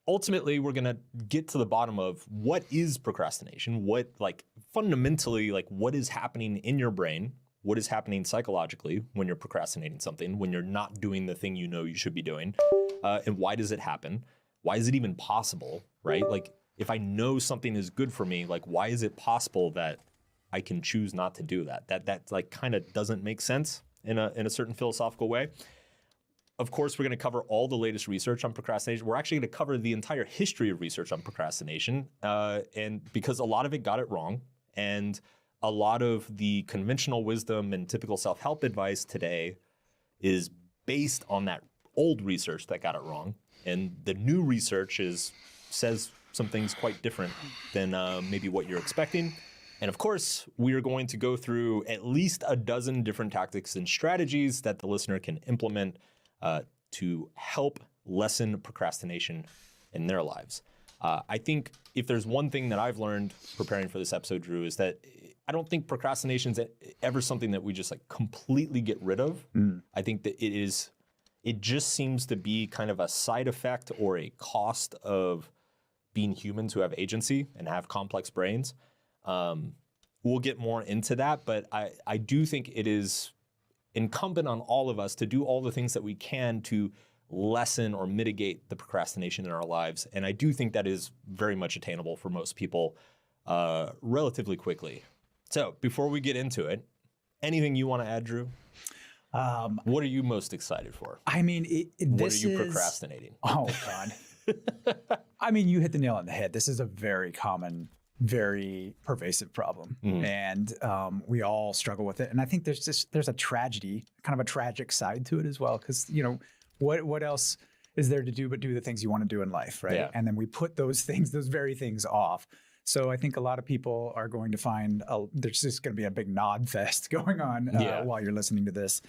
Ultimately, we're going to get to the bottom of what is procrastination, fundamentally, what is happening in your brain, what is happening psychologically when you're procrastinating something, when you're not doing the thing you know you should be doing, and why does it happen? Why is it even possible, right? If I know something is good for me, why is it possible that I can choose not to do that? That kind of doesn't make sense in a certain philosophical way. Of course, we're going to cover all the latest research on procrastination. We're actually going to cover the entire history of research on procrastination, and because a lot of it got it wrong, and a lot of the conventional wisdom and typical self-help advice today is based on that old research that got it wrong, and the new research says some things quite different than maybe what you're expecting. And of course, we are going to go through at least a dozen different tactics and strategies that the listener can implement to help lessen procrastination in their lives. I think if there's one thing that I've learned preparing for this episode, Drew, is that I don't think procrastination is ever something that we just completely get rid of. I think that it just seems to be kind of a side effect or a cost of being humans who have agency and have complex brains. We'll get more into that, but I do think it is incumbent on all of us to do all the things that we can to lessen or mitigate the procrastination in our lives. And I do think that is very much attainable for most people relatively quickly. So before we get into it, anything you want to add, Drew? What are you most excited for? I mean, what are you procrastinating? Oh, God. I mean, you hit the nail on the head. This is a very common, very pervasive problem. And we all struggle with it. And I think there's a tragedy, kind of a tragic side to it as well. Because, what else is there to do but do the things you want to do in life, right? Yeah. And then we put those very things off. So I think a lot of people are going to find there's just going to be a big nod fest going on while you're listening to this.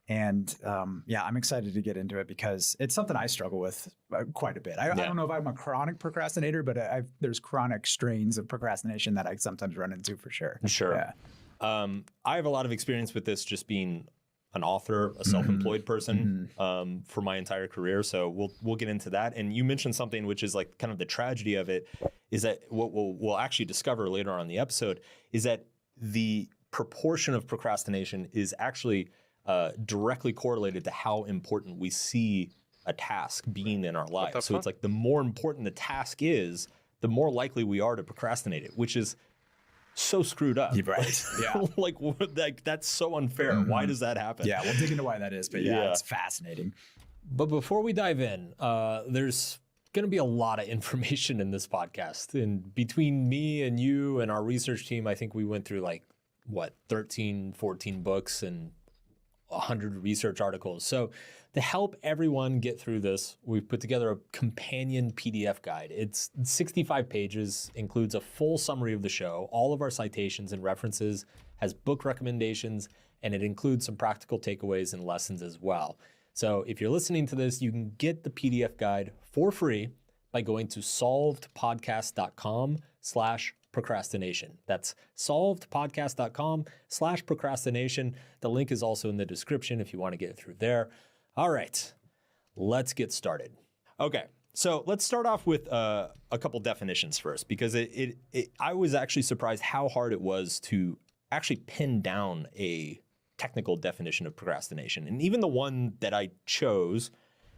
And I'm excited to get into it because it's something I struggle with quite a bit. I don't know if I'm a chronic procrastinator, but there's chronic strains of procrastination that I sometimes run into for sure. Sure. Yeah. I have a lot of experience with this just being an author, a self-employed person for my entire career. So we'll get into that. And you mentioned something which is kind of the tragedy of it is that what we'll actually discover later on in the episode is that the proportion of procrastination is actually directly correlated to how important we see a task being in our lives. So it's the more important the task is, the more likely we are to procrastinate it, which is so screwed up. Right. Yeah. That's so unfair. Why does that happen? Yeah, we'll dig into why that is, but it's fascinating. But before we dive in, there's going to be a lot of information in this podcast. And between me and you and our research team, I think we went through 13, 14 books and 100 research articles. So to help everyone get through this, we've put together a companion PDF guide. It's 65 pages, includes a full summary of the show, all of our citations and references, has book recommendations, and it includes some practical takeaways and lessons as well. So if you're listening to this, you can get the PDF guide for free by going to solvedpodcast.com/procrastination. That's solvedpodcast.com/procrastination. The link is also in the description if you want to get it through there. All right, let's get started. Okay, so let's start off with a couple definitions first, because I was actually surprised how hard it was to actually pin down a technical definition of procrastination. And even the one that I chose,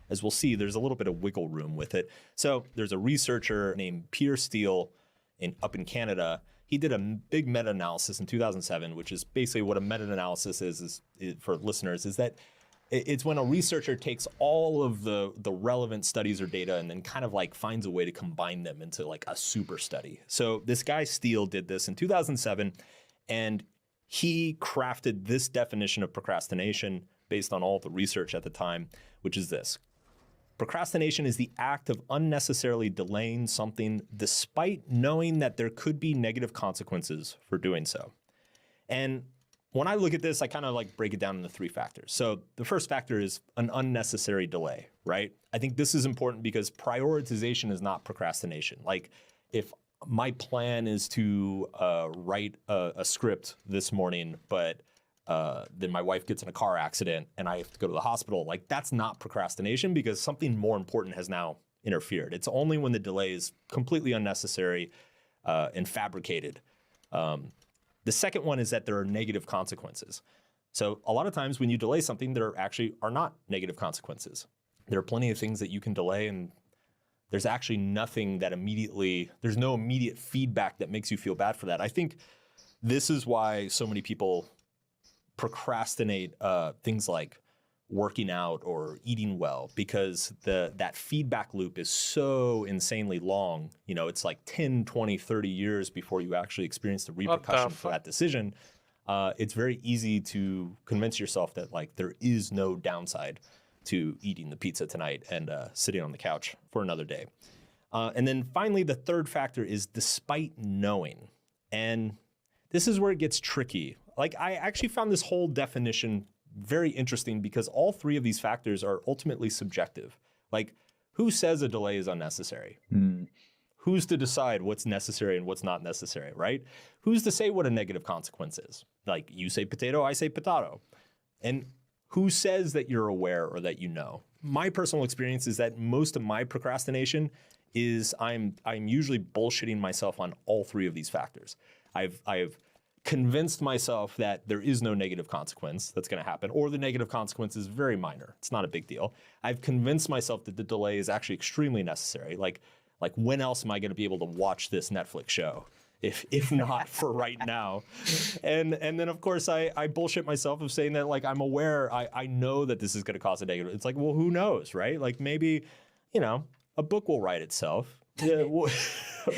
as we'll see, there's a little bit of wiggle room with it. So there's a researcher named Pierre Steele up in Canada. He did a big meta-analysis in 2007, which is basically what a meta-analysis is for listeners, is that it's when a researcher takes all of the relevant studies or data and then kind of finds a way to combine them into a super study. So this guy Steele did this in 2007, and he crafted this definition of procrastination based on all the research at the time, which is this. Procrastination is the act of unnecessarily delaying something despite knowing that there could be negative consequences for doing so. And when I look at this, I kind of break it down into three factors. So the first factor is an unnecessary delay, right? I think this is important because prioritization is not procrastination. If my plan is to write a script this morning, but then my wife gets in a car accident and I have to go to the hospital, that's not procrastination because something more important has now interfered. It's only when the delay is completely unnecessary and fabricated. The second one is that there are negative consequences. So a lot of times when you delay something, there actually are not negative consequences. There are plenty of things that you can delay, and there's actually nothing that there's no immediate feedback that makes you feel bad for that. I think this is why so many people procrastinate things like working out or eating well, because that feedback loop is so insanely long. You know, it's like 10, 20, 30 years before you actually experience the repercussion for that decision. It's very easy to convince yourself that like there is no downside to eating the pizza tonight and sitting on the couch for another day. And then finally, the third factor is despite knowing. And this is where it gets tricky. Like, I actually found this whole definition very interesting because all three of these factors are ultimately subjective. Like, who says a delay is unnecessary? Who's to decide what's necessary and what's not necessary, right? Who's to say what a negative consequence is? Like, you say potato, I say potato. And who says that you're aware or that you know? My personal experience is that most of my procrastination is I'm usually bullshitting myself on all three of these factors. I've convinced myself that there is no negative consequence that's going to happen, or the negative consequence is very minor. It's not a big deal. I've convinced myself that the delay is actually extremely necessary. Like when else am I going to be able to watch this Netflix show? If not for right now. And then of course I bullshit myself of saying that like I'm aware, I know that this is going to cause a negative. It's like, well, who knows, right? Like maybe, you know, a book will write itself. Yeah,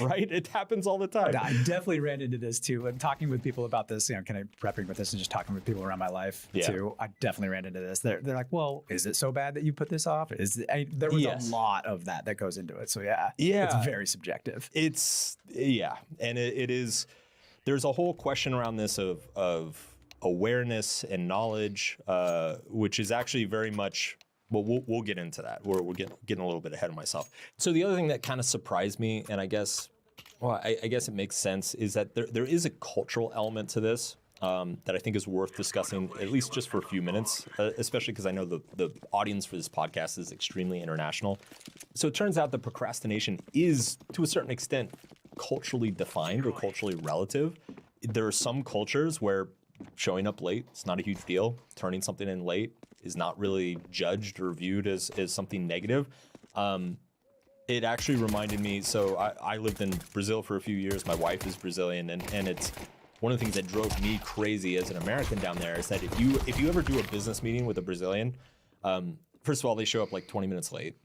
right? It happens all the time. I definitely ran into this too. And talking with people about this, you know, kind of prepping with this and just talking with people around my life too. I definitely ran into this. They're like, well, is it so bad that you put this off? There was a lot of that goes into it. So it's very subjective. And it is. There's a whole question around this of awareness and knowledge, which is actually very much. Well, we'll get into that. We're getting a little bit ahead of myself. So the other thing that kind of surprised me, and I guess it makes sense, is that there is a cultural element to this that I think is worth discussing, at least just for a few minutes, especially because I know the audience for this podcast is extremely international. So it turns out that procrastination is, to a certain extent, culturally defined or culturally relative. There are some cultures where showing up late, it's not a huge deal. Turning something in late is not really judged or viewed as something negative. It actually reminded me, so I lived in Brazil for a few years. My wife is Brazilian, and it's one of the things that drove me crazy as an American down there is that if you ever do a business meeting with a Brazilian, first of all, they show up like 20 minutes late.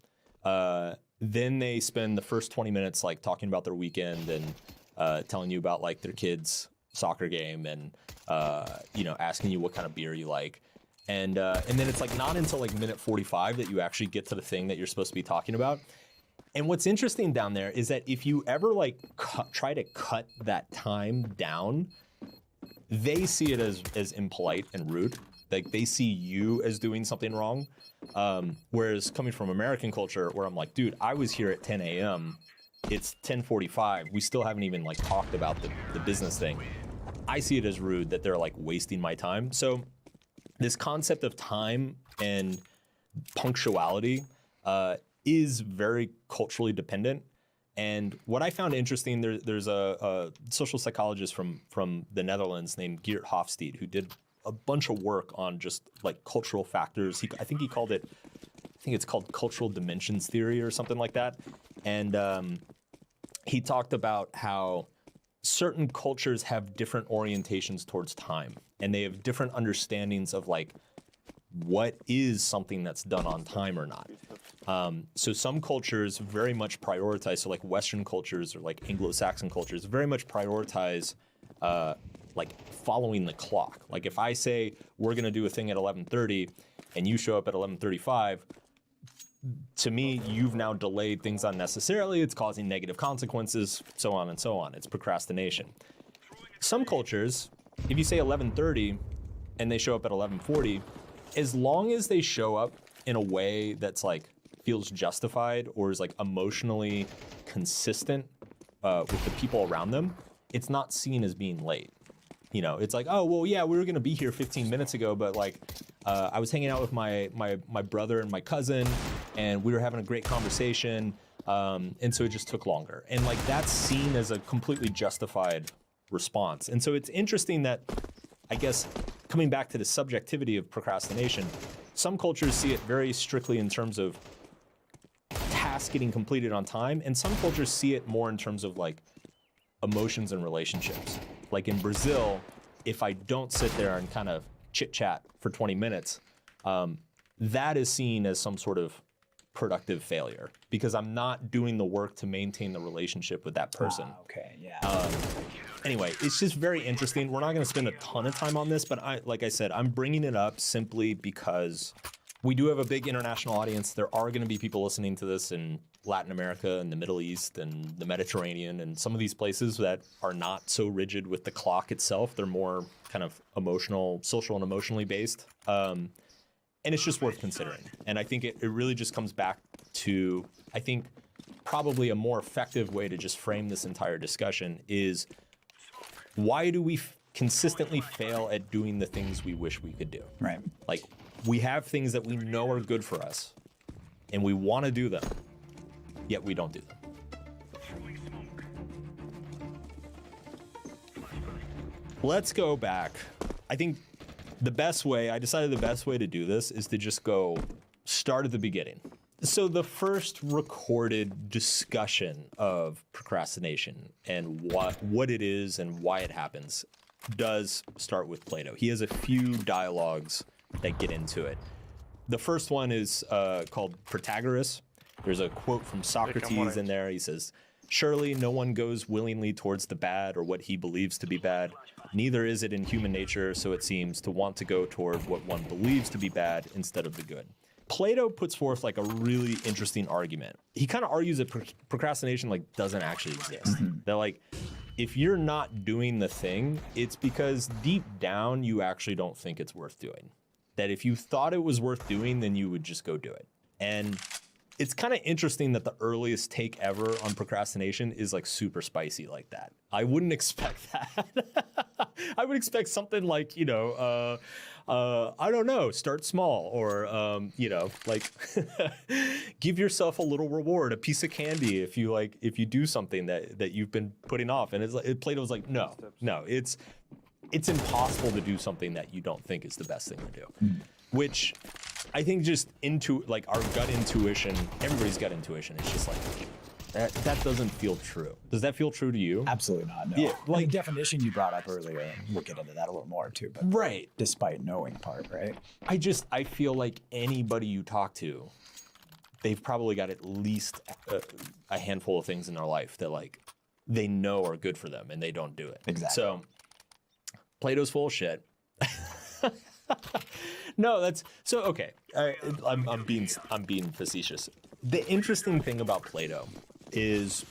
Then they spend the first 20 minutes like talking about their weekend and telling you about like their kids' soccer game and asking you what kind of beer you like. And then it's like not until like minute 45 that you actually get to the thing that you're supposed to be talking about. And what's interesting down there is that if you ever like try to cut that time down, they see it as impolite and rude. Like they see you as doing something wrong. Whereas coming from American culture where I'm like, dude, I was here at 10 a.m. It's 10:45. We still haven't even like talked about the business thing. I see it as rude that they're like wasting my time. So this concept of time and punctuality is very culturally dependent. And what I found interesting, there's a social psychologist from the Netherlands named Geert Hofstede who did a bunch of work on just like cultural factors. I think it's called cultural dimensions theory or something like that. And he talked about how certain cultures have different orientations towards time, and they have different understandings of like what is something that's done on time or not. So some cultures very much prioritize, so like Western cultures or like Anglo-Saxon cultures very much prioritize like following the clock. Like if I say we're gonna do a thing at 11:30 and you show up at 11:35, to me, you've now delayed things unnecessarily. It's causing negative consequences, so on and so on. It's procrastination. Some cultures, if you say 11:30 and they show up at 11:40, as long as they show up in a way that's like feels justified or is like emotionally consistent with the people around them, it's not seen as being late. You know, it's like, oh, well, yeah, we were going to be here 15 minutes ago, but like I was hanging out with my brother and my cousin, and we were having a great conversation. And so it just took longer. And like that's seen as a completely justified response. And so it's interesting that, I guess, coming back to the subjectivity of procrastination, some cultures see it very strictly in terms of tasks getting completed on time, and some cultures see it more in terms of like emotions and relationships. Like in Brazil, if I don't sit there and kind of chit chat for 20 minutes, that is seen as some sort of productive failure because I'm not doing the work to maintain the relationship with that person. Okay, yeah. Anyway, it's just very interesting. We're not going to spend a ton of time on this, but like I said, I'm bringing it up simply because we do have a big international audience. There are going to be people listening to this in Latin America and the Middle East and the Mediterranean and some of these places that are not so rigid with the clock itself. They're more kind of social and emotionally based. And it's just worth considering. And I think it really just comes back to, I think, probably a more effective way to just frame this entire discussion is, why do we consistently fail at doing the things we wish we could do? Right. Like, we have things that we know are good for us, and we want to do them, yet we don't do them. Let's go back. I think I decided the best way to do this is to just go start at the beginning. So the first recorded discussion of procrastination and what it is and why it happens does start with Plato. He has a few dialogues that get into it. The first one is called Protagoras. There's a quote from Socrates in there. He says, "Surely no one goes willingly towards the bad or what he believes to be bad. Neither is it in human nature, so it seems, to want to go toward what one believes to be bad instead of the good." Plato puts forth like a really interesting argument. He kind of argues that procrastination like doesn't actually exist. That like, if you're not doing the thing, it's because deep down you actually don't think it's worth doing. That if you thought it was worth doing, then you would just go do it. And it's kind of interesting that the earliest take ever on procrastination is like super spicy like that. I wouldn't expect that. I would expect something like, I don't know, start small, or, like give yourself a little reward, a piece of candy if you do something that you've been putting off. And it's like, Plato's like, no, it's impossible to do something that you don't think is the best thing to do. Which I think just like our gut intuition, everybody's gut intuition, it's just like, that doesn't feel true. Does that feel true to you? Absolutely not, no. Yeah, like the definition you brought up earlier, we'll get into that a little more too, but right. Despite knowing part, right? I feel like anybody you talk to, they've probably got at least a handful of things in their life that like they know are good for them and they don't do it. Exactly. So Plato's full of shit. No, that's so okay. I'm being facetious. The interesting thing about Plato is,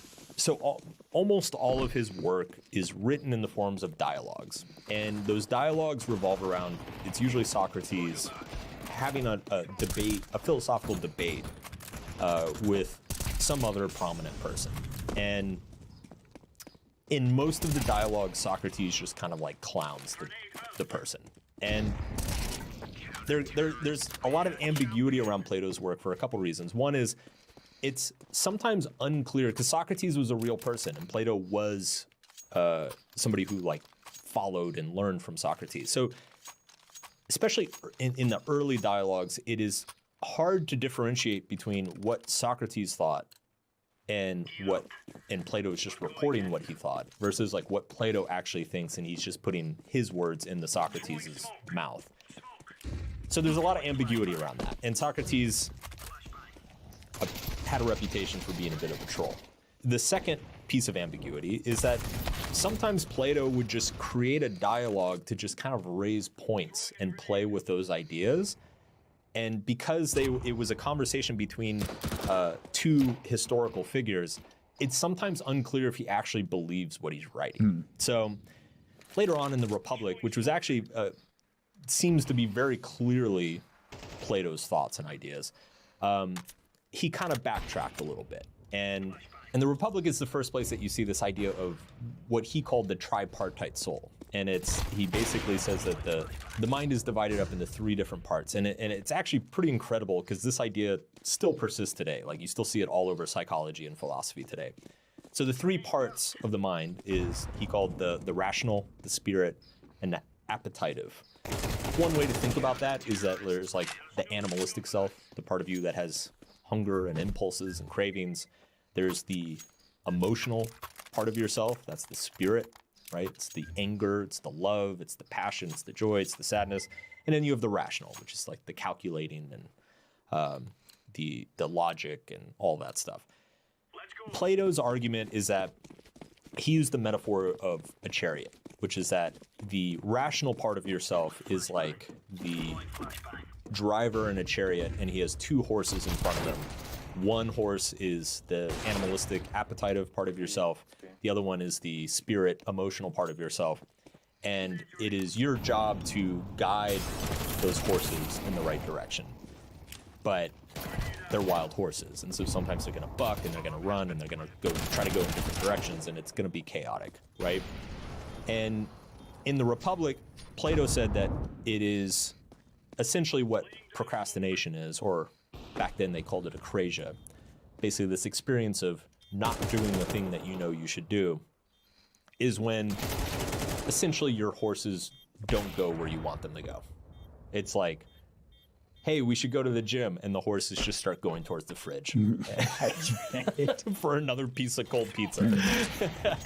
almost all of his work is written in the forms of dialogues, and those dialogues revolve around, it's usually Socrates having a debate, a philosophical debate with some other prominent person. And in most of the dialogues, Socrates just kind of like clowns the person. And there's a lot of ambiguity around Plato's work for a couple reasons. One is it's sometimes unclear, because Socrates was a real person and Plato was somebody who like followed and learned from Socrates. So especially in the early dialogues, it is hard to differentiate between what Socrates thought and Plato is just reporting what he thought versus like what Plato actually thinks, and he's just putting his words into Socrates' mouth. So there's a lot of ambiguity around that. And Socrates had a reputation for being a bit of a troll. The second piece of ambiguity is that sometimes Plato would just create a dialogue to just kind of raise points and play with those ideas. And because it was a conversation between two historical figures, it's sometimes unclear if he actually believes what he's writing. So later on in the Republic, which was actually seems to be very clearly Plato's thoughts and ideas, he kind of backtracked a little bit. And the Republic is the first place that you see this idea of what he called the tripartite soul, And he basically says that the mind is divided up into 3 different parts. And it's actually pretty incredible because this idea still persists today. Like you still see it all over psychology and philosophy today. So the 3 parts of the mind is he called the rational, the spirit, and the appetitive. One way to think about that is that there's like the animalistic self, the part of you that has hunger and impulses and cravings. There's the emotional part of yourself, that's the spirit, right? It's the anger, it's the love, it's the passion, it's the joy, it's the sadness. And then you have the rational, which is like the calculating and the logic and all that stuff. Plato's argument is that he used the metaphor of a chariot, which is that the rational part of yourself is like the driver in a chariot, and he has 2 horses in front of him. One horse is the animalistic, appetitive part of yourself. The other one is the spirit, emotional part of yourself. And it is your job to guide those horses in the right direction. But they're wild horses, and so sometimes they're going to buck, and they're going to run, and they're going to try to go in different directions, and it's going to be chaotic, right? And in the Republic, Plato said that it is essentially what procrastination is, or back then they called it akrasia. Basically, this experience of not doing the thing that you know you should do is when essentially your horses don't go where you want them to go. It's like, hey, we should go to the gym, and the horses just start going towards the fridge for another piece of cold pizza.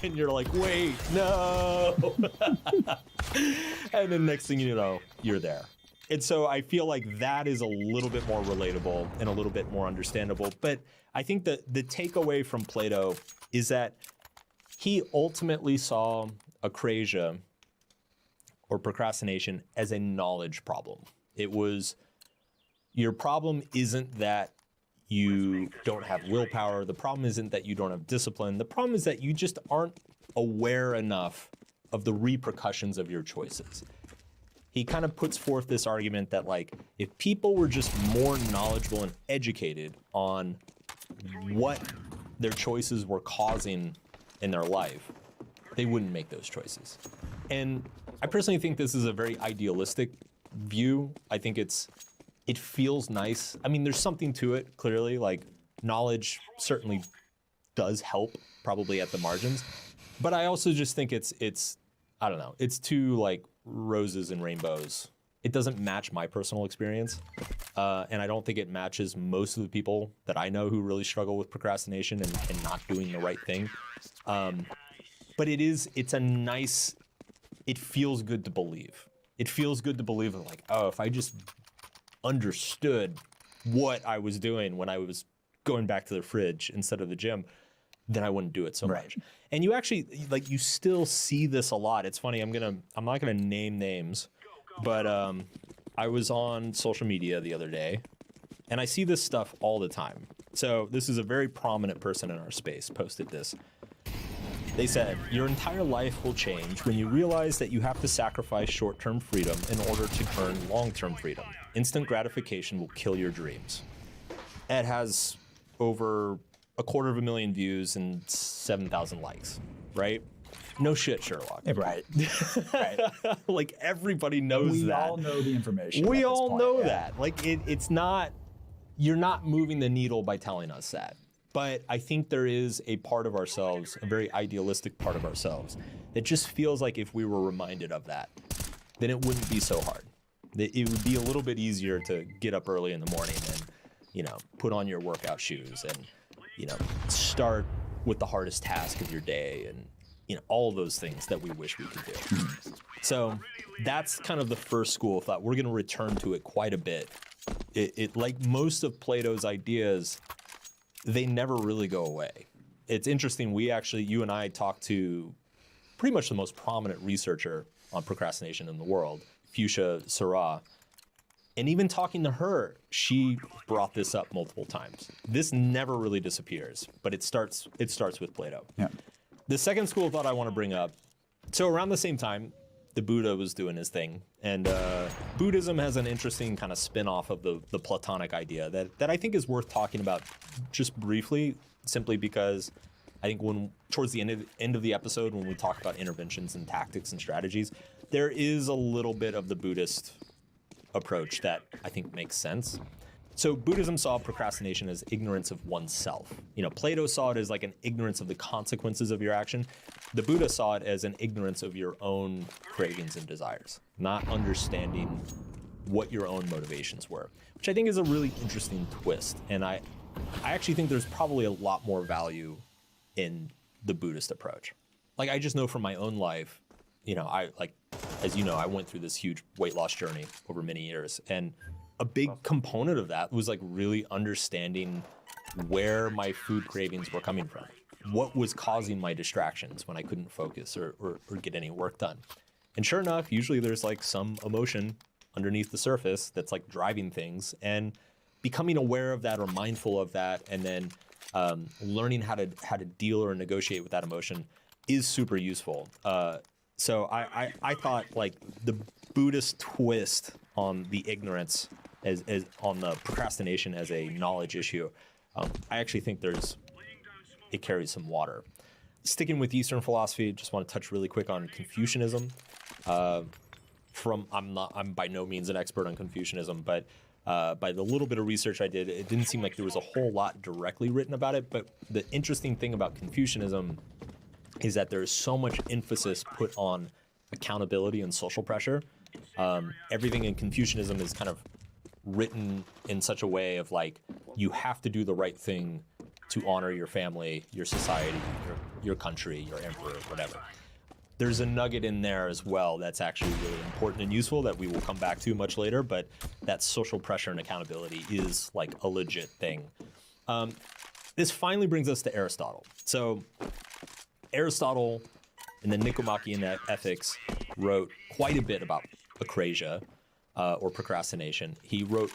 And you're like, wait, no. And then next thing you know, you're there. And so I feel like that is a little bit more relatable and a little bit more understandable. But I think that the takeaway from Plato is that he ultimately saw akrasia or procrastination as a knowledge problem. It was, your problem isn't that you don't have willpower. The problem isn't that you don't have discipline. The problem is that you just aren't aware enough of the repercussions of your choices. He kind of puts forth this argument that, like, if people were just more knowledgeable and educated on what their choices were causing in their life, they wouldn't make those choices. And I personally think this is a very idealistic view. I think it feels nice. I mean, there's something to it, clearly. Like, knowledge certainly does help, probably at the margins. But I also just think it's I don't know, it's too, like, roses and rainbows. It doesn't match my personal experience. And I don't think it matches most of the people that I know who really struggle with procrastination and not doing the right thing. But it's a nice, it feels good to believe. It feels good to believe, like, oh, if I just understood what I was doing when I was going back to the fridge instead of the gym, then I wouldn't do it so much. And you actually, like, you still see this a lot. It's funny, I'm not gonna name names, but I was on social media the other day, and I see this stuff all the time. So this is a very prominent person in our space posted this. They said, your entire life will change when you realize that you have to sacrifice short-term freedom in order to earn long-term freedom. Instant gratification will kill your dreams. It has over 250,000 views and 7,000 likes, right? No shit, Sherlock. Right. Like, everybody knows that. We all know the information. We all know that. Like, it's not, you're not moving the needle by telling us that. But I think there is a part of ourselves, a very idealistic part of ourselves, that just feels like if we were reminded of that, then it wouldn't be so hard. It would be a little bit easier to get up early in the morning and, put on your workout shoes and, start with the hardest task of your day and, all those things that we wish we could do. So that's kind of the first school of thought. We're going to return to it quite a bit. It like most of Plato's ideas, they never really go away. It's interesting. You and I talked to pretty much the most prominent researcher on procrastination in the world, Fuchsia Sarah. And even talking to her, she brought this up multiple times. This never really disappears, but it starts with Plato. Yeah. The second school of thought I want to bring up, so around the same time, the Buddha was doing his thing. And Buddhism has an interesting kind of spin-off of the Platonic idea that I think is worth talking about just briefly, simply because I think towards the end of the episode, when we talk about interventions and tactics and strategies, there is a little bit of the Buddhist approach that I think makes sense. So Buddhism saw procrastination as ignorance of oneself. Plato saw it as like an ignorance of the consequences of your action. The Buddha saw it as an ignorance of your own cravings and desires, not understanding what your own motivations were, which I think is a really interesting twist. And I actually think there's probably a lot more value in the Buddhist approach. Like, I just know from my own life, as you know, I went through this huge weight loss journey over many years. And a big component of that was like really understanding where my food cravings were coming from. What was causing my distractions when I couldn't focus or get any work done. And sure enough, usually there's like some emotion underneath the surface that's like driving things, and becoming aware of that or mindful of that, and then learning how to deal or negotiate with that emotion is super useful. So I thought like the Buddhist twist on the ignorance as on the procrastination as a knowledge issue, I actually think it carries some water. Sticking with Eastern philosophy, just want to touch really quick on Confucianism. I'm by no means an expert on Confucianism, but by the little bit of research I did, it didn't seem like there was a whole lot directly written about it. But the interesting thing about Confucianism is that there's so much emphasis put on accountability and social pressure. Everything in Confucianism is kind of written in such a way of like, you have to do the right thing to honor your family, your society, your country, your emperor, whatever. There's a nugget in there as well that's actually really important and useful that we will come back to much later, but that social pressure and accountability is like a legit thing. This finally brings us to Aristotle. So Aristotle in the Nicomachean Ethics wrote quite a bit about akrasia, or procrastination. He wrote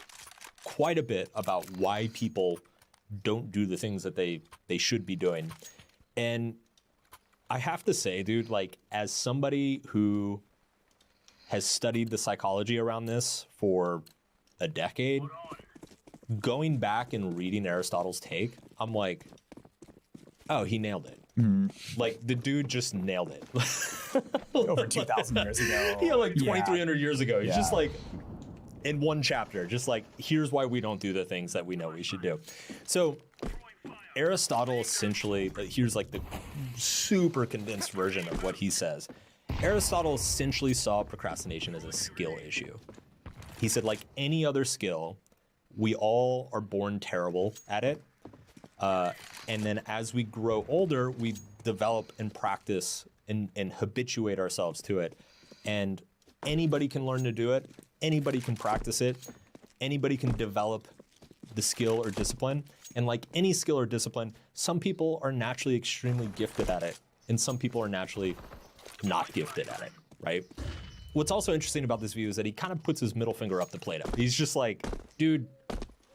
quite a bit about why people don't do the things that they should be doing. And I have to say, dude, like, as somebody who has studied the psychology around this for a decade, going back and reading Aristotle's take, I'm like, oh, he nailed it. Like, the dude just nailed it. Over 2,000 years ago. Yeah, like 2,300 years ago. He's just like, in one chapter, just like, here's why we don't do the things that we know we should do. So Aristotle essentially, here's like the super condensed version of what he says. Aristotle essentially saw procrastination as a skill issue. He said, like any other skill, we all are born terrible at it. And then as we grow older, we develop and practice and habituate ourselves to it. And anybody can learn to do it. Anybody can practice it. Anybody can develop the skill or discipline. And like any skill or discipline, some people are naturally extremely gifted at it, and some people are naturally not gifted at it, right? What's also interesting about this view is that he kind of puts his middle finger up to Plato. He's just like, dude,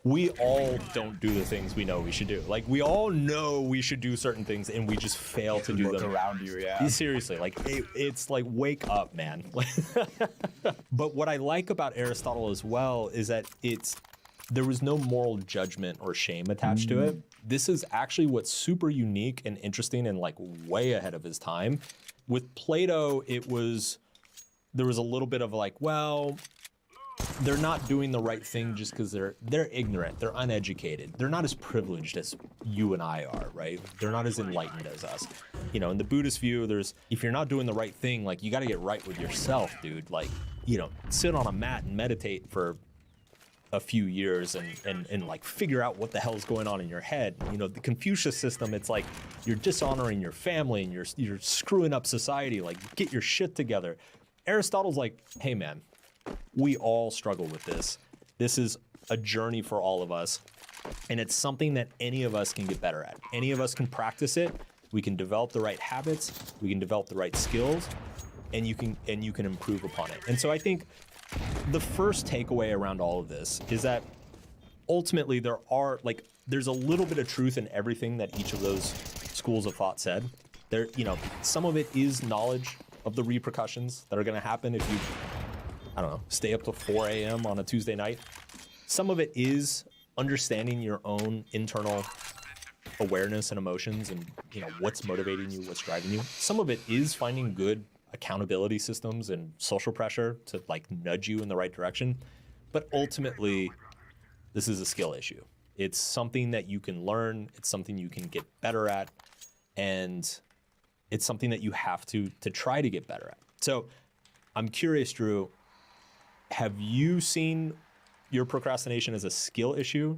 we all don't do the things we know we should do. Like, we all know we should do certain things, and we just fail to do them. Look around you, yeah. Seriously, like, it's like, wake up, man. But what I like about Aristotle as well is that there was no moral judgment or shame attached to it. This is actually what's super unique and interesting and like way ahead of his time. With Plato, there was a little bit of like, well, they're not doing the right thing just because they're ignorant, they're uneducated, they're not as privileged as you and I are, right? They're not as enlightened as us. In the Buddhist view, if you're not doing the right thing, like, you got to get right with yourself, dude. Like, sit on a mat and meditate for a few years and like figure out what the hell is going on in your head. The Confucius system, it's like you're dishonoring your family and you're screwing up society. Like, get your shit together. Aristotle's like, hey man, we all struggle with this. This is a journey for all of us, and it's something that any of us can get better at. Any of us can practice it. We can develop the right habits. We can develop the right skills, and you can improve upon it. And so I think the first takeaway around all of this is that ultimately there's a little bit of truth in everything that each of those schools of thought said. Some of it is knowledge of the repercussions that are going to happen if you, stay up to 4 a.m. on a Tuesday night. Some of it is understanding your own internal awareness and emotions and what's motivating you, what's driving you. Some of it is finding good accountability systems and social pressure to like nudge you in the right direction. But ultimately, this is a skill issue. It's something that you can learn. It's something you can get better at. And it's something that you have to try to get better at. So I'm curious, Drew, have you seen your procrastination as a skill issue?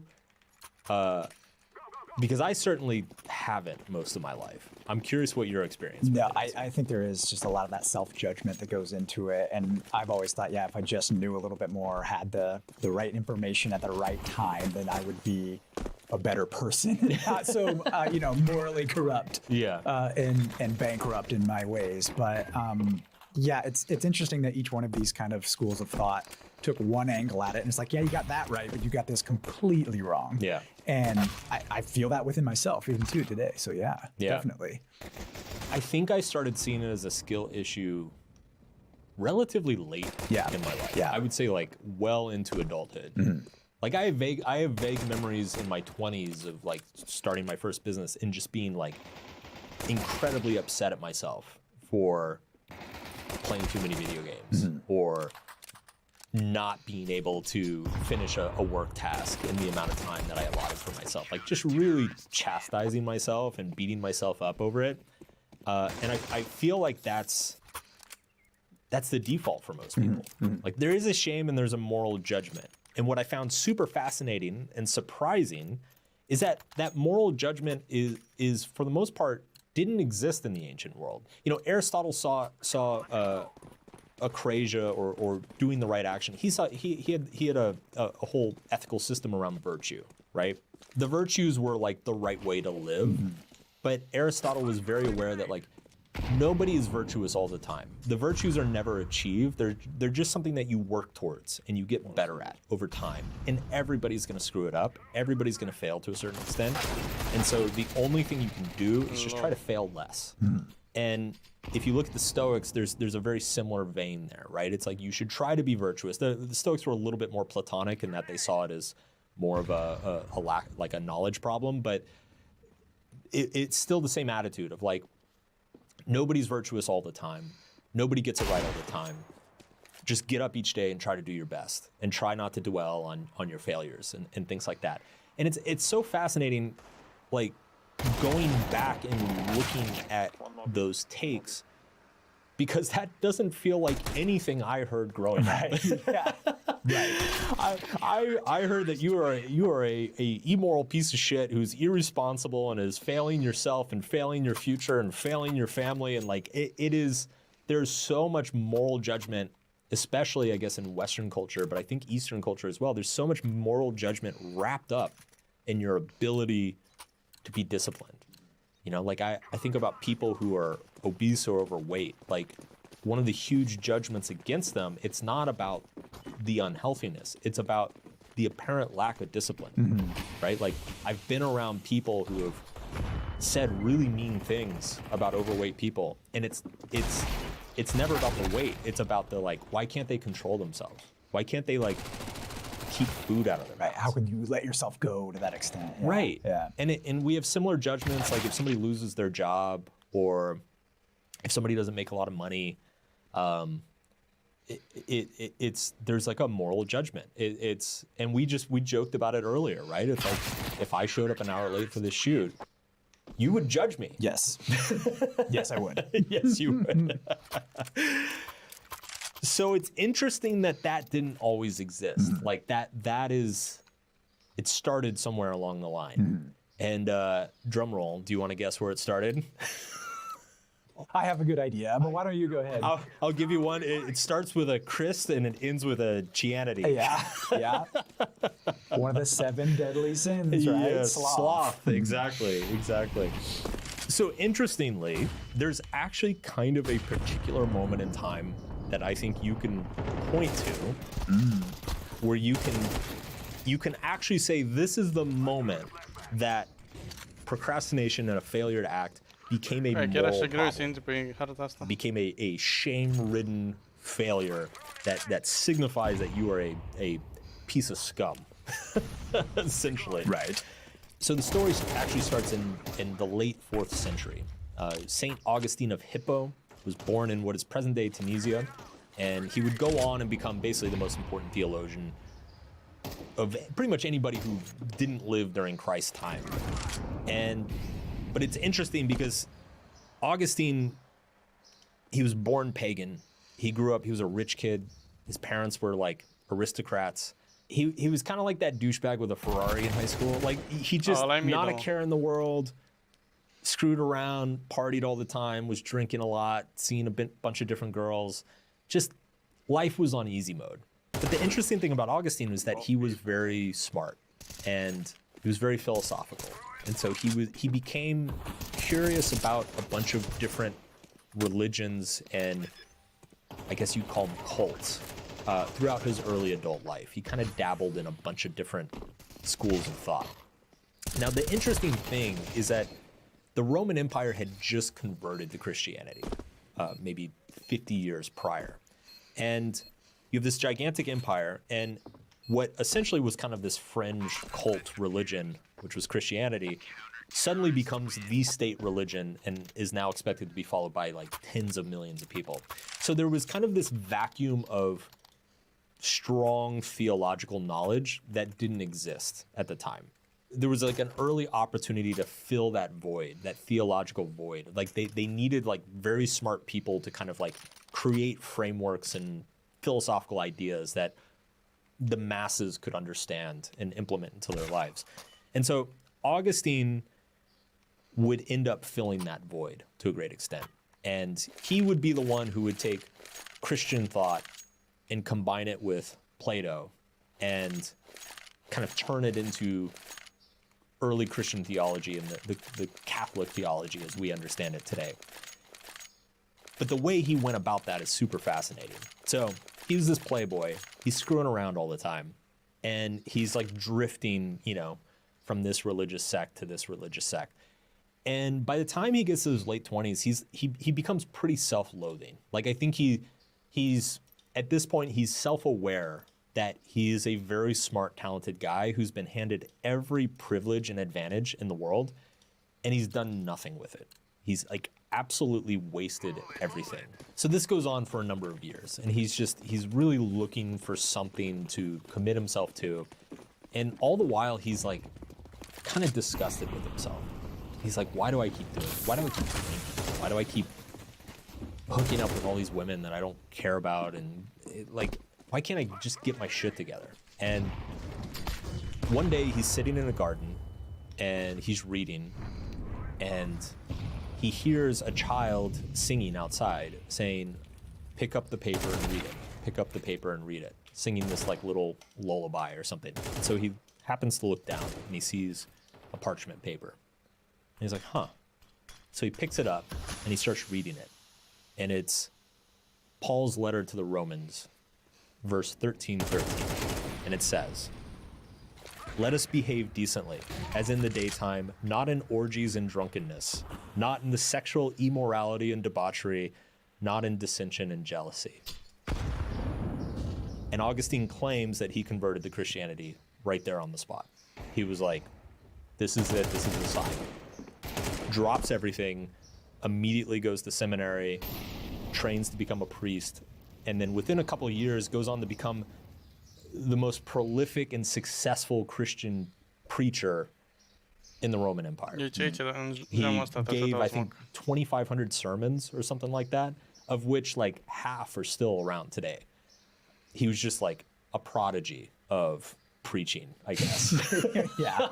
Because I certainly haven't most of my life. I'm curious what your experience No, I think there is just a lot of that self-judgment that goes into it. And I've always thought, if I just knew a little bit more, had the right information at the right time, then I would be a better person, not so morally corrupt, and bankrupt in my ways. But it's interesting that each one of these kind of schools of thought took one angle at it, and it's like, you got that right, but you got this completely wrong. Yeah. And I feel that within myself even too today. So definitely. I think I started seeing it as a skill issue relatively late in my life. Yeah. I would say like well into adulthood. Mm-hmm. Like I have vague memories in my 20s of like starting my first business and just being like incredibly upset at myself for playing too many video games or not being able to finish a work task in the amount of time that I allotted for myself. Like just really chastising myself and beating myself up over it. And I feel like that's the default for most people. Like there is a shame and there's a moral judgment. And what I found super fascinating and surprising is that moral judgment is for the most part didn't exist in the ancient world. Aristotle saw acrasia or doing the right action. He had a whole ethical system around virtue, right? The virtues were like the right way to live, but Aristotle was very aware that like nobody is virtuous all the time. The virtues are never achieved. They're just something that you work towards and you get better at over time. And everybody's going to screw it up. Everybody's going to fail to a certain extent. And so the only thing you can do is just try to fail less. And if you look at the Stoics, there's a very similar vein there, right? It's like you should try to be virtuous. The Stoics were a little bit more Platonic in that they saw it as more of a lack, like a knowledge problem, but it's still the same attitude of like, nobody's virtuous all the time. Nobody gets it right all the time. Just get up each day and try to do your best and try not to dwell on your failures and things like that. And it's so fascinating, like going back and looking at those takes, because that doesn't feel like anything I heard growing up. I heard that you are a immoral piece of shit who's irresponsible and is failing yourself and failing your future and failing your family, and like there's so much moral judgment, especially I guess in Western culture, but I think Eastern culture as well. There's so much moral judgment wrapped up in your ability to be disciplined. Like I think about people who are obese or overweight. Like one of the huge judgments against them, it's not about the unhealthiness. It's about the apparent lack of discipline, right? Like I've been around people who have said really mean things about overweight people, and it's never about the weight. It's about the like, why can't they control themselves? Why can't they like keep food out of their mouths? How can you let yourself go to that extent? Yeah. Right. Yeah. And we have similar judgments. Like if somebody loses their job or if somebody doesn't make a lot of money, there's like a moral judgment. And we joked about it earlier, right? If I showed up an hour late for this shoot, you would judge me. Yes. Yes, I would. Yes, you would. So it's interesting that didn't always exist. Like it started somewhere along the line. And drum roll, do you want to guess where it started? I have a good idea, but why don't you go ahead? I'll give you one. It starts with a Christ and it ends with a Chianity. Yeah. One of the 7 deadly sins, right? Yeah, sloth. Exactly. So interestingly, there's actually kind of a particular moment in time that I think you can point to where you can actually say this is the moment that procrastination and a failure to act became a moral problem. Became a shame-ridden failure that signifies that you are a piece of scum, essentially. Right. So the story actually starts in the late 4th century. Saint Augustine of Hippo was born in what is present-day Tunisia, and he would go on and become basically the most important theologian of pretty much anybody who didn't live during Christ's time. But it's interesting because Augustine, he was born pagan. He grew up, he was a rich kid. His parents were like aristocrats. He was kind of like that douchebag with a Ferrari in high school. Like he just not a care in the world, screwed around, partied all the time, was drinking a lot, seeing a bunch of different girls. Just life was on easy mode. But the interesting thing about Augustine was that he was very smart and he was very philosophical. And so he became curious about a bunch of different religions and I guess you'd call them cults throughout his early adult life. He kind of dabbled in a bunch of different schools of thought. Now, the interesting thing is that the Roman Empire had just converted to Christianity, maybe 50 years prior. And you have this gigantic empire, and what essentially was kind of this fringe cult religion, which was Christianity, suddenly becomes the state religion and is now expected to be followed by like tens of millions of people. So there was kind of this vacuum of strong theological knowledge that didn't exist at the time. There was like an early opportunity to fill that void, that theological void. Like they needed like very smart people to kind of like create frameworks and philosophical ideas that the masses could understand and implement into their lives. And so Augustine would end up filling that void to a great extent. And he would be the one who would take Christian thought and combine it with Plato and kind of turn it into early Christian theology and the Catholic theology as we understand it today. But the way he went about that is super fascinating. So he was this playboy. He's screwing around all the time. And he's like drifting, you know, from this religious sect to this religious sect. And by the time he gets to his late 20s, he becomes pretty self-loathing. Like I think he's at this point, he's self-aware that he is a very smart, talented guy who's been handed every privilege and advantage in the world, and he's done nothing with it. He's like absolutely wasted everything. So this goes on for a number of years, and he's really looking for something to commit himself to. And all the while, he's like kind of disgusted with himself. He's like, why do I keep doing it? Why do I keep drinking? Why do I keep hooking up with all these women that I don't care about? And why can't I just get my shit together? And one day he's sitting in a garden and he's reading, and he hears a child singing outside saying, pick up the paper and read it. Pick up the paper and read it. Singing this like little lullaby or something. So he happens to look down and he sees a parchment paper. And he's like, huh. So he picks it up and he starts reading it. And it's Paul's letter to the Romans, verse 13:13. And it says, let us behave decently, as in the daytime, not in orgies and drunkenness, not in the sexual immorality and debauchery, not in dissension and jealousy. And Augustine claims that he converted to Christianity right there on the spot. He was like, this is it, this is the sign. Drops everything, immediately goes to seminary, trains to become a priest, and then within a couple of years goes on to become the most prolific and successful Christian preacher in the Roman Empire. He gave, I think, 2,500 sermons or something like that, of which like half are still around today. He was just like a prodigy of preaching, I guess. Yeah.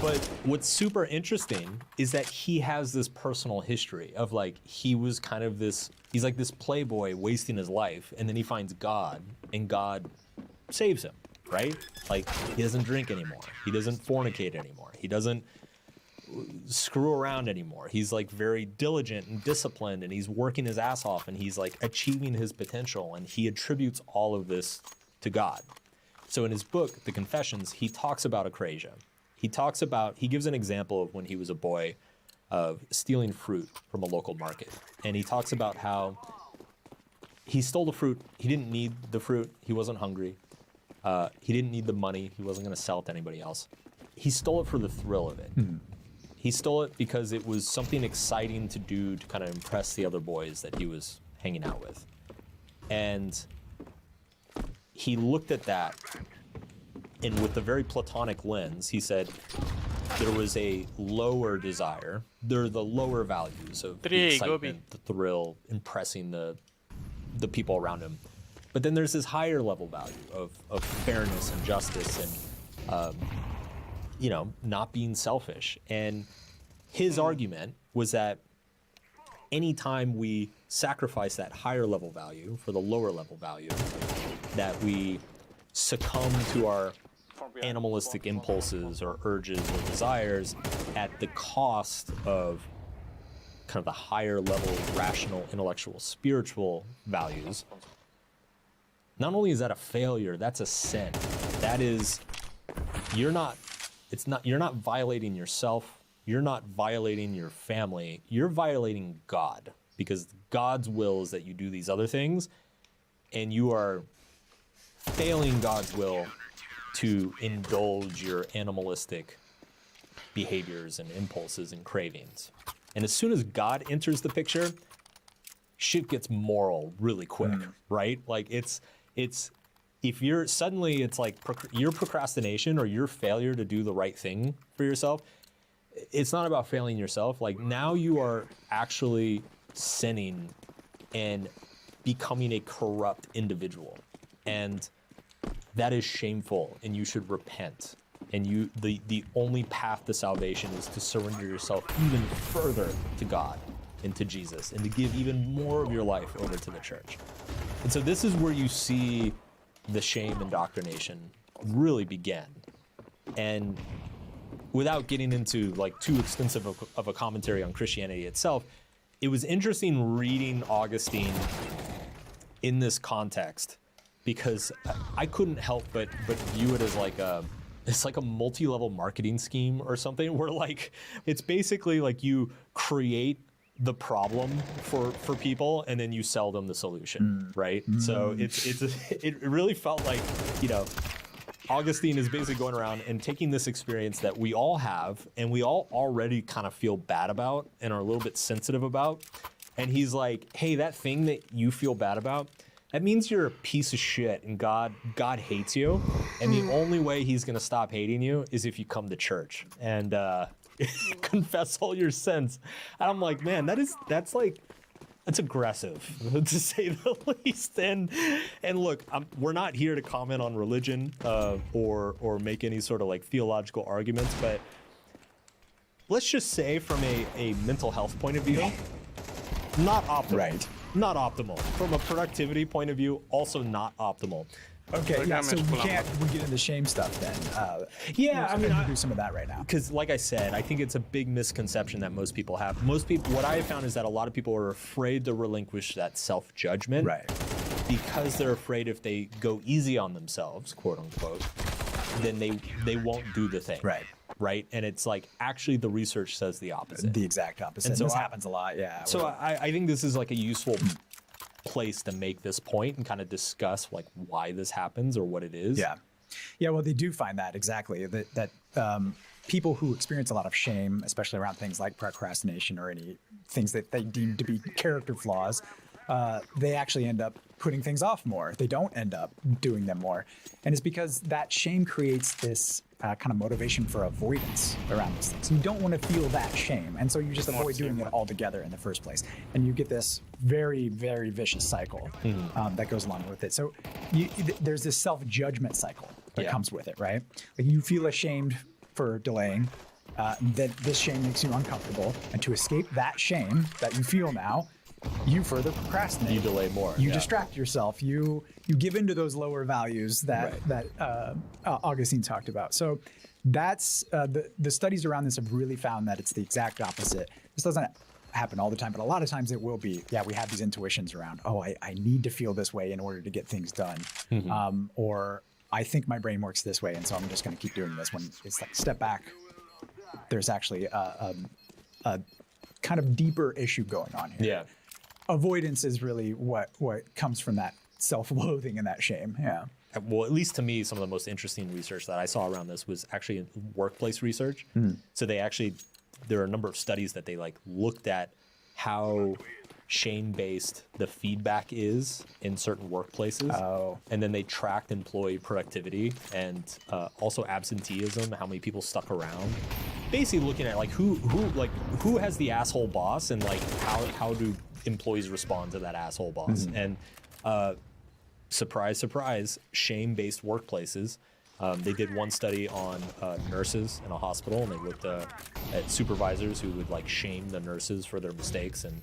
But what's super interesting is that he has this personal history of like, he was kind of this, he's like this playboy wasting his life, and then he finds God, and God saves him, right? Like, he doesn't drink anymore. He doesn't fornicate anymore. He doesn't screw around anymore. He's like very diligent and disciplined, and he's working his ass off, and he's like achieving his potential, and he attributes all of this to God. So in his book, The Confessions, he talks about Acrasia. He gives an example of when he was a boy of stealing fruit from a local market. And he talks about how he stole the fruit. He didn't need the fruit. He wasn't hungry. He didn't need the money. He wasn't going to sell it to anybody else. he stole it for the thrill of it. He stole it because it was something exciting to do to kind of impress the other boys that he was hanging out with. And he looked at that, and with a very platonic lens, he said there was a lower desire. There are the lower values of the excitement, the thrill, impressing the people around him. But then there's this higher level value of fairness and justice and, not being selfish. And his argument was that anytime we sacrifice that higher level value for the lower level value, that we succumb to our animalistic impulses or urges or desires at the cost of kind of the higher level rational, intellectual, spiritual values. Not only is that a failure, that's a sin. That is, you're not violating yourself, you're not violating your family, you're violating God, because God's will is that you do these other things, and you are failing God's will to indulge your animalistic behaviors and impulses and cravings. And as soon as God enters the picture, shit gets moral really quick, right? Like it's if you're suddenly, it's like your procrastination or your failure to do the right thing for yourself, it's not about failing yourself. Like now you are actually sinning and becoming a corrupt individual. And that is shameful, and you should repent. And the only path to salvation is to surrender yourself even further to God and to Jesus, and to give even more of your life over to the church. And so this is where you see the shame indoctrination really begin. And without getting into like too extensive of a commentary on Christianity itself, it was interesting reading Augustine in this context, because I couldn't help but view it as like it's like a multi-level marketing scheme or something, where like it's basically like you create the problem for people and then you sell them the solution, right? So it really felt like, Augustine is basically going around and taking this experience that we all have and we all already kind of feel bad about and are a little bit sensitive about, and he's like, hey, that thing that you feel bad about, that means you're a piece of shit and God hates you, and the only way he's gonna stop hating you is if you come to church and confess all your sins. And I'm like, man, that's aggressive to say the least. And look, we're not here to comment on religion or make any sort of like theological arguments, but let's just say from a mental health point of view, not optimal. Right. Not optimal. From a productivity point of view, also not optimal. Okay, yeah, so we get into shame stuff then. I do some of that right now. Because like I said, I think it's a big misconception that most people have. Most people, what I have found is that a lot of people are afraid to relinquish that self-judgment. Right. Because they're afraid if they go easy on themselves, quote unquote, then they won't do the thing. Right. Right? And it's like, actually the research says the opposite. The exact opposite. And so this happens a lot, yeah. So I think this is like a useful place to make this point and kind of discuss like why this happens or what it is. Yeah, well, they do find that exactly, that people who experience a lot of shame, especially around things like procrastination or any things that they deem to be character flaws, they actually end up putting things off more. They don't end up doing them more. And it's because that shame creates this kind of motivation for avoidance around these things. You don't want to feel that shame. And so you just avoid doing it altogether in the first place. And you get this very, very vicious cycle that goes along with it. So there's this self-judgment cycle that comes with it, right? Like you feel ashamed for delaying. That this shame makes you uncomfortable. And to escape that shame that you feel now, you further procrastinate. You delay more. You distract yourself. You give into those lower values that Augustine talked about. So that's the studies around this have really found that it's the exact opposite. This doesn't happen all the time, but a lot of times it will be. Yeah, we have these intuitions around, I need to feel this way in order to get things done, or I think my brain works this way, and so I'm just going to keep doing this. When it's like, step back. There's actually a kind of deeper issue going on here. Yeah. Avoidance is really what comes from that self-loathing and that shame. Yeah. well, at least to me, some of the most interesting research that I saw around this was actually in workplace research. So there are a number of studies that they like looked at how shame-based the feedback is in certain workplaces. And then they tracked employee productivity and also absenteeism, how many people stuck around. Basically looking at like who has the asshole boss and like how do employees respond to that asshole boss. And surprise, surprise, shame-based workplaces. They did one study on nurses in a hospital, and they looked at supervisors who would like shame the nurses for their mistakes and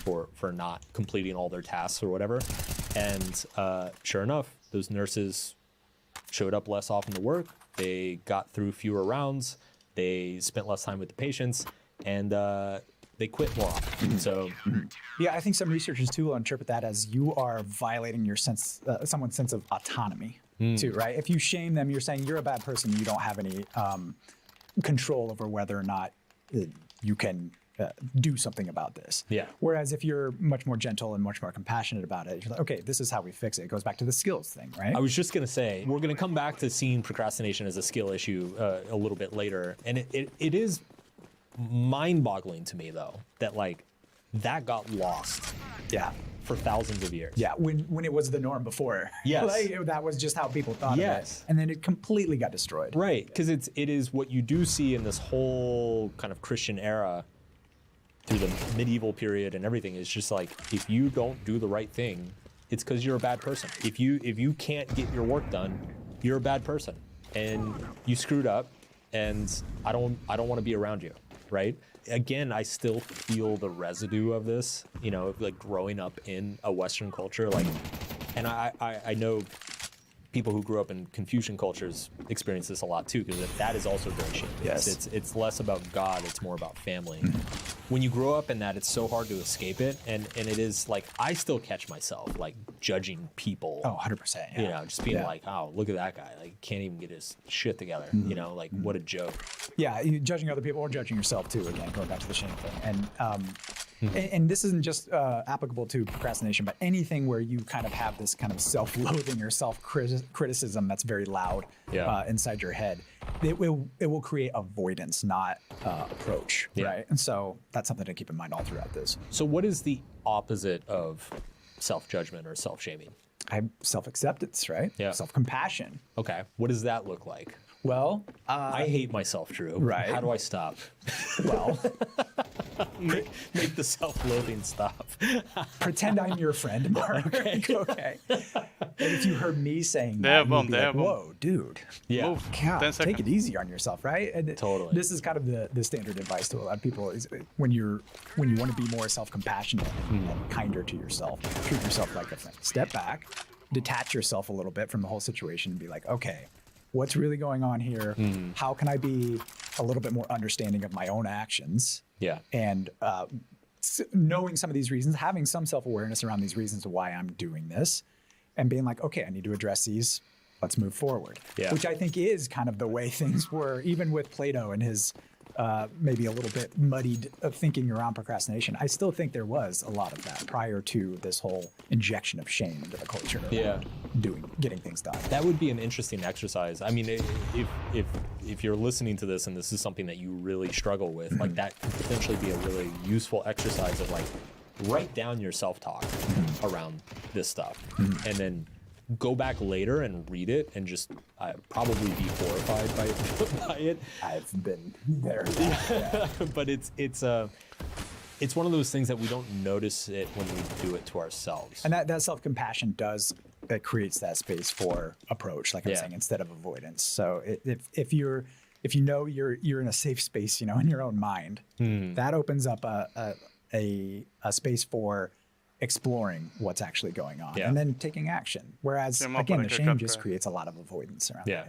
for not completing all their tasks or whatever. And sure enough, those nurses showed up less often to work. They got through fewer rounds. They spent less time with the patients, and they quit more often. So, yeah, I think some researchers too will interpret that as you are violating your someone's sense of autonomy too, right? If you shame them, you're saying you're a bad person. You don't have any control over whether or not you can do something about this. Yeah. Whereas if you're much more gentle and much more compassionate about it, you're like, okay, this is how we fix it. It goes back to the skills thing, right? I was just going to say, we're going to come back to seeing procrastination as a skill issue a little bit later. And it is mind-boggling to me, though, that like that got lost. Yeah. For thousands of years. Yeah, when it was the norm before. Yes. Like, that was just how people thought of it. And then it completely got destroyed. Right, because it is what you do see in this whole kind of Christian era through the medieval period and everything is just like, if you don't do the right thing, it's because you're a bad person. If you can't get your work done, you're a bad person and you screwed up and I don't want to be around you, right? Again, I still feel the residue of this, you know, like growing up in a Western culture, like, and I know people who grew up in Confucian cultures experience this a lot too, because that is also very shameful. Yes. It's less about God, it's more about family. When you grow up in that, it's so hard to escape it, and it is like, I still catch myself like judging people. Oh, 100%. Yeah. You know, just being like, oh, look at that guy, like can't even get his shit together. You know, like what a joke. Yeah, you judging other people or judging yourself too. Again, going back to the shame thing, and this isn't just applicable to procrastination, but anything where you kind of have this kind of self-loathing or self-criticism that's very loud inside your head. It will create avoidance, not approach, right? And so that's something to keep in mind all throughout this. So what is the opposite of self-judgment or self-shaming? Self-acceptance, right? Yeah. Self-compassion. Okay. What does that look like? Well, I hate myself, Drew. Right. How do I stop? Well, make the self-loathing stop. Pretend I'm your friend, Mark. Okay. And if you heard me saying that, you'd be like, whoa, dude. Yeah. God, take it easy on yourself, right? And totally. This is kind of the standard advice to a lot of people is when you want to be more self-compassionate and kinder to yourself, treat yourself like a friend. Step back, detach yourself a little bit from the whole situation and be like, okay, what's really going on here? How can I be a little bit more understanding of my own actions? Yeah. And knowing some of these reasons, having some self-awareness around these reasons why I'm doing this, and being like, okay, I need to address these. Let's move forward. Yeah. Which I think is kind of the way things were, even with Plato and his maybe a little bit muddied thinking around procrastination. I still think there was a lot of that prior to this whole injection of shame into the culture. Getting things done. That would be an interesting exercise. I mean, if you're listening to this and this is something that you really struggle with, like that could potentially be a really useful exercise of like write down your self-talk around this stuff and then go back later and read it and just probably be horrified by it. I've been there. But it's one of those things that we don't notice it when we do it to ourselves. And that self-compassion that creates that space for approach, like I'm saying, instead of avoidance. So if you know you're in a safe space, you know, in your own mind, that opens up a space for exploring what's actually going on and then taking action. Whereas again, the shame just creates a lot of avoidance around it.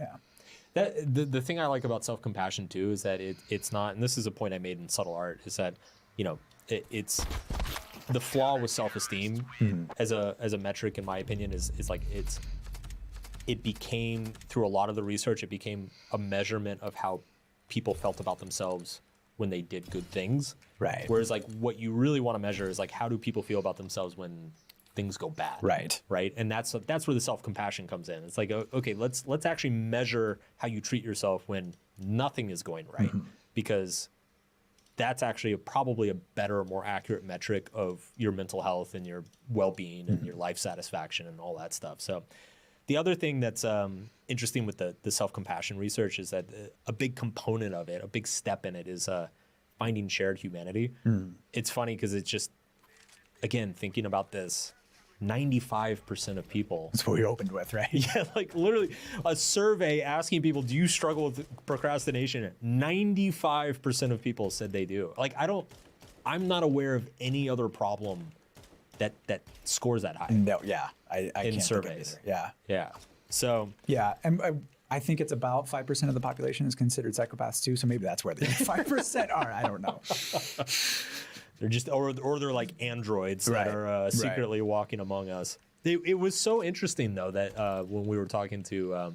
Yeah. The thing I like about self-compassion too is that it's not, and this is a point I made in Subtle Art, is that, you know, it's the flaw with self-esteem as a metric, in my opinion, is like it became, through a lot of the research, it became a measurement of how people felt about themselves when they did good things. Right. Whereas like what you really want to measure is like, how do people feel about themselves when things go bad. Right. And that's where the self-compassion comes in. It's like, okay, let's actually measure how you treat yourself when nothing is going right, because that's actually probably a better, more accurate metric of your mental health and your well-being and your life satisfaction and all that stuff. So the other thing that's interesting with the self-compassion research is that a big component of it, a big step in it, is finding shared humanity. It's funny because it's just, again, thinking about this, 95% of people. That's what we opened with, right? Yeah, like literally a survey asking people, do you struggle with procrastination? 95% of people said they do. Like, I'm not aware of any other problem that scores that high. No, yeah. I in can't surveys. Think of either. Yeah. So. Yeah, and I think it's about 5% of the population is considered psychopaths too, so maybe that's where the 5% are. I don't know. They're just, or they're like androids that are secretly walking among us. It was so interesting though that when we were talking to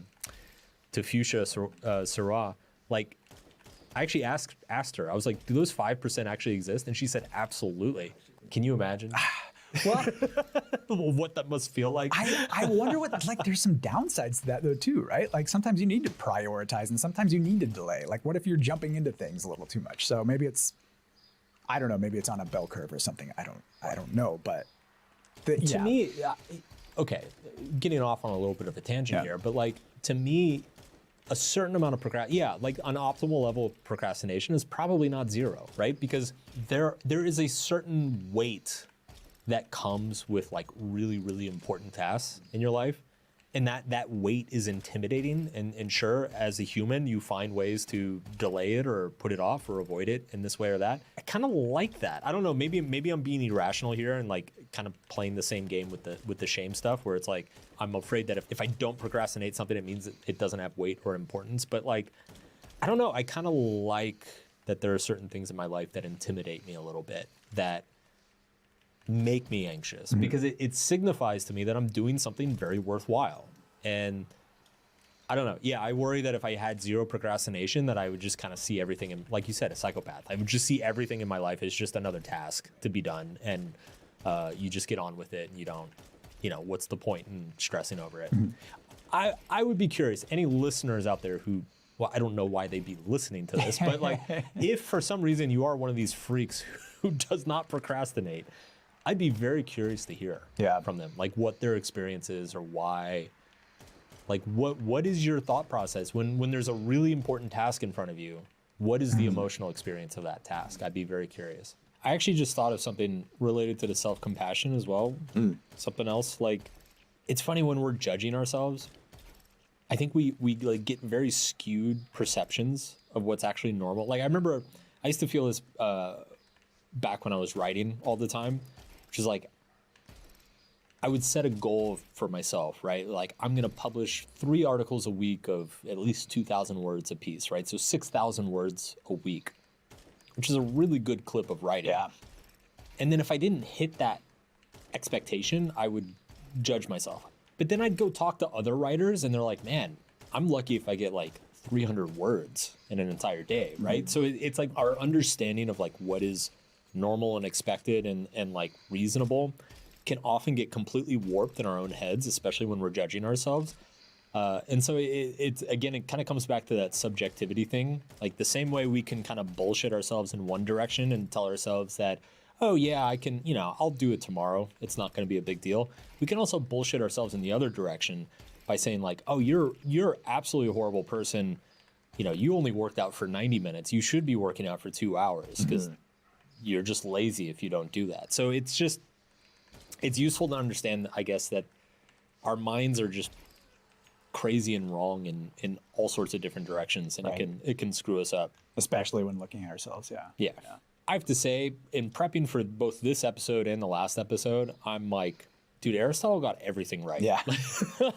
Fuchsia Sarah, like I actually asked her, I was like, do those 5% actually exist? And she said, absolutely. Can you imagine? Well, what that must feel like? I wonder what, like, there's some downsides to that though too, right? Like sometimes you need to prioritize and sometimes you need to delay. Like what if you're jumping into things a little too much? So maybe it's, I don't know, maybe it's on a bell curve or something. I don't know, but to me, okay, getting off on a little bit of a tangent here, but like to me, a certain amount of like an optimal level of procrastination is probably not 0, right? Because there is a certain weight that comes with like really, really important tasks in your life. And that weight is intimidating. And sure, as a human, you find ways to delay it or put it off or avoid it in this way or that. I kind of like that. I don't know, maybe I'm being irrational here and like kind of playing the same game with the shame stuff where it's like, I'm afraid that if I don't procrastinate something, it means it doesn't have weight or importance. But like, I don't know, I kind of like that there are certain things in my life that intimidate me a little bit, that make me anxious, because it signifies to me that I'm doing something very worthwhile. And I don't know. Yeah, I worry that if I had 0 procrastination, that I would just kind of see everything, in, like you said, a psychopath. I would just see everything in my life as just another task to be done. And you just get on with it and you don't, what's the point in stressing over it? I would be curious, any listeners out there who, well, I don't know why they'd be listening to this, but like if for some reason you are one of these freaks who does not procrastinate, I'd be very curious to hear from them, like what their experience is or why. Like what is your thought process when there's a really important task in front of you? What is the emotional experience of that task? I'd be very curious. I actually just thought of something related to the self-compassion as well. Something else, like it's funny when we're judging ourselves. I think we like get very skewed perceptions of what's actually normal. Like I remember I used to feel this back when I was writing all the time, which is like, I would set a goal for myself, right? Like I'm going to publish 3 articles a week of at least 2,000 words a piece, right? So 6,000 words a week, which is a really good clip of writing. Yeah. And then if I didn't hit that expectation, I would judge myself. But then I'd go talk to other writers and they're like, man, I'm lucky if I get like 300 words in an entire day, right? So it's like our understanding of like what is normal and expected and like reasonable can often get completely warped in our own heads, especially when we're judging ourselves. And so it's again, it kind of comes back to that subjectivity thing. Like the same way we can kind of bullshit ourselves in one direction and tell ourselves that, oh yeah, I can, I'll do it tomorrow. It's not going to be a big deal. We can also bullshit ourselves in the other direction by saying like, oh, you're absolutely a horrible person. You only worked out for 90 minutes. You should be working out for 2 hours because you're just lazy if you don't do that. So it's useful to understand, I guess, that our minds are just crazy and wrong in all sorts of different directions, and it can screw us up. Especially when looking at ourselves, Yeah. I have to say, in prepping for both this episode and the last episode, I'm like, dude, Aristotle got everything right. Yeah.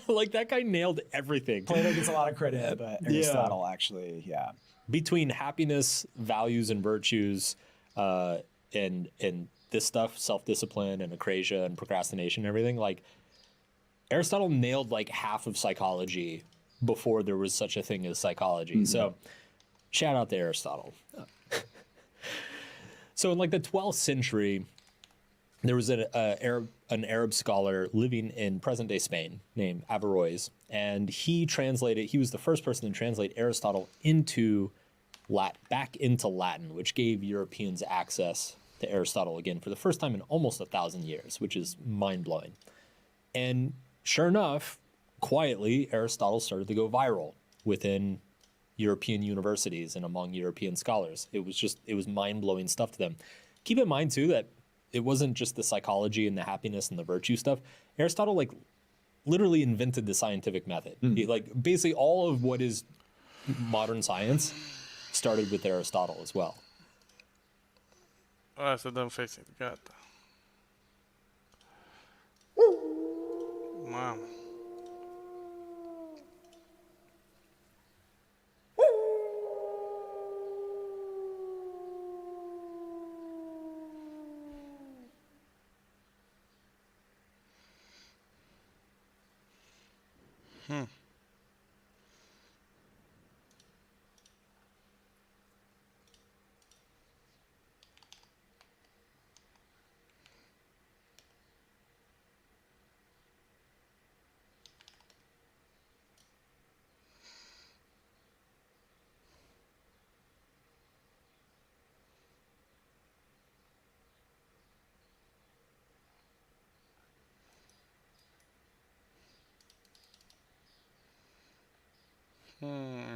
Like that guy nailed everything. Plato gets a lot of credit, but Aristotle actually, Between happiness, values, and virtues, and this stuff, self-discipline and acrasia and procrastination and everything, like Aristotle nailed like half of psychology before there was such a thing as psychology. So shout out to Aristotle. So in like the 12th century, there was an Arab scholar living in present-day Spain named Averroes, and he was the first person to translate Aristotle back into Latin, which gave Europeans access to Aristotle again for the first time in almost 1,000 years, which is mind-blowing. And sure enough, quietly, Aristotle started to go viral within European universities and among European scholars. It was mind-blowing stuff to them. Keep in mind, too, that it wasn't just the psychology and the happiness and the virtue stuff. Aristotle, like, literally invented the scientific method. Basically all of what is modern science started with Aristotle as well. Ah, så den Faceit, gata. Mam.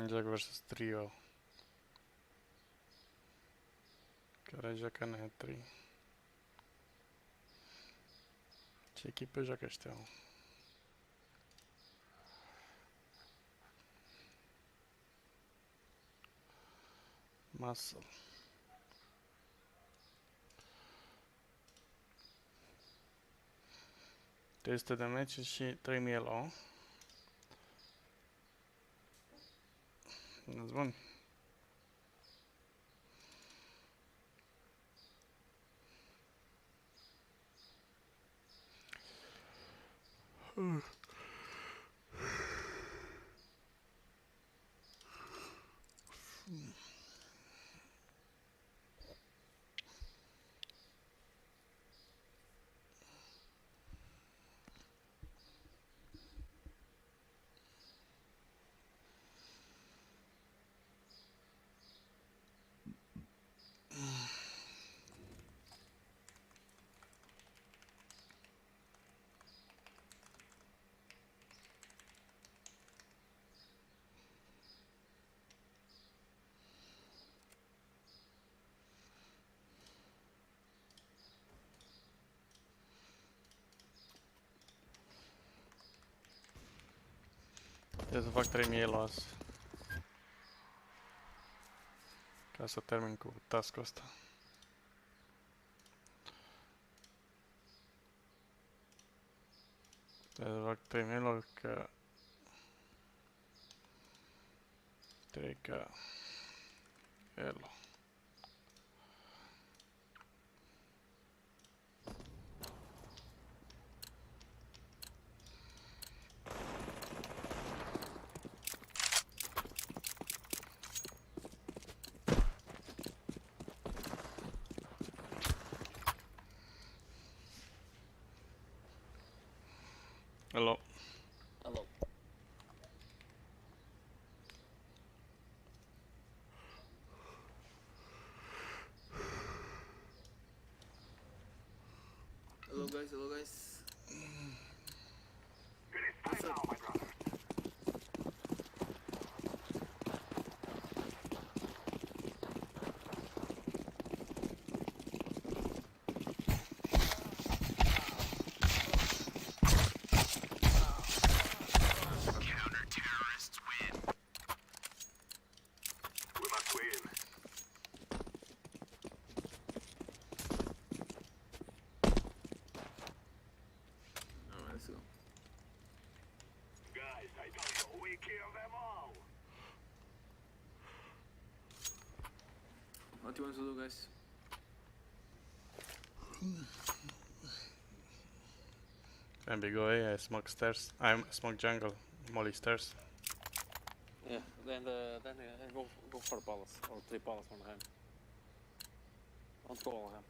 Jack versus trio. Care joacă în 3. Ce echipă joacă ăștia? Muscle. Este de meci și 3000 elo. That's bun. Trebuie să fac 3000 elo azi. Ca să termin cu task-ul ăsta. Trebuie să fac 3000 elo că... 3k elo. Hello. Hello. Hello guys, hello guys. What's up? What do you want to do, guys? Can we go A? I smoke stairs. I smoke jungle. Molly stairs. Yeah, then go for palace or 3 palace on hand. Don't go on hand.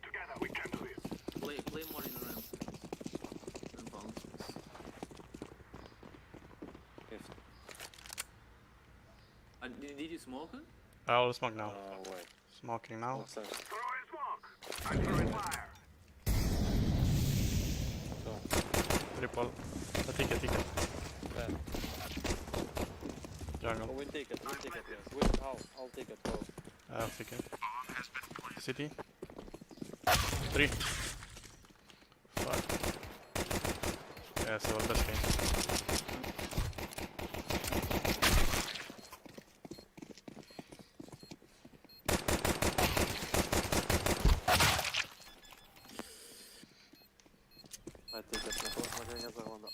Together we can do this. Play more in ramp. And bounce. Did you smoke it? I'll smoke now. Wait. Smoking now. Upstairs. Triple. Ticket. Yeah. Jungle. Oh, we'll take it, yes. Wait, I'll take it, go. Ticket. City. 3. Fuck. Yeah, so best game. I take it, я заглада.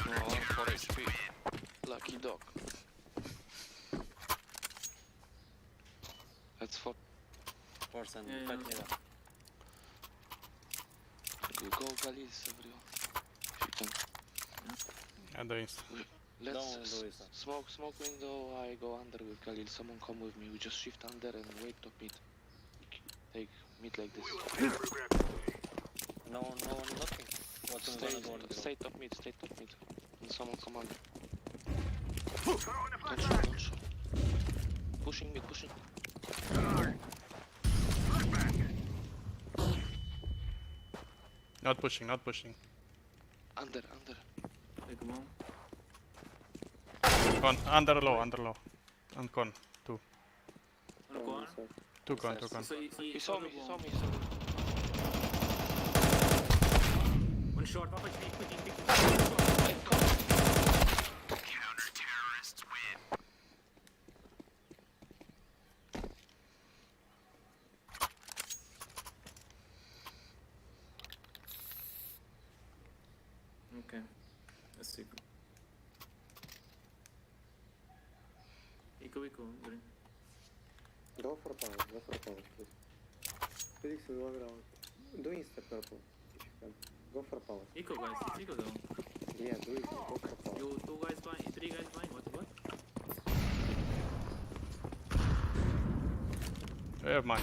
Oh, 4 HP. Lucky dog. That's 4. Force and Yeah, fight yeah. me up. You go Galil, Savrio. If you can. I'm doing Let's Don't do it. smoke window, I go under with Galil. Someone come with me. We just shift under and wait top mid. Take mid like this. No, nothing. What's gonna go on the Stay top mid. And someone come under. Don't shoot. Pushing mid. Not pushing. Under. Take him on. Con, under low. And con, 2. On the corner. 2 con. He saw me. One short, papa, quick. Okay, let's see. Eco, green. Go for power, please. Felix will walk around. Do insta purple, if you can. Go for power. Eco, guys, it's Eco though. Yeah, do it, go for power. You 2 guys blind, 3 guys blind, what? I have mine.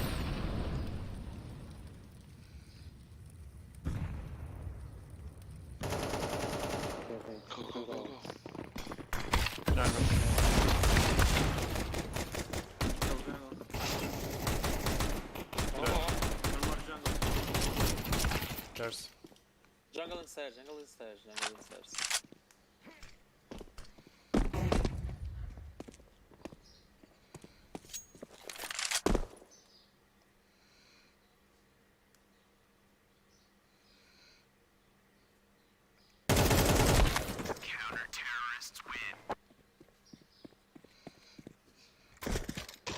Okay. Go. Jungle. One more jungle. There's. Jungle and stairs.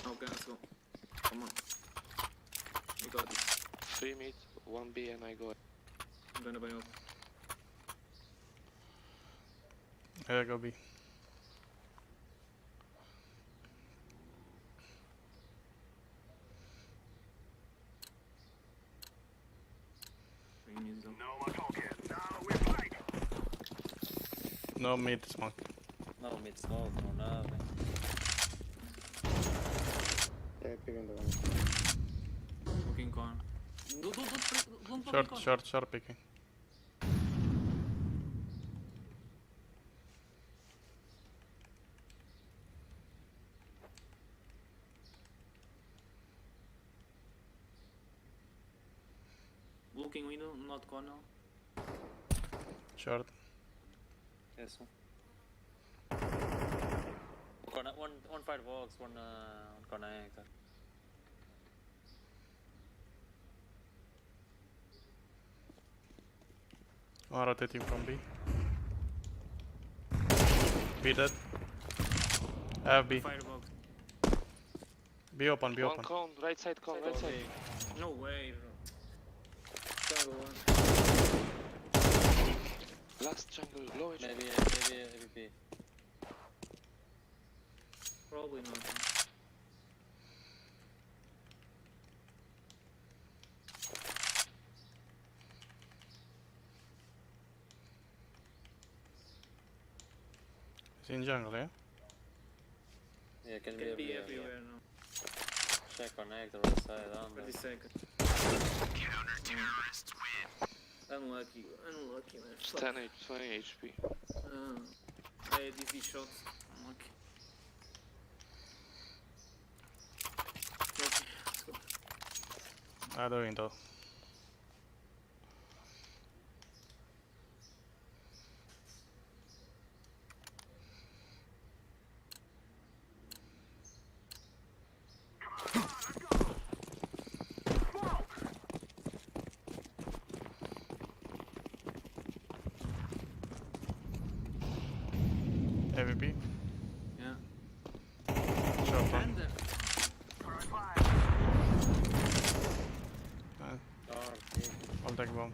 Okay, let's go. Come on. We got this. 3 mid, 1 B, and I go. I'm gonna buy up. Yeah, go B. We need them. No mid smoke. No mid smoke, no nothing. Yeah, picking the one. Looking corner. Don't pop corner. Short picking. Looking window, not corner. Short. Yes. Corner, one firebox, one connector. One rotating from B. B dead. I have B. Firebox. B open. One con, right side con, right side. No way, bro. Jungle one. Last jungle, low HP. Maybe AVP. Probably not. It's in jungle, yeah? Yeah, Can Can be be everywhere. everywhere now. Check connector right side on 30 there. seconds. Unlucky, unlucky man. It's Fuck. 20 HP. I had easy shots. Unlucky. Okay, let's go. Out the window. AVP. Yeah. Short one. And there. I'll take bomb.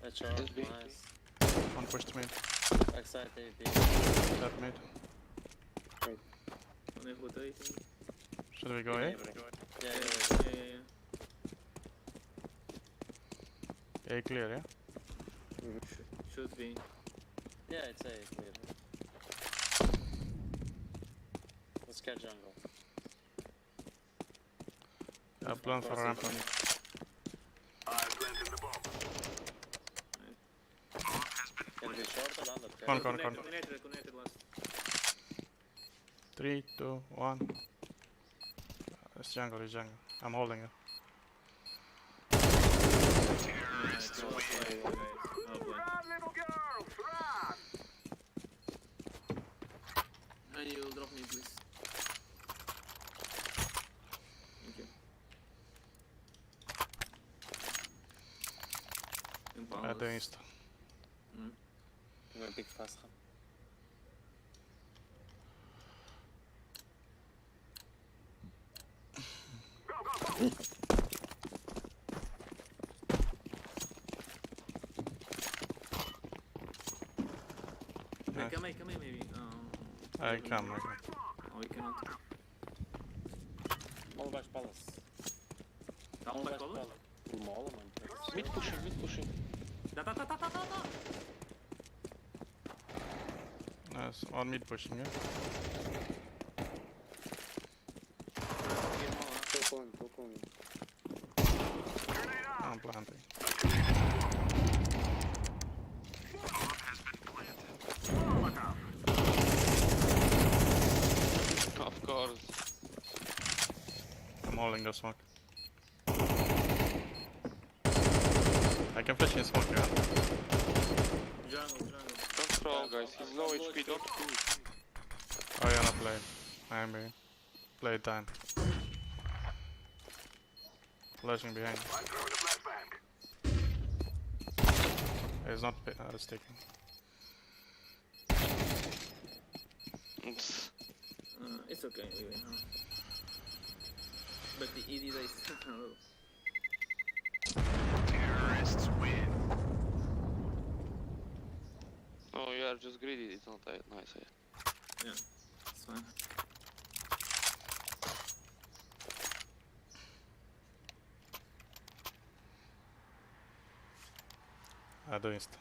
That's short, Yes, B. nice. One pushed mid. Backside AVP. That mid. When they're rotating. Should we go A? Yeah, Yeah, yeah, yeah, yeah. A clear, yeah? Should be. yeah, it's A clear. Let's get jungle. Yeah, plan for ramp. Can be short or under? Con. Connected last. 3, 2, 1. It's jungle, it's jungle. I'm holding it. And you drop me, please. Thank you. At the insta. I'm gonna pick fast. Nice. Come here, maybe. I come. Oh, we cannot. Mall back palace. Down by color? Mall, man. Mid pushing. Da. Nice. One mid pushing, yeah? Talk on. I'm planting. Of course. I'm holding the smoke. I can flash in smoke, yeah? Jungle. Don't throw, guys. He's low HP. Don't push. Oh, yeah, not play. I'm behind. Play time. Flashing behind. He's not sticking. It's okay, we win, huh? But the ED days. Oh, you are just greedy. It's not that nice. Yeah, it's fine. I do insta.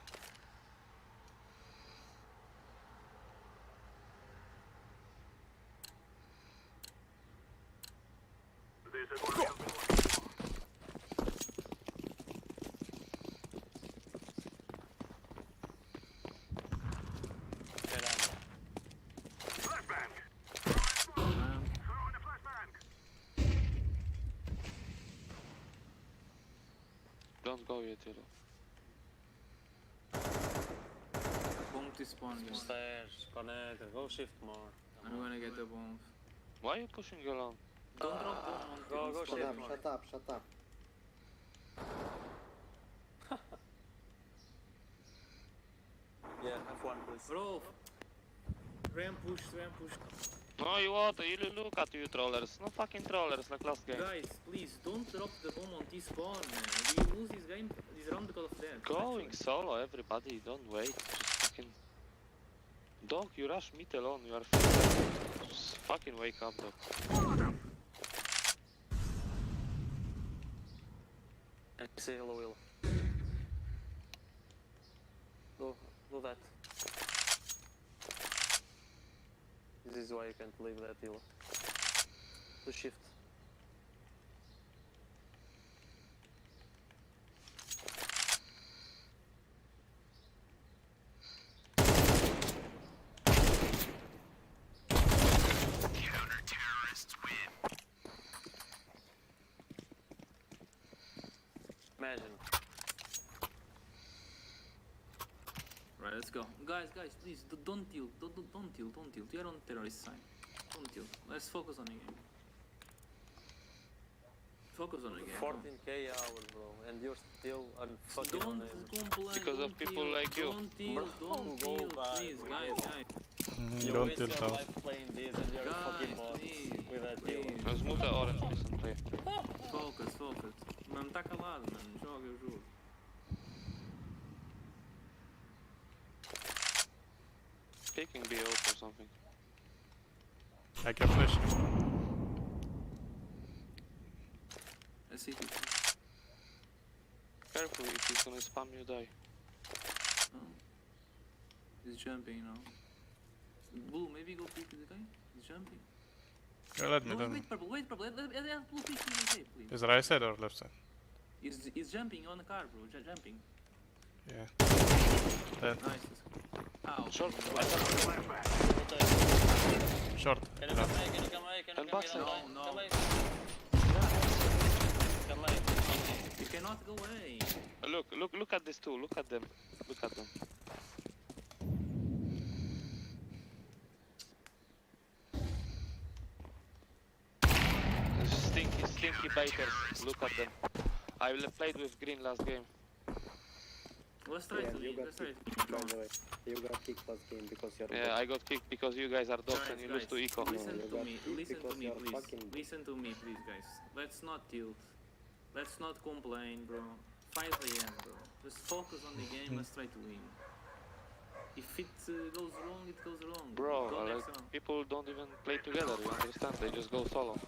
Don't go yet, yellow. Bomb to spawn, guys. Stairs, connector, go shift more. I'm gonna get the bomb. Why are you pushing alone? Don't drop bomb Go, on shift more. Shut up. Yeah, F1 please. Bro! Ramp push. No, you what? You look at you trollers. No fucking trollers like last game. Guys, please, don't drop the bomb on T-spawn, man. We lose this game, this round because of that. Going solo, everybody. Don't wait. Just fucking... Dog, you rush mid alone. You are... Just fucking wake up, dog. And say hello, Will. Do that. why you can't leave that hill. To shift. Imagine. Right, let's go. Guys, please, don't tilt. Don't tilt. You're on terrorist side. Don't tilt. Let's focus on the game. Focus on the game. 14k hours, bro, and you're still unfucking Don't complain. Because of don't people tilt, like you. Don't tilt. Don't Bro, tilt. go back, Please, bro. guys. You Don't waste tilt your out. life playing this and you're a fucking Guys, boss please. with that hill. Vamos muta orange, listen, play. Focus. Mano, tá calado, mano. Joga o jogo. Picking B ult or something. I can flash. Let's see if we Careful, if he's gonna spam you, die. He's jumping now. Blue, maybe go pick the guy. He's jumping. Go let me No, then. wait, purple. Let blue pick the safe, please. Is right side or left side? He's jumping on the car, bro. Jumping. Yeah. Dead. Nice. Ow. Short. Short. Can you come here? Can you come here? Can you And come backside. here? No. Come here. Come here. You cannot go away. Look at these two. Look at them. Stinky biters. Look at them. I played with green last game. Let's try Yeah, to you win. got Let's try kicked, to by the way. You got kicked last game because you're a Yeah, bot. I got kicked because you guys are dogs and you lose to Eco. Listen you to got me. kicked Listen to because me, you're please. fucking- Listen to me, please, guys. Let's not tilt. Let's not complain, bro. 5 AM, bro. Just focus on the game. Let's try to win. If it goes wrong, it goes wrong. Bro, Go next like, round. people don't even play together, you understand? They just go solo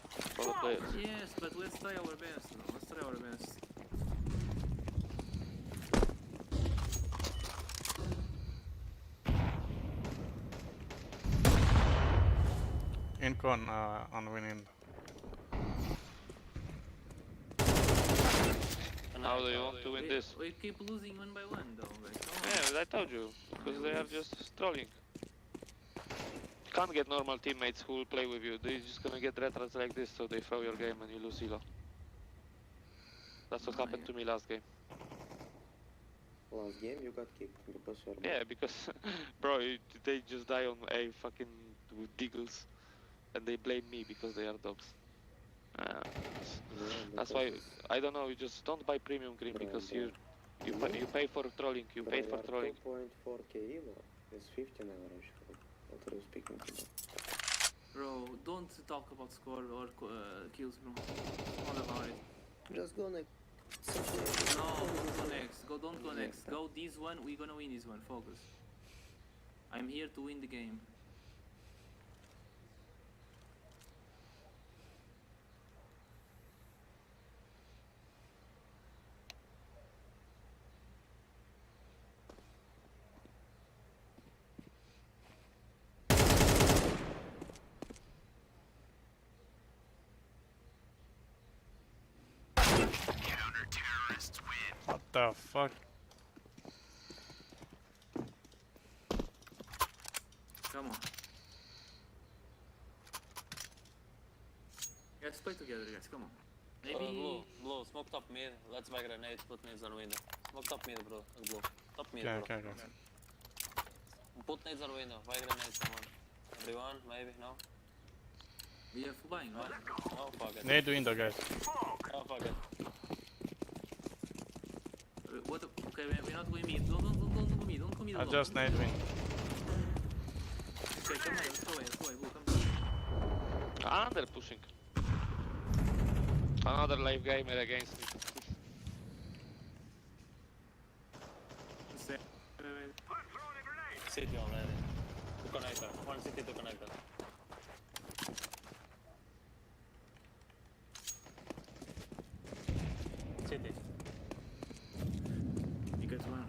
players. Yes, but let's try our best, bro. Let's try our best. Incon on winning. How do you want to win this? We keep losing one by one, though, guys. Come on. Yeah, I told you, because they are just trolling. Can't get normal teammates who will play with you. They're just gonna get retards like this, so they throw your game and you lose elo. That's what happened to me last game. Last game you got kicked because you're a bot. Yeah, because, bro, they just die on a fucking with deagles, and they blame me because they are dogs. That's why I don't know. You just don't buy premium green because you pay for trolling. You paid for trolling. 2.4k elo is 15 average. What are you speaking about? Bro, don't talk about score or kills, bro. It's not about it. Just go next. No, don't go next. Don't go next. Go this one. We're gonna win this one. Focus. I'm here to win the game. What the fuck? Come on. Let's play together, guys. Come on. Maybe. Blue, smoke top mid. Let's buy grenades, put nades on window. Smoke top mid, bro. Blue. Top mid, bro. Okay. Put nades on window. Buy grenades, come on. Everyone, maybe, no? We are full buying, right? Oh, fuck it. Nade window, guys. Oh, fuck it. What? Okay, we're not going mid. Don't go mid. Don't go mid. I alone. just nade win. Okay, come here. Let's go away. Blue, come here. Another pushing. Another live gamer against me. City already. To connector. One city to connector. City. You guys won.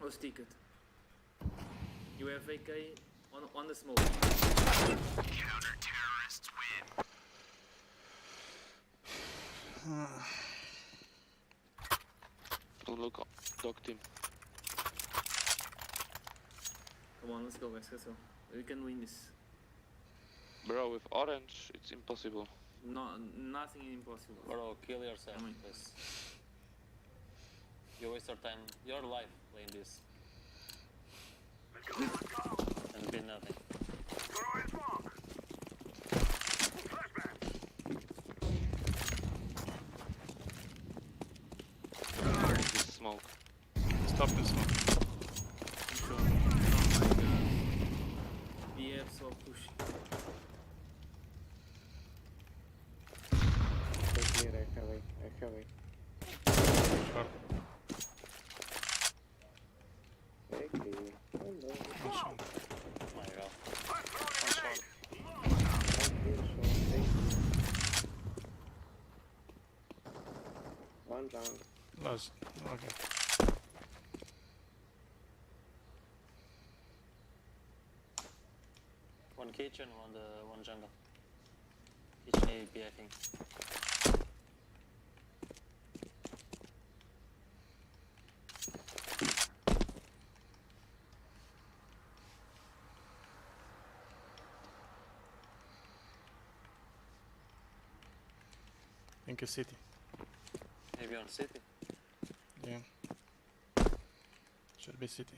I'll stick it. You have AK on the smoke. Don't look up. Dog team. Come on, let's go guys, let's go. We can win this. Bro, with orange, it's impossible. No, nothing impossible. Bro, kill yourself, I mean- please. You waste your time, your life playing this. And be nothing. This smoke. Stop the smoke. Sure. Oh my god. Yeah, so pushy. Stay clear, I have a. Short. Very clear. Oh no. One shot. Oh my god. One shot. One clear shot. Stay clear. One jungle. Last. Okay. One kitchen, one jungle. Kitchen AP, I think. Think a city. Maybe on city. Yeah. Should be city.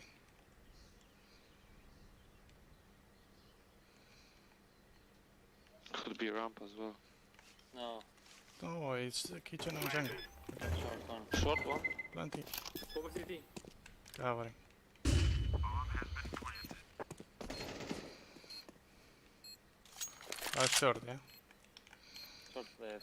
Could be ramp as well. No, No, it's the kitchen and jungle. short one. Short one. Plenty. Over CT. Covering. Short, yeah? Short player.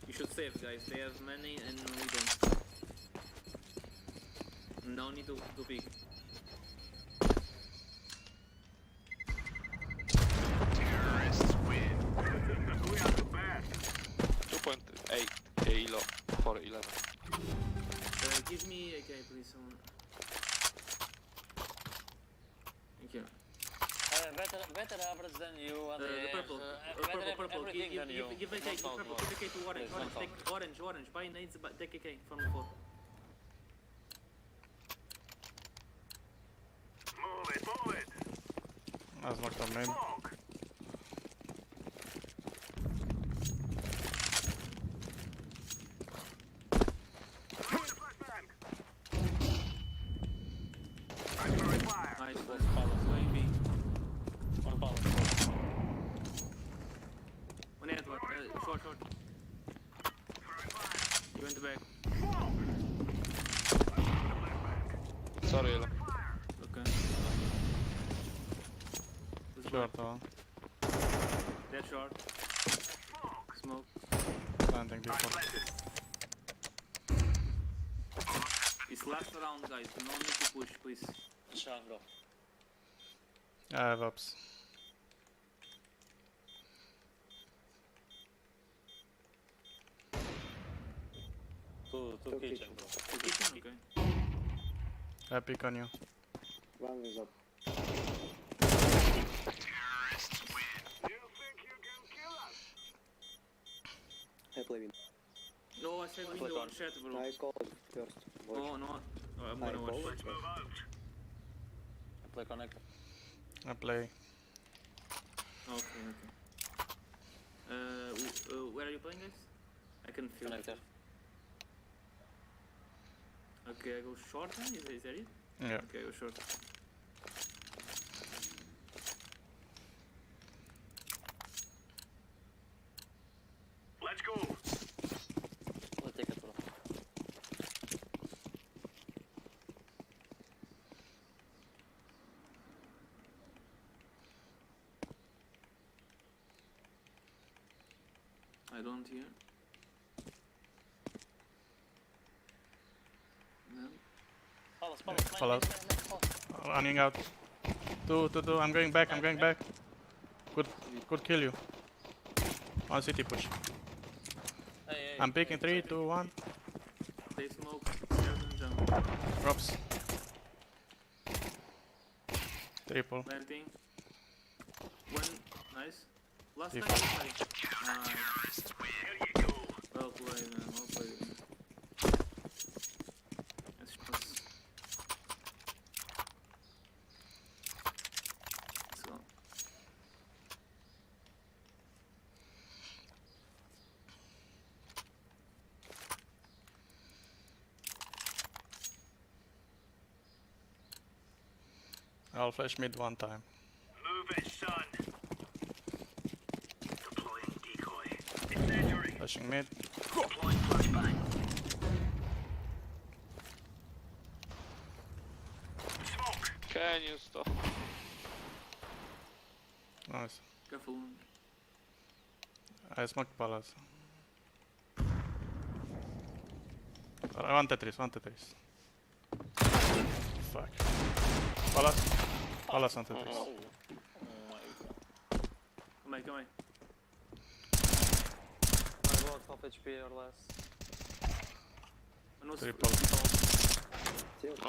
You should save guys, they have money and we don't. No need to pick. 2.8 kilo for 11. Give me AK please someone. Thank you. Better average than you on The the purple. Purple. everything than you. Give AK, Don't purple. talk, Give AK to orange. Please, don't Take orange. Buy nades, but take AK from the floor. That's not the main. Nice, Let's follow. going B. One power. One Edward, short. You went back. Sorry, Ela. Okay. Short one. Dead short. Smoke. Planting before. It's last round, guys. No need to push, please. Jungle. I have ups. Two kitchen, bro. Kitchen, okay. I pick on you. One is up. I play with. No, I said window on chat, bro. I called first. Watch. No. Oh, I'm I gonna called. watch. I play connect. I play. Okay. Where are you playing, guys? I can feel it. Connector. Okay, I go short then? Is that it? Yeah. Okay, I go short. Let's take it, bro. I don't hear. No. Palace. Running out. Two. I'm going back. Could kill you. One city push. Hey, I'm picking 3, 2, 1. They smoke. Doesn't jump. Drops. Triple. Planting. One. Nice. Last time. Default. Nice. Well played, man. Well played. That's close. Let's go. I'll flash mid one time. Move it, son. Deploying decoy. Incendiary. Flashing mid. Deploying flashbang. Smoke. Can you stop? Nice. Careful. I smoked palace. One Tetris. Fuck. Palace on Tetris. Oh my god. Come on. I got half HP or less. I know Triple.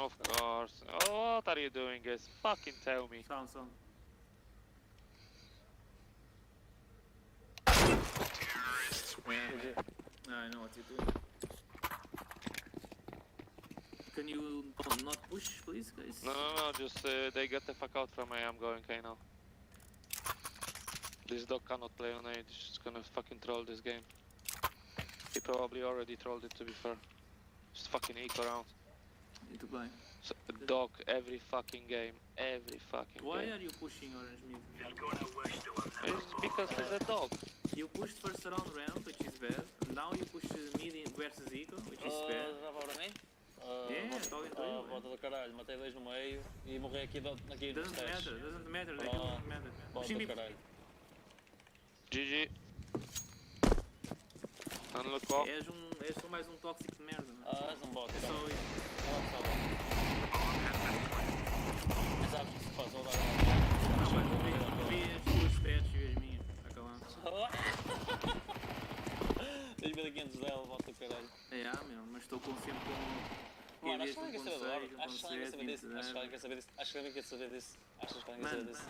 Of course. Oh, what are you doing, guys? Fucking tell me. Sound. Yeah, I know what you're doing. Can you not push, please, guys? No, just they get the fuck out from A. I'm going A now. This dog cannot play on A. He's just gonna fucking troll this game. He probably already trolled it, to be fair. Just fucking eke around. Need to play. So, dog every fucking game. Why are you pushing orange mid? You're gonna wish to have never It's because he's a dog. You pushed first around ramp, which is bad. Now you push mid versus eco, which is bad. Já para mim? Estou indo eu. Volta do caralho, matei dois no meio e morri aqui nos Doesn't testes. matter, they don't matter. Volta Pushing do mid. caralho. GG. Unlock off. És só mais um tóxico de merda, mano. És bot. É só isso. Mas sabes que se faz vou dar Vi as tuas pets e as minhas. Está calado. 2500 dela, volta do caralho. Meu, mas estou confiante com Mano, QDs acho que alguém quer saber 1.6, acho que alguém quer saber disso. 1.7, Acho que alguém quer saber disso. Acho que alguém quer saber disso. Achas que alguém quer saber disso?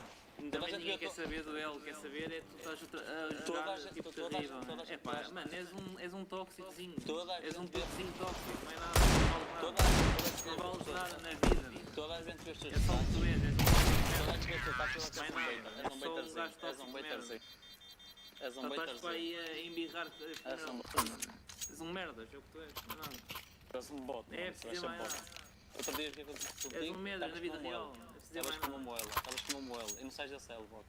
Também ninguém quer saber do L, quer saber é tu estás a jogar tipo terrível. É pá, mano, és um tóxicozinho. És um tóxicozinho tóxico, não é nada. Não vales nada na vida. Toda a gente vê os teus É só o que tu és, és Toda a gente vê os teus destaques, não é nada. és um É só um gajo baiterzinho. És um tóxico de merda. baiterzinho. És um Só estás para baiterzinho. aí a embirrar. És um merdas, é o que tu és, não é nada. És um bot. É preciso mais nada. Outro dia o que aconteceu contigo? És um merdas na vida real. É preciso Estavas mais como nada. Estavas como um moelo. E não sais da cell, bot.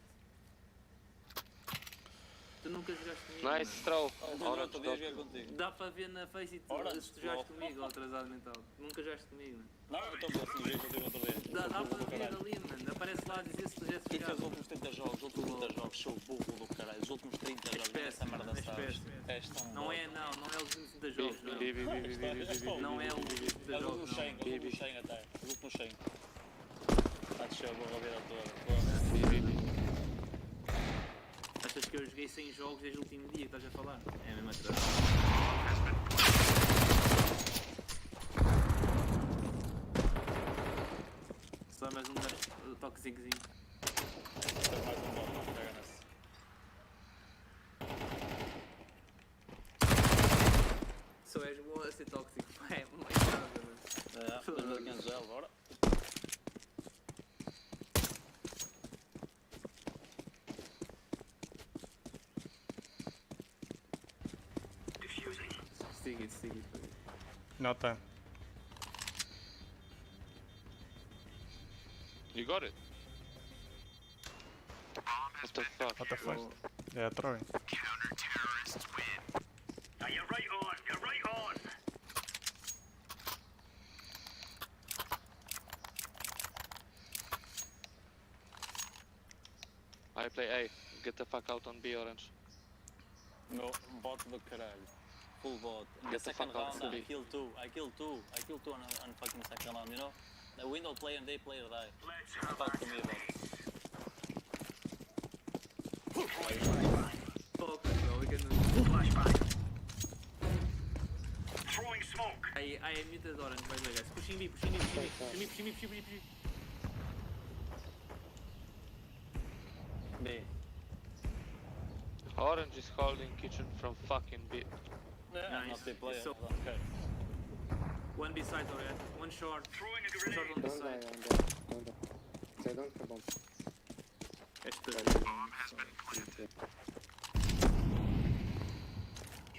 Tu nunca jogaste comigo. Nice mano. throw. Outro Orange dia dog. joguei contigo. Dá para ver na Faceit se tu jogaste comigo, ou atrasado mental. Nunca jogaste comigo, mano. Não, eu estou a ver se joguei contigo outro dia. Dá Sou burro para do ver caralho. ali, mano. Aparece lá a dizer se tu já Quem fez os jogaste. últimos 30 jogos? Os últimos 30 jogos, sou burro do caralho. Os últimos 30 jogos, nem essa merda és sabes. péssimo. És tão Não bom. é os últimos 30 jogos, não. B. Não é os últimos 30 É os jogos, últimos 100, não. os últimos 100 até. Os últimos 100. Está de show, vou a vida toda. Achas que eu joguei 100 jogos desde o último dia que estás a falar? É a mesma coisa. Só mais um gajo tóxicozinho. Tens mais um bot, não pega nesse. Só és bom a ser tóxico. É mais nada, mano. 2500 dela, bora. Diffusing. Stick it. No time. You got it. What the fuck? What the fuck? Yeah, throwing. Counter-terrorists win. Now you're right on. You're right on. I play A. Get the fuck out on B, Orange. No, bot the caralho. Full bot. In the Get the second fuck out round, of I me. killed two. I killed two on fucking second round, you know? The window player and day player die. Talk to me about it. Focus, bro. We can. Throwing smoke. I muted orange, by the way, guys. Pushing me, pushing me, pushing me, pushing me, pushing me, pushing me, pushing me. B. Orange is holding kitchen from fucking B. Yeah, I'm Nice. not the player. So- I don't care. One B side already. One short. Throwing a Short grenade. on the Don't die, side. don't die. They don't have bomb.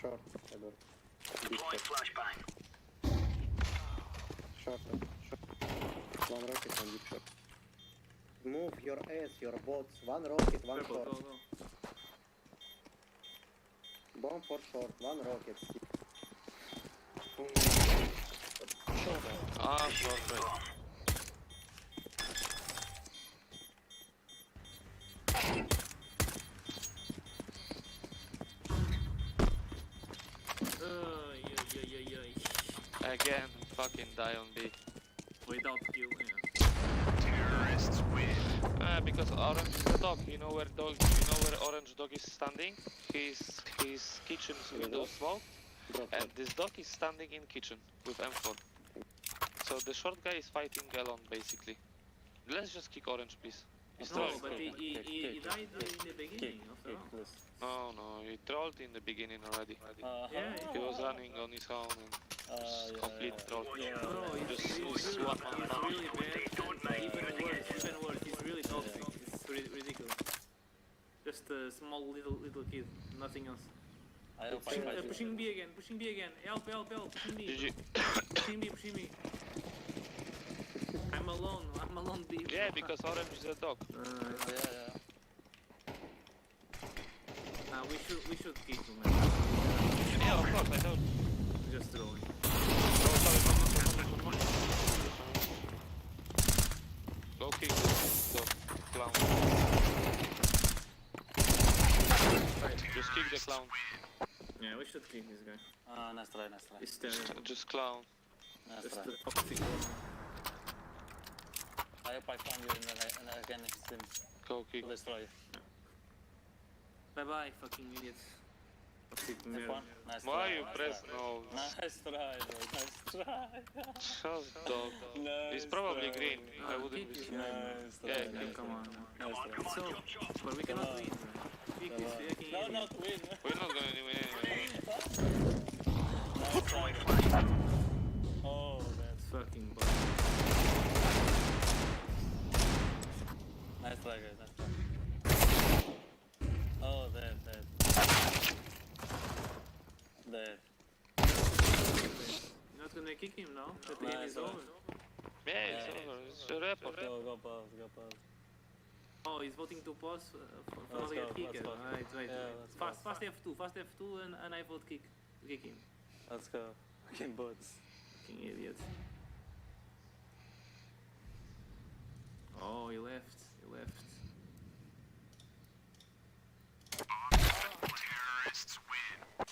Short, Edward. Big Deploying shot. flashbang. Short, short. One rocket, one big shot. Move your ass, your bots. One rocket, one Purple, short. go, go. Bomb for short, one rocket. Ah, short right. Again, fucking die on B. Without kill, yeah. Terrorists win. Because orange is the dog. You know where orange dog is standing? His kitchen's window smoked, Drop and this dog is standing in kitchen with M4. So the short guy is fighting alone, basically. Let's just kick orange, please. He's No, trolling. but he died in the beginning of the Kick, round. please. No, he trolled in the beginning already. Yeah, He was running on his own and just complete troll. No, Just he's one man down. really bad. Even worse, he's really toxic. It's ridiculous. Just a small little kid, nothing else. I hope I fight you. Pushing B again. Help, pushing me. GG. Pushing me. I'm alone B. Yeah, because orange is a dog. Yeah. We should kick him, man. Yeah, of course, I know. Just throwing. Go kick the clown. Just kick the clown. Yeah, we should kick this guy. Nice try. He's terrible. Just clown. Nice Just try. a toxic one. I hope I found you in again next stream Go kick. to destroy you. Bye bye, fucking idiots. Toxic Have mirror. fun? Nice Why try, you nice press try. no? Nice try, bro. Nice try. Just dog. He's Nice probably try. green. I wouldn't be Kick surprised. this Nice guy. try. Yeah, nice Come try. on. Nice try. So, but we cannot win, man. Kick this fucking No, idiot. not win. We're not gonna win anyway. Nice try. Oh, It's that's fucking bad. nice try, guys. Nice try. Oh, dead. Dead. You're not gonna kick him now? The game Nice is one. over. Yeah, it's over. It's a report. Go pause. Oh, he's voting to pause for Let's not go, get kicked. let's go. Right. Yeah, let's Fast F2 and I vote kick him. Let's go. Fucking bots. Fucking idiot. Oh, he left. Terrorists win.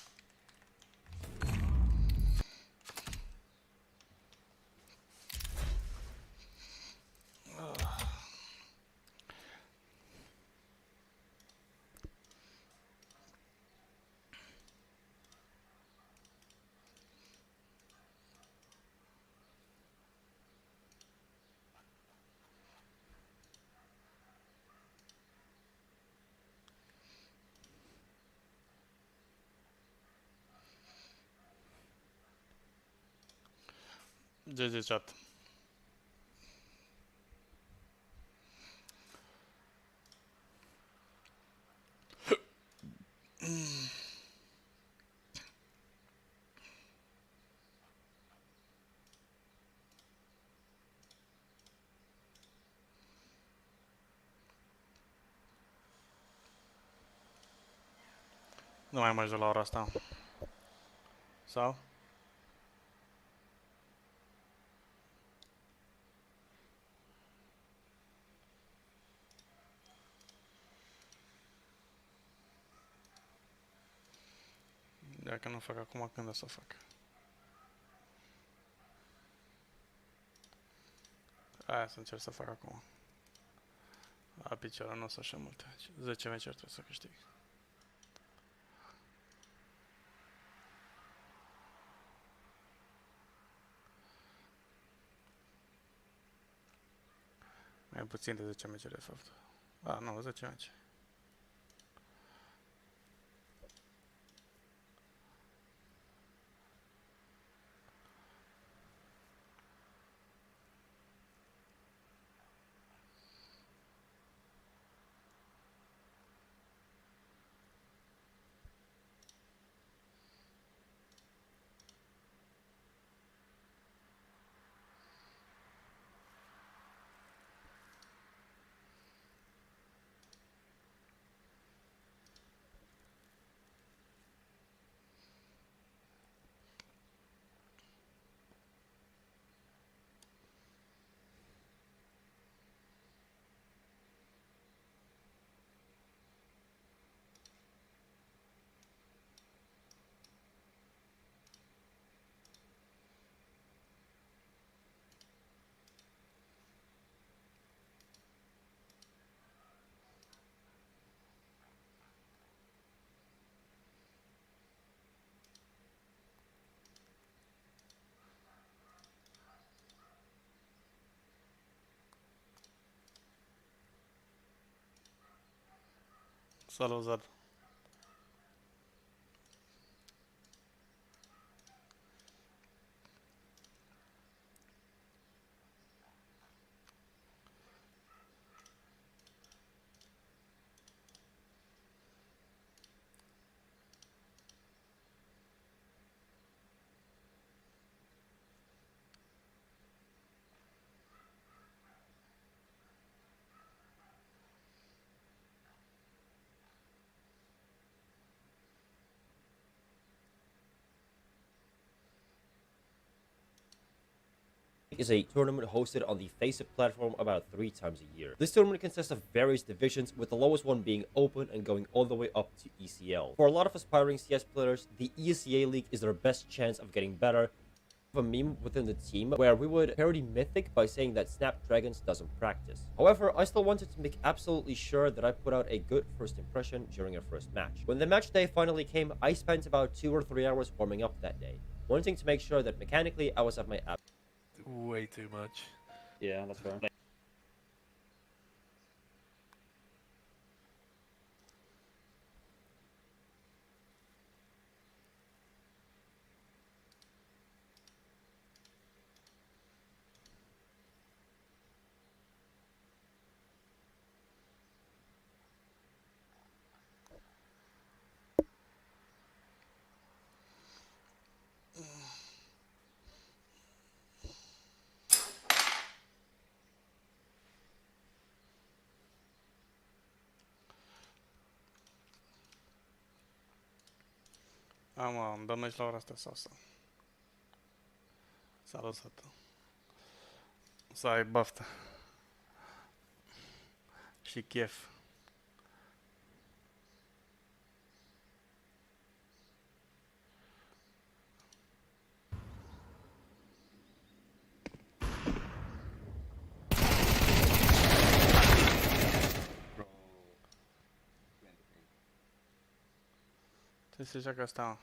GG chat. Nu mai am ajuns la ora asta. Sau? Dacă nu fac acum, când o să o fac? Aia să încerc să fac acum. La piciorul nu o să așa multe. 10 meciuri trebuie să câștig. Mai puțin de 10 meciuri de fapt. A, nu, 10 meciuri. Salut, Zad. Is a tournament hosted on the Faceit platform about 3 times a year. This tournament consists of various divisions, with the lowest one being open and going all the way up to ECL. For a lot of aspiring CS players, the ESEA League is their best chance of getting better. A meme within the team where we would parody Mythic by saying that Snapdragons doesn't practice. However, I still wanted to make absolutely sure that I put out a good first impression during our first match. When the match day finally came, I spent about 2 or 3 hours warming up that day, wanting to make sure that mechanically I was at my Way too much. Yeah, that's fair. Am dăm meci la ora asta sau să? Salut, Satu. Să ai baftă. Și chef. Ce se joacă asta, mă?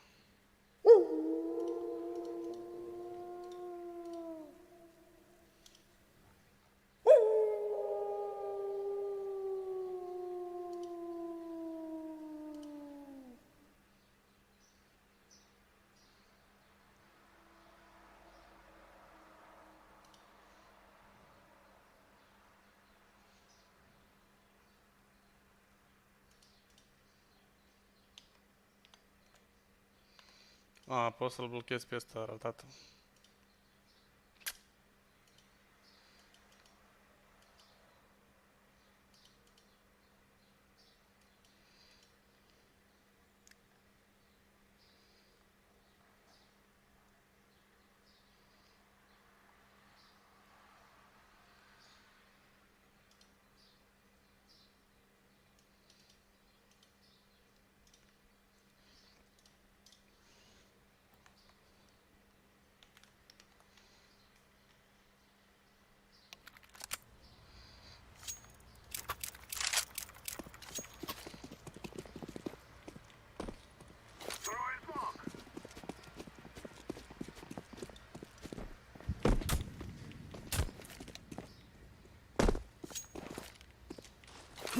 Pot să-l blochez pe ăsta rătată.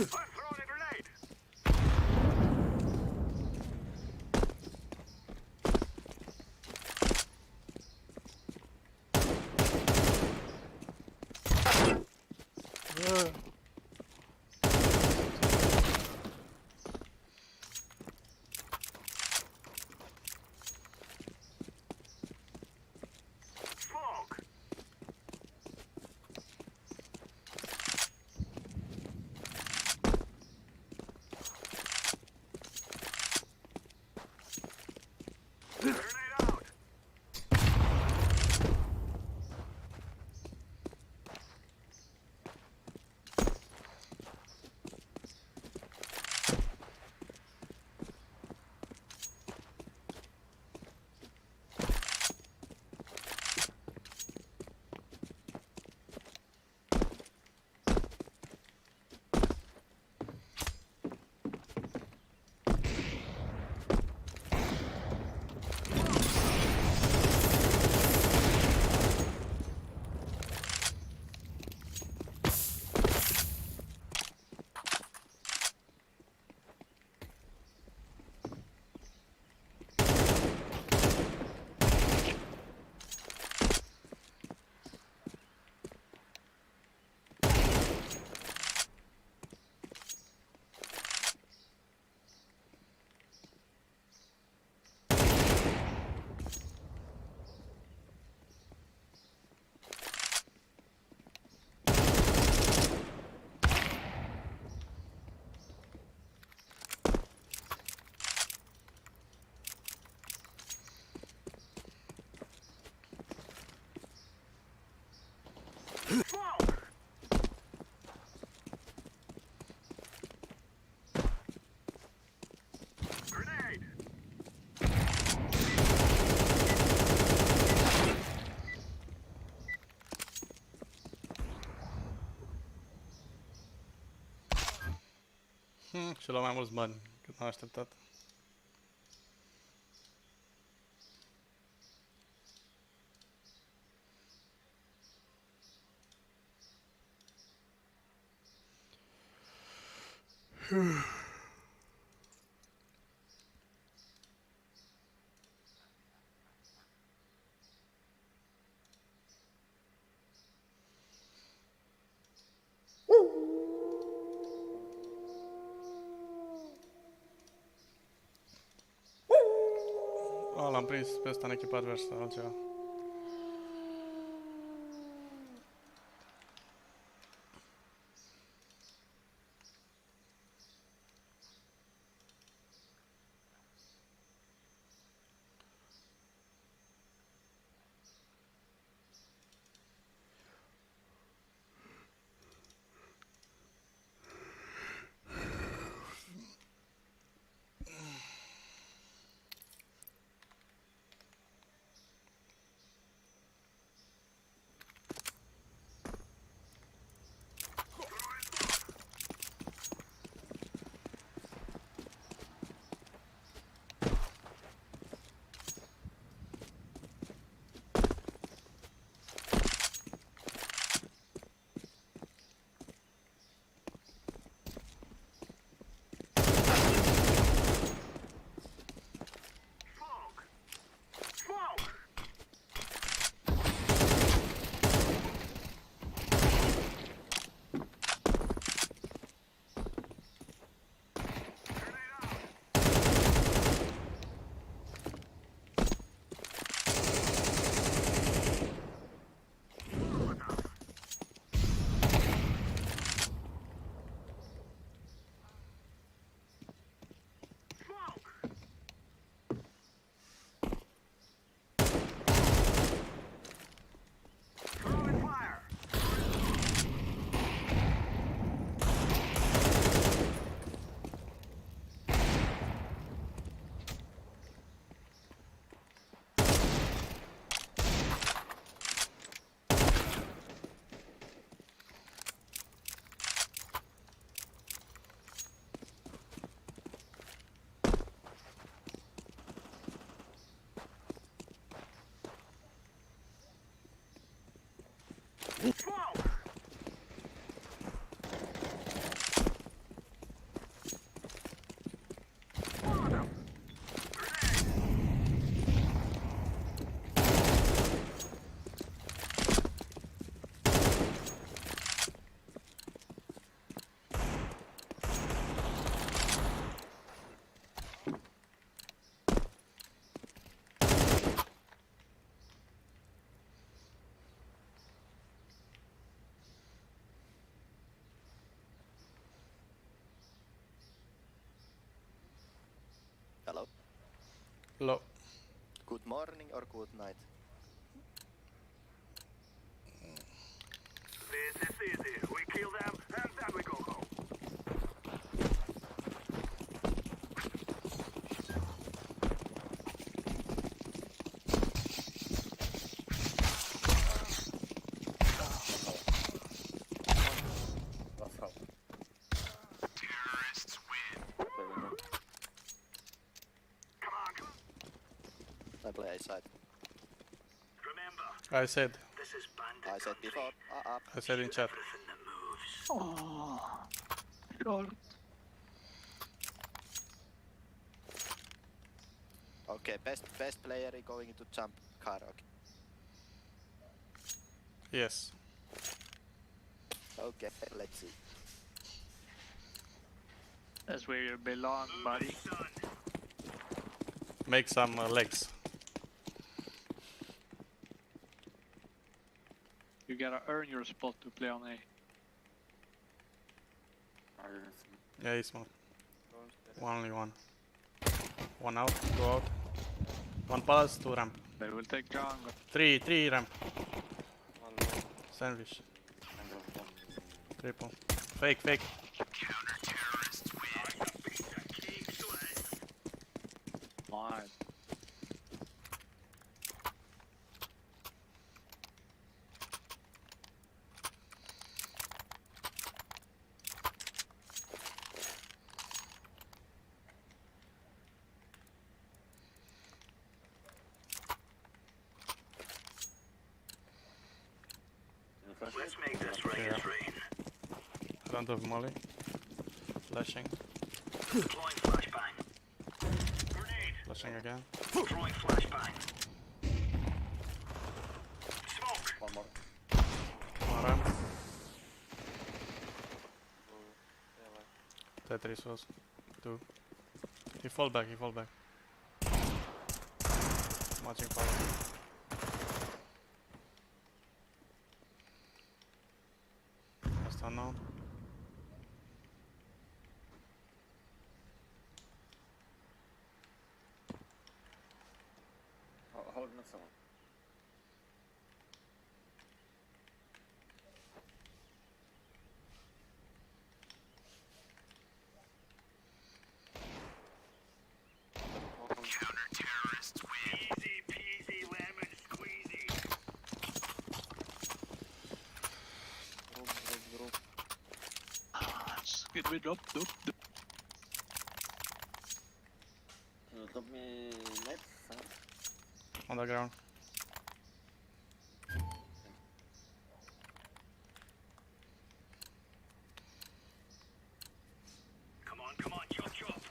throwing a grenade. Smoke. Grenade out. Smoke. Grenade. Și luăm mai mulți bani cât am așteptat. L-am prins pe ăsta în echipa adversă, altceva. Hello. Low. Good morning or good night? This is easy. We kill them and then we go home. Terrorists win. Come on, come on. I play A side. Remember, I said. this is bandit I said before. I said in chat. everything that moves. Okay, best player is going to jump car. Okay. Yes. Okay, let's see. That's where you belong, buddy. Make some legs. You gotta earn your spot to play on A. Yeah, he's one. Only one. One out, go out. One pass, two ramp. They will take jungle. Three ramp. Sandwich. Triple. Fake. Counter-terrorists win. Fine. Let's make this rain. I don't have molly. Flashing. Deploying flashbang. Grenade. Flashing again. Throwing flashbang. Smoke. One more. One ramp. Tetris was. Two. He fall back. Watching forward. Last unknown. Hold not someone. Counter-terrorists win. Easy peasy lemon squeezy. Get me drop. Drop me net. On the ground. Come on, chop.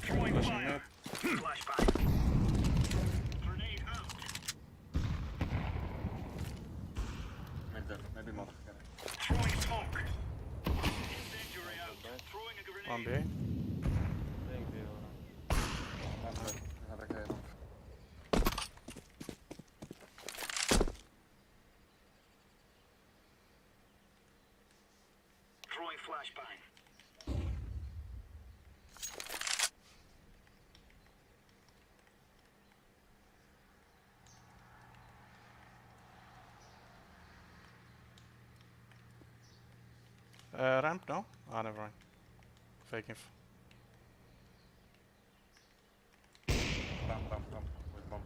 Throwing Flashing fire. mid. Flashbang. Grenade out. Maybe more. Throwing smoke. Incendiary out. Throwing a grenade. One B. Throwing flashbang. Ramp, no? Ah, never mind. Fake inf. Ramp. With bomb.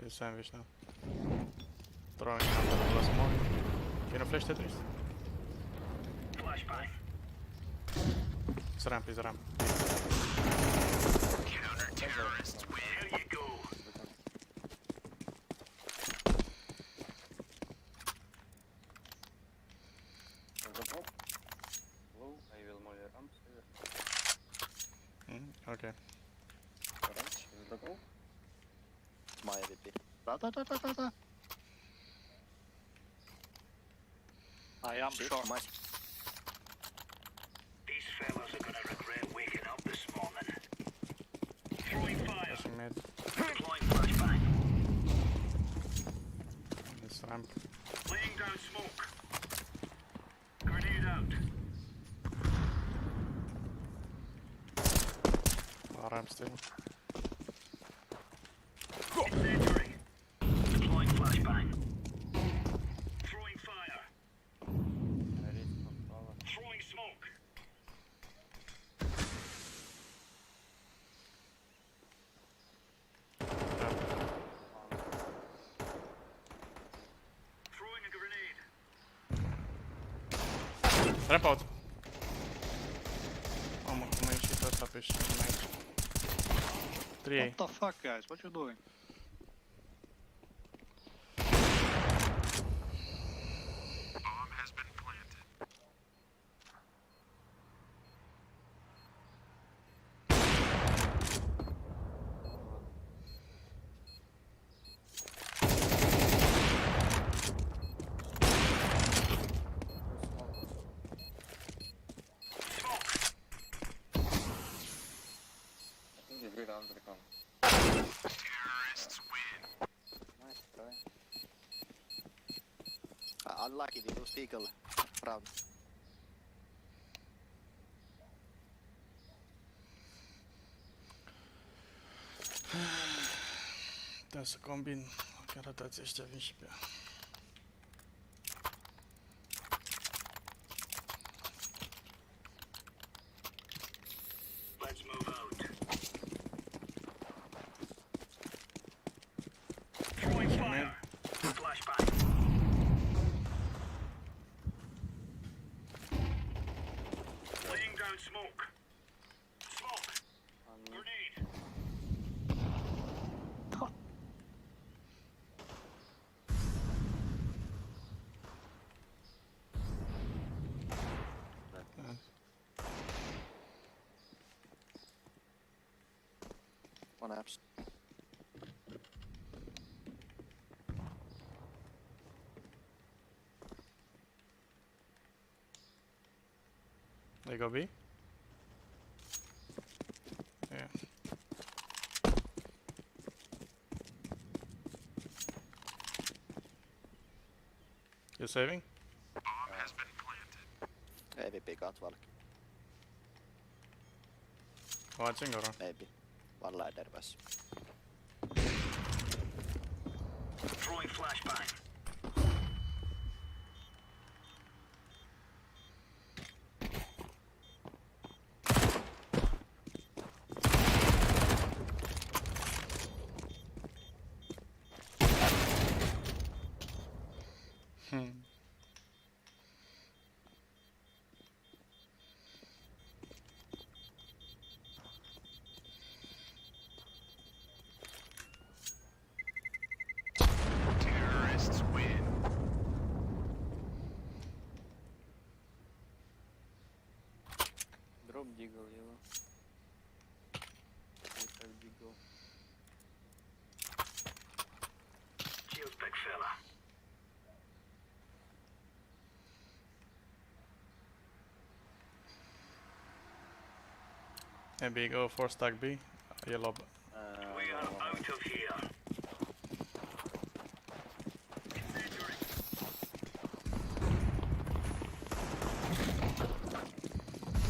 This sandwich now. Throwing under the last more. Can you flash Tetris? Flashbang. It's ramp. Counter-terrorists win. There you go. Low, I will molly ramps. Okay. Orange, will go. My MVP. I am Shit, short. my These fellas are gonna regret waking up this morning. Throwing fire. Flashing mid. Deploying flashbang. This ramp. Laying down smoke. Grenade up still. Incendiary. Deploying flashbang. Throwing fire. Throwing smoke. Throwing a grenade. Trap out. Mamă, cum a ieșit ăsta pe și aici. 3A. What the fuck, guys? What you doing? Bomb has been planted. I think he's really under the con. Terrorists win. Nice try. Unlucky, we lose Deagle round. Trebuie să combin. Chiar arătați ăștia vin și pe ea. Let's move out. Throwing fire. Flashbang. Laying down smoke. Smoke. Grenade. One apps. They go B? Yeah. You saving? Bomb has been planted. AVP got valk. Watching or? Maybe. One ladder was. Throwing flashbang. Terrorists win. Drop Deagle, yellow. Little Deagle. Shields big fella. Maybe go for stack B. Yellow. We are out of here. Incendiary.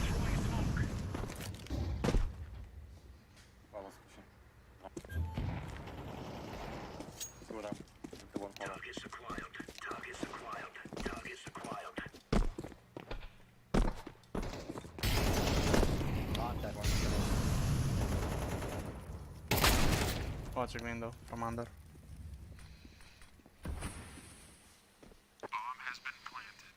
Throwing smoke. One was pushing. Two down. The one follow. Targets acquired. Targets acquired. Targets acquired. Under. Watching window from under. Bomb has been planted.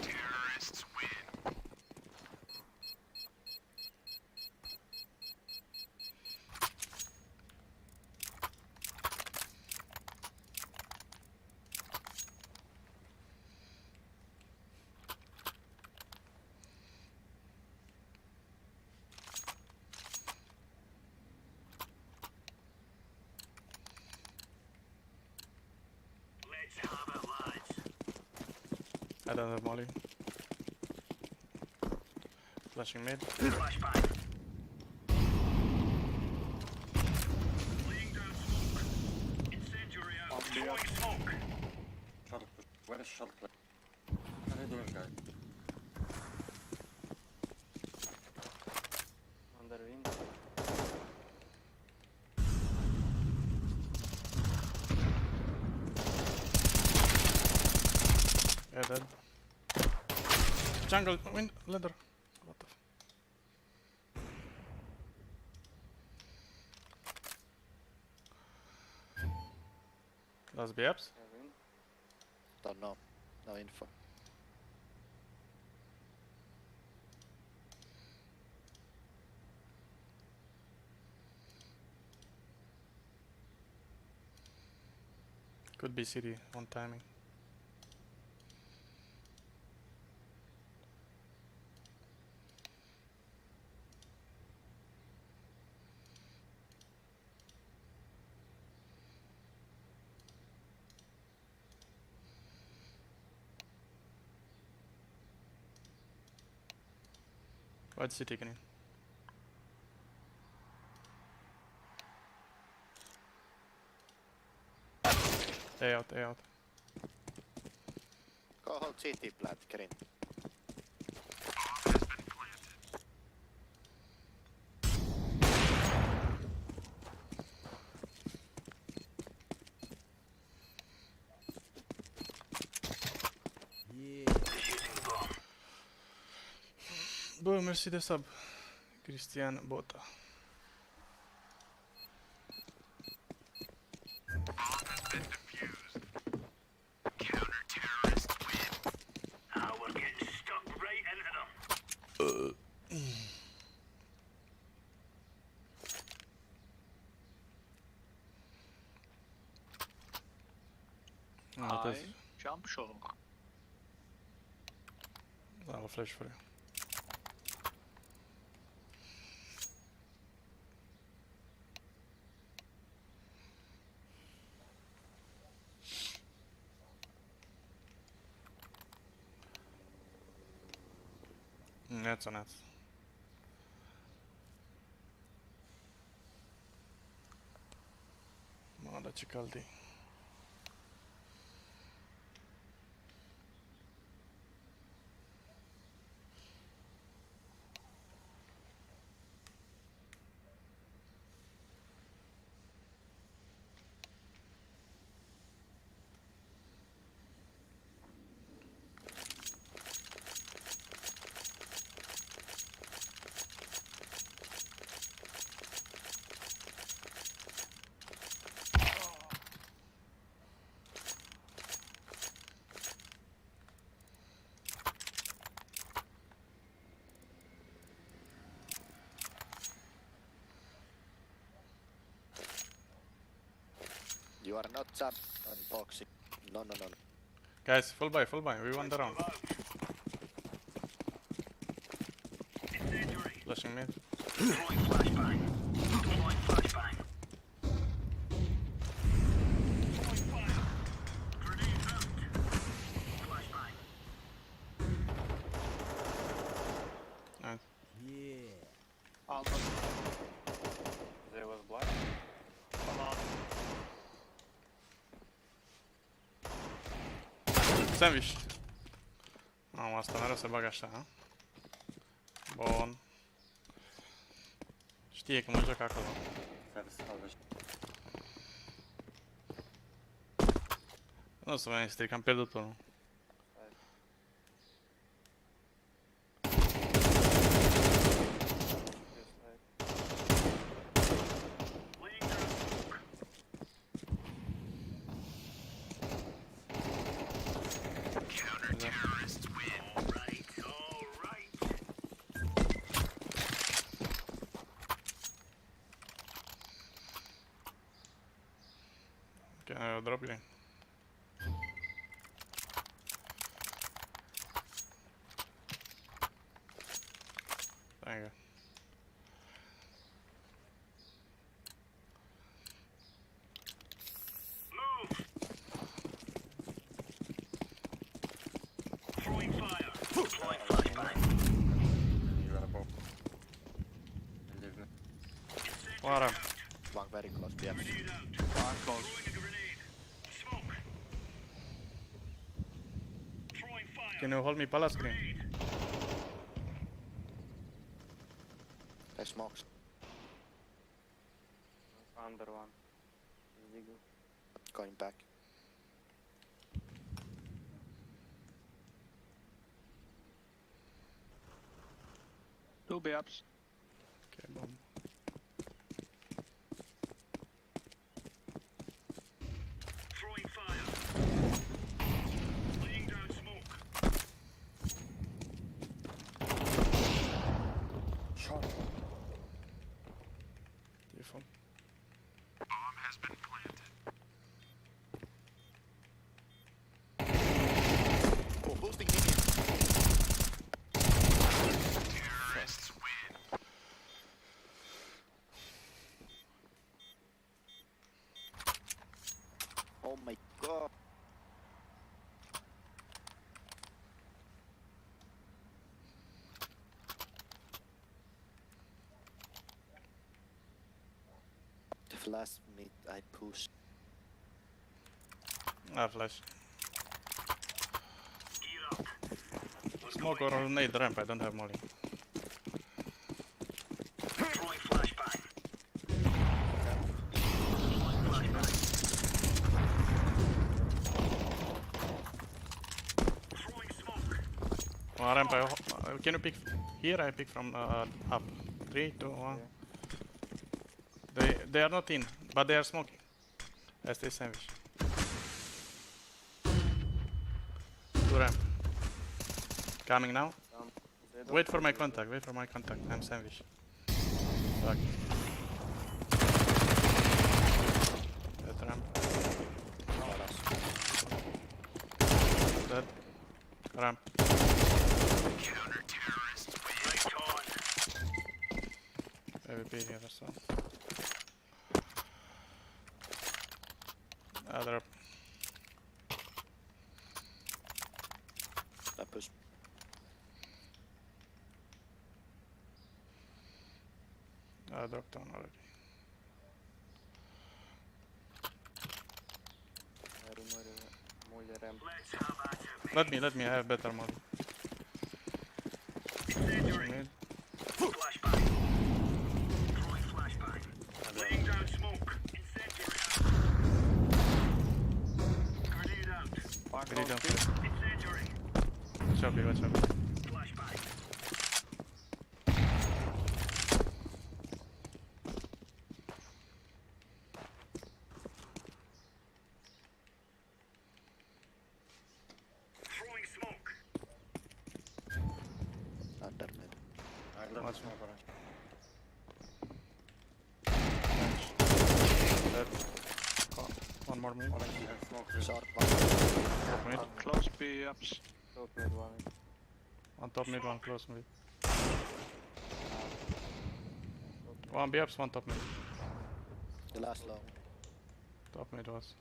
Terrorists win. I don't have molly. Flashing mid. Flashbang. Laying down smoke. Incendiary out. Throwing smoke. Short push. Where is short play? What are you doing, guys? Under wind. Yeah, dead. Jungle, wind, ladder. What the Last B ups? Don't know. No info. Could be city on timing. What's he taking in? A out, A out. Go hold CT plant, Green. Bă, mersi de sub. Cristian Bota. Ah, we're getting stuck right into them. That is. Jump shot. I'll flash for you. Nets on nets. Mamă, ce cald e. You are not sub unboxing. No, no, no, no. Guys, full buy, we won the round. Incendiary. Flashing mid. Throwing flashbang. Deploying flashbang. Throwing fire. Grenade out. Flashbang. Nice. There was black. Sandwich. Mamă, asta mereu se bagă așa, ha? Bun. Știe că mă joc acolo. Nu o să mai stric, am pierdut unul. Laying down smoke. Counter-terrorists win. All right, all right. Okay, drop lane. Thank you. Move. One ramp. One very close, yeah. One close. Can you hold me palace screen? They smokes. Under one. Going back. Two B-ups. Okay, boom. Throwing fire. Laying down smoke. Shot. Beautiful. Bomb has been planted. Oh, boosting medium. Terrorists win. Oh my god. The last mid I push. Flash. Gear up. Smoke or nade ramp, I don't have molly. Throwing flashbang. Throwing smoke. One ramp, can you pick here? I pick from up. 3, 2, 1. They are not in, but they are smoking. I stay sandwich. 2 ramp. Coming now. Wait for my contact, wait for my contact. I'm sandwich. Fuck. That ramp. Dead. Ramp. Counter-terrorists win. Right on. AVP here or so. Other. I push. I dropped down already. Let's have at it. Let me, I have better mod. Incendiary. Flashbang. Throwing flashbang. Laying down smoke. Incendiary out. Grenade out. Grenade down. Incendiary. Watch out, watch out. Flashbang. Throwing smoke. Under mid. Watch more. Dead. One more mid. Short Top mid. Close B-ups. One top mid, one close mid. One B-ups, one top mid. The last low. Top mid was.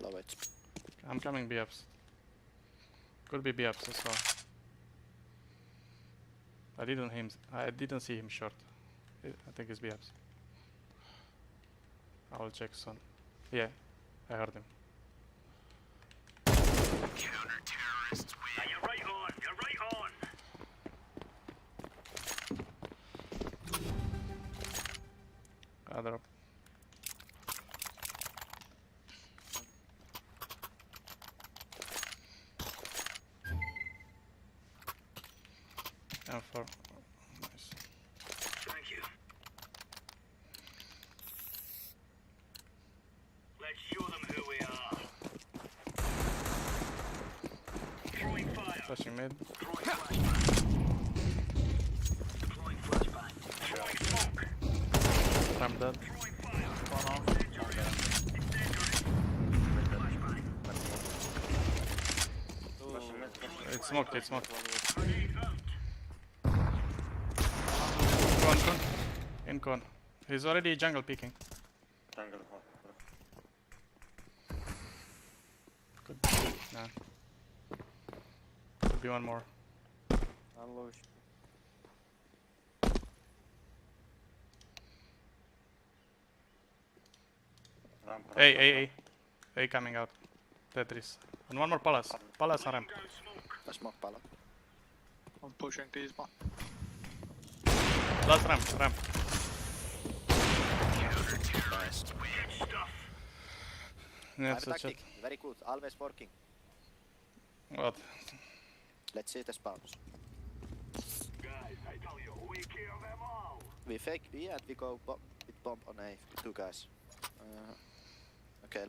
Low HP. I'm coming B-ups. Could be B-ups as well. I didn't see him short. I think it's B-ups. I will check soon. Yeah, I heard him. Counter-terrorists win. You're right on. You're right on. Other. M4. Nice. Thank you. Let's show them who we are. Throwing fire. Flashing mid. Throwing flashbang. Deploying flashbang. Throwing smoke. I'm dead. Throwing fire. Incendiary. Flashbang. It's smoked, it's smoked. Grenade out. Con. In con. He's already jungle peeking. Could be. Nah. Could be one more. A coming out. Tetris. And one more palace. Palace on ramp. I smoke palace. I'm pushing these one. Last ramp. Nice. That's Five a shot. tactic. Very good. Always working. What? Let's see the spawns. Guys, I tell you, we kill them all. We fake B and we go with bomb on A. Two guys. Okay,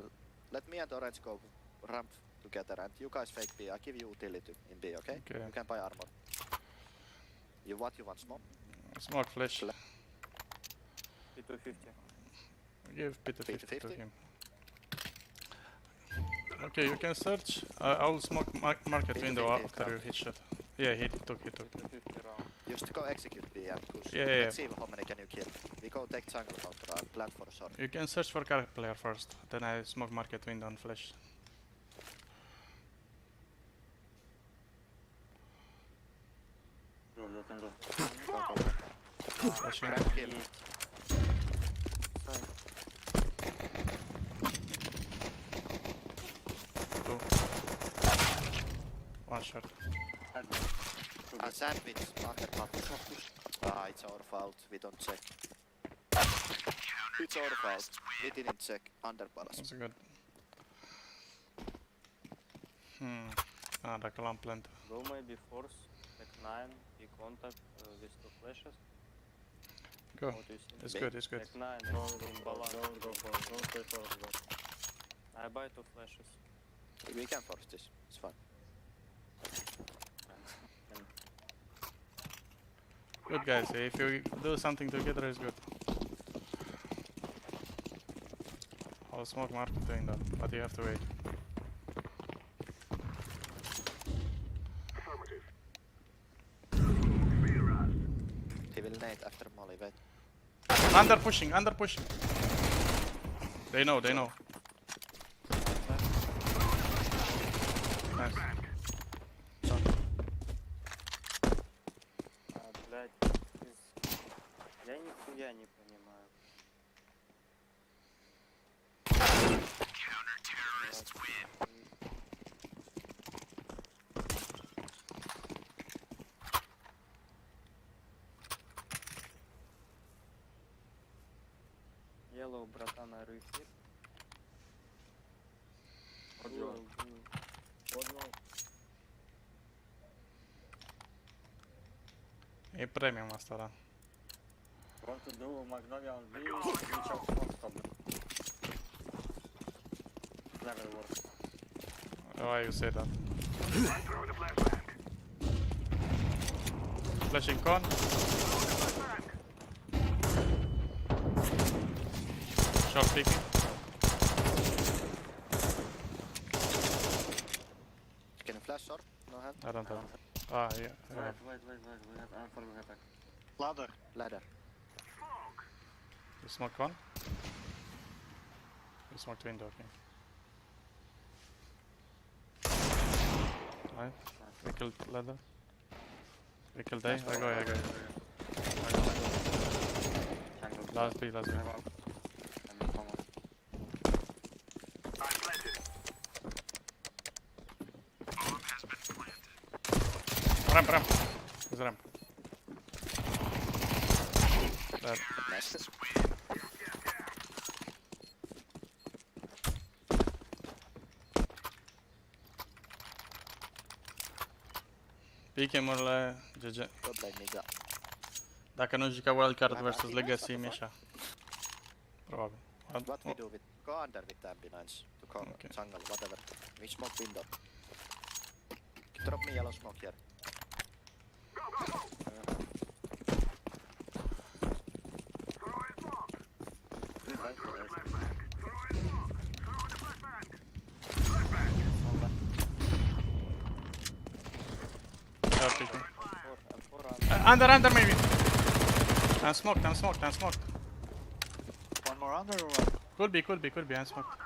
let me and Orange go ramp together and you guys fake B. I give you utility in B, okay? Okay. You can buy armor. What you want, smoke? Smoke flash. P250. Give P250 to 50? him. Okay, you can search. I'll smoke market window after you hit shot. Yeah, he took. 250 round. Just go execute B and push. Yeah. Let's see how many can you kill. We go take jungle counter and plan for a shot. You can search for car player first. Then I smoke market window and flash. Bro, you can go. Flashing. Ramp kill. Two. One shot. And sandwich, market map. It's our fault, we don't check. It's our fault, we didn't check under palace. That's good. The clamp plant. Go maybe force, like 9, big contact with 2 flashes. Go. What do you see? It's good. Like 9, in balance. Don't go play force, go. I buy 2 flashes. We can force this, it's fine. Good guys, if you do something together it's good. I'll smoke market window, but you have to wait. He will nade after molly, wait. Under pushing. They know. Nice. Блять, я нихуя не понимаю. Yellow, братан, are you here? E premium asta, da. Want to do Magnolia on B, which out one stop. Never works. Why you say that? Flashing con. Short picking. Can you flash short? No hand? I don't have. Ah, yeah. Wait, we have answer, we have back. Ladder. Ladder. You smoke con? You smoked window, okay. Right. We killed ladder. We killed A. I go. Last B. Ramp. There's a ramp. Dead. Nice. Pichemurile, GG. Good play, Niga. Dacă nu juca Wildcard versus Legacy, Misha. Probabil. What we do with go under with the ambulance to cover Okay. jungle, whatever. We smoke window. Drop me yellow smoke here. Under maybe. I'm smoked. One more under or what? Could be, I'm smoked.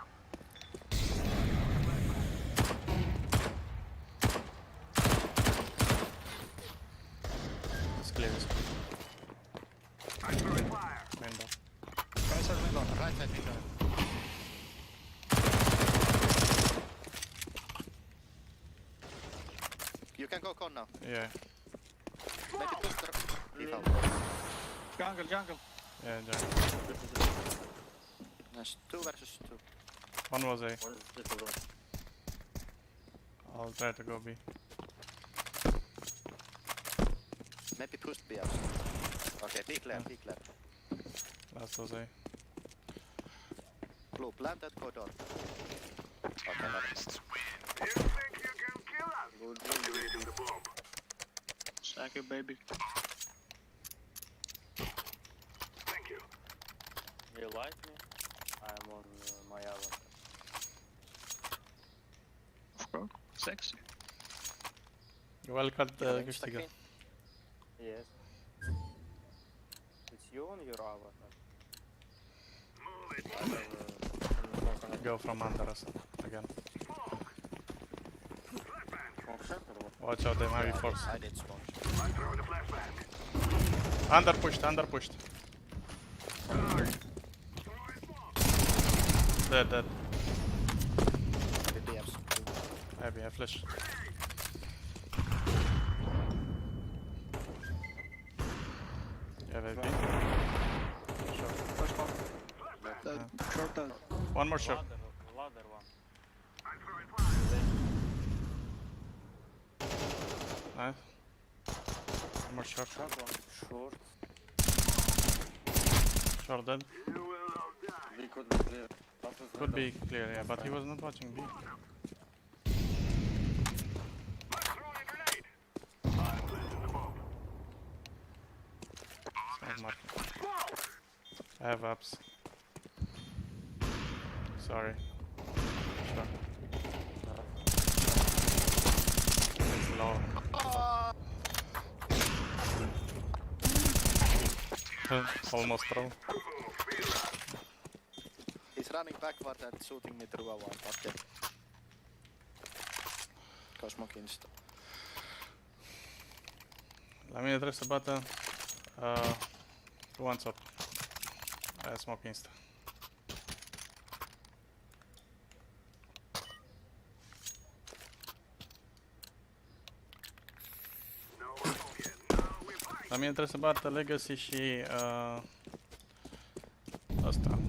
It's clear. Guys are window, right side window. can go con now. Yeah. Maybe push the default. Jungle, jungle. Yeah, yeah. Nice. 2 versus 2. One was A. One is little door. I'll try to go B. Maybe push B out. Okay, be clear, be clear. Last was A. Blue, plant that, go door. Okay, never mind. You think you can kill us? Activating the bomb. Stack it, baby. Thank you. You like me? I'm on my island. Of course. Sexy. Welcome Gustiga. Yes. It's you on your avatar. Move it. Go from under us again. Watch out, they might be forced. I did smoke. I'm throwing a flashbang. Under pushed, under pushed. Dead, dead. Maybe BFs. Maybe I flash. Yeah, maybe. First one. Short down. One more shot. Ladder one. I'm throwing flash. Nice. One more shot. Short one. Short. Short dead. You will all die. We could be clear. Could be clear, yeah, but he was not watching B. I'm throwing a grenade. I'm planting the bomb. It's not much. Smoke. I have ups. Sorry. Sure. It's low. Almost throw. He's running backward and shooting me through a wall. Okay. Go smoke insta. La mine trebuie să bată one shot. Aia smoke insta. No one yet. Now we fight. La mine trebuie să bată Legacy și ăsta.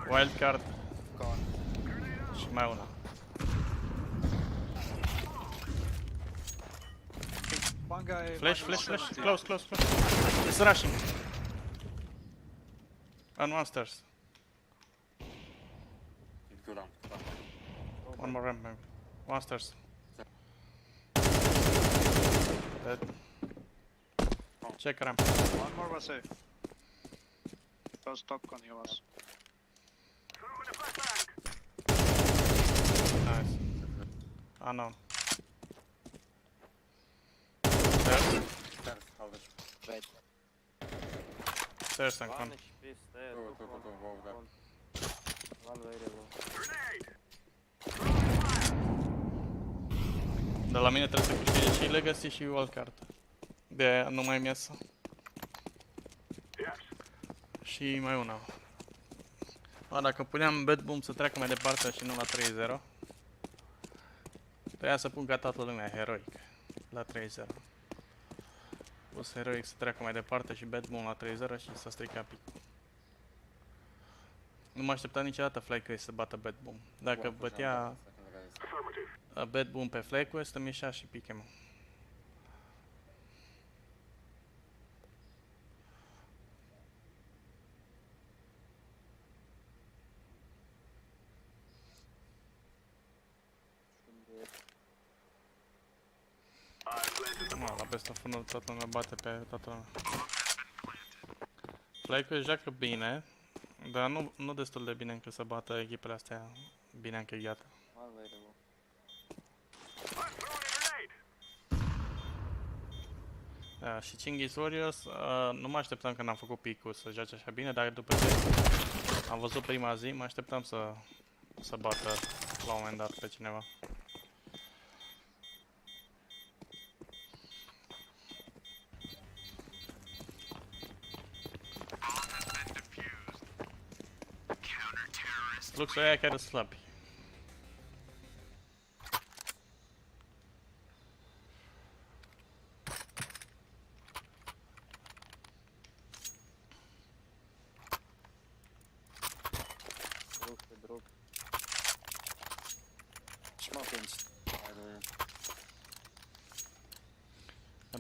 Wildcard Gone. și mai una. One guy. Flash, flash, flash. Close, close, close. He's rushing. On one stairs. Go down. One more ramp maybe. One stairs. Dead. Check ramp. One more was safe. First stock on he was. Throwing a flashbang. Nice. Unknown. Stairs. Wait. Stairs and con. One HP stairs. Go over there. One very low. Grenade. De la mine trebuie să câștige și Legacy și Wildcard. De aia nu mai miesă. Yes. Și mai una. Dacă puneam Bad Boom să treacă mai departe și nu la 3-0, trebuia să pun ca toată lumea Heroic la 3-0. Pus Heroic să treacă mai departe și Bad Boom la 3-0 și să strica picul. Nu mă așteptam niciodată Flyquest să bată Bad Boom. Dacă bătea Bad Boom pe Flyquest, îmi ieșea și piche, mă. La Best of 1 toată lumea bate pe toată lumea. Flyquest joacă bine, dar nu destul de bine încât să bată echipele astea bine încheiate. One very low. Da, și Chinggis Warriors, nu mă așteptam când am făcut pick-ul să joace așa bine, dar după ce am văzut prima zi, mă așteptam să bată la un moment dat pe cineva. Looks like I got a slappy.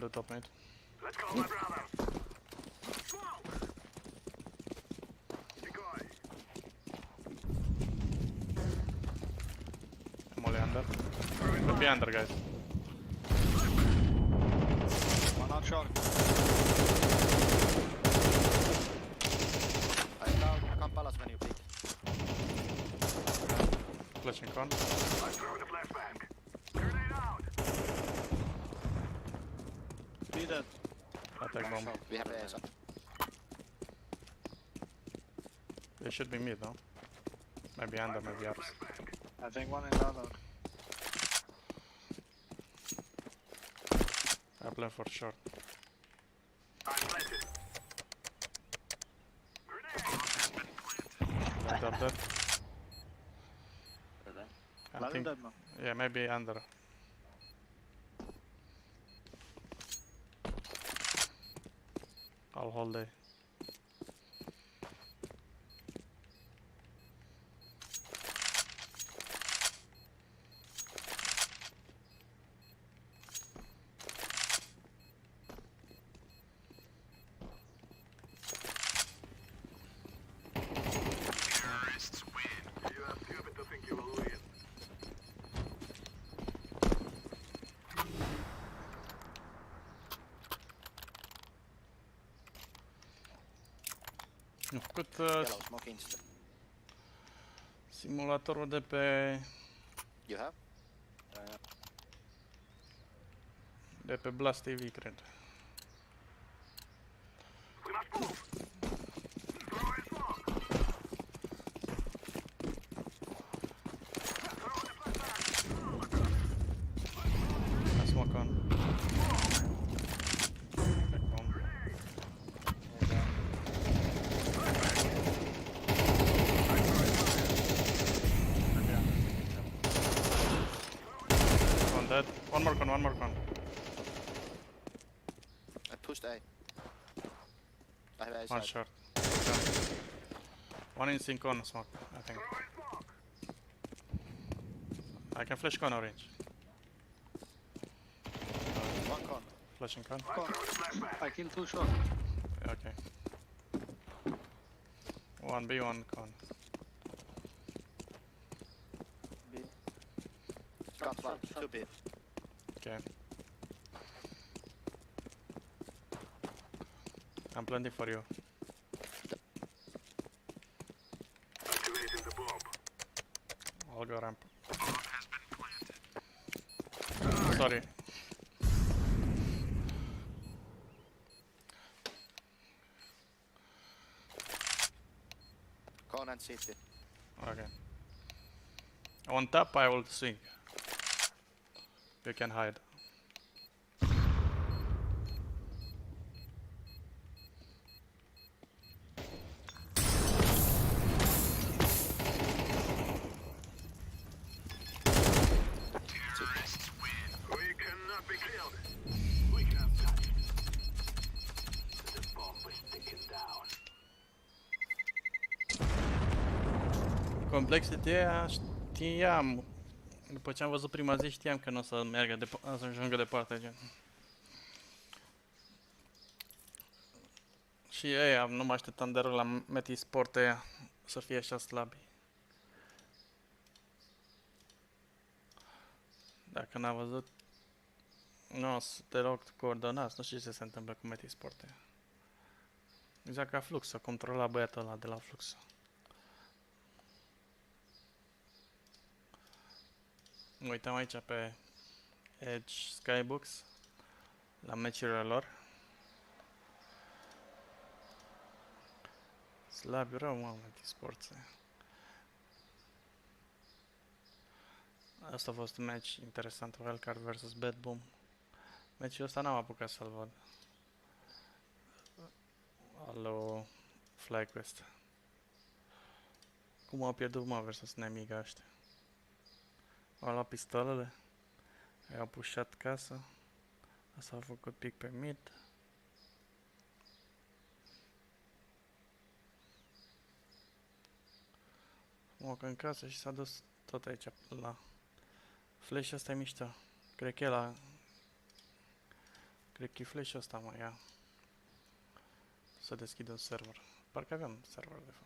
do top mid. Let's go, my brother. Smoke. Decoy. I'm only under. Could be under, guys. One out short. I down, come palace when you pick. Flashing con. Let's throw the flashbang. Grenade out. Be dead. I take bomb. We have a side. They should be mid, no? Maybe under, maybe ups. I think one in other. I plan for short. I'm planted. Right up there. I One think, dead now. yeah, maybe under. I'll hold A. You are stupid to think you will win. Am făcut Yellow smoke instant. simulatorul de pe You have? Blast TV, cred. We must move. Throw in smoke. Throw in the flashbang. I smoke on. Back bomb. One dead. One more con, one more con. I pushed A. I have A One side. short. Okay. One in sync on smoke, I think. I can flash con orange. One con. Flashing con. Con. I killed two short. Okay. One B, one con. B. Got one. Two B. Okay. I'm planting for you. Activating the bomb. I'll go ramp. Sorry. Con and city. Okay. On top, I will swing. You can hide. We cannot be killed. We can touch. The bomb is taken down. Complexitatea știam. După ce am văzut prima zi, știam că nu o să meargă să ajungă departe, gen. Și ei, nu mă așteptam de rău la Meti Sport aia să fie așa slabi. Dacă n-a văzut, nu o să deloc coordonați, nu știu ce se întâmplă cu Meti Sport aia. Exact ca Fluxo, controla băiatul ăla de la Fluxo. Mă uitam aici pe Edge Skybox la meciurile lor. Slabi rău, mă, Sports. Asta a fost un match interesant, Wildcard vs Bad Boom. Meciul ăsta n-am apucat să-l văd. Alo, FlyQuest. Cum au pierdut, mă, versus Nemiga ăștia. Au luat pistolele, i-au pușat casa, asta a făcut pic pe mid. Mă în casă și s-a dus tot aici la flash. Asta e mișto, cred că e la Cred că e flash-ul ăsta, mă, ia. Să deschid un server. Parcă avem server, de fapt.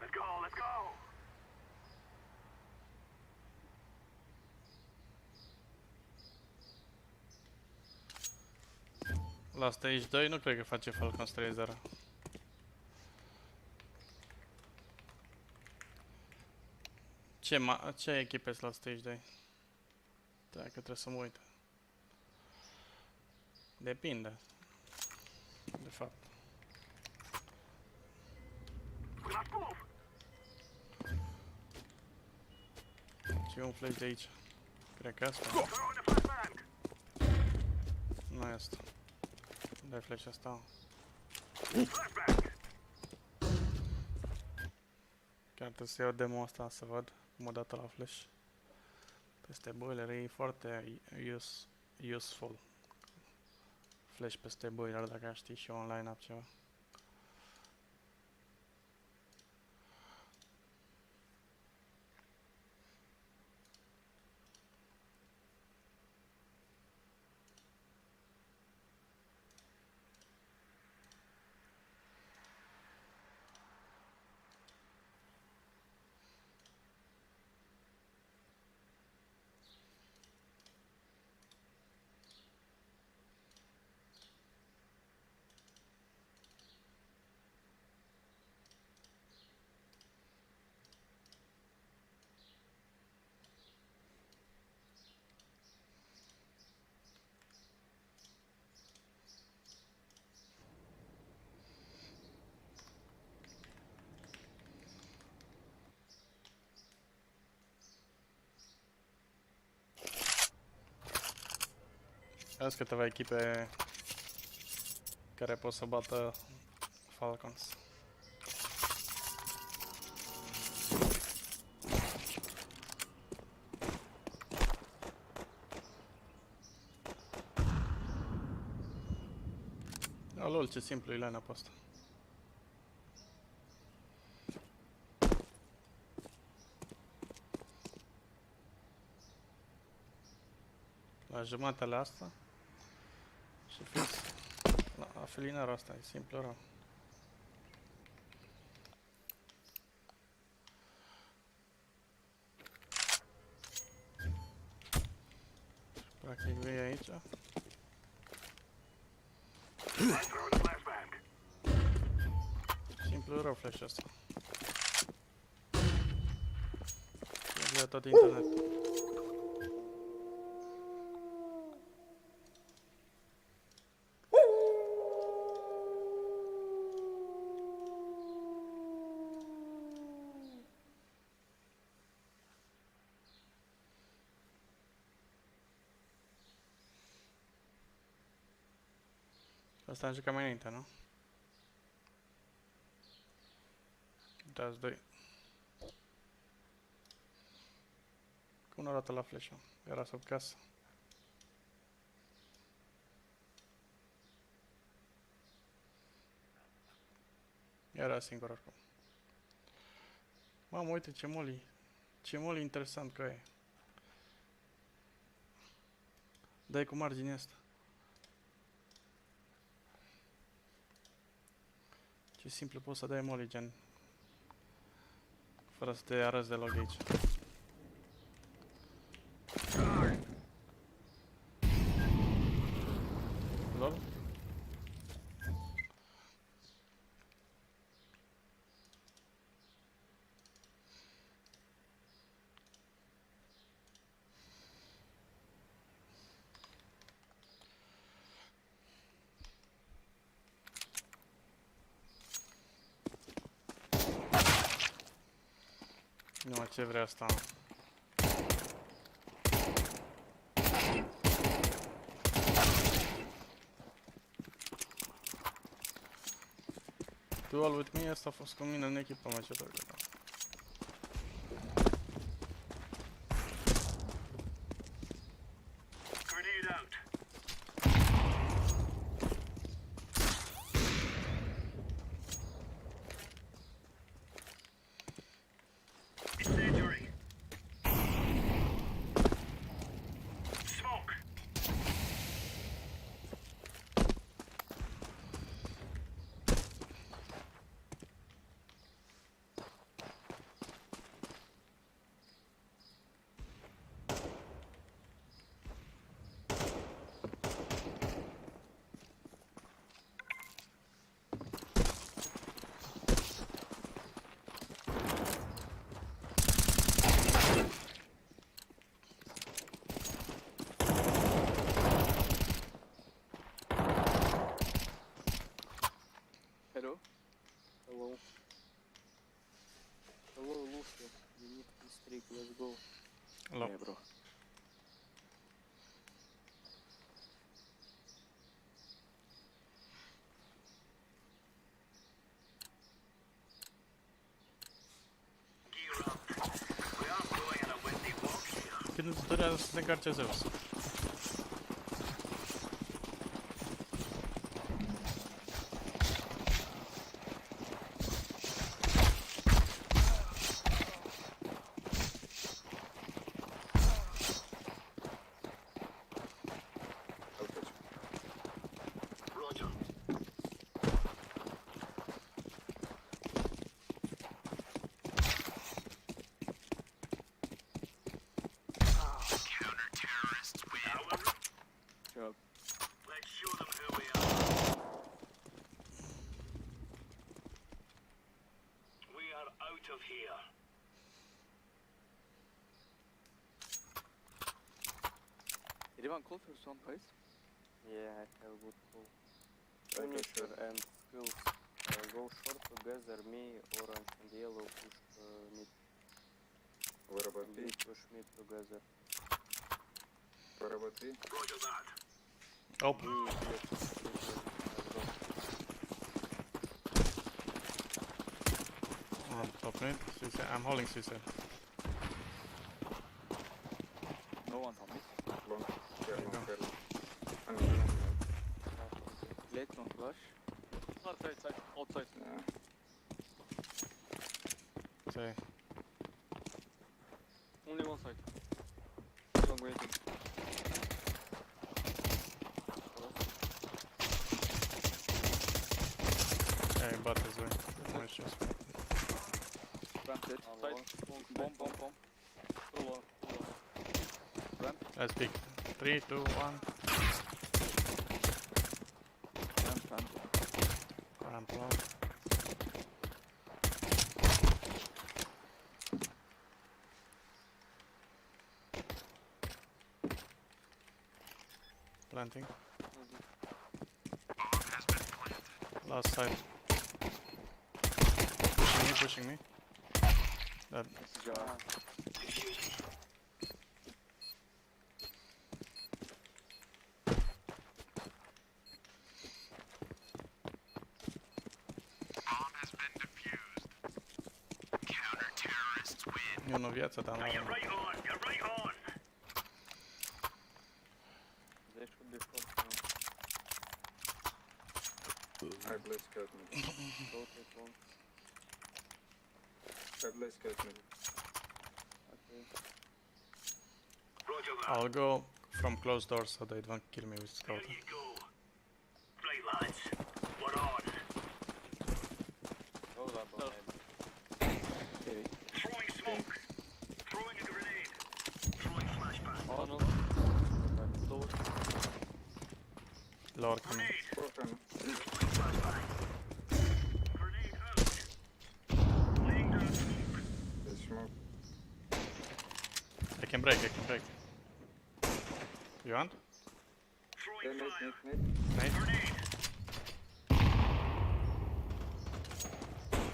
Let's go, let's go! La stage 2 nu cred că face Falcons RAZER. Ce echipe sunt la stage 2? Da, că trebuie să mă uit. Depinde. De fapt. Let's move! Ce un flash de aici. Cred că asta. Throwing a flashbang! Nu e asta. Dai flash asta. Flashbang! Chiar trebuie să iau demo asta să văd cum o dată la flash. Peste boiler e foarte useful. Flash peste boiler dacă știi și online up ceva. Sunt câteva echipe care pot să bată Falcons. Oh, lol, ce simplu e line-up ăsta. La jumătatea asta și fix la felinarul asta, e simplu rău. Practic vei aici. Throwing a flashbang! Simplu rău flash asta. E tot internet. Asta am jucat mai înainte, nu? Dați 2. Cum arată la flash-ul? Era sub casă. Era singur oricum. Mamă, uite ce moli. Ce moli interesant că e. Dai cu marginea asta. Ce simplu poți să dai molly, gen. Fără să te arăți deloc aici. Lol? Nu, ce vrea asta? Duel with me, asta a fost cu mine în echipă, mă, ce dragă. Grenade out. Incendiary. Smoke. Hello? Hello. Hello, Lucio. We need this streak, let's go. Hello. Yeah, bro. Gear up. We are going on a windy walk here. Când îți durează să te încarce Zeus? Roger. Counter-terrorists win. Job. Let's show them who we are. We are out of here. Anyone call for some place? Yeah, I have good call. Finisher and skills. Go short together, me, orange and yellow push mid. What about We B? push mid together. What about B? Roger that. Oh, B, yes, I'm top mid. Suicide. I'm holding Suicide. No one on me. Long. Yeah, you long go. carry. Late on flash. Outside, outside. Yeah. Say. Only one side. Long waiting. Hey, bot is way. No issues. Planted. Side. Bomb, bomb, bomb. Too long. Ramp, Let's pick. 3, 2, 1. ramp, ramp. Ramp low. Planting. Last side. Pushing me. That. E o viață, dar nu Get right on. Get right on. They should be short now. I blitz cat mid. Go take long. I blitz cat mid. Okay. Roger that. I'll go from closed doors so they don't kill me with scout. Here you go. Right, lads. We're on. Go that bomb. Okay. Throwing smoke. Throwing a grenade. Throwing flashbang. Oh no. Lower. Lower coming. Grenade. Fourth ammo. Throwing flashbang. Grenade out. Laying down smoke. They smoke. I can break. You want? Throwing They fire. mid. Nate? Grenade.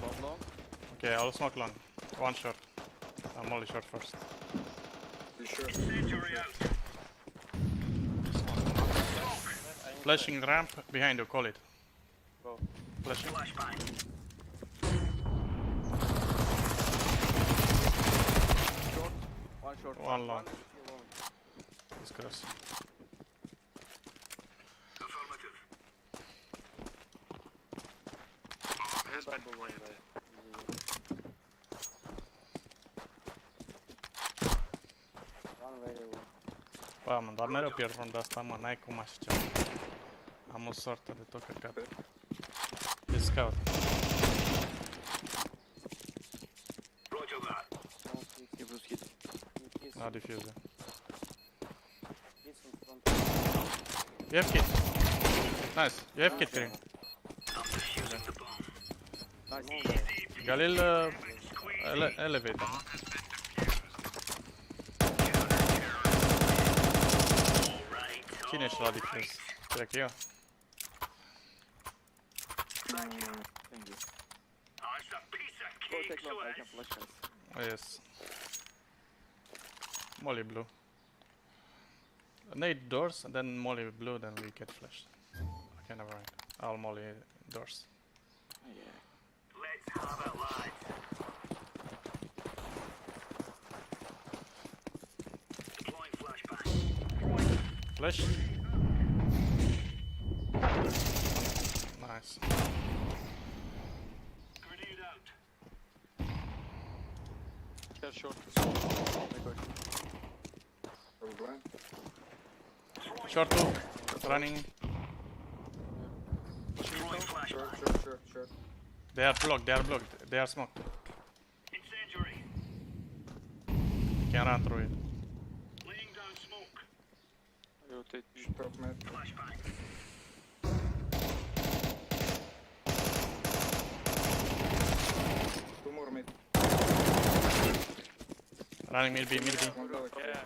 Bomb long. Okay, I'll smoke long. One short. I'm only short first. You sure? Incendiary out. Flashing ramp behind you, call it. Go. Flashing. Flashbang. One short. One long. Still long. He's cross. Affirmative. Two double long there. One very long. Pa, mă, dar mereu pierd runda asta, mă, n-ai cum așa ceva. Am o sortă de tot căcat. E scout. Roger that. No, he was hit. He's La diffuser. in front. You have kit. Nice. You have kit, Green. I'm defusing the bomb. Nice. Galil, elevator. Cine ești la defuse? Cred că eu. Thank you. Oh, it's a piece of Go cake, take so long, I can flash guys. Oh, yes. Molly blue. Nade doors, and then molly blue, then we get flashed. Okay, never mind. I'll molly doors. Yeah. let's have it, lads. Deploying flashbang. Flash. Nice. Grenade out. Care short. Short two. Running. Deploying flashbang. They are blocked, they are blocked. They are smoked. Incendiary. Can run through it. Laying down smoke. Rotate. Flashbang. Two more mid. Running mid B, mid B. Yeah.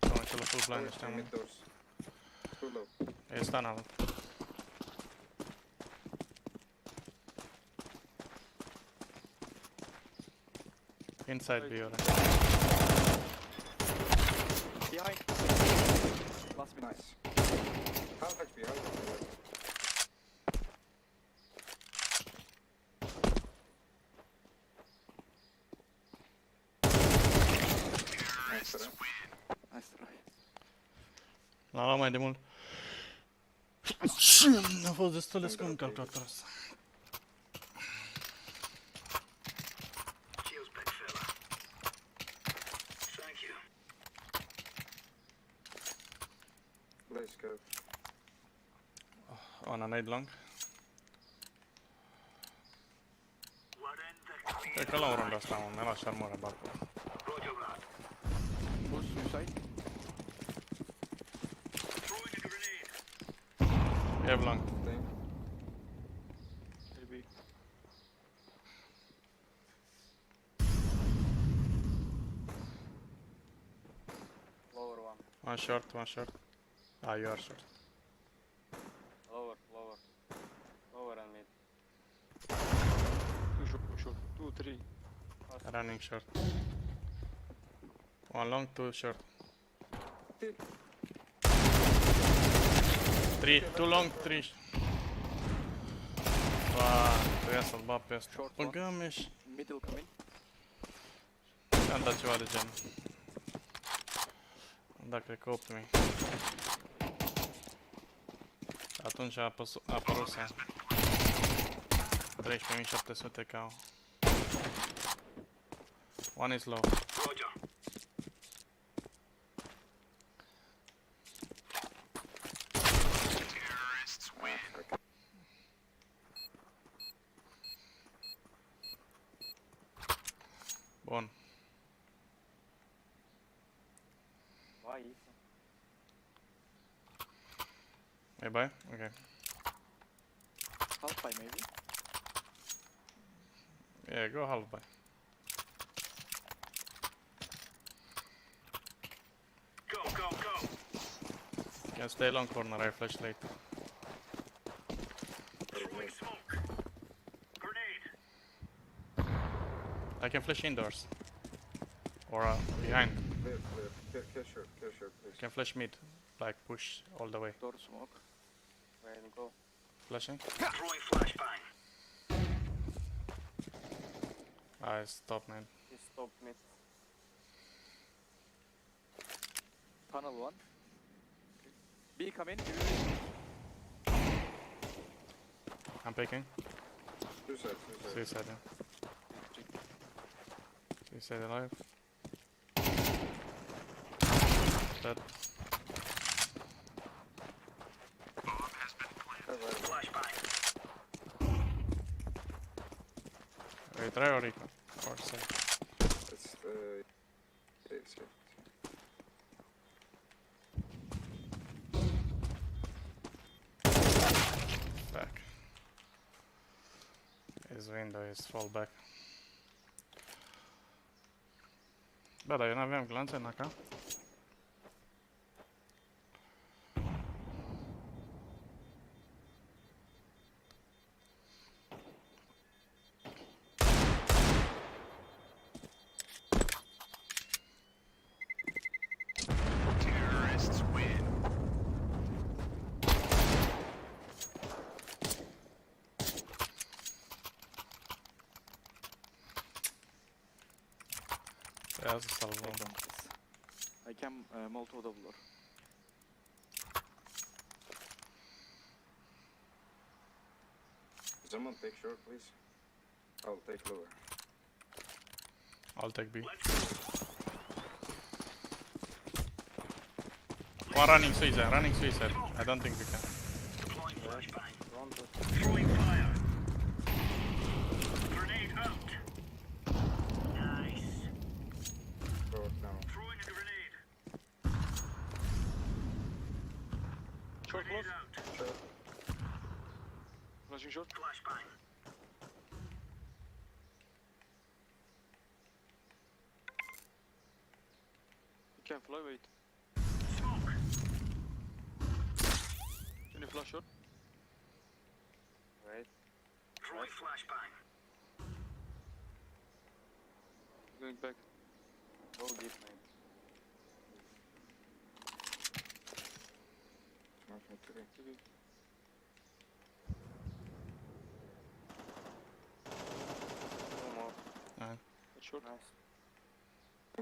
Someone chill full blind this time. Mid doors. Too low. Hey, stun out. Inside B, alright. Behind. Last mid. Nice. Half HP, half HP. Nice try. Nice try. L-am luat mai de mult. A fost destul de scump calculatorul ăsta. Cheers, big fella. Thank you. Let's go. On a nade long. We're in the clear. Cred că luăm runda asta, mă, ne lași armura pe acolo. Roger that. Push suicide. Throwing a grenade. We have long. Thing. Maybe. Lower one. One short, one short. Ah, you are short. Lower, lower. Lower and mid. Two short. 2, 3. Running short. One long, two short. Three, two long, three. Trebuia să-l bat pe ăsta. Short Băgăm-și. Middle coming. Am dat ceva de gen. Am dat, cred că 8000. Atunci a apărut să 13700 ca. One is low. Roger. Terrorists win. Bun. Why? E bai? Ok. Half by maybe. Yeah, go half by. Go, go, go. Can stay long corner, I flash late. Throwing smoke. Grenade. I can flash indoors. Or behind. Clear, clear. Care short, please. Can flash mid. Like push all the way. Door smoke. Where to go? Flashing. Throwing flashbang. I stop man. He stopped mid. Tunnel 1. B, come in. I'm picking. Suicide, yeah. Suicide alive. Dead. Wait, try or recon? Or safe. It's safe. Back. His window is fall back. Bă, dar eu n-aveam glanțe în AK. Terrorists win. Ia să salvăm. I can Molotov doubler. Someone take short, please. I'll take lower. I'll take B. One running suicide. I don't think we can. Throwing fire. Grenade out. Nice. Short now. Throwing a grenade. Short Grenade close. out. Short. Flashing short. Flashbang. You can fly, wait. Smoke. Can you flash short? Wait. Throwing flashbang. Going back. Go deep, mate. Smoke me three. Okay. No more. That's short. Nice.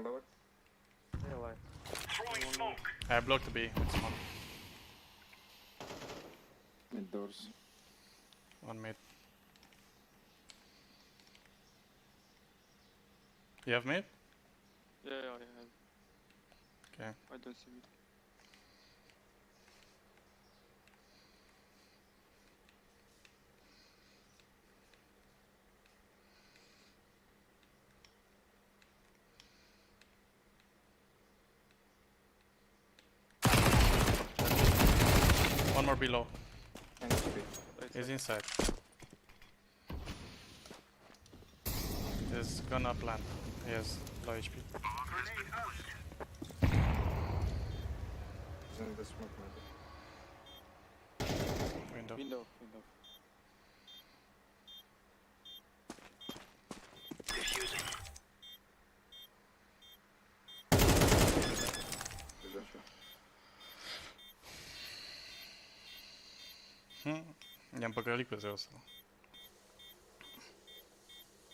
Lower. Stay alive. Throwing smoke. I blocked B with smoke. Mid doors. One mid. You have mid? Yeah, I have. Okay. I don't see it. One more below. And three. He's inside. He's gonna plant. He has low HP. Grenade out. He's in the smoke maybe. Window. Window. Diffusing. Possession. I-am păcălit pe Zeus.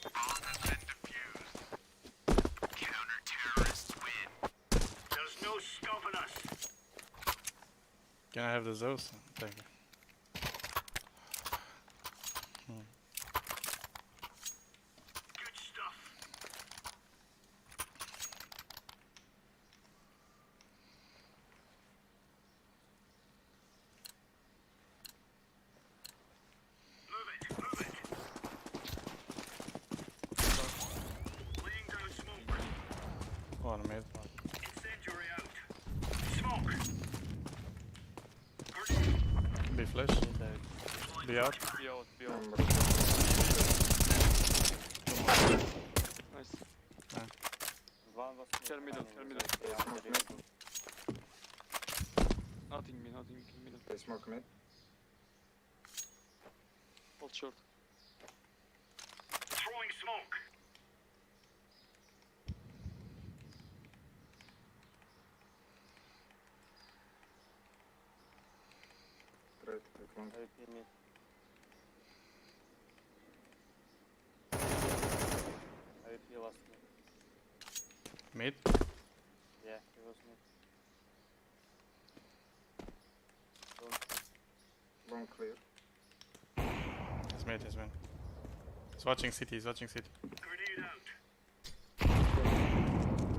Bomb has been defused. Counter-terrorists win. There's no stopping us. Can I have the Zeus? Thank you. Good stuff. Move it. Laying down smoke. One mid. Incendiary out. Smoke. Grenade. B flash. B out. Be out, be out. Number. Nice. One was Share middle, share middle. Smoke mid. Nothing me, middle. They smoke mid. Hold short. Throwing smoke. Try to take long. AP mid. Mid. Yeah, he was mid. Long clear. He's mid, he's mid. He's watching city, he's watching city. Grenade out.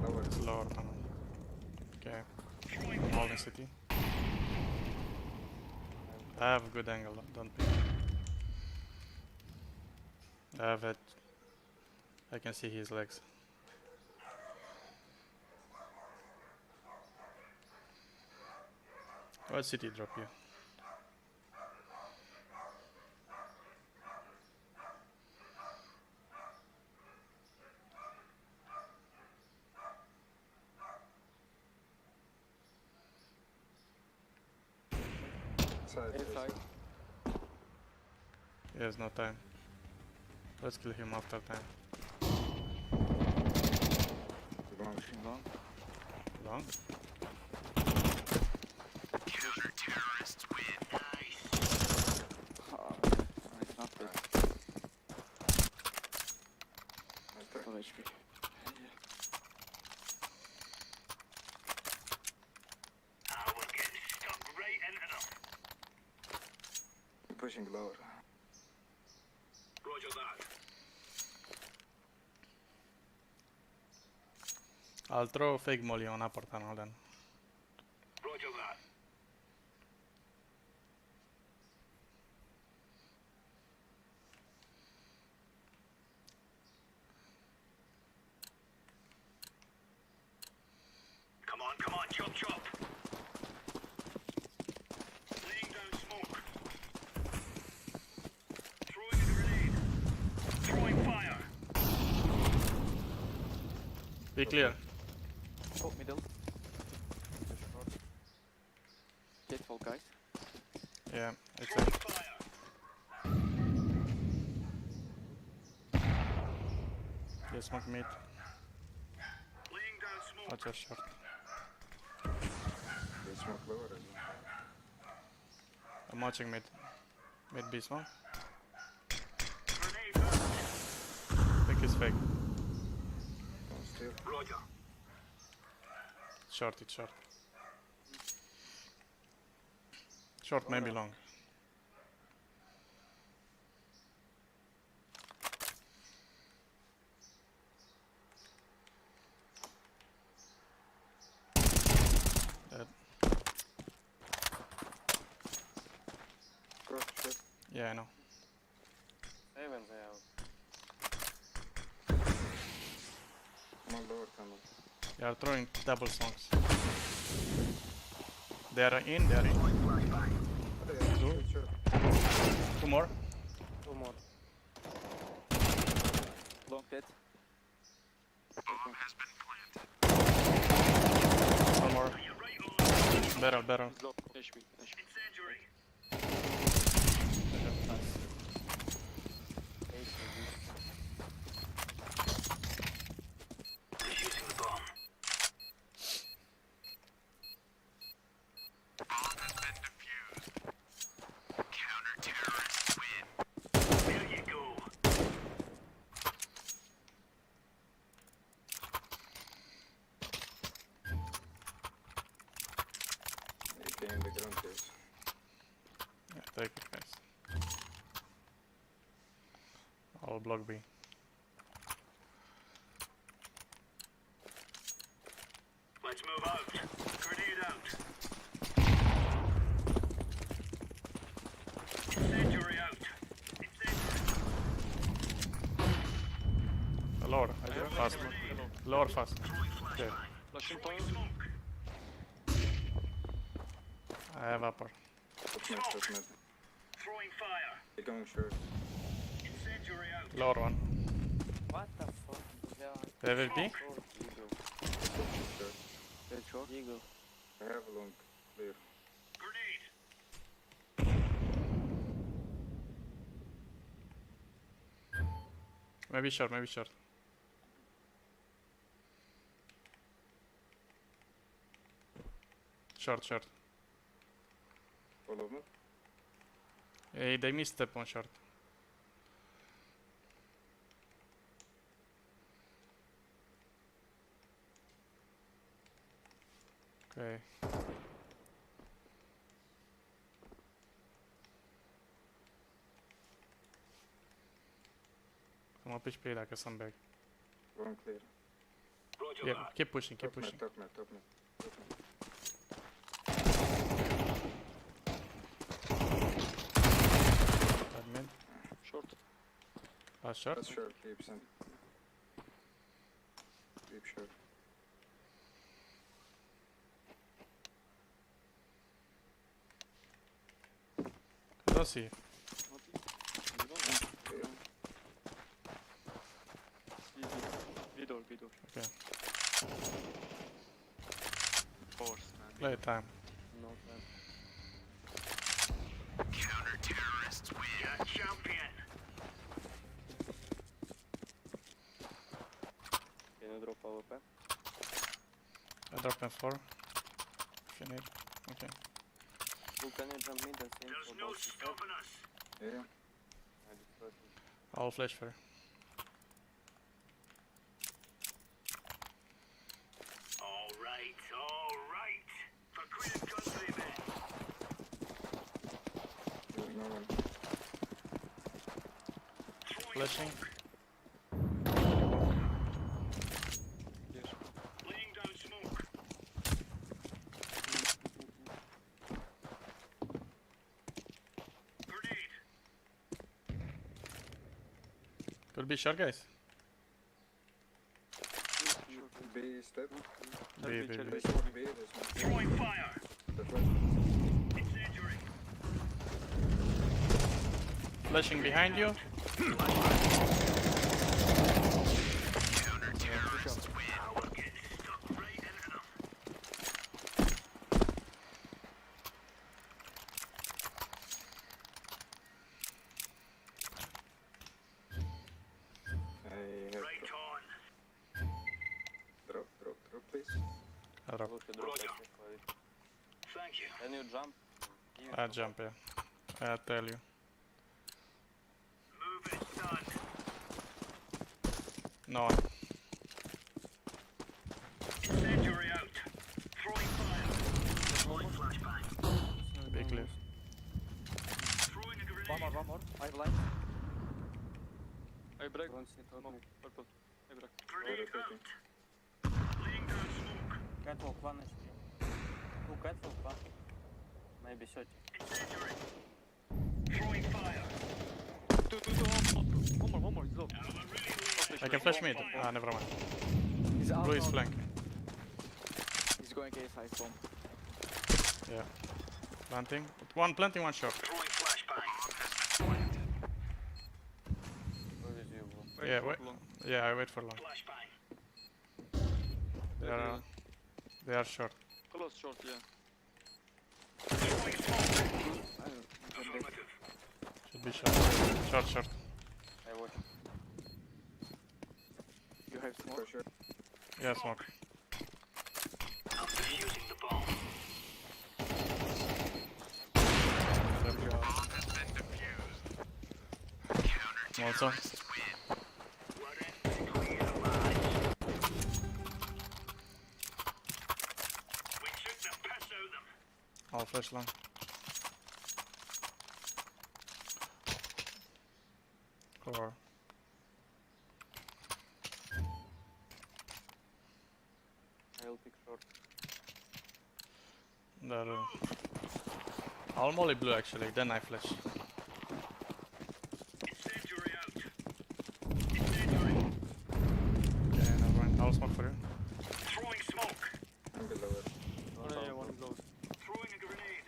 Lower. It's lower tunnel. Okay. I'm holding city. I have a good angle, don't pick. I have it. I can see his legs. What city drop you? Side. Inside. He has no time. Let's kill him after time. Long. Long. Long? Counter-terrorists win. Nice. It's not bad. Full HP. We're getting stuck right into them. Pushing lower. Roger that. I'll throw a fake molly on upper tunnel then. Roger that. Come on, chop chop. Laying down smoke. Throwing a grenade. Throwing fire. Be clear. Oh, middle. Careful, guys. Yeah, it's Throwing a fire. yeah, smoke mid. Laying down smoke. Watch your shot. They smoke lower as well. I'm watching mid. Mid B smoke. Grenade out. I think it's fake. Don't steal. Roger. Short, it's short. Short, maybe long. Dead. Cross shot. Yeah, I know. Heavens out. Come on, lower tunnel. They are throwing double smokes. They are in, they are in. Good shot. Two more. Two more. Long hit. Bomb has been planted. One more. You're right on. Barrel, barrel. Low HP. Incendiary. Defusing the bomb. Bomb has been defused. Counter-terrorists win. There you go. AK in the ground, please. Yeah, take it, guys. I'll block B. Let's move out. Grenade out. Incendiary out. Incendiary. Lower, fast. Lower fast. Okay. Flashing Throwing point. smoke. I have upper. That's mid, that's mid. Throwing fire. They're going short. Incendiary out. Lower one. What the fuck? Yeah. They will be. Short eagle. Short. Dead short eagle. I have a long clear. Grenade. Maybe short, maybe short. Short, short. All of them? Hey, they missed step on short. Okay. Come on, pitch play like a sandbag. One clear. Yeah, keep pushing, keep Top mid, pushing. top mid, top mid. Top mid. Bad mid. Short. Last shot. That's short, keep send. Keep short. Don't see. Middle, middle. Okay. Force, man. Play time. No time. Counter-terrorists win. Yeah, champion. Can you drop AWP? I drop in 4. If you need. Okay. Well, can you jump mid and see There's for no both stopping us. Yeah. I just thought it. I'll flash for you. All right, all right. For Queen Country, man. No one. Flashing. Laying down smoke. Grenade. Could be short, guys. B step. B, B, B. There's one B, there's one. Throwing fire. The flash. Incendiary. Flashing behind you. Counter-terrorists win. We're getting stuck right into them. I have Right on. drop, please. I drop. Look, you drop Roger. actually. Thank you. Can you jump? I jump, yeah. I tell you. Move it, son. No one. Incendiary out. Throwing fire. Deploying flashbang. Be clear. Throwing a grenade. One more. 5 lines. I break. Don't see top mid. Purple. I break. Grenade Rotating. out. Laying down smoke. Catwalk 1 HP. 2 catwalk 1. Maybe 30. Incendiary. Throwing fire. One more, he's low. Now we're really I can flash mid. Ah, never mind. He's out. Blue is flank. He's going A5 bomb. Yeah. Planting. One planting, one short. throwing flashbang. Where is you, bro? Yeah, wait. Yeah, I wait for long. Flashbang. They are short. Close short, yeah. Throwing smoke. Affirmative. Should be short. Short, short. I watch. You have smoke? For sure. Yeah, smoke. I'm defusing the bomb. Also. We're in to clear the lines. We took the piss out of them. I'll flash long. Core. I'll pick short. There. I'll molly blue actually, then I flash. Incendiary out. Incendiary. Okay, never mind. I'll smoke for you. Throwing smoke. I'm below it. Oh, yeah, one close. Throwing a grenade.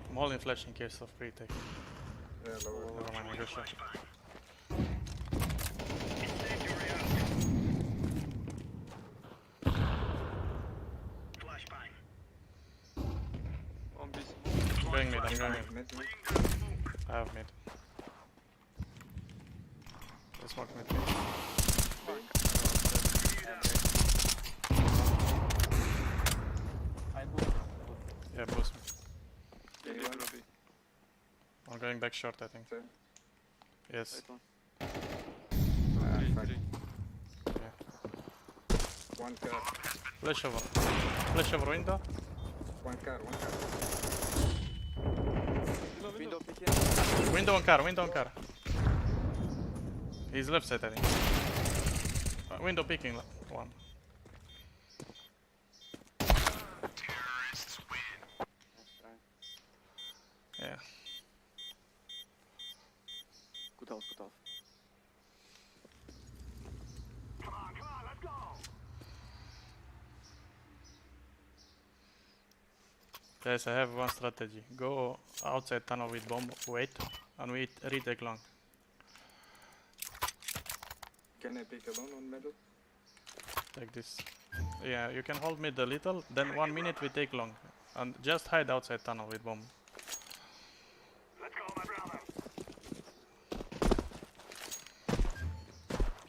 I'm holding flash in case of retake. Yeah, lower. Never mind, I go short. Flashbang. Incendiary out. Flashbang. One piece. Going mid, I'm going mid. Mid, mid. Laying down smoke. I have mid. They smoke mid. I boost. Yeah, boost me. Yeah, Yeah, Ruby. I'm going back short, I think. Same. Yes. Right one. Ah, Three, fuck. three. Yeah. One car. Flash over. Flash over window. One car. Window picking. Window on car. He's left side, I think. Window picking one. Terrorists win. Nice try. Yeah. Good half. Come on, let's go. Guys, I have one strategy. Go outside tunnel with bomb, wait, and we retake long. Can I pick alone on middle? Like this. Yeah, you can hold mid a little, then 1 minute we take long. And just hide outside tunnel with bomb. Let's go, my brother.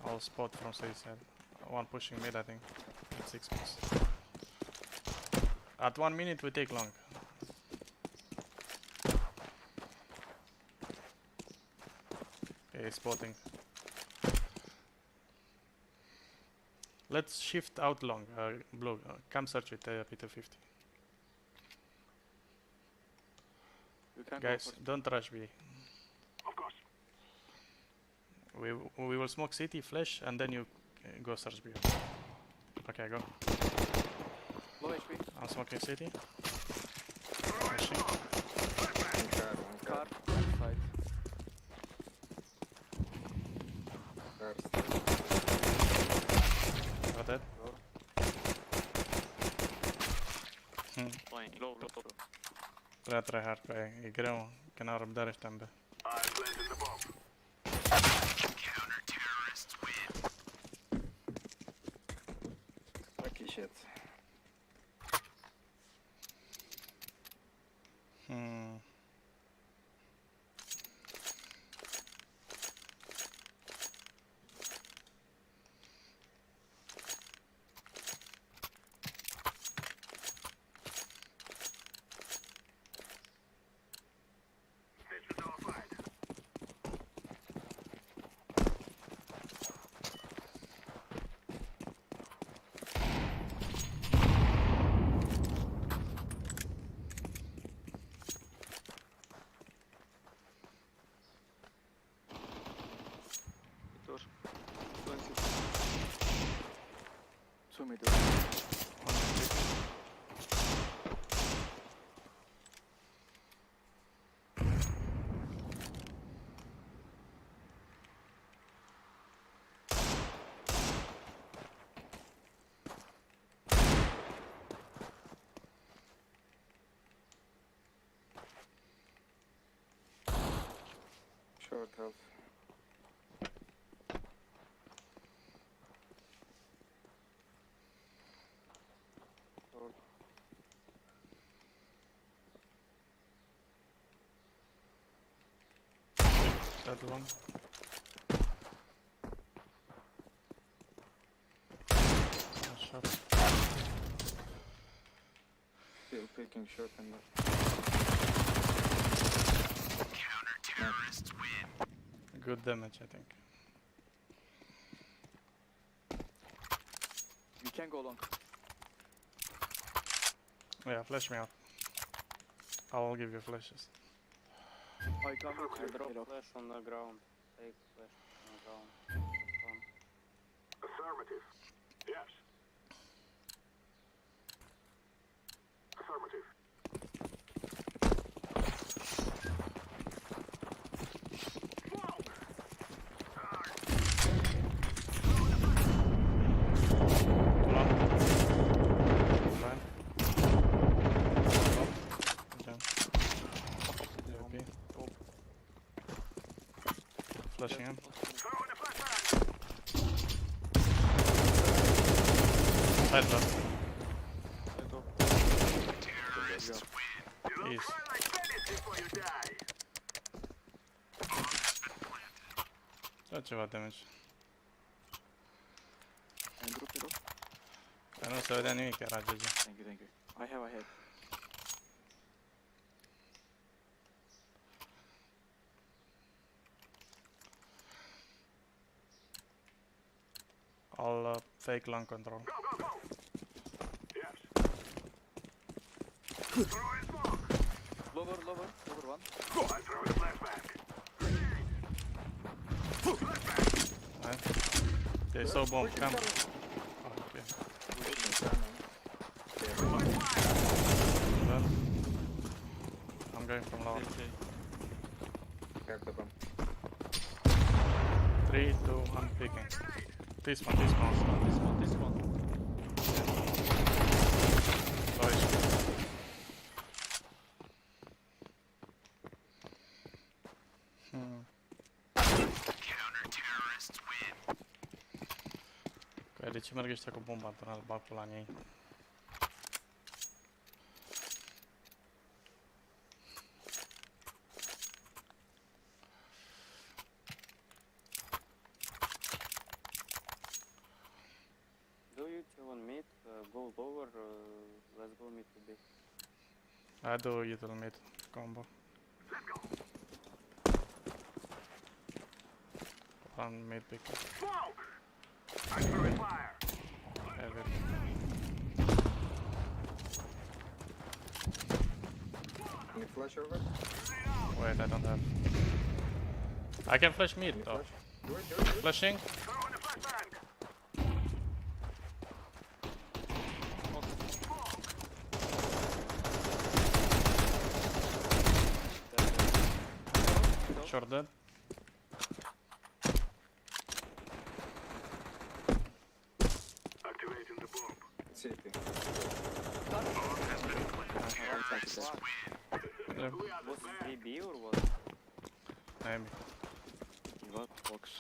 I'll spot from side side. One pushing mid, I think. 6 plus. At 1 minute we take long. Okay, spotting. Let's shift out long. Blue, come search with Peter 50. You can Guys, don't rush B. Of course. We will smoke city, flash, and then you go search B. Okay, go. Low HP. I'm smoking city. One car. Car. Side. Car. Got that? Low. Prea tryhard pe e greu, că n-au răbdare ăștia în B. I planted the bomb. Counter terrorists win. Lucky shit. Two middle. Short health. That one. Shot. Still picking short and left. Counter terrorists win. Good damage, I think. You can go long. Yeah, flash me out. I'll give you flashes. I come with I you. drop Middle. flash on the ground. Take flash on the ground. Affirmative. Yes. Affirmative. Smoke! Fine. Okay. Flashing him. Throwing a flashbang! Side left. Terrorists win. You will East. cry like babies before you die. Dă ceva damage. Andrew, middle. Că nu se vedea nimic, era GG. Thank you. I have a head. I'll fake long control. Go, go, go! Lower one. Nice. They saw bomb, come. Oh, okay. Done. I'm going from lower. 3, 2, I'm picking. This one. This one. Nice. Ok, de ce merg ăștia cu bomba până îl bag pe la ei? Do you two on mid? Go lower. Let's go mid to B. I do little mid combo. One mid pick. Have it. Can you flash over? Wait, I don't have. I can flash mid though. Do it. Flashing. Short dead. Activating the bomb. City. Yeah, Was it 3B or what? maybe. What box?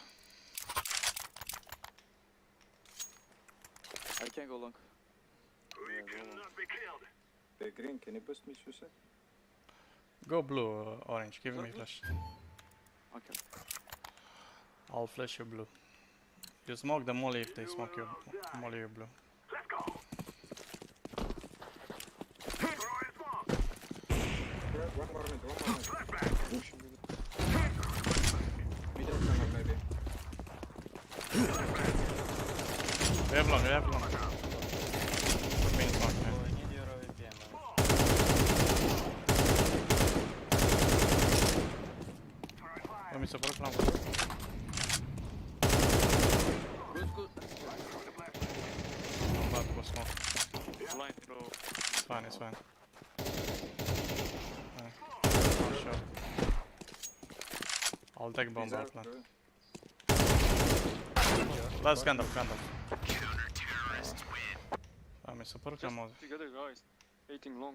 I can go long. We cannot be killed. The green, can you boost me, Susan? Go blue, orange. Give me flash. Okay. I'll flash you blue. You smoke the molly if they smoke you. Molly you blue. Let's go. One more minute. Middle tunnel, maybe. We have long. Put me in smoke, man. I need your AWP, man. Let me support long. Good. I'm about to go smoke. Blind throw. It's fine. One shot. I'll take bomb He's out out, plan. bro. Let's Gandalf. Let me support him. Together, guys. Waiting long.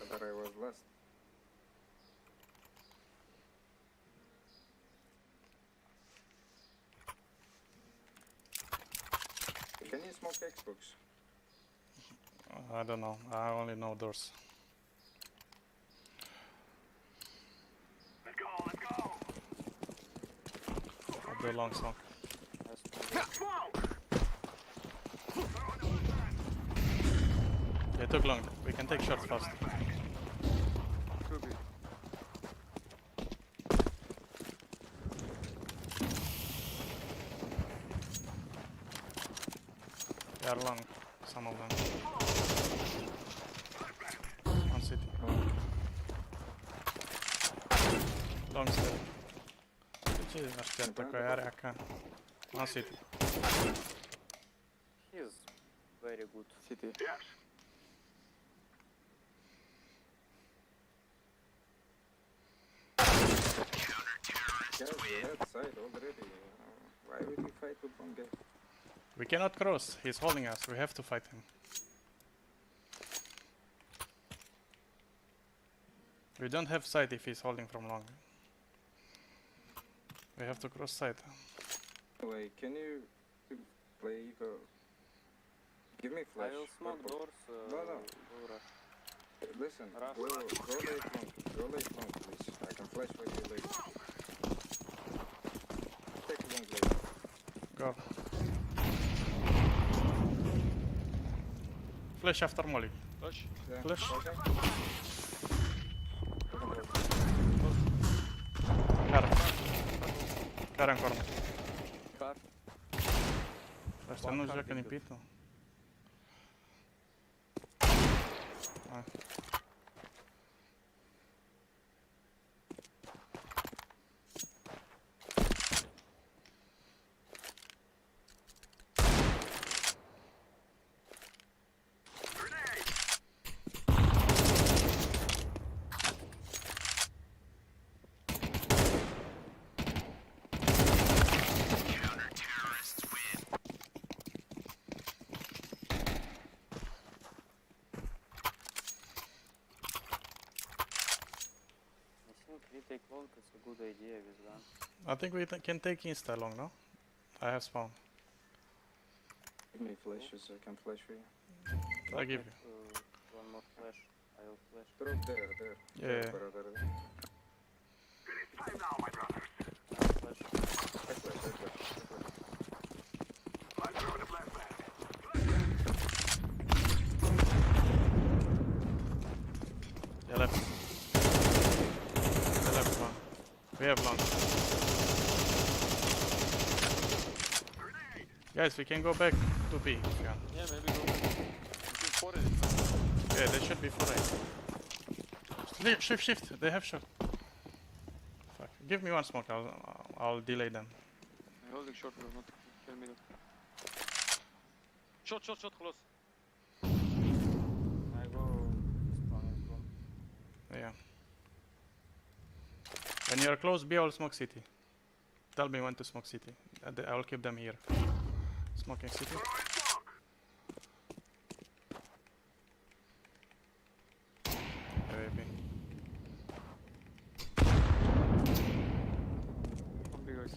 I thought I was last. Can you smoke Xbox? I don't know. I only know doors. Let's go. I'll do long smoke. They took long. We can take shots fast. They are long, some of them. One city. Long still. Ce așteaptă că are AK? One city. He's very good. City. Yes. Guys, we had side already. Why would you fight with one guy? We cannot cross. He's holding us. We have to fight him. We don't have sight if he's holding from long. We have to cross sight. Wait, can you play Eco? Give me flash. I will smoke purple. doors. No. Go rush. Listen, Rush. go late long, please. I can flash when you late. Take long late. Go. Flash after molly. Flash? Yeah. Flash. Okay. Care în corner. Car. Ăștia nu joacă nipitul. I think retake long is a good idea with gun. I think we can take insta long, no? I have spawn. Give me flashes, I can flash for you. I give you. One more flash. I will flash. Drop there. Yeah. Brother. Time now, my brothers. Flash. I flash. I'm throwing a flashbang. Yeah, left. The left one. We have long. Guys, we can go back to B if you want. Yeah, maybe go back. For it. Yeah, they should be for it. Shift. They have shot. Fuck. Give me one smoke. I'll delay them. I'm holding short, bro. Not kill middle. Shot, close. I go spawn. Yeah. When you're close B, I'll smoke city. Tell me when to smoke city. I'll keep them here. Smoking city. Maybe. Come big guys.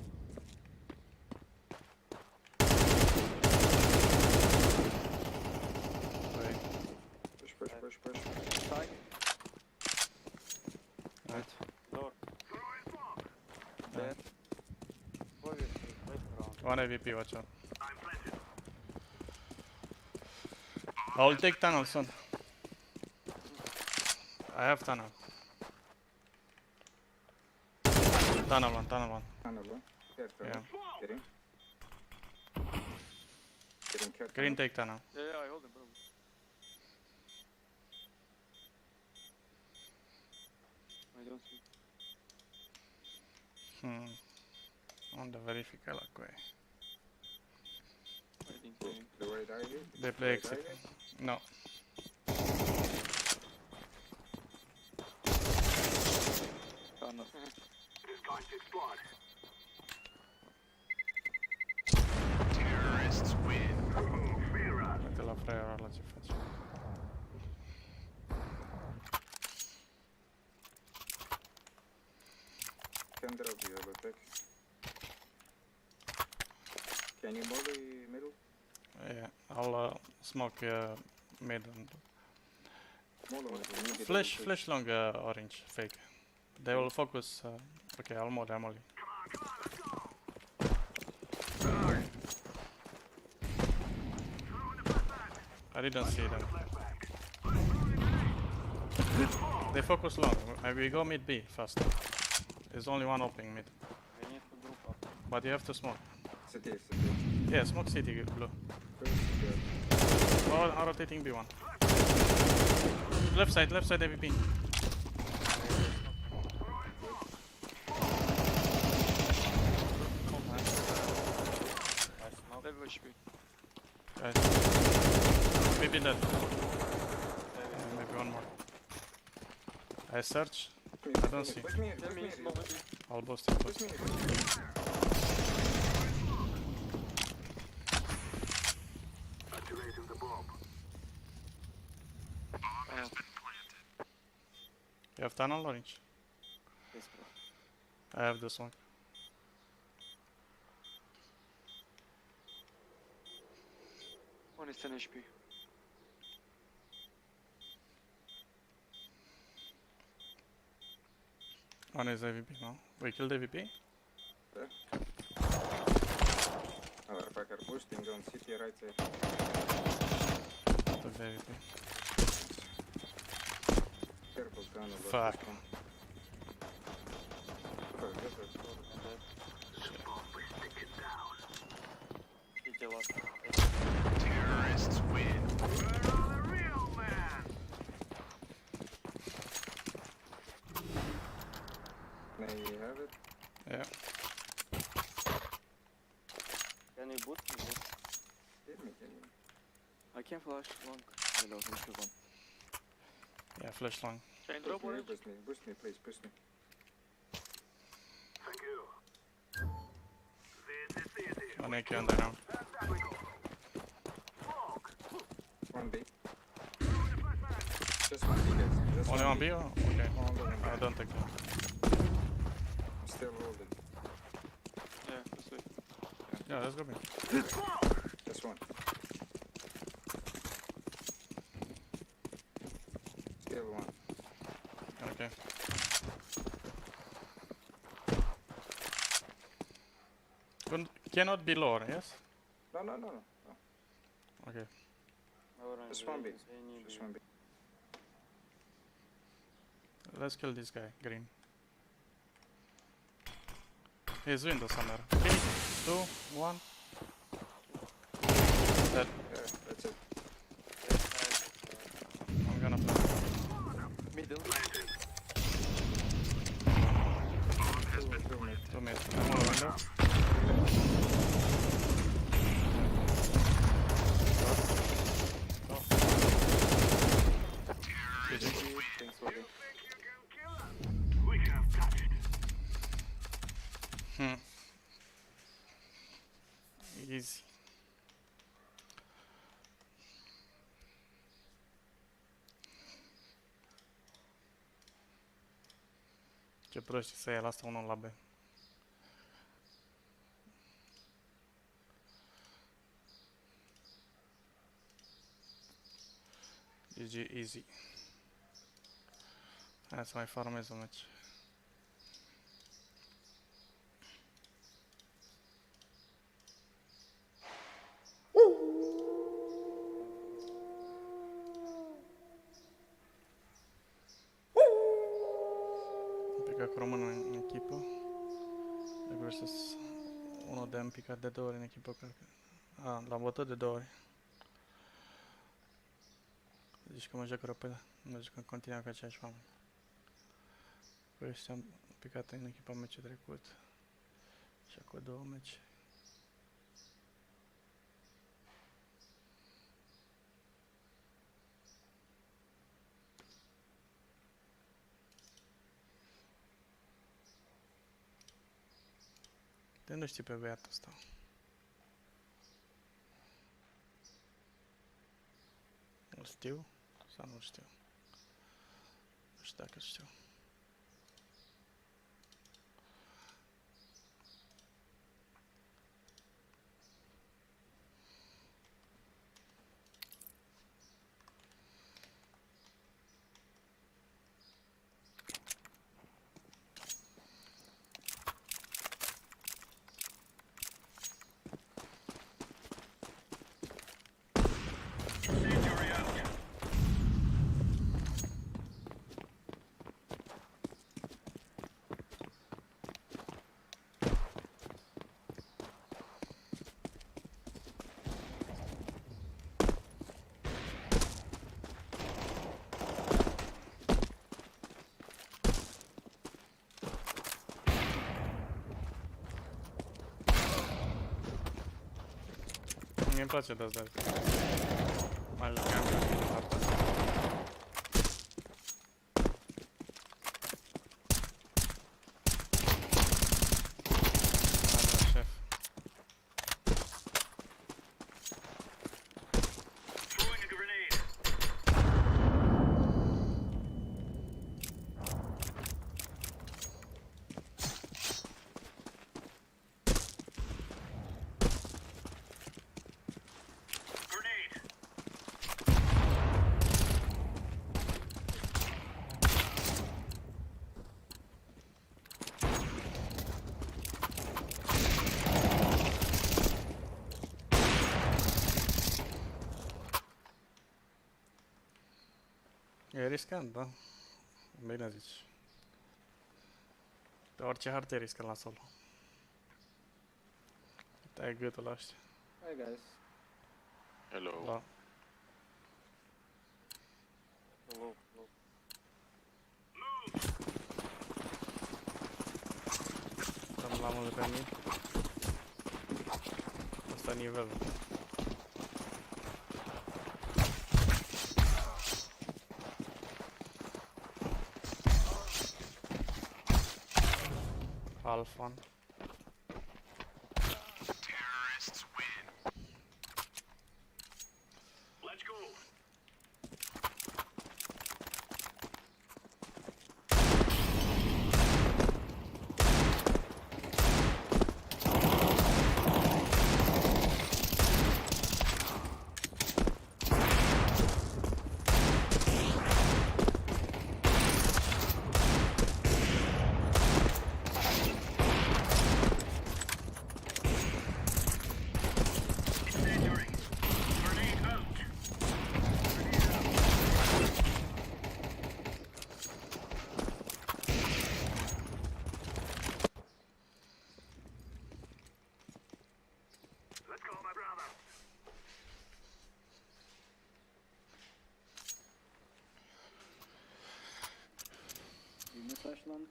Wait. Push. Side. Right. Door. Dead. Obviously, left round. One AVP, watch out. I'll take tunnel soon. I have tunnel. Tunnel one. Tunnel, bro. Here, Yeah. Getting cut. Green take tunnel. Yeah, I hold him, bro. I don't see. Onda verifica la quei. Waiting The right eye. They play exit. No. Tunnel. It's time to explode. Terrorists win. Fear us. Te la frega ora ce faccio. Can drop you, I will take. Can you molly middle? Yeah, I'll smoke mid and Molly. flash long orange fake. They will focus. Okay, I'll molly. I didn't see them. They focus long. Maybe we go mid B first. There's only one opening mid. We need to group up. But you have to smoke. City. Yeah, smoke city blue. Oh, I'm rotating B1. Left side AVP. Level HP. Guys. Maybe dead. Maybe one more. I search. I don't see. Push me. I'll boost it. Push me. Activating the bomb. You have tunnel orange? Yes, bro. I have this one. One is 10 HP. One is AVP, no? We killed AVP? Fucker, boosting on city right side. Took the AVP. Careful, tunnel. Fuck. City last. Terrorists win. Where are the real men? Can you boot me? Hit me. I can flash long. Hello, if you want. Yeah, flash long. Chain drop or Boost me, please, boost me. Thank you. This is easy. One AK underground. That we go. Smoke. 1B. Just 1B, guys. Just Only 1B or? Okay. Only 1B. I don't take that. I'm still holding. Yeah, this way. Yeah, let's go B. Just one. Still one. Okay. Cannot be lower, yes? No. Okay. Orange, Just 1B. they need Just you. 1B. Let's kill this guy, green. He's window somewhere. 3, 2, 1. Dead. Yeah, that's it. I'm gonna flash. Middle. 2 mid. I'm on window. Thanks for the... We have got it. Easy. Ce proști să ia, lasă unul la B. GG, easy. Hai să mai farmez un meci. Picat cu român în echipă. Versus unul de-am picat de 2 ori în echipă, cred că. L-am bătut de 2 ori. Zici că mă joc rău pe ăla. Mă joc în continuu cu aceiași oameni. Păi ăștia am picat în echipa meciul trecut. Și acum 2 meci. De nu știi pe băiatul ăsta. Îl știu sau nu știu? Nu știu dacă știu. Mie îmi place de asta. Mai jucam cu asta. Șef. Throwing a grenade. Grenade. E riscant, da? Bine zici. Pe orice hartă e riscant la solo. Tai gâtul la ăștia. Hi guys. Hello. Da. Hello. Dăm la mult de pe mine. ăsta nivel. Alpha. Terrorists win. Let's go. Let's go, my brother. Give me flash long.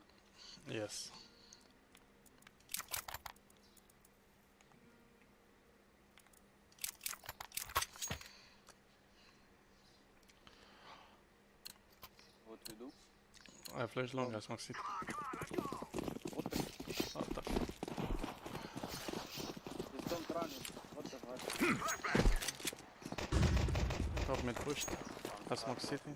Yes. What we do? I flash long, I smoke city. What the? What the Just don't run it. What the fuck? Top mid pushed. I smoke city.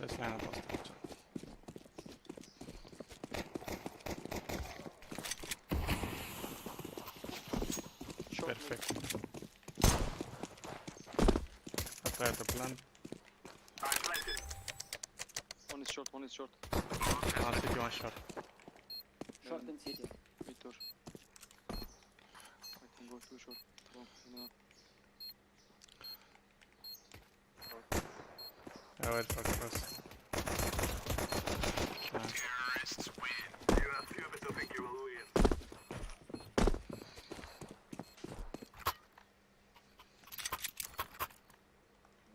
Let's line up post. Perfect. I tried to plan. One is short, one is short. One city, one shot. Short and city. Wait, door. I can go too short. Oh, no. I wait for cross. Terrorists win. You are stupid to think you will win.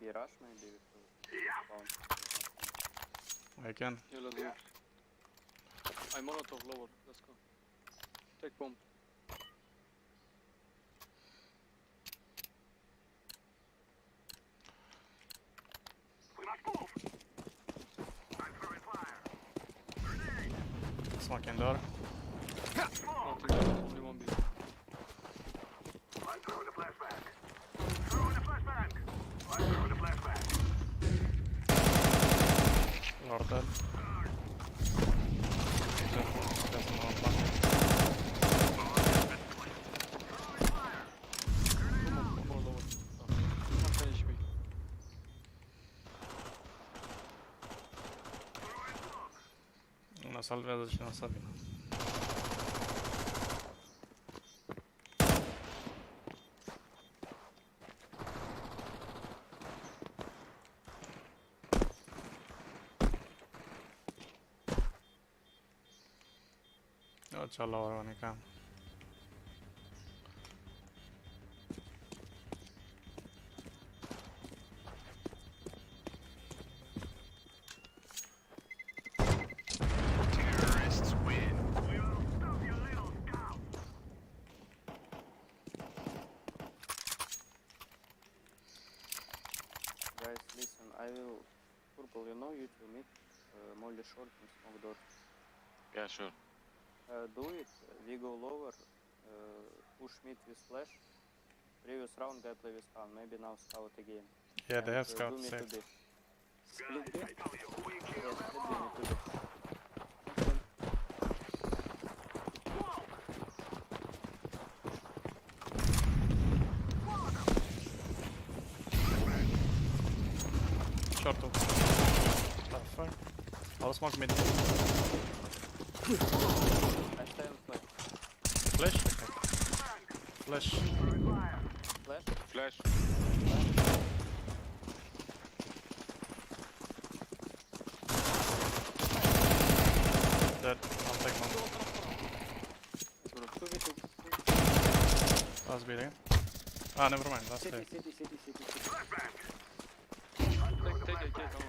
Be rush maybe with the bomb. I can. Yeah, let's go. I'm Molotov lower, let's go. Take bomb. We must move. I'm throwing fire. Smoking door. Nothing left, only one B. I'm throwing a flashback. Throwing a flashback. I'm throwing a flashback. Lord dead. There's no one plan. More lower. One HP. Una salvează și una sabină. Ce la ora unica. Terrorists win. We will stop your little scout. Guys, listen, I will purple, you know, you to mid, molly short and smoke door. Yeah, sure. Do it, we go lower, push mid with flash. Previous round they play with spawn, maybe now scout again. Yeah, they have Do scout mid to safe. B. Split B? I tell you, we kill. Yeah, split B, mid to B. Short up. Perfect. I'll smoke mid. I stay on flash. Flash? Okay. Flash. Flash? Flash. Dead. I'll take one. Last beat again. Ah, never mind. Last City, day. city, city, city, city. Take AK, no.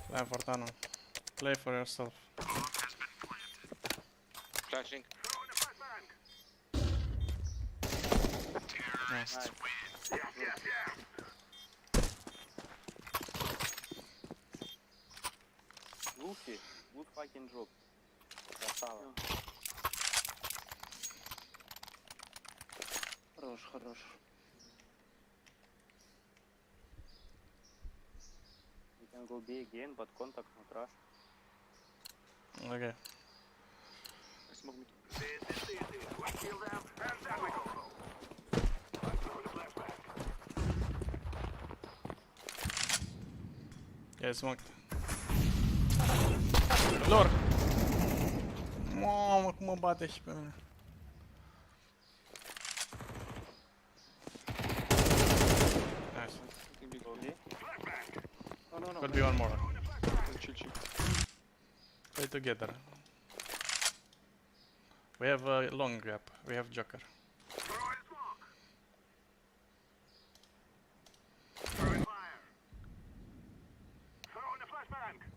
Plan for tunnel. Play for yourself. Flashing. Nice. Luffy, good fucking job. Красава. Хорош, хорош. You can go B again, but contact not rush. Okay. I smoke mid. Yeah, smoked. Lor! Mamă, cum mă bate și pe mine. Nice. Go B. Could be one more. Chill, chill. Play together. We have a long gap. We have Joker.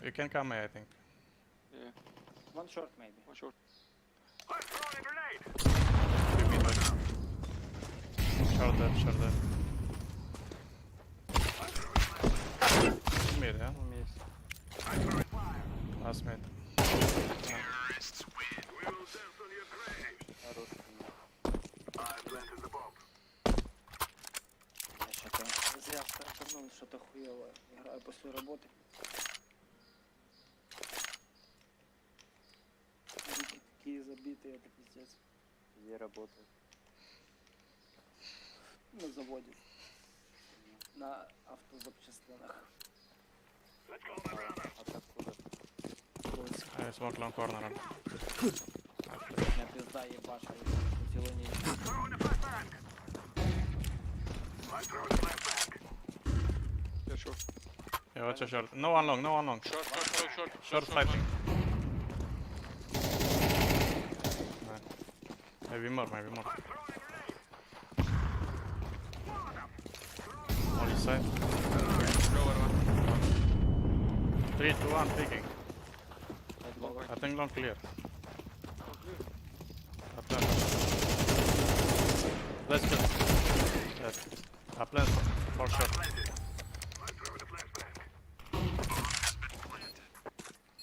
You can come here, I think. Yeah. One short maybe. One short. You mean that? Short there. Mid, yeah? Miss. Last mid. Хорош. Я что-то зря стартанул, что-то хуёво. Играю после работы. Руки такие забитые, это пиздец. Где работает? На заводе. На автозапчастинах. Откуда? I smoke long corner. У меня пизда ебаша, усиление. Yeah, short. Yeah, watch your short. No one long. Short fighting. Maybe more. On his side. Lower one. 3, 2, 1, peeking. I think long clear. Up plan. Let's go. Yeah. Up plan for sure.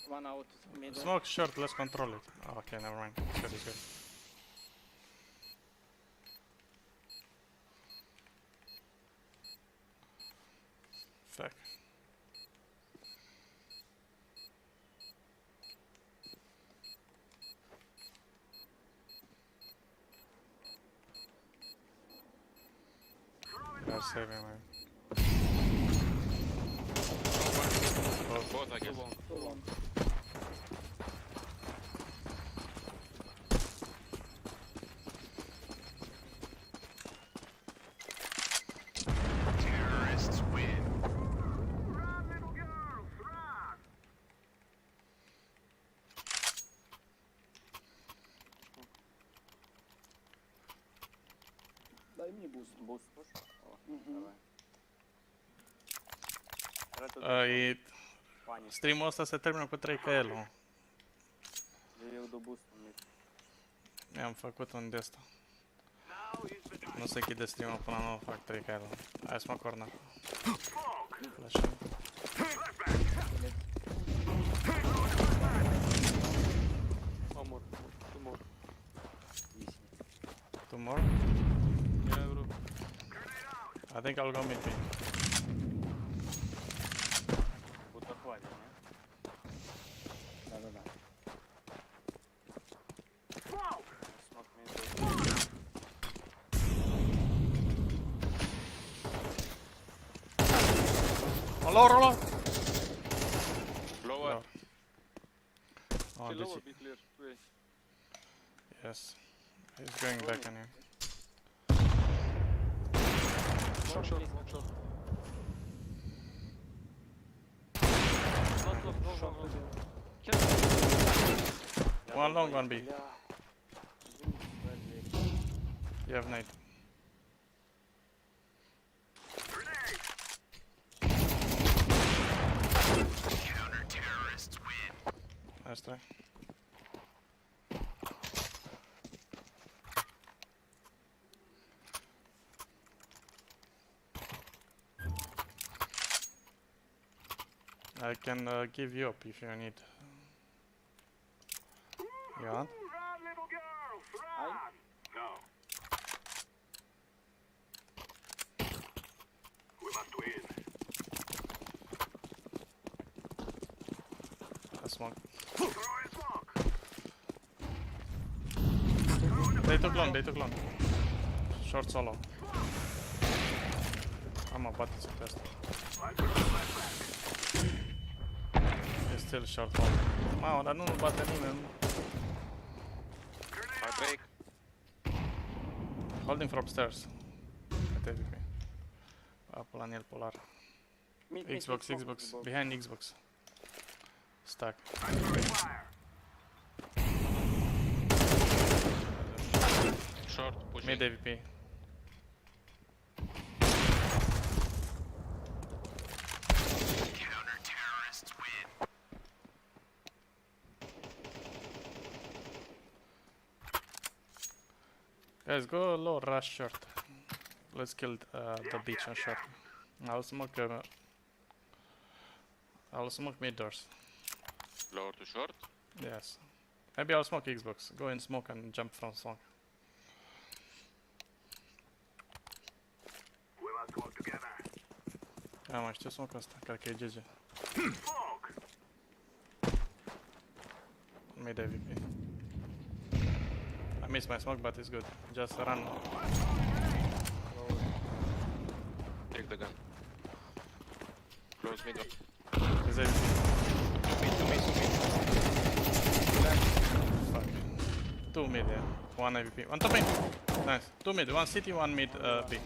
One out middle. Smoke short, let's control it. Oh, okay, never mind. It's good. Fuck. They're saving me. Both, I guess. Too long. Terrorists win. Дай мне буст. Буст слушай? О, Мгм. давай. И Паник. stream-ul ăsta se termină cu 3 KL-ul. Eu dau boost în mid. Mi-am făcut un de ăsta. Nu se închide stream-ul până nu fac 3 KL. Hai să mă corner. Flash. One more. Two more. Two more? Yeah, bro. I think I'll go mid B. Будто хватит, не? Да-да-да. Смог мид. Lower! Lower. Oh, Still did lower, he? be clear. Wait. Yes. He's going back on you. One short. Not long, no, one. One long, one B. You have nade. Counter-terrorists win. Nice try. I can give you up if you need. You want? Run, little girl, run! No. We must win. A smoke. Throw in smoke. They took long. Short solo. I'm about to suggest. He's still short hold. Wow, dar nu bate nimeni. I break. Holding from upstairs. At AVP. Apă la el polar. Xbox. Behind Xbox. Stack. Short, pushing. Mid AVP. Guys, go low, rush short. Let's kill the beach on short. I'll smoke mid doors. Lower to short. Yes. Maybe I'll smoke Xbox. Go in smoke and jump from smoke. We must work together. Mai știu smoke ăsta, cred că e GG. Smoke. Mid AVP. I missed my smoke, but it's good. Just run. Take the gun. Close middle. Is AVP. To me. Fuck. 2 mid, yeah. 1 AVP. One top mid. Nice. 2 mid. 1 city, 1 mid B.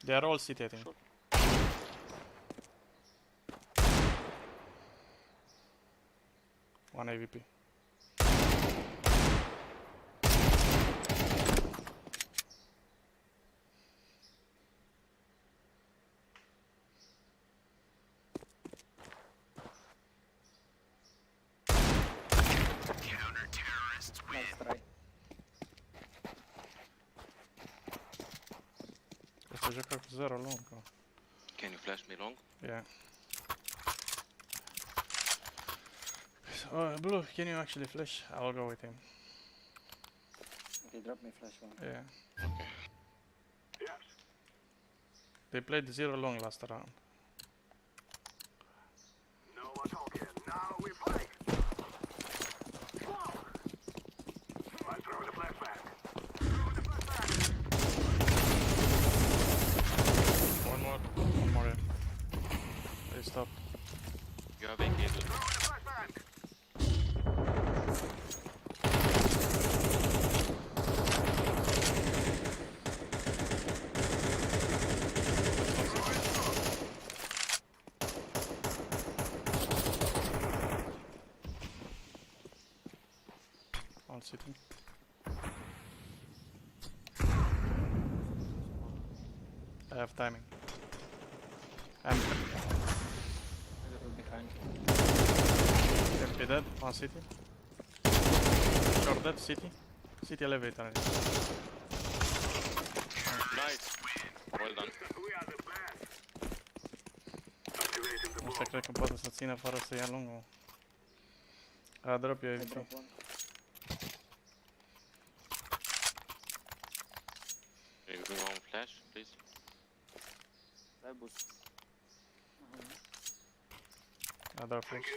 They are all city, I think. Sure. One AVP. Counter-terrorists win. Nice try. Ăsta joacă cu 0 long. Can you flash me long? Yeah. Blue, can you actually flash? I'll go with him. Okay, drop me flash one. Yeah. Okay. Yes. They played 0 long last round. No more talking. Now we fight. Smoke. I'm throwing the flashback. One more. Yeah. They stopped. You have AK, dude. One city. I have timing. And Behind. MP dead, one city. Short dead, city. City elevator. Nice. Well done. We are the best. Activating the Asta cred că poate să țină fără să ia lungul. Drop eu I AVP. drop one. Can you bring one flash, please? I boost. Drop flash.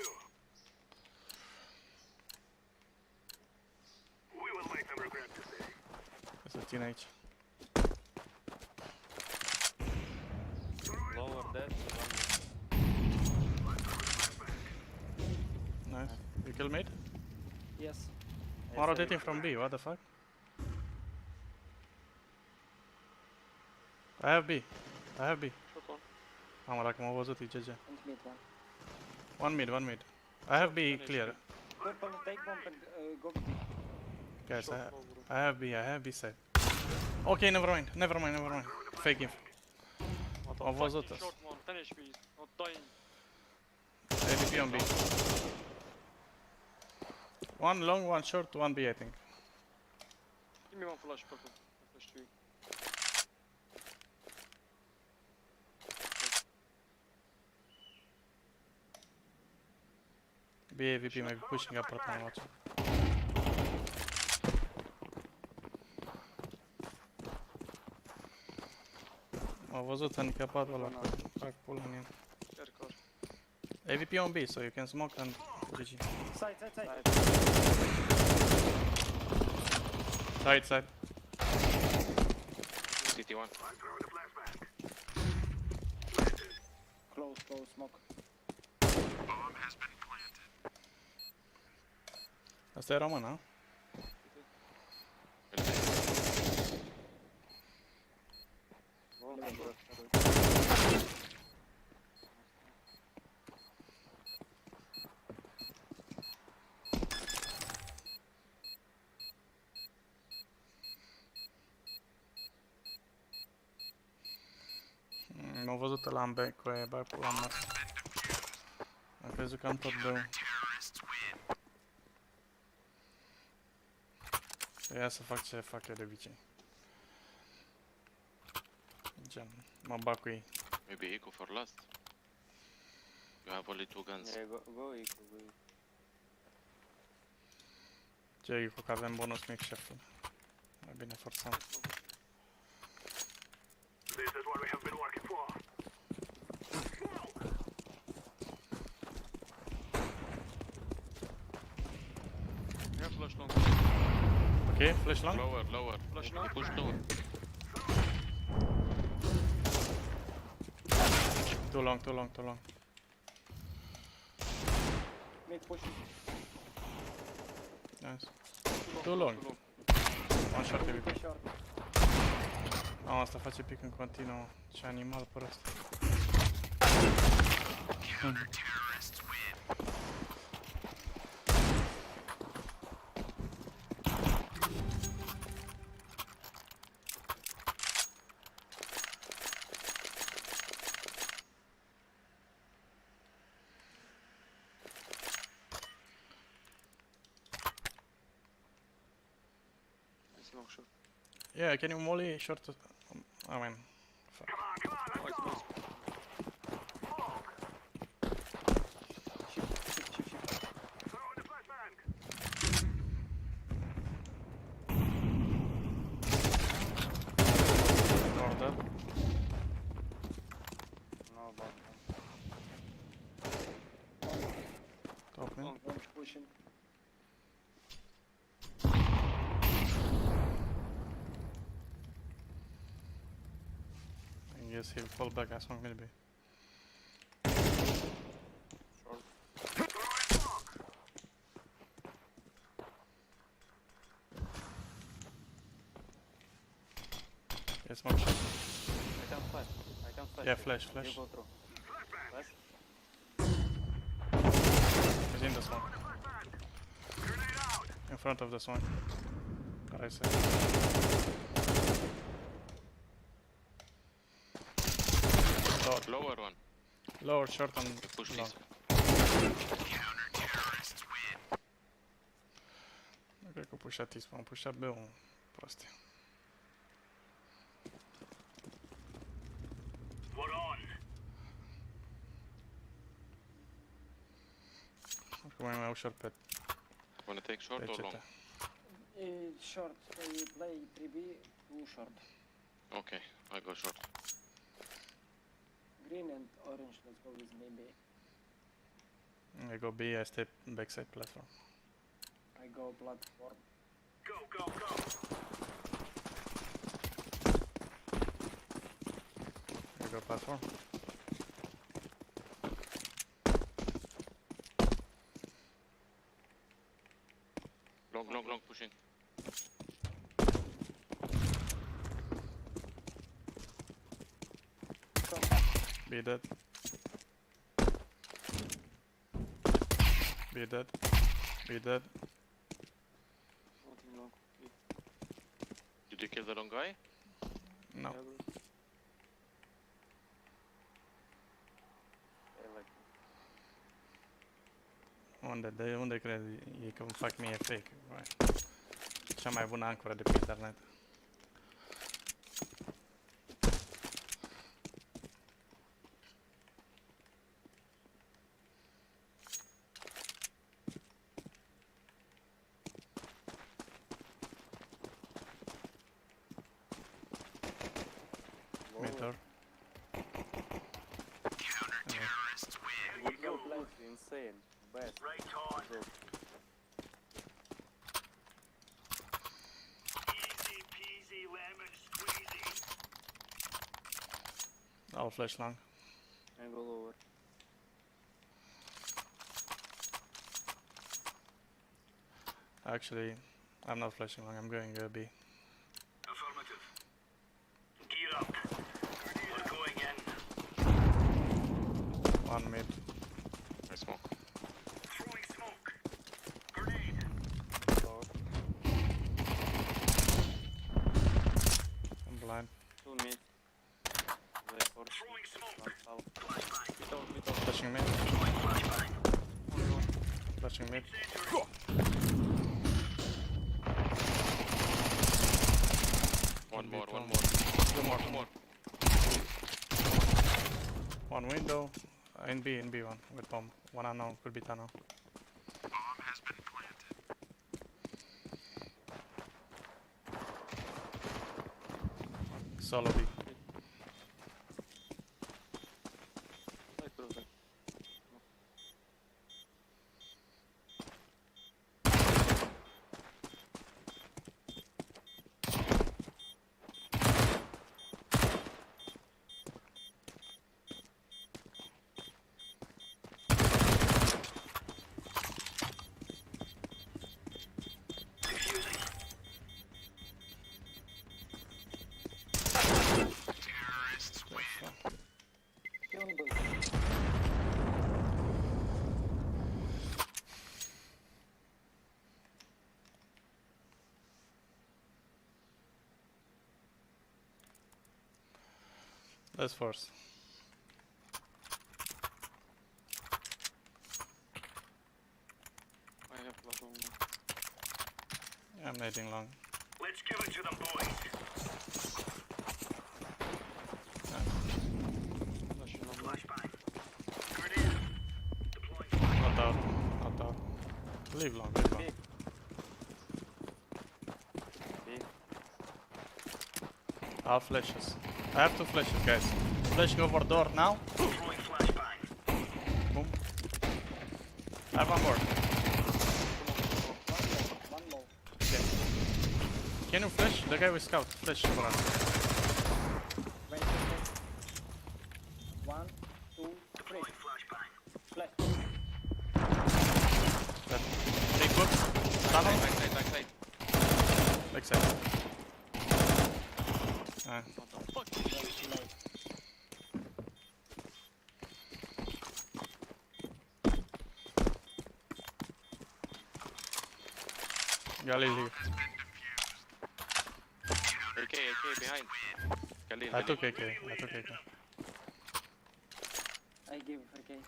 We will make them regret today. Să țină aici. Lower dead. Nice. You kill mid? Yes. I'm rotating from B, what the fuck? I have B. Short one. Mamă, dacă m-au văzut, e GG. And mid one. One mid. I have B clear. Purple, take bomb and go B. Guys, I have B side. Okay, never mind. Fake him. Am văzut. Short one, finish me. Not dying. ADP on B. One long, one short, one B I think. Give me one flash, purple. Flash to you. B AVP maybe pushing up right now, watch. Am văzut handicapatul ăla cu fac pull în el. AVP on B, so you can smoke and GG. Side. CT1. Close, smoke. Asta e român, ha? M-au văzut ăla în back cu aia, back pula mea. Am crezut că am tot dău. Ia să fac ce fac eu de obicei. Gen, mă bag cu ei. Maybe eco for last. You have only 2 guns. Yeah, go eco. Ce cu că avem bonus mic, șeful. Mai bine forțăm. This is what we have been working for. Yeah, flash long. Ok, flash long? Lower. Flash long. Push lower. Too long. Mid push. Nice. Too long. One shot AVP. Asta face pic în continuu. Ce animal prost. Long shot. Yeah, can you molly short? I mean, fuck. Order. No, but Top mid. one pushing. I guess he'll fall back as long maybe. Yes, smoke shot. I can flash. Yeah, flash. You go through. Flash. He's in the smoke. In front of the smoke. What I say. Lower one. Lower, short and Push long. this. Nu cred că pușat Tispa, am pușat B-ul. Prostie. Acum e mai ușor pe Wanna take short or long? Short. We play 3B, 2 short. Okay, I go short. Green and orange, let's go with maybe. I go B, I stay backside platform. I go platform. Go. I go platform. Long pushing. Be dead. Be dead. Be dead. Nothing long. Did you kill the long guy? No. I like unde crezi ei că îmi fac mie fake? Băi, cea mai bună ancoră de pe internet. Meter. Good go, place, insane. Best. Right on. Go. Easy peasy lemon squeezy. I'll flash long. And go lower. Actually, I'm not flashing long, I'm going B. Affirmative. Gear up. We're going in. One mid. I smoke. Throwing smoke. Grenade. I'm blind. 2 mid. They force. Throwing smoke. One south. Flashbang. Flashing mid. Throwing flashbang. Flashing mid. Incendiary. One more. Two more. One window. In B one with bomb. One unknown, could be tunnel. Bomb has been planted. Solo B. Like through. Defusing. Terrorists win. Let's force. I have flash on me. I'm nading long. Let's give it to them, boys. Flash on me. Flashbang. Grenade. Deploying Not out. Leave long. Big. I'll flashes. I have two flashes, guys. Flashing over door now. throwing flashbang. Boom. I have one more. One more. Okay. Can you flash? The guy with scout. Flash for us. Wait. 1, 2, 3. Deploying flashbang. Flash. Take foot. Tunnel. Backside. Backside. What the fuck is that? Galil. AK behind. Galil. I took AK. I give okay.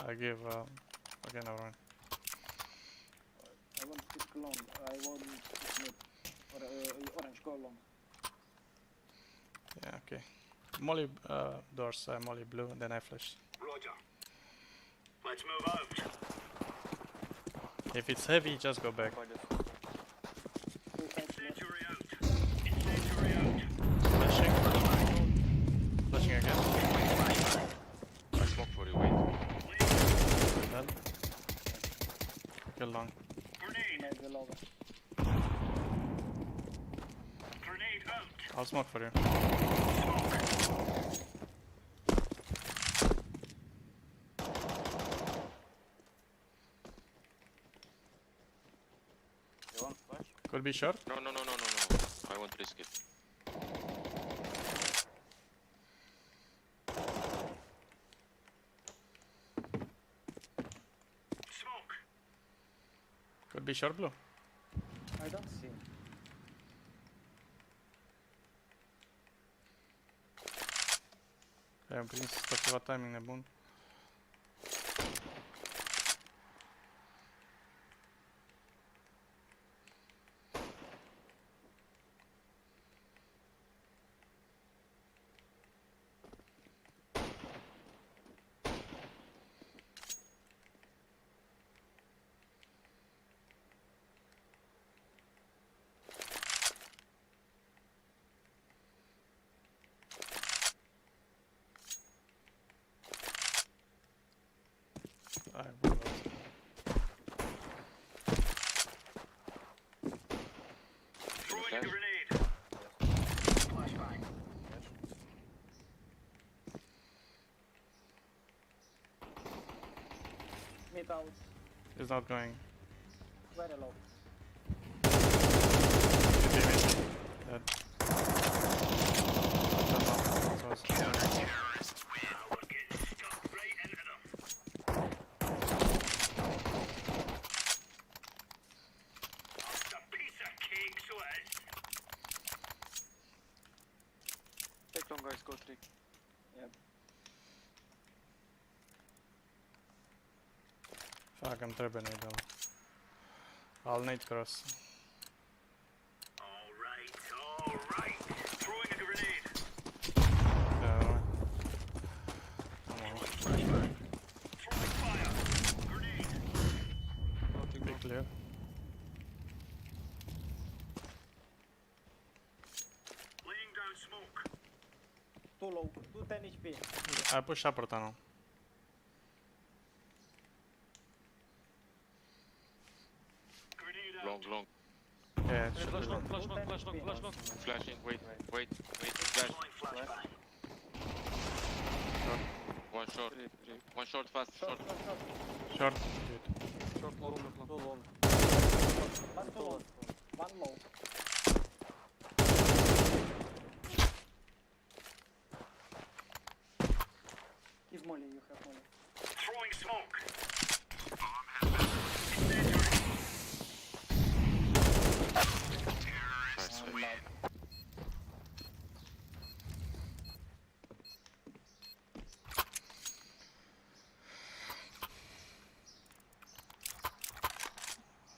I give. Okay, never mind. I want to long. I want to mid. Or orange go long. Yeah, okay. Molly doors, molly blue, and then I flash. Roger. Let's move out. If it's heavy, just go back. Incendiary out. Incendiary out. Flashing. Flashing again. I smoke for you, wait. Dead. Kill long. Grenade. Grenade out. I'll smoke for you. You want flash? Could be short. No. I won't risk it. Smoke. Could be short blue. I don't see. I am prins ceva timing nebun. a Flash. grenade. Flashbang. Mid out. He's not going. Very low. Dead. So it's Terrorists win. Now we're getting stuck right into them. It's a piece of cake, so it is. Take long, guys, go 3. Fuck, I'm trebuie nade. I'll nade cross. All right. Throwing a grenade. Yeah. Throwing fire. Grenade. Be clear. Laying down smoke. Too low. 210 HP. I push upper tunnel. Grenade out. Long, long. Yeah, it should Flash be long, long. flash long, flash long, flash long. Flashing, wait. Flash. Deploying flashbang. One short. One short, fast, short. Short. Short, long, long. Too long. One too long. One low. Give molly, you have molly. Throwing smoke.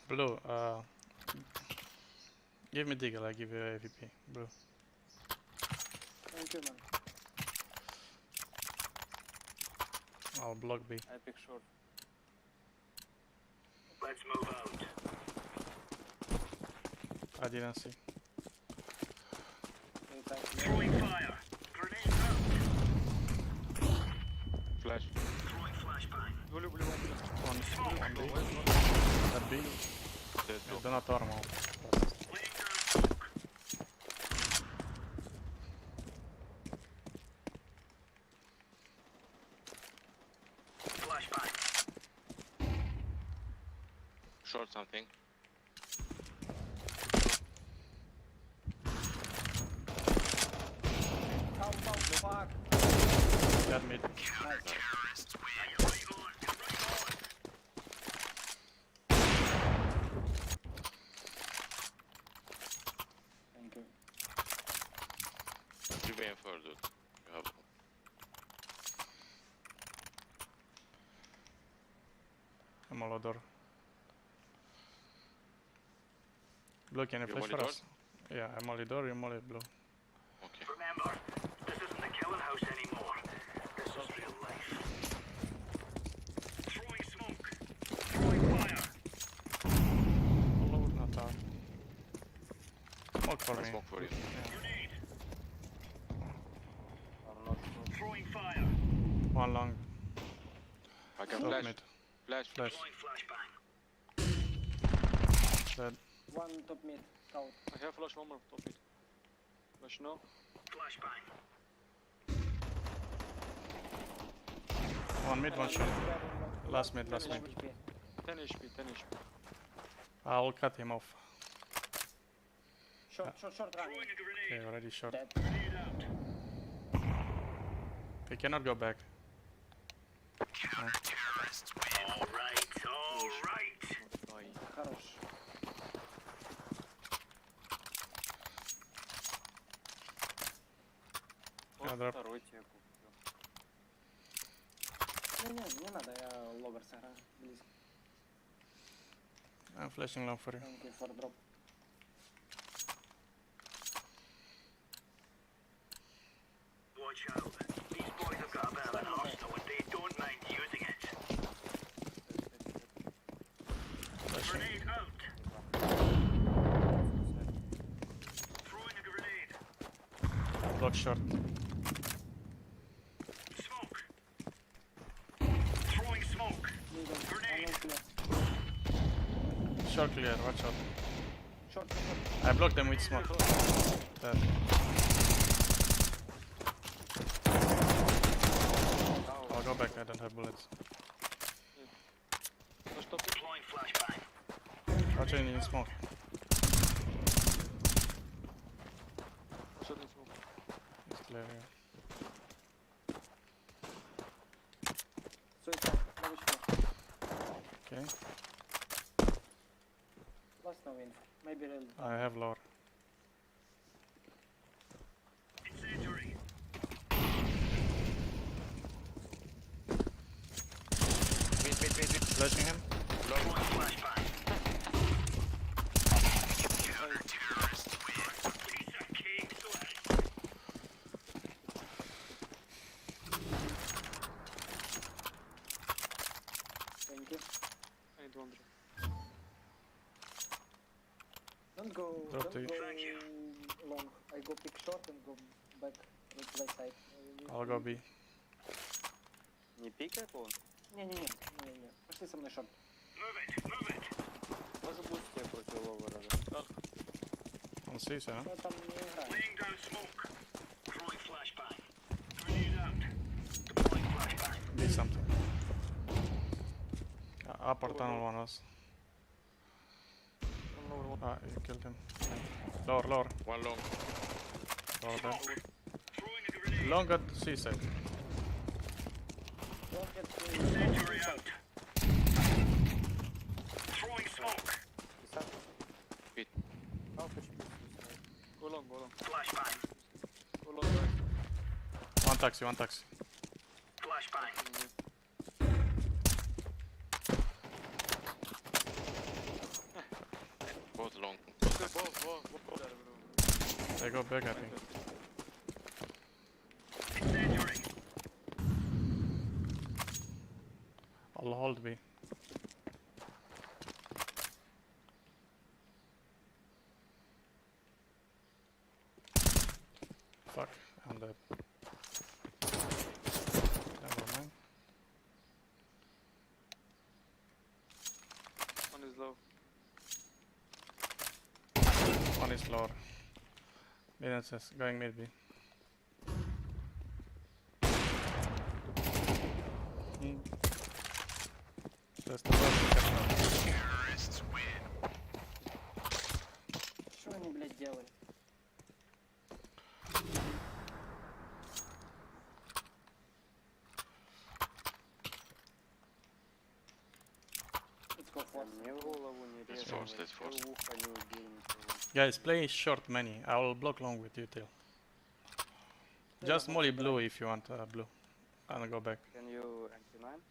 Blue, give me Deagle, I give you AVP. Blue. Thank you, man. I'll block B. I pick short. Let's move out. I didn't see. Throwing fire. Grenade out. Flash. Throwing flashbang. One B. That B. Dead, I do not normal. Laying down smoke. Flashbang. Short something. Fuck. Got mid. Terrorists win. You're right on. You're right on. Thank you. You wait for dude. You have. I'm all door. Blue, can you You flash for molly us? Yeah, I'm only door, you molly blue. Okay. Remember, this isn't the killing house anymore. This is real life. Throwing smoke. Throwing fire. Low, not out. Smoke for me. Smoke for you. Grenade. I'm not sure. Throwing fire. One long. I can Top flash. mid. Flash. Flash. Deploying flashbang. Dead. One top mid. Out. I have flash one more, top mid. Flash now. Flashbang. One mid, one short. Last mid, last 10 mid. HP. 10 HP, 10 HP. I'll cut him off. Short run. Throwing a Okay, grenade. already short. Dead. Grenade out. He cannot go back. Terrorists win. All right. Ай. Хорош. Вот Я дроп. второй тебе куплю. Не надо, я логер сыграю. Близко. I'm flashing long for you. Thank you for drop. Watch out. These boys have got a bit of an arsenal and they don't mind using it. Flashing. Grenade out. Throwing a grenade. Block short. Smoke. Throwing smoke. Middle. Grenade. One clear. Short clear, watch out. Short. I blocked them with smoke. Dead. I'll go back, I don't have bullets. No, stop it. Deploying flashbang. Watching in smoke. Shot in smoke. It's clear, yeah. So it's lowest floor. Okay. Last no info. Maybe real. I have lower. Incendiary. Wait. Flashing him. Deploying flashbang. Counter-terrorist win. Piece of cake sweat. Thank you. I need one drop. Don't go. Drop Don't to you. go Thank you. long. I go pick short and go back with right side. I'll go B. Не пикай он? Не. Пошли со мной шорт. Move it. Може бустить я против ловера. On C, so, huh? Я там не играю. Laying down smoke. Throwing flashbang. Grenade out. Deploying flashbang. Did something. Upper tunnel one was. Ah, you killed him. Lower. One long. Lower there. Throwing a grenade. Long at C side. Don't get Incendiary out. Throwing smoke. Hit. How much pieces? Go long. Flashbang. Go long, guys. One taxi. Flashbang. Both long. They go back, I think. Incendiary. I'll hold B. Fuck, I'm dead. Never mind. One is low. One is lower. Mid says going mid B. That's the first. Terrorists win. Что они, блядь, делали? Let's go force. Мне в голову не Let's force. Ухо не убей никого. Guys, play short many. I will block long with you till. Just molly blue if you want blue. And go back. Can you anti-mine?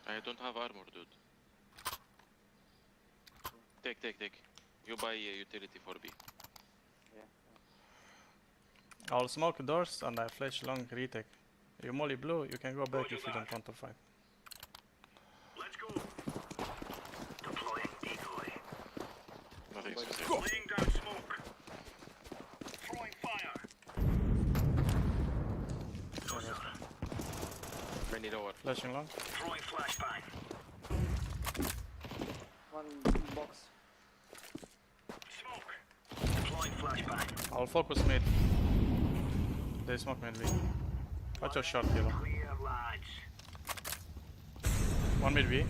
I don't have armor, dude. Take. You buy a utility for B. Yeah. I'll smoke doors and I flash long retake. You molly blue, you can go back if you don't want to fight. Let's go. Deploying decoy. Nothing to say. Laying down smoke. Throwing fire. Many lower. Flashing long. Throwing flashbang. One box. Smoke. Deploying flashbang. I'll focus mid. They smoke mid B. Watch your short kilo. Clear lads. One mid B.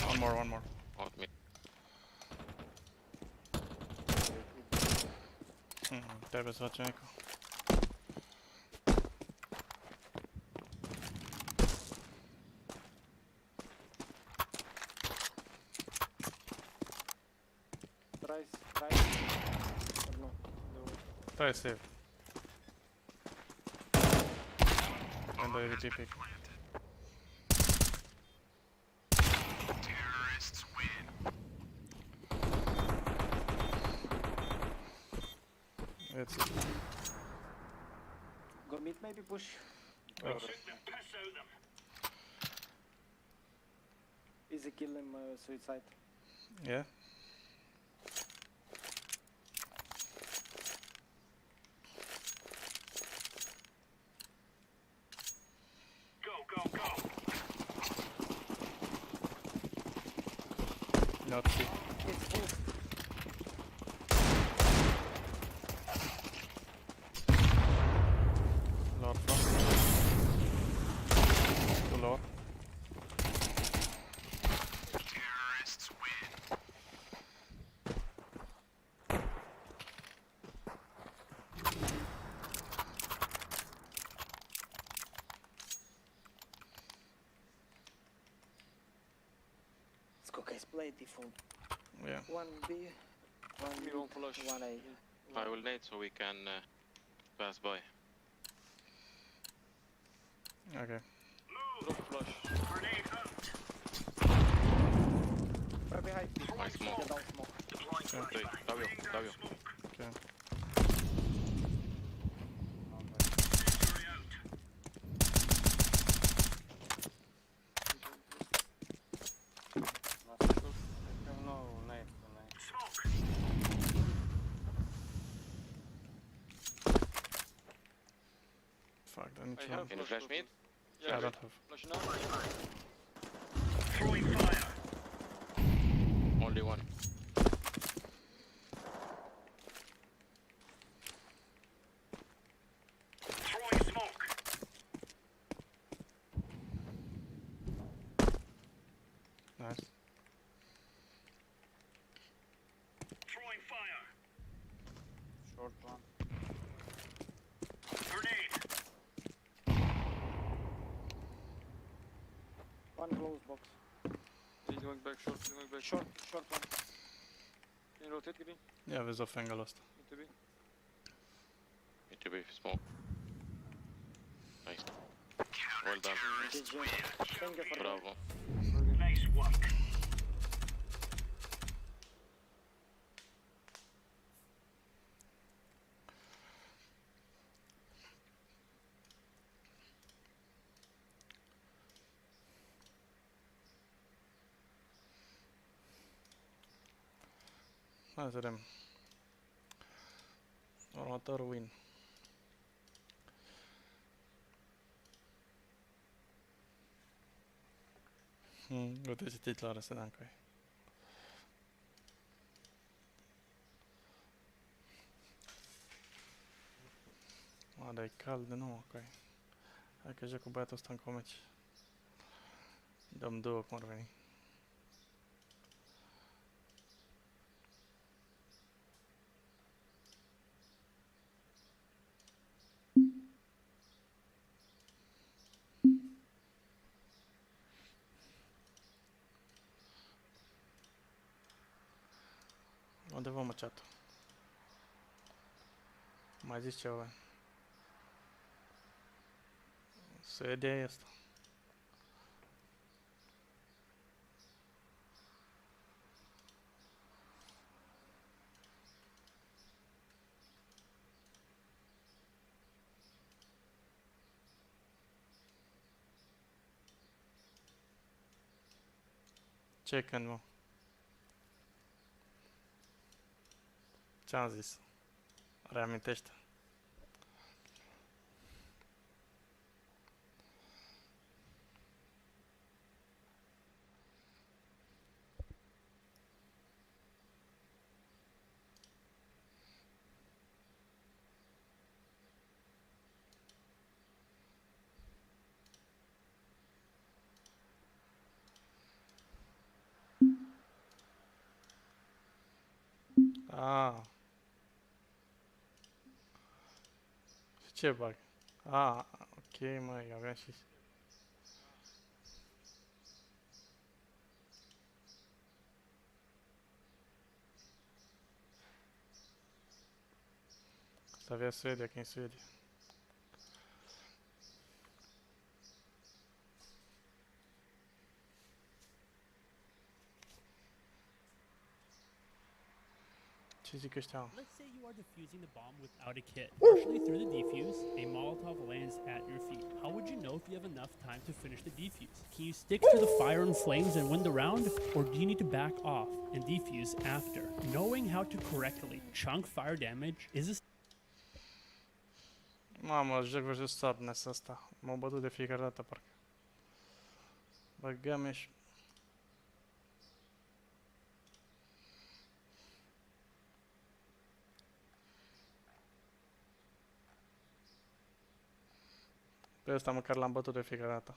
One more. Out me. Tebe svača neko. Try. Одну. Try save. And the AVT pick. Terrorists win. That's it. Go mid maybe push. Oh. Took the piss out of them. Easy kill him suicide. Yeah. Go. Not see. Lower front. Too lower. Let's go guys, play default. Yeah. 1B, 1 We won't flush. 1A. I will nade so we can pass by. Okay. Drop flush. Grenade out. Right behind you. Nice smoke. Get down smoke. Deploying Okay, flashbang. W, Laying down W. smoke. Okay. Incendiary out. No, nice, nice. Smoke. Fuck, I need I to. have I Can you flash mid? don't have. Flash now. Throwing fire. Only one. Throwing smoke. Nice. Throwing fire. Short one. Grenade. One close box. He's going back short, he's going back Short, short one. Can you rotate green? Ja, vi så angle ăsta. Need to be. Need to be smoke. Nice. Well done. GG. Thank you for Bravo. Nice work. Hai să vedem. Următorul win. Uite ce titlurile să dăm cu ei. Dar e cald de nou cu ei. Hai că joc cu băiatul ăsta în comeci. Dăm două cum ar veni. Unde vă mă chat-ul? Mai zici ceva? Suedia e asta. Ce când, mă? Ce-am zis? Reamintește. Ah. Ce bag? Ah, ok, măi, aveam și... Să avea Suedia, că e în Suedia. Ce zic ăștia? Let's say you are defusing the bomb without a kit. Partially through the defuse, a Molotov lands at your feet. How would you know if you have enough time to finish the defuse? Can you stick to the fire and flames and win the round, or do you need to back off and defuse after? Knowing how to correctly chunk fire damage is a Mamă, joc versus sadness asta. M-au bătut de fiecare dată, parcă. Băgame și... Pe ăsta măcar l-am bătut de fiecare dată.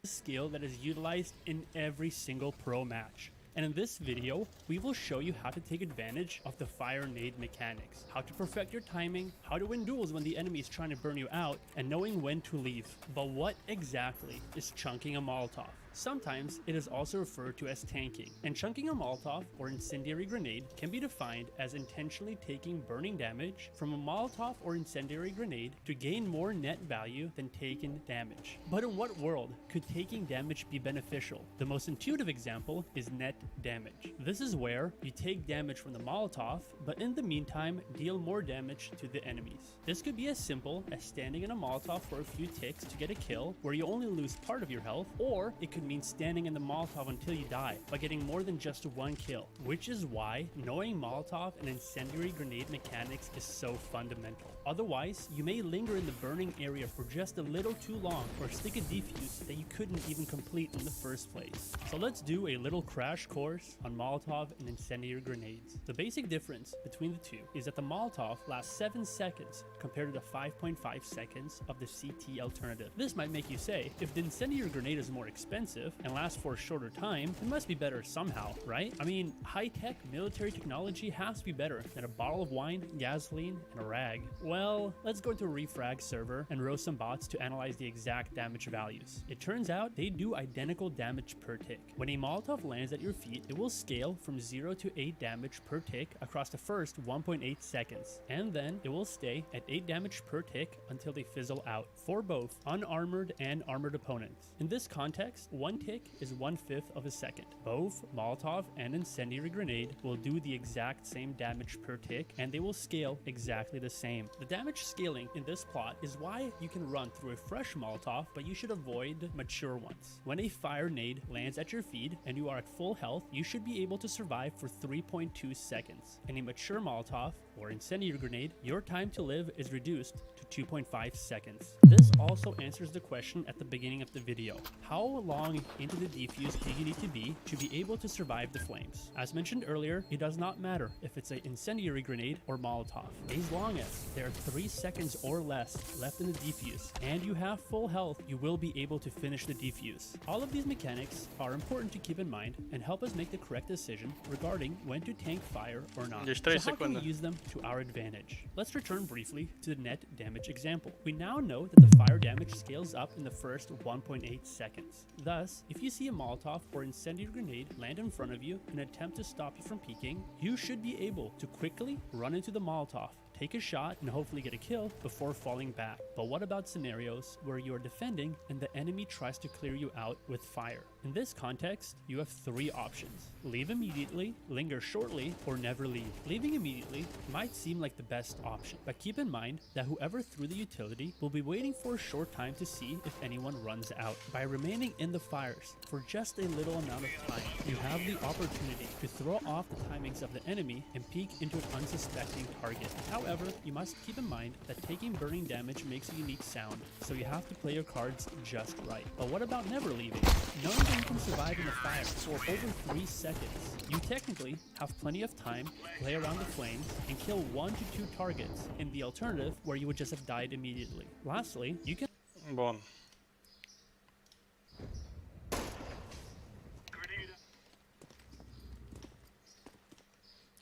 Skill that is utilized in every single pro match. And in this video, we will show you how to take advantage of the fire nade mechanics, how to perfect your timing, how to win duels when the enemy is trying to burn you out, and knowing when to leave. But what exactly is chunking a Molotov? Sometimes it is also referred to as tanking, and chunking a Molotov or incendiary grenade can be defined as intentionally taking burning damage from a Molotov or incendiary grenade to gain more net value than taken damage. But in what world could taking damage be beneficial? The most intuitive example is net damage. This is where you take damage from the Molotov, but in the meantime deal more damage to the enemies. This could be as simple as standing in a Molotov for a few ticks to get a kill where you only lose part of your health, or it could mean standing in the Molotov until you die by getting more than just one kill, which is why knowing Molotov and incendiary grenade mechanics is so fundamental. Otherwise, you may linger in the burning area for just a little too long or stick a defuse that you couldn't even complete in the first place. So let's do a little crash course on Molotov and incendiary grenades. The basic difference between the two is that the Molotov lasts 7 seconds compared to the 5.5 seconds of the CT alternative. This might make you say, if the incendiary grenade is more expensive and lasts for a shorter time, it must be better somehow, right? I mean, high-tech military technology has to be better than a bottle of wine, gasoline, and a rag. Well, let's go to a refrag server and roast some bots to analyze the exact damage values. It turns out they do identical damage per tick. When a Molotov lands at your feet, it will scale from 0 to 8 damage per tick across the first 1.8 seconds, and then it will stay at 8 damage per tick until they fizzle out, for both unarmored and armored opponents. In this context, 1 tick is 1/5 of a second. Both Molotov and incendiary grenade will do the exact same damage per tick, and they will scale exactly the same. The damage scaling in this plot is why you can run through a fresh Molotov, but you should avoid mature ones. When a fire nade lands at your feet and you are at full health, you should be able to survive for 3.2 seconds. In a mature Molotov or incendiary grenade, your time to live is reduced to 2.5 seconds. This also answers the question at the beginning of the video. How long into the defuse do you need to be able to survive the flames? As mentioned earlier, it does not matter if it's an incendiary grenade or Molotov. As long as there are 3 seconds or less left in the defuse and you have full health, you will be able to finish the defuse. All of these mechanics are important to keep in mind and help us make the correct decision regarding when to tank fire or not. So how can we use them to our advantage? Let's return briefly to the net damage example. We now know that the fire damage scales up in the first 1.8 seconds. Thus, if you see a Molotov or incendiary grenade land in front of you and attempt to stop you from peeking, you should be able to quickly run into the Molotov, take a shot, and hopefully get a kill before falling back. But what about scenarios where you are defending and the enemy tries to clear you out with fire? In this context, you have 3 options. Leave immediately, linger shortly, or never leave. Leaving immediately might seem like the best option, but keep in mind that whoever threw the utility will be waiting for a short time to see if anyone runs out. By remaining in the fires for just a little amount of time, you have the opportunity to throw off the timings of the enemy and peek into an unsuspecting target. However, you must keep in mind that taking burning damage makes a unique sound, so you have to play your cards just right. But what about never leaving? Knowing that you can survive in the fire for over 3 seconds, you technically have plenty of time to play around the flames and kill 1 to 2 targets, in the alternative where you would just have died immediately. Lastly, you can... Bun.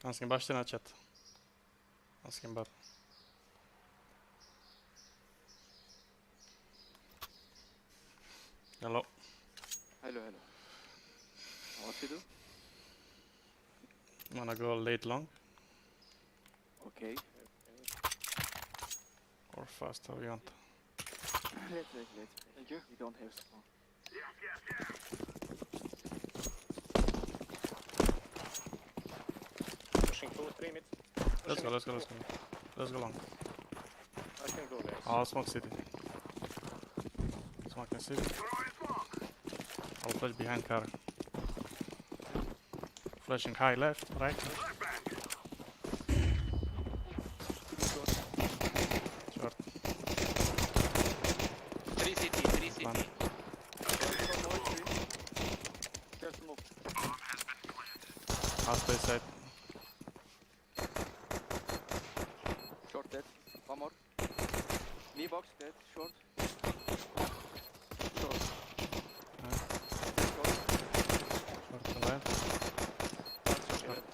Am schimbat și în chat. Am schimbat. Hello. Hello. What to do? Wanna go late long? Okay. Or fast, how you want? Let's. Thank you. We don't have spawn. Pushing 2-3 mid. Let's go long. I can go next. I'll smoke city. Smoking city. I'll flash behind car. Flashing high left, right. Short. 3 CT. One. Faceit. Short dead. One more. Knee box dead. Short. Short. Short. Short to left. Short.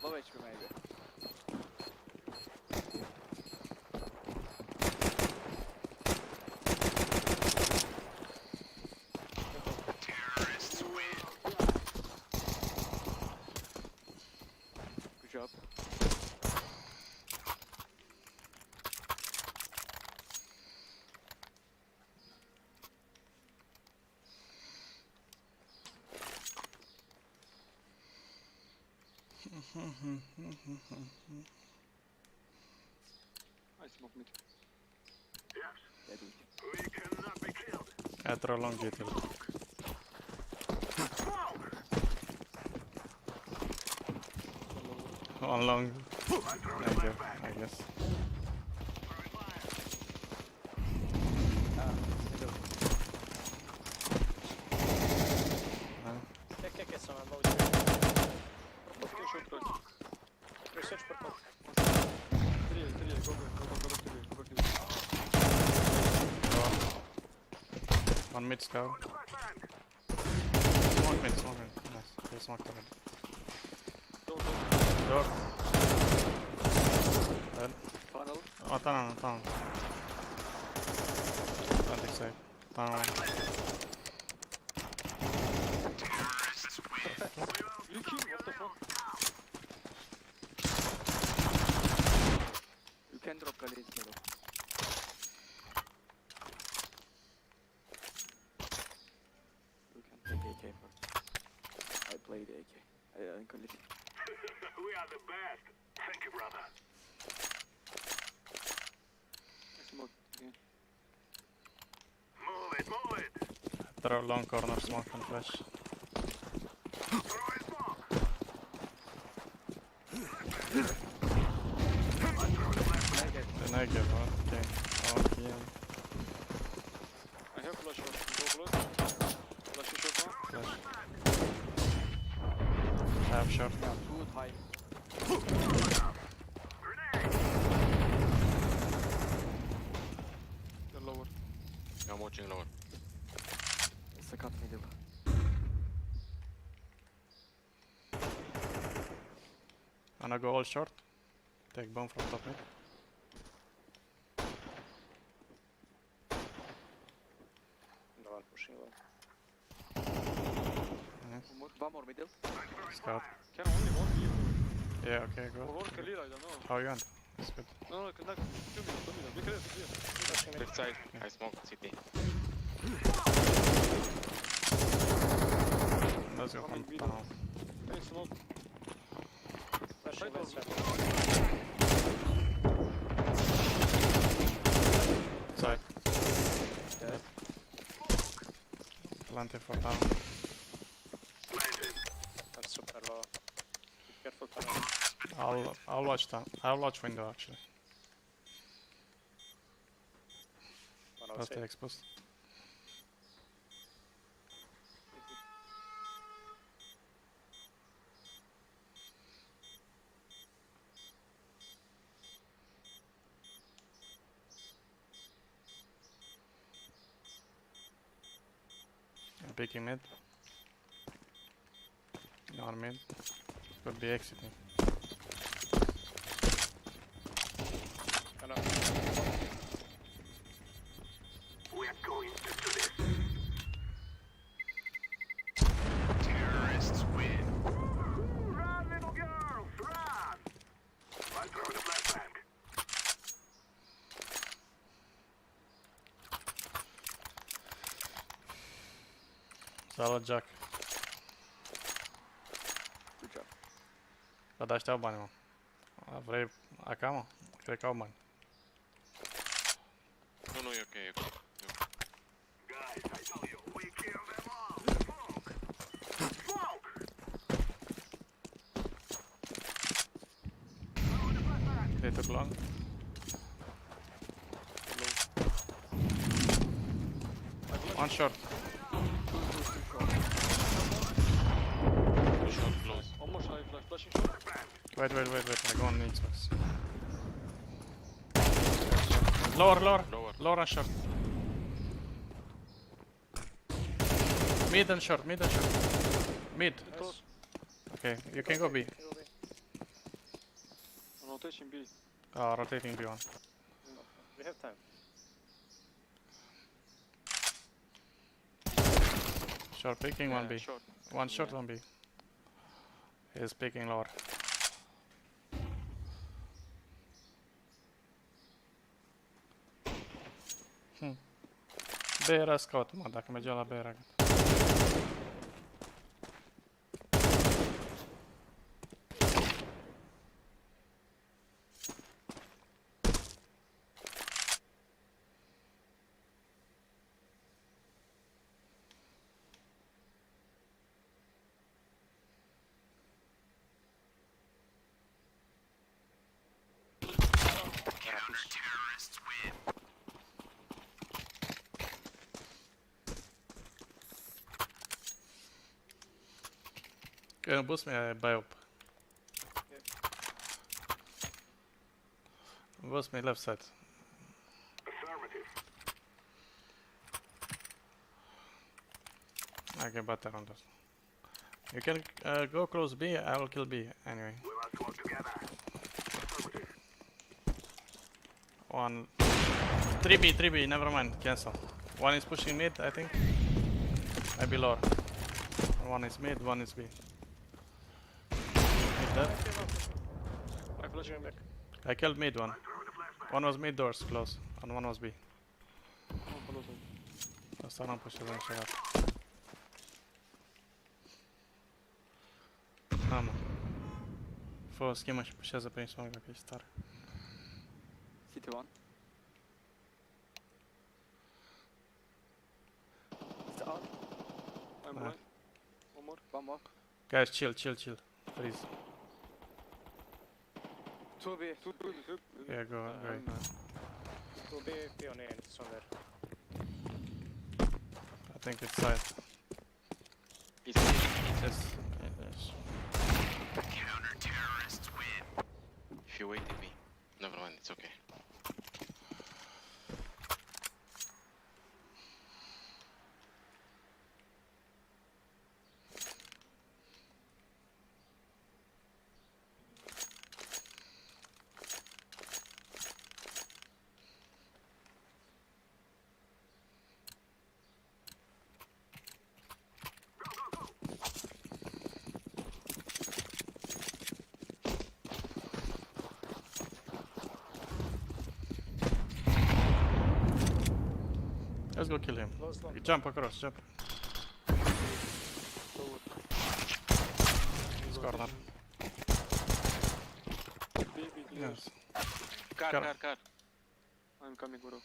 Low HP maybe. Terrorists win. Good job. I smoke mid. Yes. Dead. We cannot be killed. I throw long GT. One long. Negative, I guess. Che sono al low. Research per poco. One mid scout. Smoke mid. Nice. They smoked already. Door. Dead. Funnel. Oh, tunnel. Planting safe. Tunnel. You kill, what the fuck? You can drop grenades middle. You can take AK first. I played AK. I can listen. We are the best. Thank you, brother. I smoke again. Move it. Throw long corner smoke and flash. The negative, okay. Okay. I have flash shot. Go close. Flash shot now. Flash. I have short. Good high. They're lower. I'm watching lower. It's a cut middle. Wanna go all short? Take bomb from top mid. No one pushing low. Nice. One more middle. Scout. Can only one be. Yeah, okay, go. Or clear, I don't know. How you want? It's good. No, connect. 2 minutes, 2 minutes. Be clear. Left side. I smoke city. Let's go from tunnel. Hey, smoke. Flashing left side. Side. Dead. Plenty for tunnel. I'm super low. Be careful tunnel. I'll watch tunnel. I'll watch window actually. One I'll stay outside. exposed. I'm picking mid. On mid. Could be exiting. We are going to do this. Terrorists win. Run, little girls, run! I throw the flashbang. Salad Jack. Good job. Dar de ăștia au bani, mă. Vrei AK, mă? Cred că au bani. Nu, e ok, e ok. Guys, I tell you, we kill them all. Smoke! Smoke! They took long. One short. Short close. Almost high flash. flashing short. Wait, I go on the Xbox. Lower and short. Mid and short. Mid. Okay, you can go B. Rotation B. Rotating B1. We have time. Short picking, one B. Short. One short, one B. He's picking lower. B era scout, mă, dacă mergea la B era gata. Boost me buy up. Boost me left side. I can bat around us. You can go close B, I will kill B anyway. One 3B, never mind, cancel. One is pushing mid, I think. Maybe lower. One is mid, one is B. Dead. I'm flashing back. I killed mid one. One was mid doors close, and one was B. Asta n-am pus niciodată. Na mă. Fă o schemă și pușează prin smoke dacă ești tare. City 1. It's out. I'm blind. One more. Guys, chill. Freeze. 2B. Yeah, go. 2B on A and it's on there. I think it's side. Yes. Counter-terrorists win. If you waiting me, never mind, it's okay. Let's go kill him. Jump across, jump. It's corner. Yes. Car. I'm coming, bro.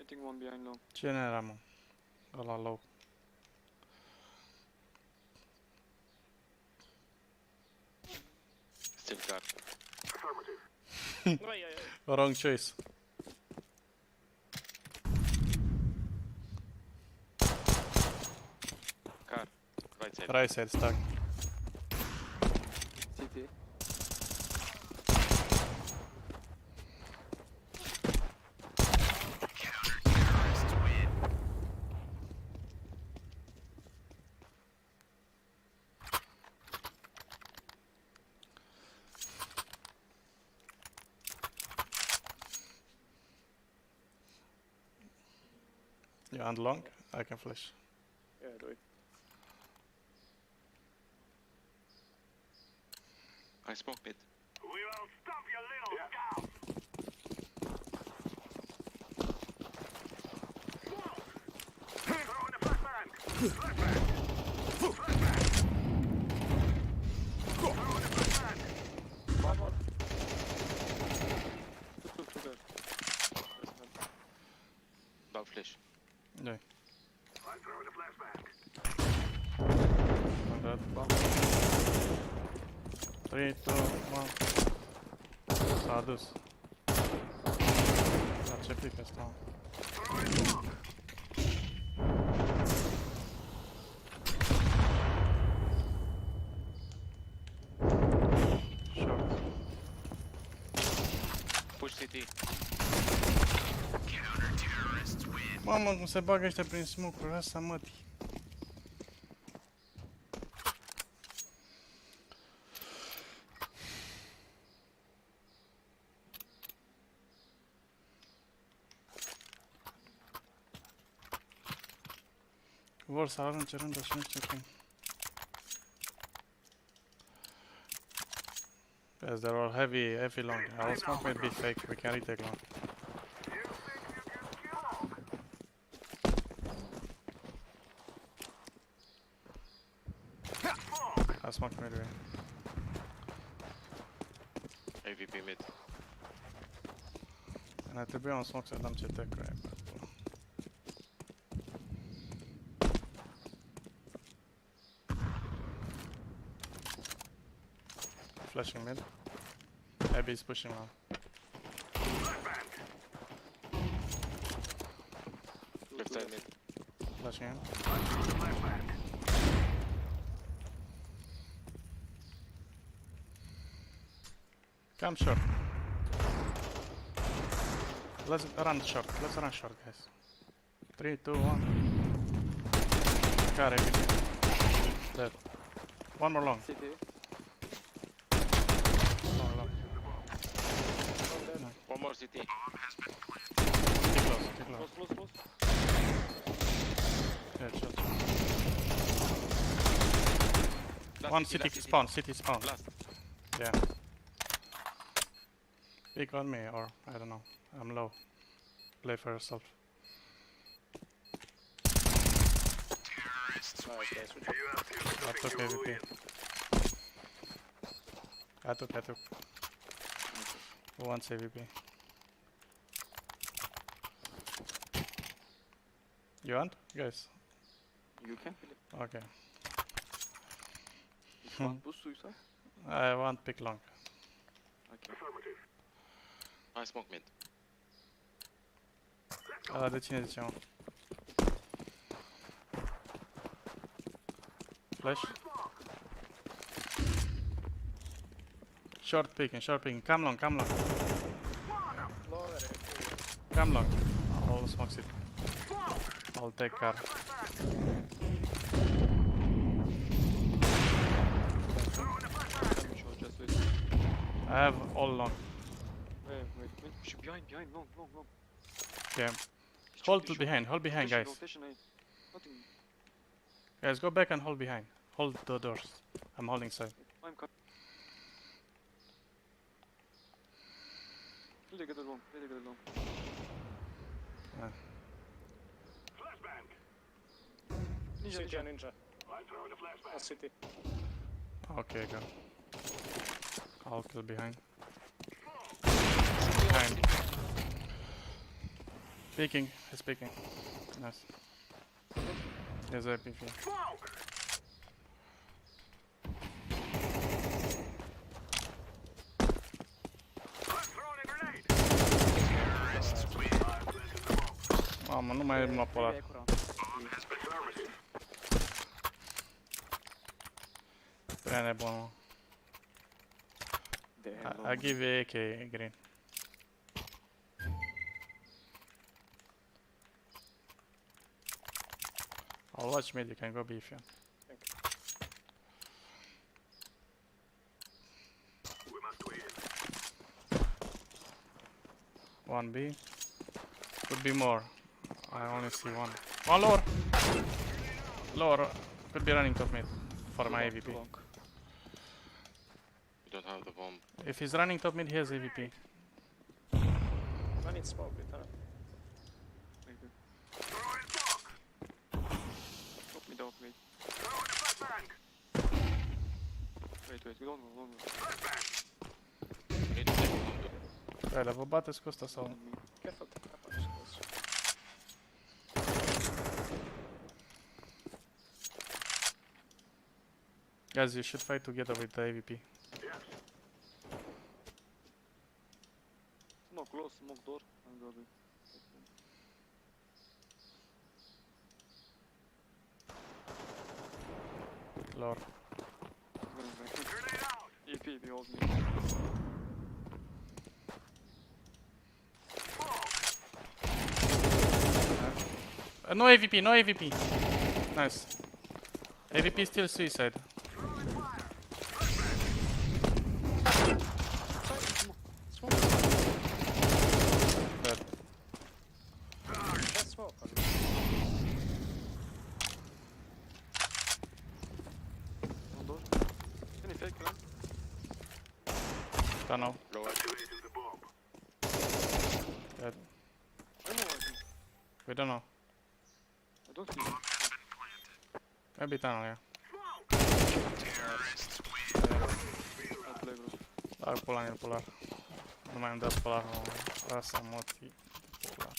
I think one behind low. Cine era, mă? Ăla low. Still car. Wrong choice. Car. Right side. Right side stuck. City. Counter-terrorists win. You and long, I can flash. Yeah, do it. I smoke mid. We will stop your little scout. Throw in the flashbang. Flashbang. Throw in the flashbang. One more. Two there. Bow flash. Yeah. I'm throwing the flashbang. One dead. 3, 2, 1. S-a dus. La ce pică stau? CT. Mamă, cum se bagă ăștia prin smoke-uri, asta mătii. Vor să arunce rândul și nu știu cum. Yes, they're all heavy long. Our smoke might be fake, we can retake long. I smoke midway. AVP mid. Ne trebuie un smoke să dăm CT crap. Flashing mid. Maybe he's pushing now. Left side mid. Flashing in. Come short. Let's run short. Let's run short, guys. 3, 2, 1. Got it. Dead. One more long. CT. One more CT. Stay close, stay close. Close. Yeah, shot. Last One CT, city last spawn, city spawn. Last. Yeah. Pick on me, or I don't know. I'm low. Play for yourself. I took AVP. I took. Who wants AVP? You want? Guys. You can. Okay. One push suicide. I want pick long. Okay. I smoke mid. De cine ziceam? Flash. Short picking. Come long. Come long. I'll smoke it. I'll take car. I have all long. Wait. Behind, long. Okay. Hold behind, guys. Nothing. Guys, go back and hold behind. Hold the doors. I'm holding side. I'm cut. Really get it long. Ninja. City. Okay, go. I'll kill behind. Behind. Peeking. He's peeking. Nice. There's a PV. Mamă, nu mai mă pe ăla. Prea nebun, mă. I give you AK green. I'll watch mid, you can go B if you want. One B. Could be more. I only see one. One lower! Lower. Could be running top mid for my AVP. We don't have the bomb. If he's running top mid, he has AVP. I need smoke with her. Top mid. Wait, we don't go. We need to take bomb. Băi, dar vă bateți cu ăsta sau... Careful. Guys, you should fight together with the AVP. Smoke close, smoke door. I'm going. Lor. EP, hold me. No AVP, no AVP. Nice. AVP still suicide. Dead. Just smoke. Can you take them? Don't know. Lower. Dead. I know one. We don't know. I don't see. Maybe tunnel, yeah. I'll play, bro. Dar pular. Nu mai îmi dă pularul ăsta, moti. Pular.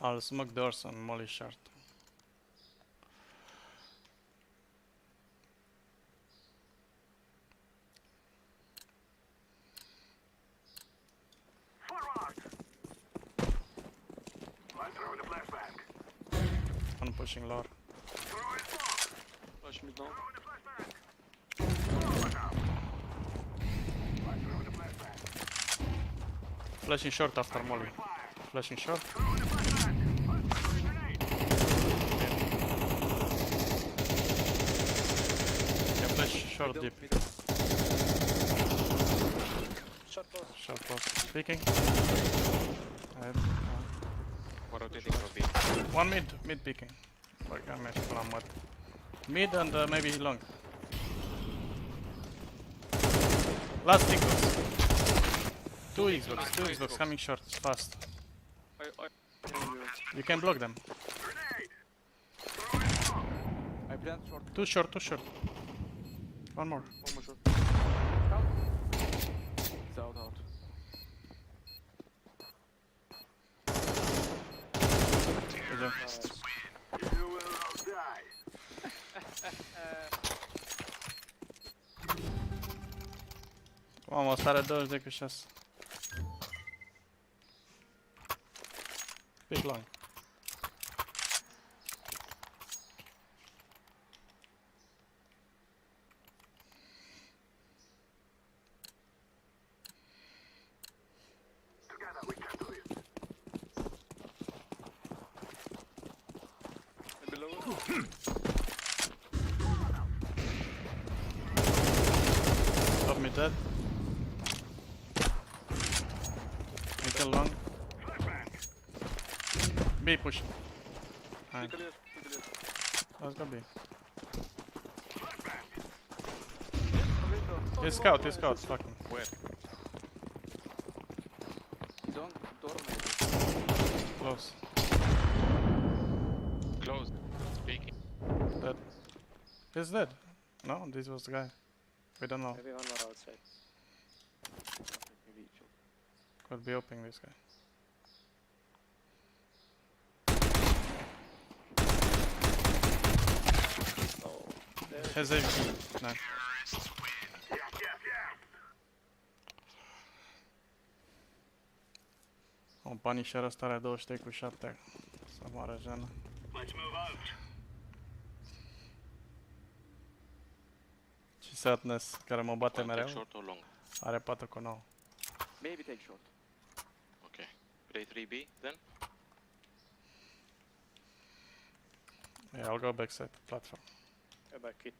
I'll smoke doors on molly shard. One pushing lower. Flash mid now. Flashing short after molly. Flashing short. Yeah, flash short deep. Short close. Peeking. We're rotating for B. One mid peeking. Like I made plan mud. Mid and maybe long. Last Xbox. Two Xbox coming short, fast. You can block them. I plant short. Too short. One more. One more short. It's out. Good job. You will all die. Mamă, stare 20 de cu 6. Big long. Together we can do it. Maybe lower. Top mid dead. Middle long. B push. Nice. Let's go B. He's scout, fucking. Where? He's on door maybe. Close. Close. Speaking. Dead. He's dead. No, this was the guy. We don't know. Maybe one more outside. Maybe chill. Could be opening this guy. Oh, there. Has a nice. O Punisher ăsta are 23 cu 7. Să moară Jana. Let's move out. Și Sadness, care mă bate One take mereu, short or long? are 4 cu 9. Maybe take short. Okay. Play 3B then? Yeah, I'll go backside platform. Go back it.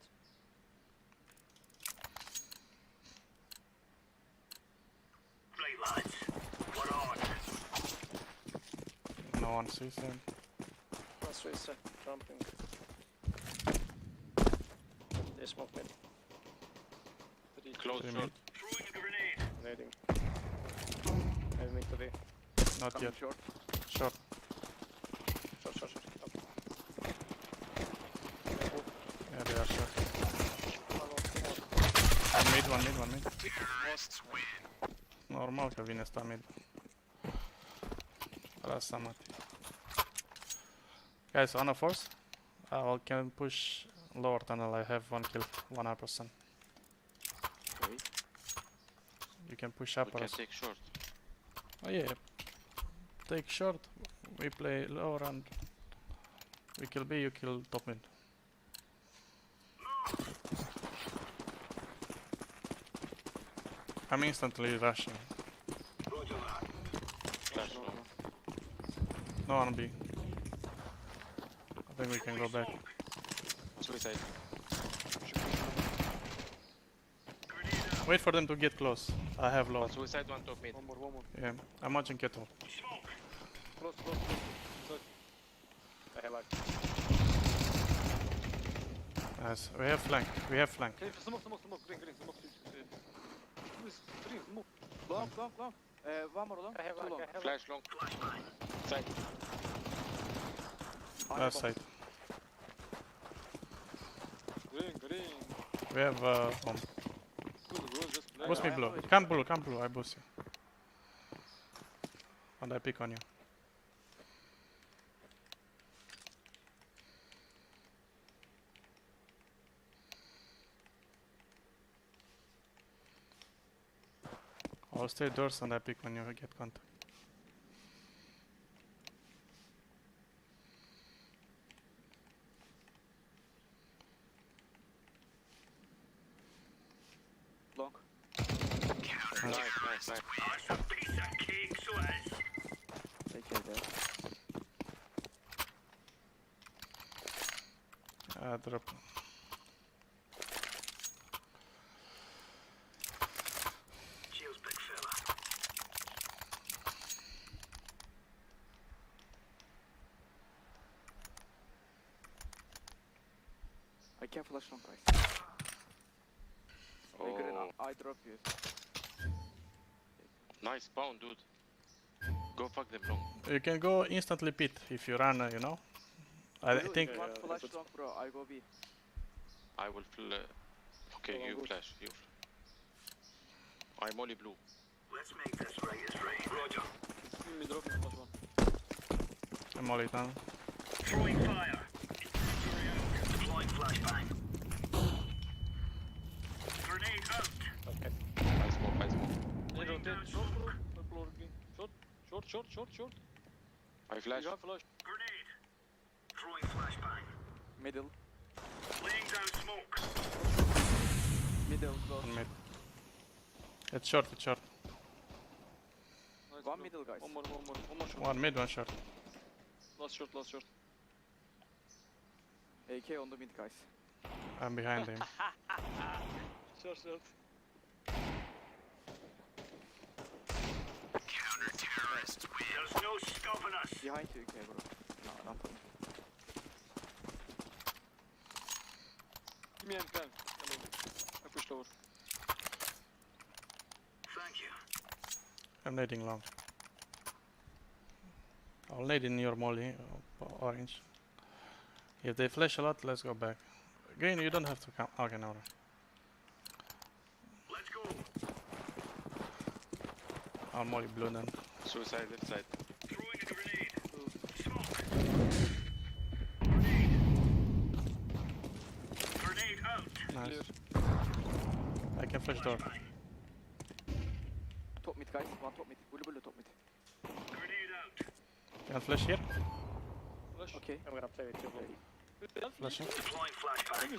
Play lads. What on? No one sees him. Last racer, jumping. They smoke mid. Close Three short. mid. Throwing a grenade. Nading. Maybe mid to be. Not Coming yet. short. Short. Short. Up. Yeah, they are short. One mid. Normal că vine ăsta mid. Lasă mati. Guys, on a force, I can push lower tunnel. I have one kill, 100%. Okay. You can push We up can or take short. oh yeah, take short. We play lower and we kill B. You kill top mid. I'm instantly rushing. No one B. I think we can go back. Suicide. Wait for them to get close. I have low. One suicide, one top mid. One more. Yeah, I'm watching kettle. Close. I have like. Nice. We have flank. Okay, smoke. Green. Smoke. Please, green, smoke. Long. One more long. I have long. Flash long. Side. Last side. Green. We have bomb. Good, bro, just play. Boost me blue. Come blue. I boost you. And I pick on you. I'll stay doors and I pick when you get contact. Long. Nice. That's a piece of cake, so it is. Take care there. Drop. Cheers, big fella. I can't flash long, guys. Oh. I drop you. Nice spawn, dude. Go fuck them long. You can go instantly pit if you run, you know. I think. One flash long, bro. I go B. I will okay, Go on, you go. flash. I'm only blue. Let's make this right as right. Roger. Me drop flash one. I'm all it now. Throwing fire. Deploying flashbang. Grenade out. I smoke. They rotate. Short, bro. Floor green. Short. I flash. You have flash. Grenade. Throwing flashbang. Middle. Laying down smoke. Middle close. One mid. It's short. Nice, one middle, guys. One more short. One mid, one short. Last short. AK on the mid, guys. I'm behind him. Short. Counter-terrorist win. There's no stopping us. Behind you, AK, bro. No, not for me. Give me M10. Hello. I push lower. Thank you. I'm nading long. I'll nade in your molly, orange. If they flash a lot, let's go back. Green, you don't have to come. Okay, no. Let's go. I'll molly blue then. Suicide left side. Throwing a grenade. Smoke. Grenade out. Nice. I can flash door. Top mid, guys. One top mid. Bully top mid. Grenade out. Can flash here? Flash. Okay. I'm gonna play with you. Flashing. Deploying flashbang.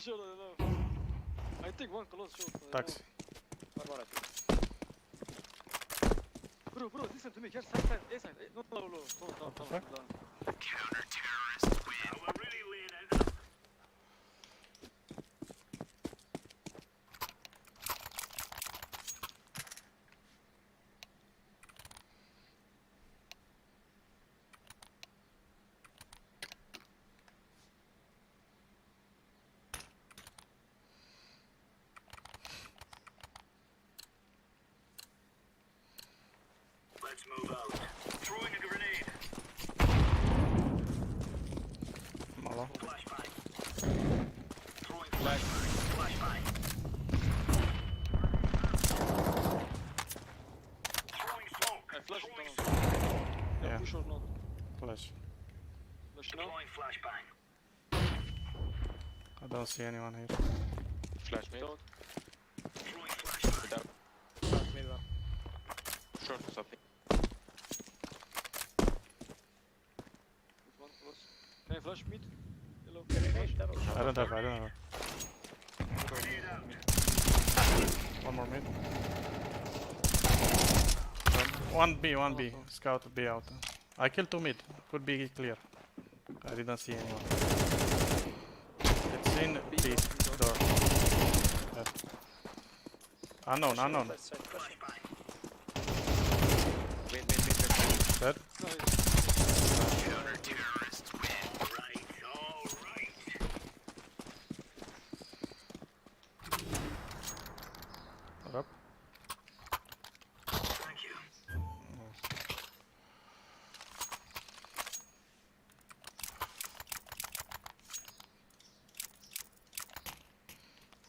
I think one close shot. Taxi. Bro, listen to me. Here, side. A side. No. fuck? Counter-terrorist win. We're really laying it. Let's move out. Throwing a grenade. Malo. Flashbang. Throwing flashbang. Flashbang. Throwing smoke. Flash Throwing down. smoke. Yeah. Push or not? Flash. Flash now. Deploying flashbang. I don't see anyone here. Flash mid. Throwing flashbang. Short or something. One close. Can I flash mid? Hello. I don't have. Grenade out. One more mid. One B. Scout B out. I killed 2 mid. Could be clear. I didn't see anyone. It's in B door. Dead. Unknown, unknown. Dead. Up. Thank you.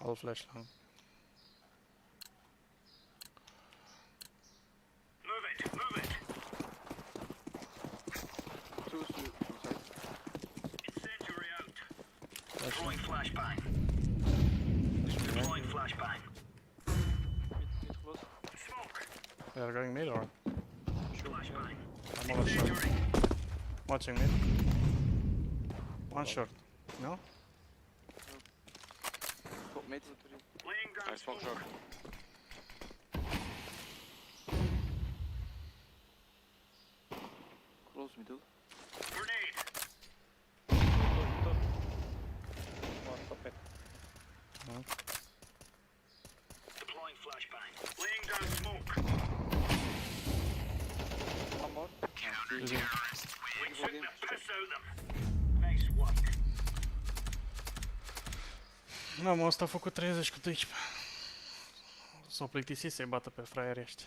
All flash long. Move it, move it. Two side. Incendiary out. Flash Deploying flashbang. long. Deploying flashbang. Mid close. Smoke. They are going mid or? Flashbang. I'm all short. Watching mid. One short. No? Top mid. Laying down I smoke short. Close middle. Grenade. Deploying flashbang. Laying down smoke. One more. Counter-terrorists win. We took the piss out of them. Nice work. Da, mă, ăsta a făcut 30 cu 12. S-o plictisit să-i bată pe fraierii ăștia.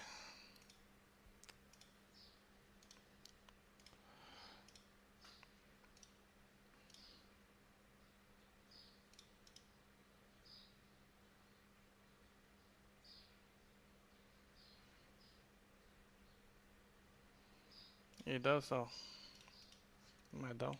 Îi dau sau? Mai dau.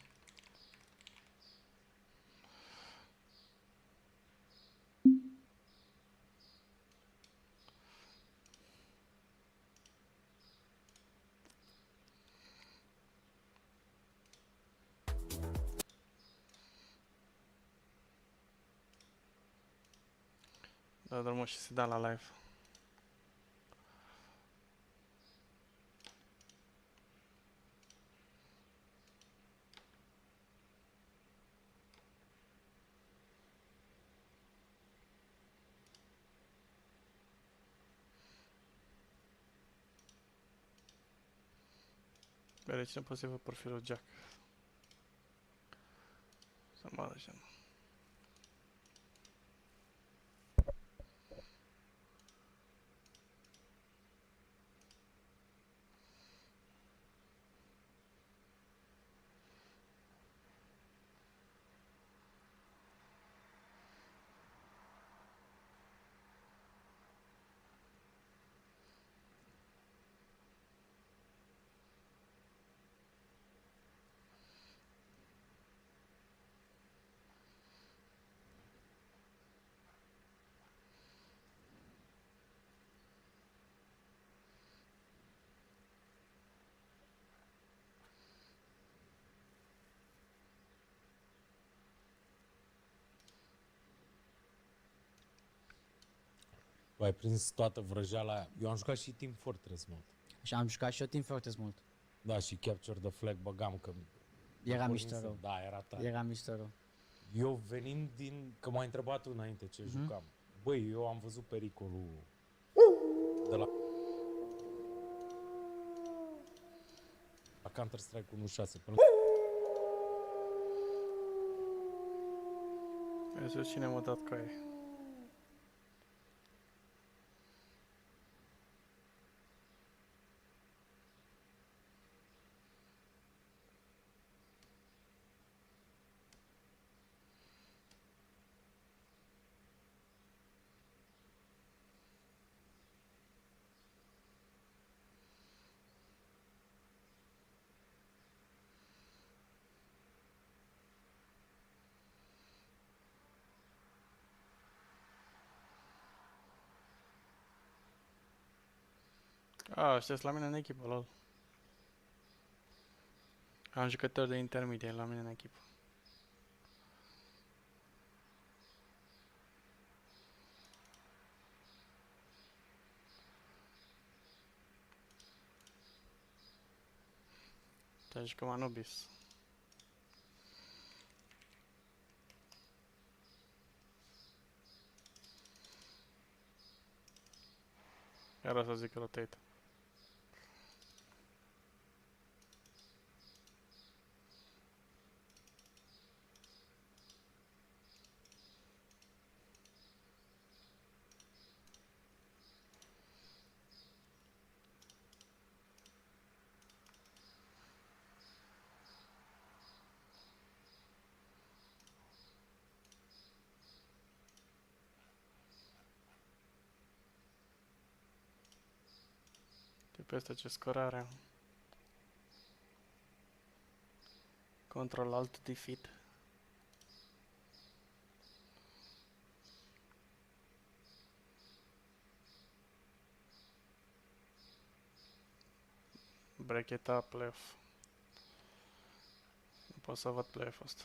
Da drumul și se da la live. Bine, cine poate să văd profilul Jack? Să mă așa. Tu ai prins toată vrăjeala aia. Eu am jucat și Team Fortress mult. Și am jucat și eu Team Fortress mult. Da, și Capture the Flag băgam că... Era mișto rău. Da, era tare. Era mișto rău. Eu venind din... Că m-ai întrebat tu înainte ce jucam. Băi, eu am văzut pericolul de la Counter-Strike 1.6. Vezi cine m-a dat cu aia. A, ăștia sunt la mine în echipă, lol. Am jucători de intermediate la mine în echipă. Ăștia jucăm Anubis. Iar o să zic rotate. Peste ce scorare. Control Alt Defeat. Break it up, playoff. Nu pot să văd playoff-ul ăsta.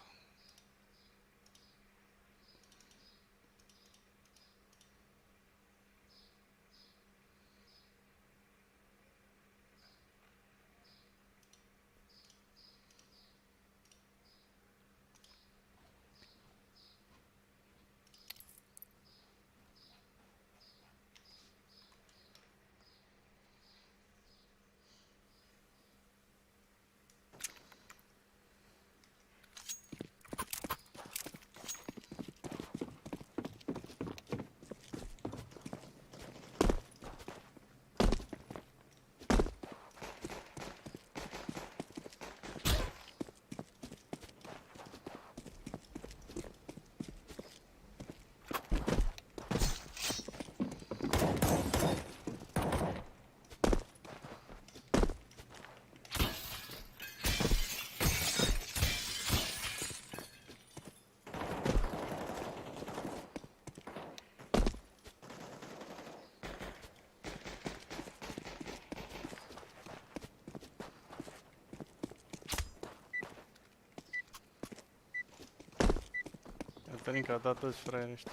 Tănică a dat toți fraierii ăștia.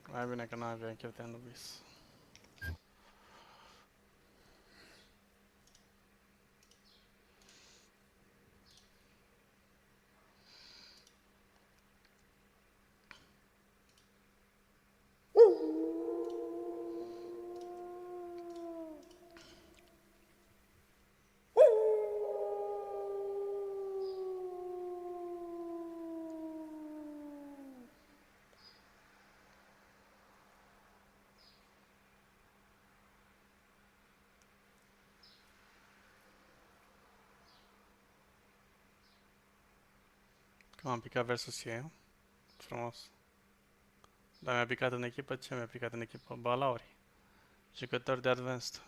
Mai bine că n-aveam chef de Anubis. Că m-am picat versus ei, frumos. Dar mi-a picat în echipă ce? Mi-a picat în echipă Balauri. Jucători de Advanced.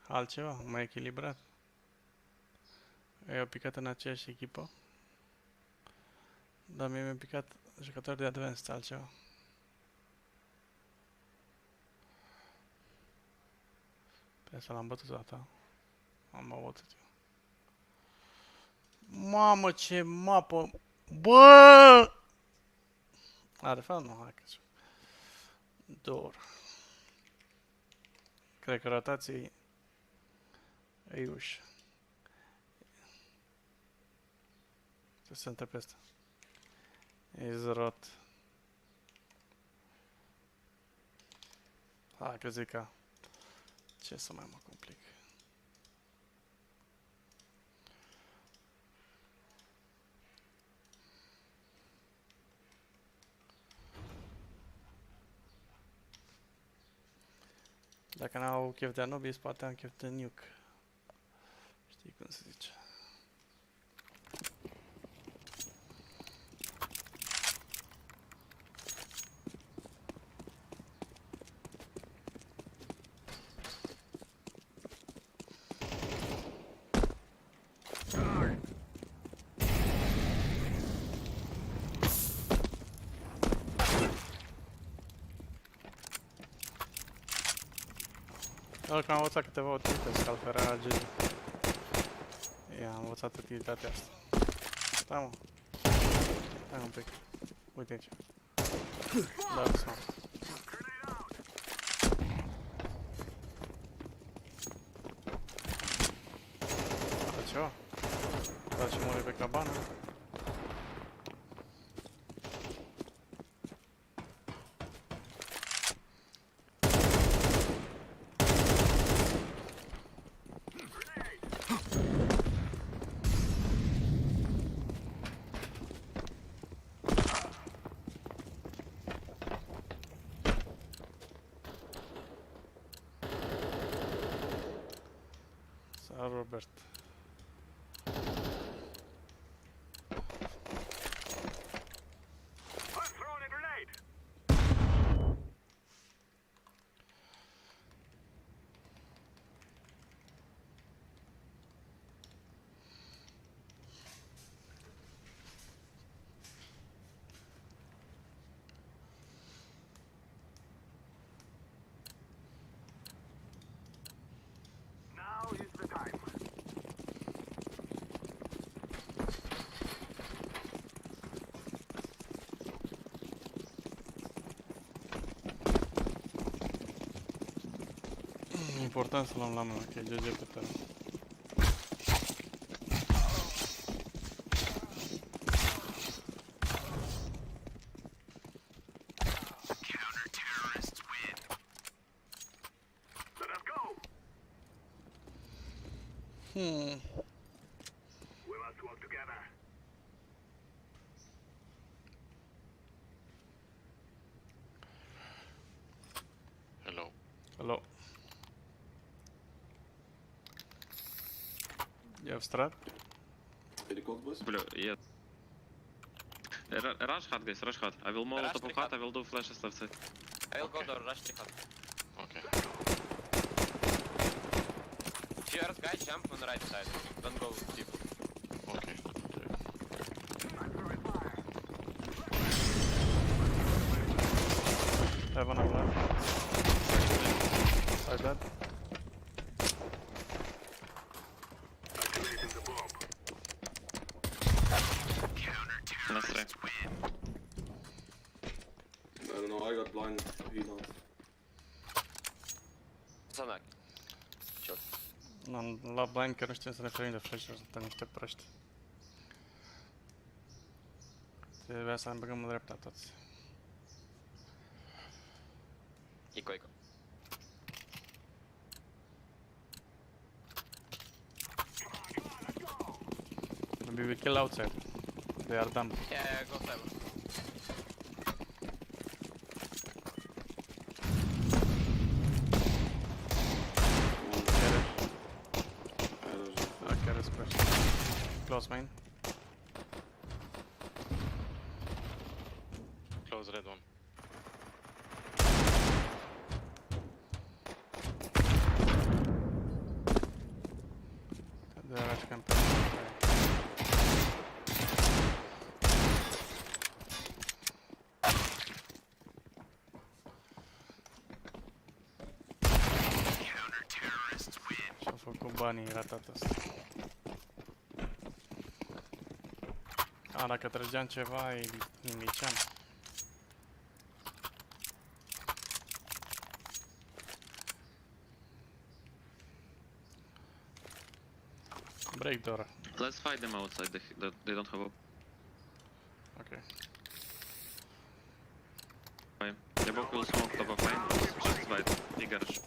Altceva, mai echilibrat. Ei au picat în aceeași echipă. Dar mie mi-a picat jucători de Advanced, altceva. Pe să l-am bătut data. Am bătut eu. Mamă, ce mapă! Bă! A, de fapt nu, hai că dor. Cred că rotații e ușă. Ce se întâmplă asta? E zrot. Hai că zic că ce să mai mă complic. Dacă n-au chef de Anubis, poate am chef de Nuke. Știi cum se zice. Că am învățat câteva utilități, că altfel era GG. Ia, am învățat utilitatea asta. Stai mă. Stai un pic. Uite aici. Da, să ceva? Dați și mure pe cabană. Salut, Robert. I'm throwing a grenade. Now is the time. Important să luăm la mână, ok, GG pe teren. Counter-terrorists win. Let us go. We must work together. Hello. Hello. You have strat? Blue, yeah. Rush hard, guys, rush hard. I will molotov top of hard, I will do flashes left side. I will go door, rush 3 hard. Okay. First guy jump on the right side. Don't go deep. Okay. Heaven and left. Side dead. Activating the bomb. Let's try. I don't know, I got blind, he not. Zanak. Short. La blind că nu știm să ne ferim de flash-uri, suntem niște proști. Trebuia să ne băgăm în dreapta toți. Eco, eco. Maybe we kill outside. They are done. Yeah, go seven. Okay, respect. Close main. Close red one. The rush campaign. Counter-terrorists win. Și-au făcut banii ratat ăsta. Dacă trăgeam ceva, îi nimiceam. Break door. Let's fight them outside, they don't have a... Okay. Fine. They both will smoke top of mine, just fight. Big garage.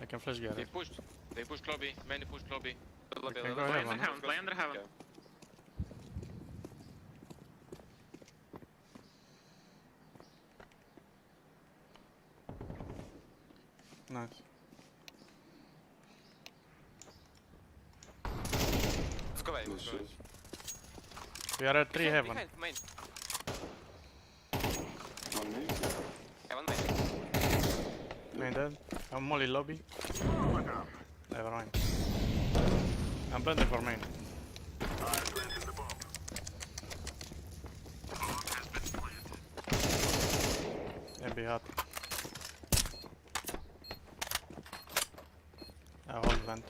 I can flash garage. They pushed lobby, many pushed lobby. We can go Play heaven. under heaven, play under heaven. Nice. Let's go away. We are at 3 heaven. Behind, main. One main. Heaven main. Main dead. I'm molly lobby. Never mind. I'm planting for main. Can be hot. I hold vent.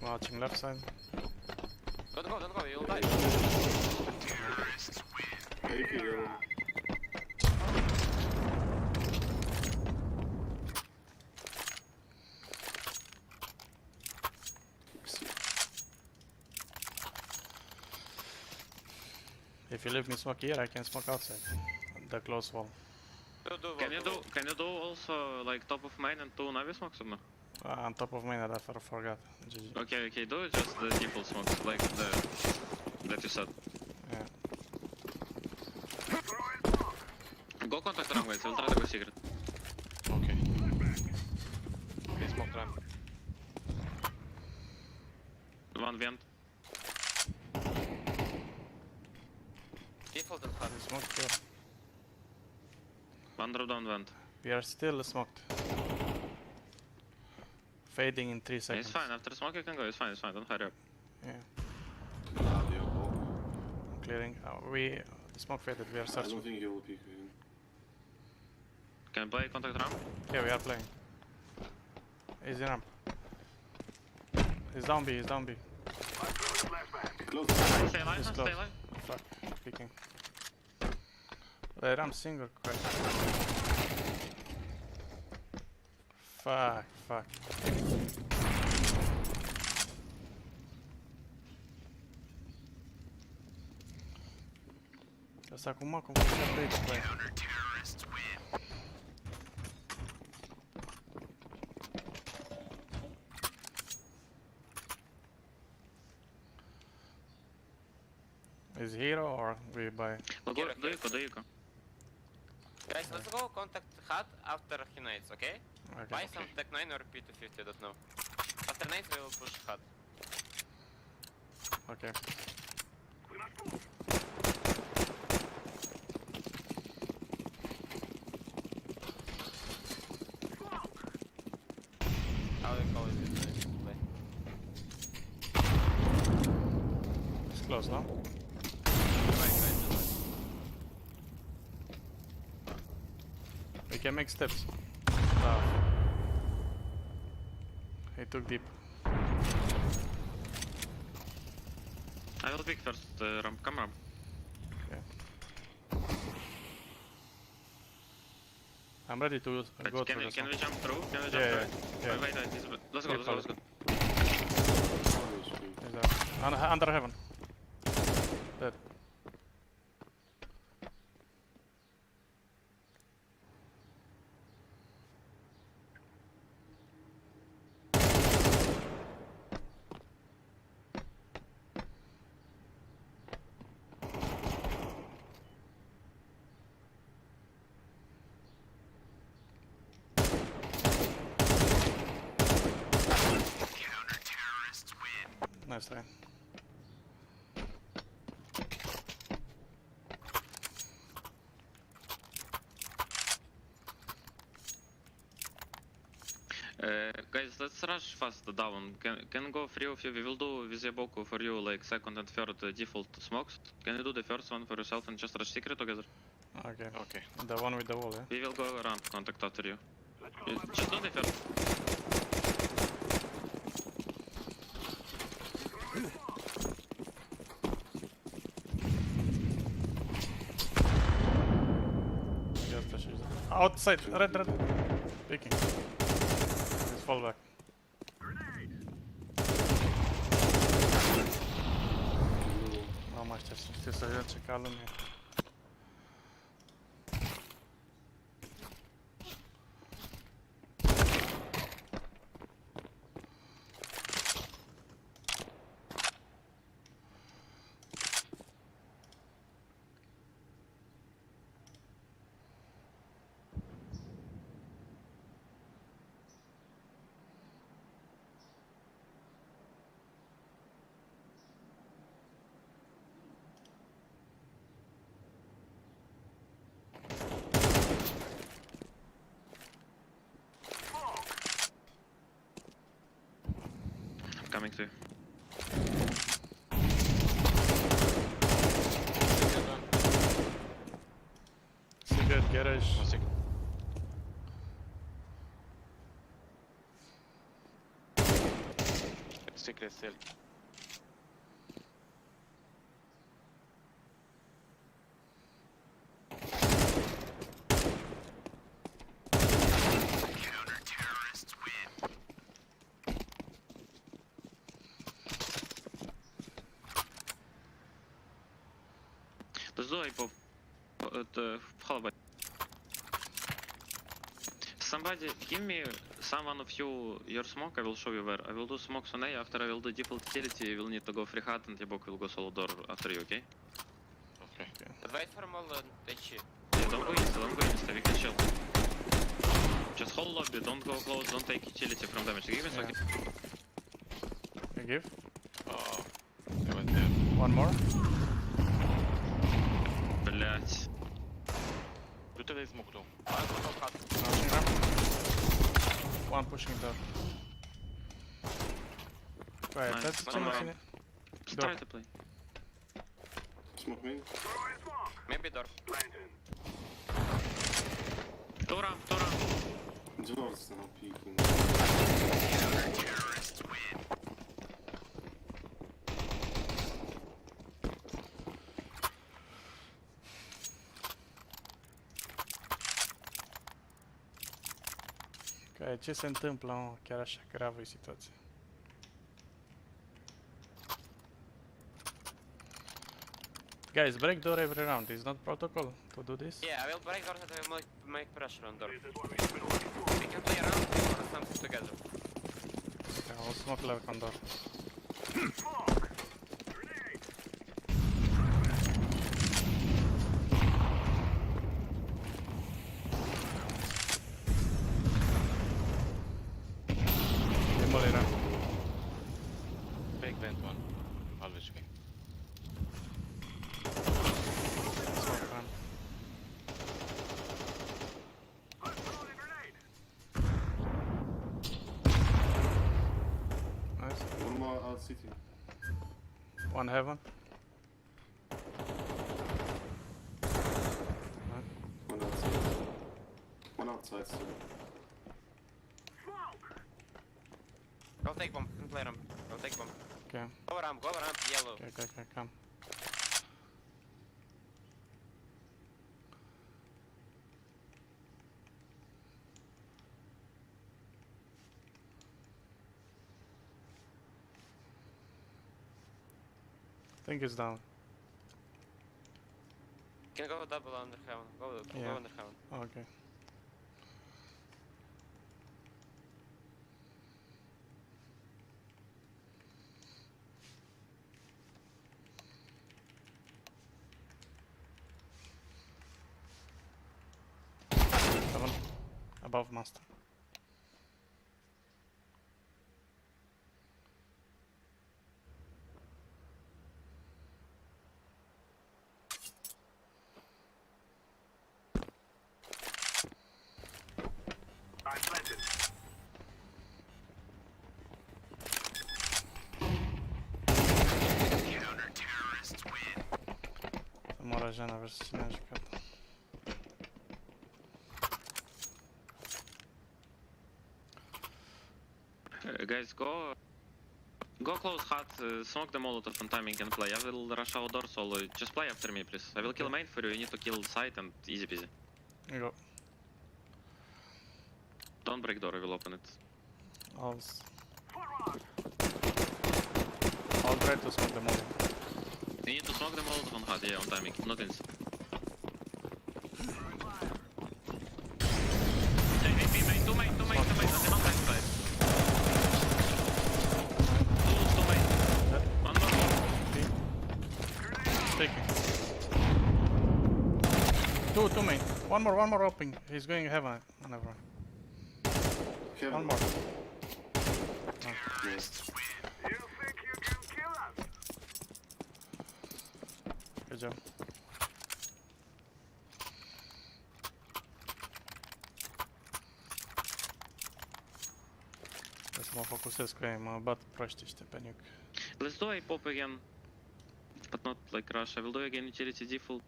Watching left side. Don't go, you'll die. If you leave me smoke here, I can smoke outside. The close wall. Can you do also like top of main and 2 Navi smokes or no? On top of main, I forgot. GG. Okay, do just the default smokes, like that you said. Yeah. Go contact runway, we'll try to go secret. Okay. Okay, smoke ramp. One vent. Default and hard. Smoke here. One drop down vent. We are still smoked. Fading in 3 seconds. It's fine, after smoke you can go, it's fine, don't hurry up. Yeah. Clearing. We smoke faded, we are searching. I don't think he will peek in. Can I play contact ramp? Yeah, we are playing. Easy ramp. He's down B, Close. Stay alive, He's stay close. alive. Fuck, peeking. The ramp single question. Fuck. Asta acum cum facea pe aici, băi. Is hero or we buy? Do you go. Guys, let's go contact hut after he nades, okay? Okay. Buy some tech 9 or P250, don't know. After nades we will push hut. Okay. How do you call it this play? It's close now. We can make steps. He took deep. I will pick first ramp, come ramp. Okay. I'm ready to go Can through we this one. jump through? Can we jump through? Yeah. Wait, let's go. He's there. Under heaven. Dead. Nice try. Guys, let's rush fast down. Can go 3 of you. We will do with Yaboku for you like second and third default smokes. Can you do the first one for yourself and just rush secret together? Okay. Okay. The one with the wall, yeah? We will go around contact after you. Just do the first. Outside, red. Picking. Just fall back. Nu mai știu să ia ce ca lumea. Coming to you. garage. One second. Secret cell. Let's do a pop. Somebody give me someone of you your smoke, I will show you where. I will do smokes on A, after I will do default utility, you will need to go free hut and Yabok will go solo door after you, okay? Okay. Wait for Molon, HE. Yeah, don't go insta, we can chill. Just hold lobby, don't go close, don't take utility from damage. Give me a second. You give? I went there. One more? Блять. Do the smoke though. Pushing ramp. One pushing door. Right, Nice. that's One too much more. in it. Just Door. try to play. Smoke me. Maybe door. Two ramp. Doors now peeking. Ok, ce se întâmplă, mă? Chiar așa gravă e situația. Guys, break door every round. It's not protocol to do this. Yeah, I will break doors and I will make pressure on door. We can play around or something together. Okay, I'll smoke lurk on door. Demoli ramp. Big vent one. Always big. Smoke ramp. Nice. One more out city. One heaven. One outside. One outside still. Go take bomb, can play ramp. Go take bomb. Okay. Go ramp, yellow. Okay, come. I think it's down. Can go double under heaven. Go under heaven. Okay. Seven. Above master. Moara Jana versus cine a jucat. Guys, go close hut, smoke the molotov on timing and play. I will rush out door solo. Just play after me, please. I will kill main for you. You need to kill side and easy peasy. You go. Don't break door. I will open it. I'll try to smoke the molotov. You need to smoke the molotov on hut, yeah, on timing, not inside. Hey, main, two main, and then on right side. Two main. One more. Taking. Two main. One more open. He's going heaven. Never mind. One more. Good job. Să mă focusez cu ei, mă bat proști ăștia pe nuke. Let's do a pop again, but not like rush. I will do again utility default.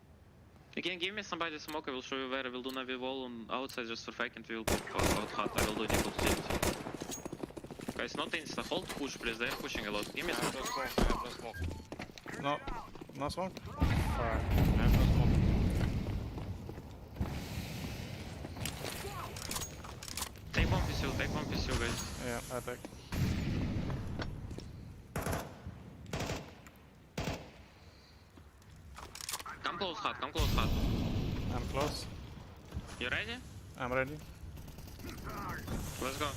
You can give me somebody smoke, I will show you where. I will do Navi wall on outside just for fake and we will pop out hot. I will do default agility. Guys, not insta, hold push please, they are pushing a lot. Give me smoke. No, no smoke? Fuck, I have no smoke. Take one PCU guys. Yeah, I take. Come close hot. I'm close. You ready? I'm ready. Let's go.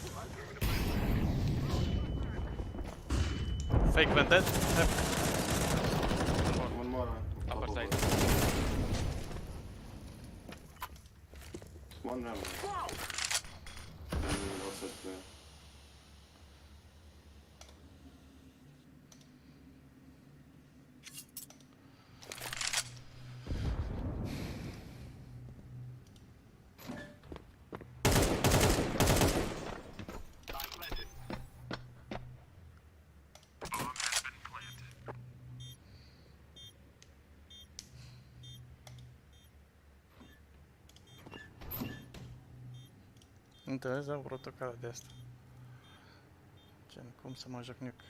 Fake vented. Yep. One more. Upper side. One ramp. Outside player. Interesant protocol de asta. Gen, cum să mă joc nuke?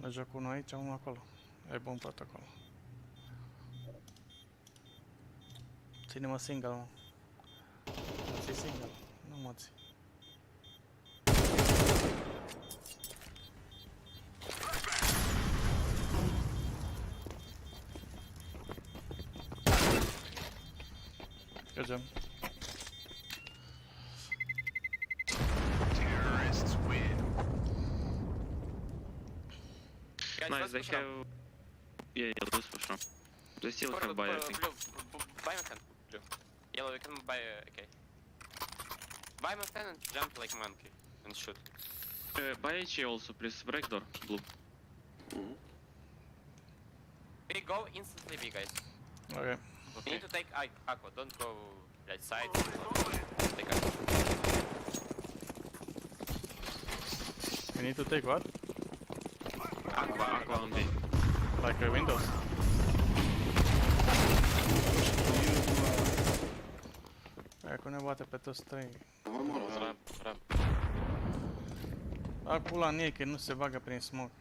Mă joc unul aici, unul acolo. E bun protocol. Ține-mă single, mă. Mă ții single. Nu mă ții. Good job. Nice, they have... Yeah, let's push from. They still have buy, I think. Buy my stand, blue. Yellow, you can buy, okay. Buy my stand and jump like monkey and shoot. Buy HE also, please. Break door, blue. We go instantly B, guys. Okay. You need to take Aqua, don't go right side. Take Aqua. We need to take what? Aqua on B. Like Windows. Acum ne bate pe toți trei. Ramp. Acula în ei, că nu se bagă prin smoke.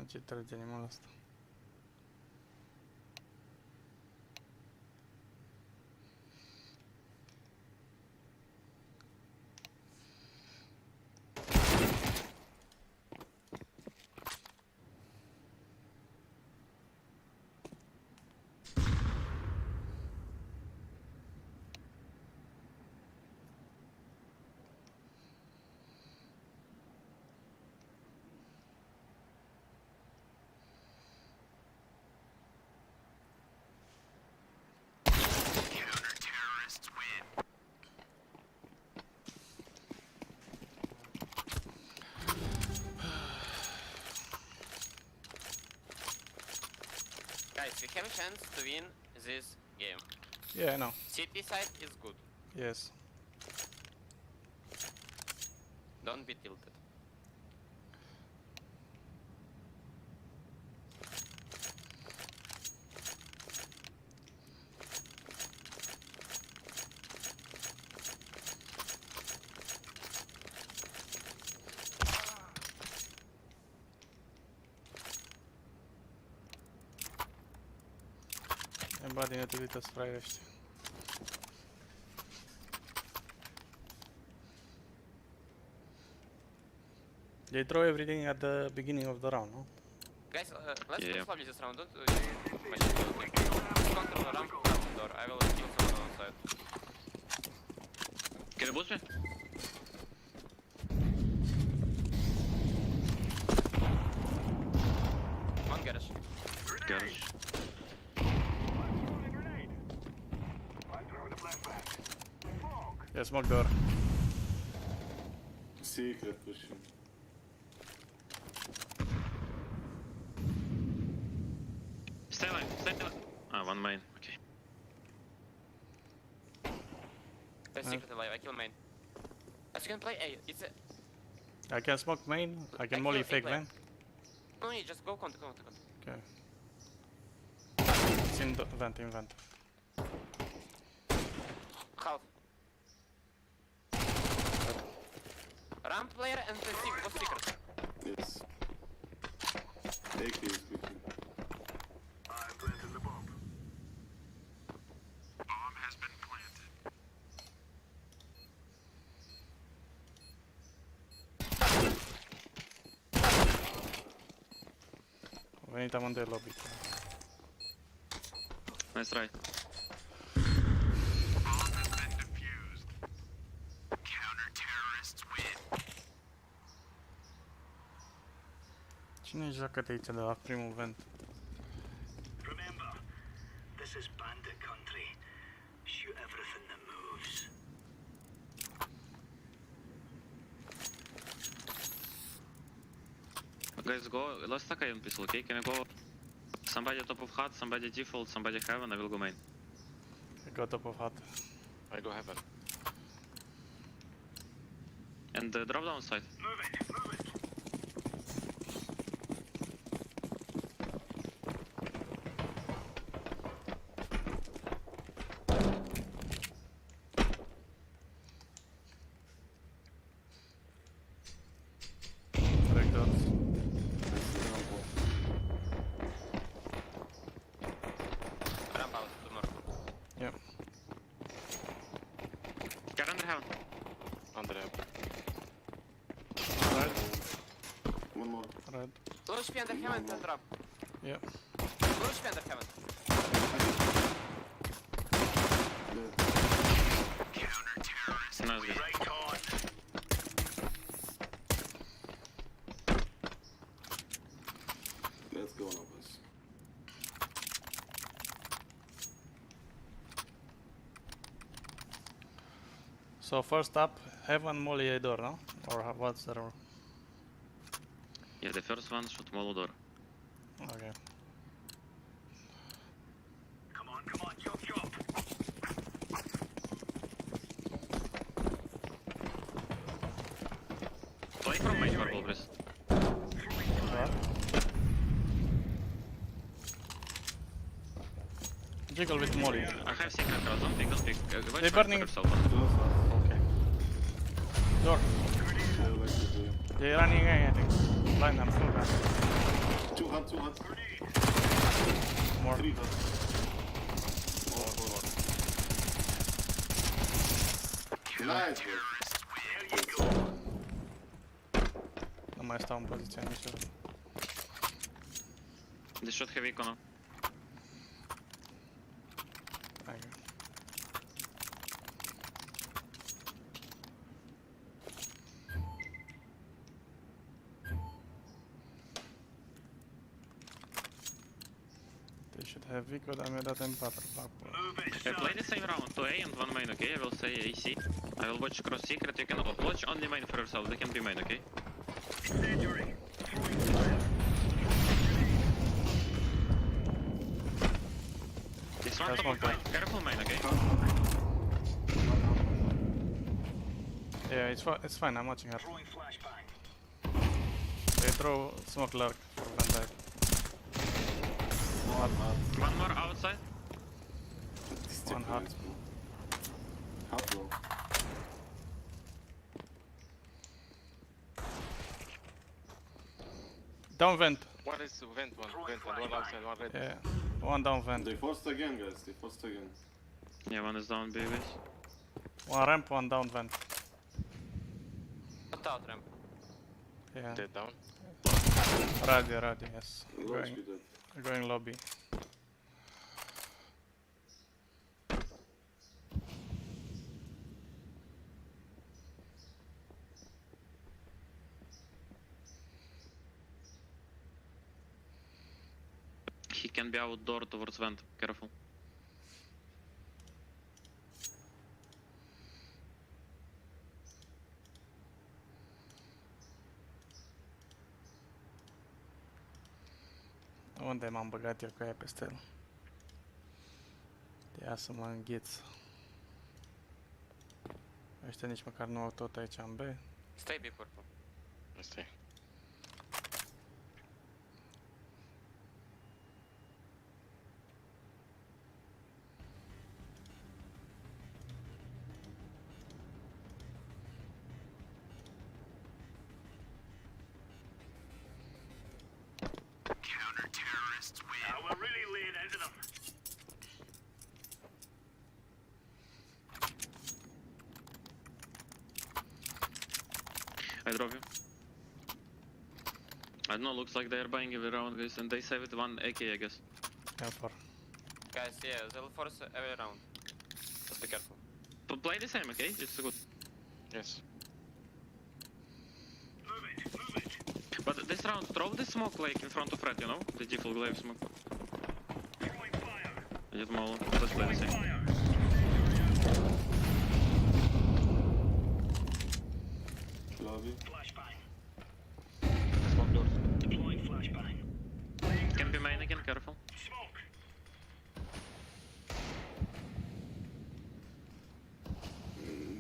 Ce trage animalul ăsta? Guys, we have a chance to win this game. Yeah, I know. City side is good. Yes. Don't be tilted. Ебать, не ты справишься. They throw everything at the beginning of the round, no? Guys, let's go slowly this round. Don't control the ramp door. I will kill someone on side. Can you boost me? One garage. Garage. Yeah, smoke door. Secret pushing. one main. Okay. There's secret alive, I kill main. As you can play A, it's a... I can smoke main, I can molly fake main. No, you just go counter. Okay. It's in vent. Half. Ramp player and the secret. Yes. AK is speaking. I'm planting the bomb. Bomb has been planted. Venitam on the lobby. Nice try. Bomb has been defused. Counter-terrorists win. Cine joacă de aici de la primul vent? Remember, this is bandit country. Shoot everything that moves. Guys, go. Let's stack iron pistol, okay? Can I go? Somebody top of hut, somebody default, somebody heaven. I will go main. I go top of hut. I go heaven. And drop down side. Move it. Break doors. Ramp out, two more. Yep. Get under heaven. Under heaven. Red. One more. Red. Low HP under heaven and drop. Yep. Low HP under heaven. Counter-terrorists Nice guy. right on. Let's go, Nobus. So first up, heaven molly a door, no? Or what's the rule? Yeah, the first one should molly door. Okay. Come on, chop. Play from main purple, please. What? Jiggle with molly. I have secret crowd, don't pick. They're burning. Yourself. Okay. Door. They're running away, I think. Blind, I'm still blind. 2 hut. More. 3 hut. Nice, bro. Nu mai stau în poziția niciodată. They should have econo. Okay. They should have Vico, dar mi-a dat M4 pe acolo. Play the same round, 2A and 1 main, okay? I will say AC. I will watch cross secret, you can watch only main for yourself, they can be main, okay? Incendiary. This one top main, careful main, okay? Yeah, it's fine, I'm watching her. Throwing flashbang. They throw smoke lurk for Van Dijk. One more outside. One hut. Hut, bro. Down vent. One is vent, one outside, one red. Yeah, one down vent. They forced again, guys. They forced again. Yeah, one is down, babies. One ramp, one down vent. Not out ramp. Yeah. Dead down. Ready, yes. Going lobby. He can be outdoor towards vent, careful. Unde m-am băgat eu cu aia peste el? Ia să mă îngheț. Ăștia nici măcar nu au tot aici în B. Stai B corpul. Stai. Counter-terrorists win. Now we're really laying into them. I drop you. I don't know, looks like they are buying every round, guys, and they saved one AK, I guess. L4. Guys, yeah, they'll force every round. Just be careful. But play the same, okay? It's good. Yes. But this round, throw the smoke like in front of red, you know? The default glaive smoke. I get more. Let's play the same. Lobby. Smoke doors. Deploying flashbang. Can be main again, careful. Smoke.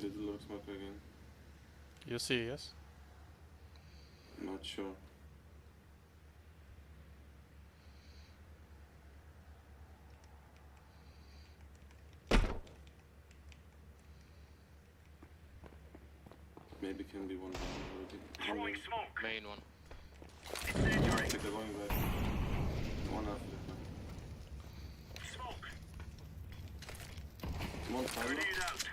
Little smoke again. You see, yes? Not sure. Maybe can be one down already. Throwing smoke. Main one. I think they're going back. One after. Smoke. One side. Grenade out.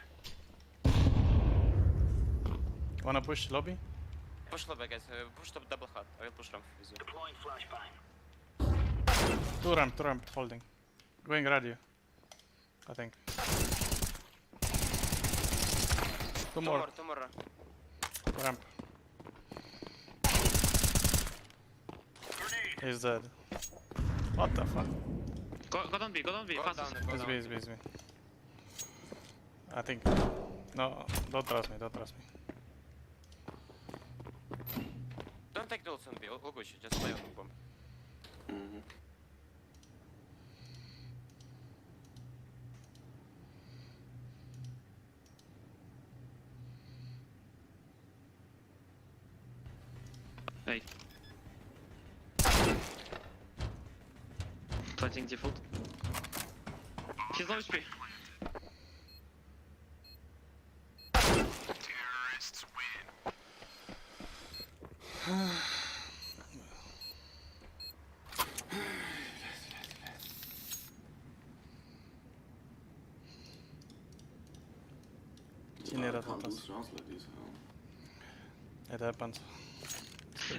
Wanna push lobby? Push lobby, guys. Push top double hut. I will push ramp with you. Deploying flashbang. Two ramp, holding. Going radio. I think. Two more. Two more. Ramp. He's dead. What the fuck? Go down B, fast. It's B. I think. No, don't trust me. Don't take duels on B, all good, just play on bomb. Hey. Planting default. He's low HP. Terrorists win. Cine era Can't tot lose rounds like this. It happens.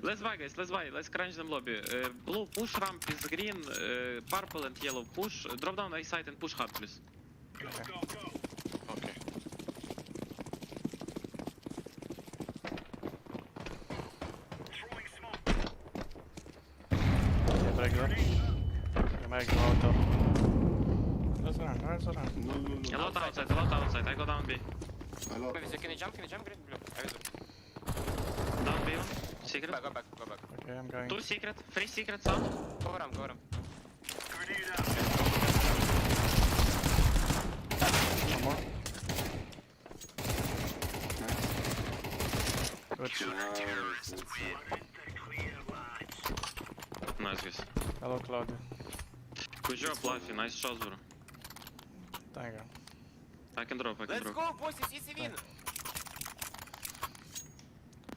Let's buy, guys, let's crunch them lobby. Blue push ramp is green, purple and yellow push. Drop down A side and push hard, please. Go. Okay. Throwing smoke. Break there. You make go out door. Let's run. A lot outside, I go down B. I love Can you jump green blue? I will do. Down B one. Secret. Go back. Okay, I'm going. Two secret, three secret sound. Go ramp. Grenade out. One more. Good. Terrorists win. The clear lines. Nice, guys. Hello, Claudio. Good job, Fluffy. Nice shots, bro. Thank you. I can drop. Let's go, boys, it's easy win.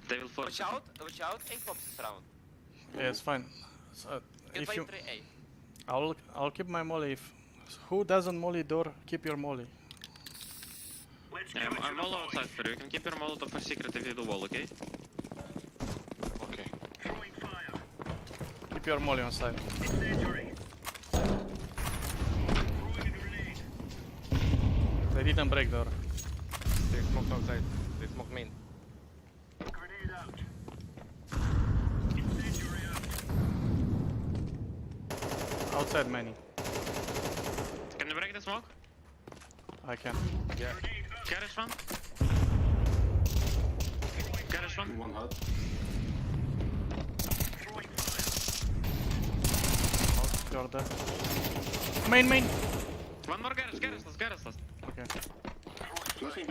They will force. Watch out, A pops this round. Yeah, it's fine. So, You if play you, 3A. I'll keep my molly. If who doesn't molly door, keep your molly. Yeah, I'm all outside for you. You can keep your molotov for secret if you do wall, okay? Okay. Throwing fire. Keep your molly on side. Incendiary. Throwing a grenade. They didn't break door. They smoked outside. They smoked main. Grenade out. Incendiary out. Outside many. Can you break the smoke? I can. Yeah. Garage one. Garage one. One hut. Throwing fire. You're dead. Main. One One more garage last. Okay. Flashing.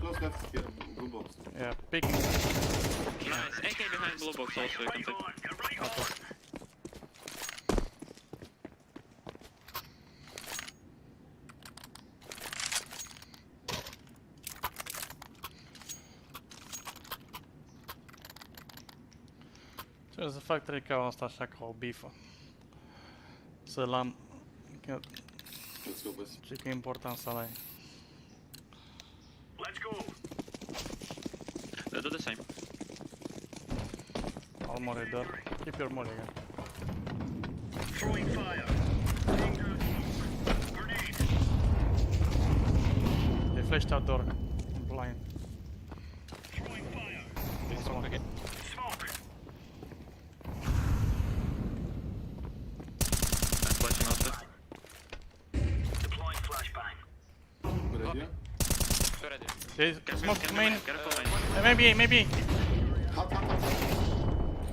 Close left here, blue box. Yeah, picking. Nice. AK behind blue box also, you can take. Okay. Ce să fac tricul ăsta așa ca o bifă. Să-l am... Let's go, boys. Ce că e important să-l ai. Let's go. They do the same. I'll molly door. Keep your molly again. Throwing fire. Grenade. They flashed out door. I'm blind. Throwing fire. They smoke again. Smoke. I'm flashing out there. Deploying flashbang. Good idea. Two ready. They smoke main. Careful main. Maybe. Hot.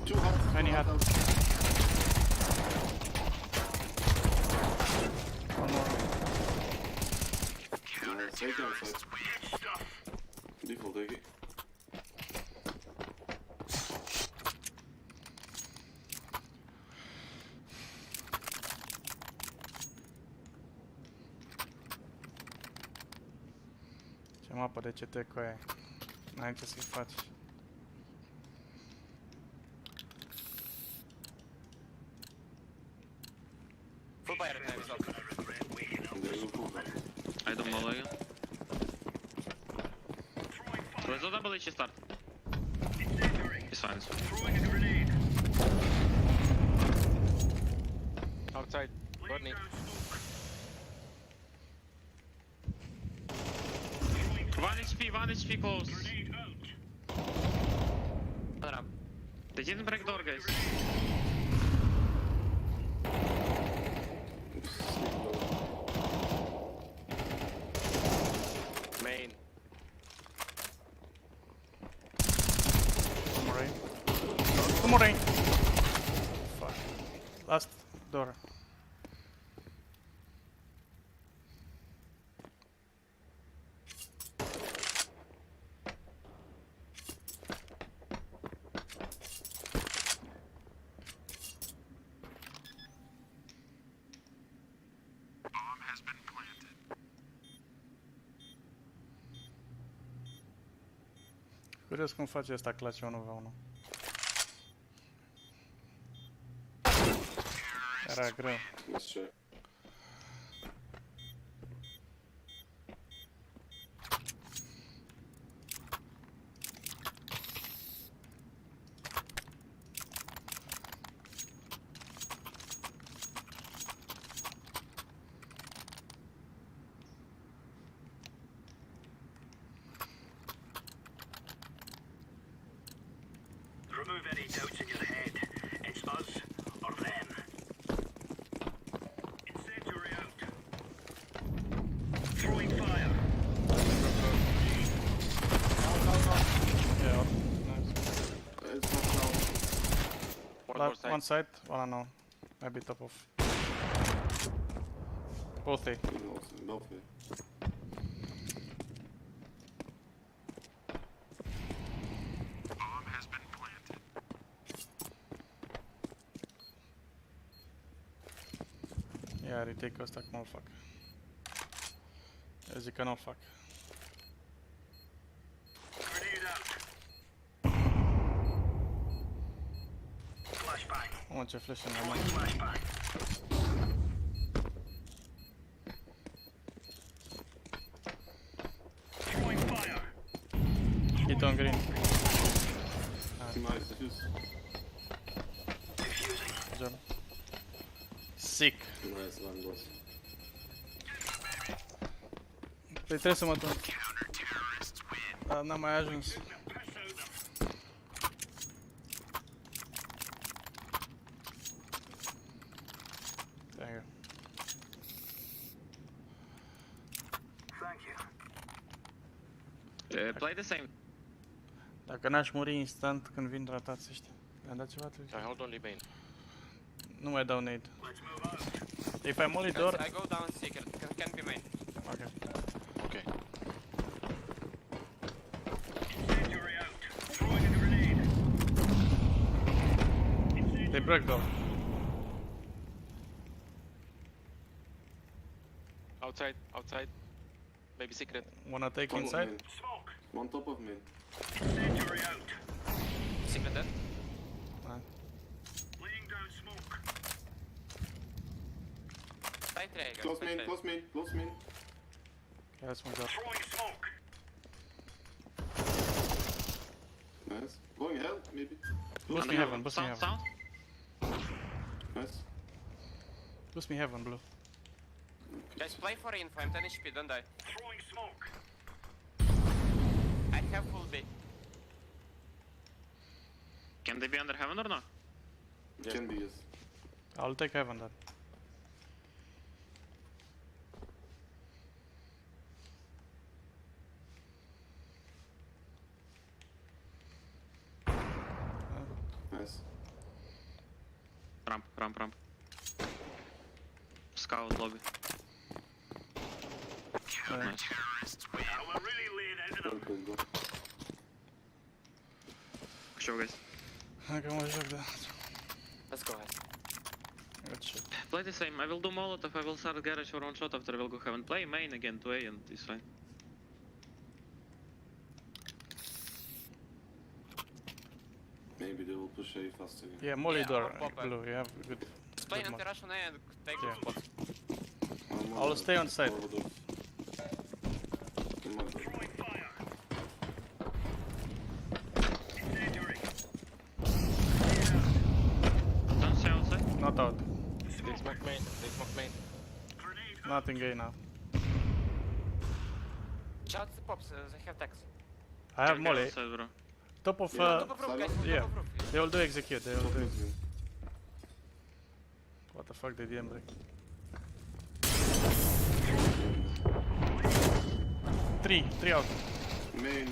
Too hot. Many hot. Out. One more. Take down side. Default AK. Ce mapă de CT cu aia. N-ai ce să-i faci. Full fire in there, I don't know again. Let's do double H start. It's fine. Throwing a grenade. outside. Burning. One HP close. They didn't break door, guys. Main. One more rain. Fuck. Last door. Curios cum face asta clutch 1v1. Era greu. Remove any doubts in your head. It's us or them. Incendiary out. Throwing fire. Yeah, nice. One side, one unknown. Maybe top of. Both A. Both A. Yeah, retake ăsta cum îl fac. Eu zic că nu-l fac. Grenade out. Flashbang. Mamă, ce flash în mână. Flashbang. Throwing fire. Hit on green. Nice, defuse. Good job. Sick. Nice one, boss. Păi trebuie să mă duc. Dar n-am mai ajuns. Thank you. Thank you. Play the same. Dacă n-aș muri instant când vin tratați ăștia. Mi-a dat ceva atunci? I hold only main. Nu mai dau nade. Let's move out. If I'm only Guys, door. I go down secret. Can be main. Okay. Okay. They break door. Outside, outside. Maybe secret. Wanna take Top of inside? main. One top of main. Secret dead. Side tray, guys. Close side main, tray. close main, close main. Okay, let's move up. Nice. Going hell, maybe. Boost me heaven, boost me Sound, heaven. sound. Nice. Boost me heaven, blue. Guys, play for info. I'm 10 HP, don't die. I have full B. Can they be under heaven or not? Can be, yes. I'll take heaven then. Nice. Ramp, ramp, ramp. Scout lobby. Nice. Go, go, go. Show guys. Okay, one shot there. Let's go ahead. Good shit. Play the same. I will do Molotov, I will start garage for one shot after I will go heaven. Play main again to A and it's fine. Maybe they will push A faster. Yeah, molly Yeah, door, or pop up. blue, you have good. Just play good mod. anti-rush on A and take Yeah. the spots. I'll stay on side. Don't stay outside. Not out. They smoke main, they smoke main. Nothing gay now. Shout the pops, they have tax. I have Can molly. get outside, bro. Top of Top of roof, guys. yeah. Top of roof. They will do execute, they will do. What the fuck, they didn't break. Three out. Main.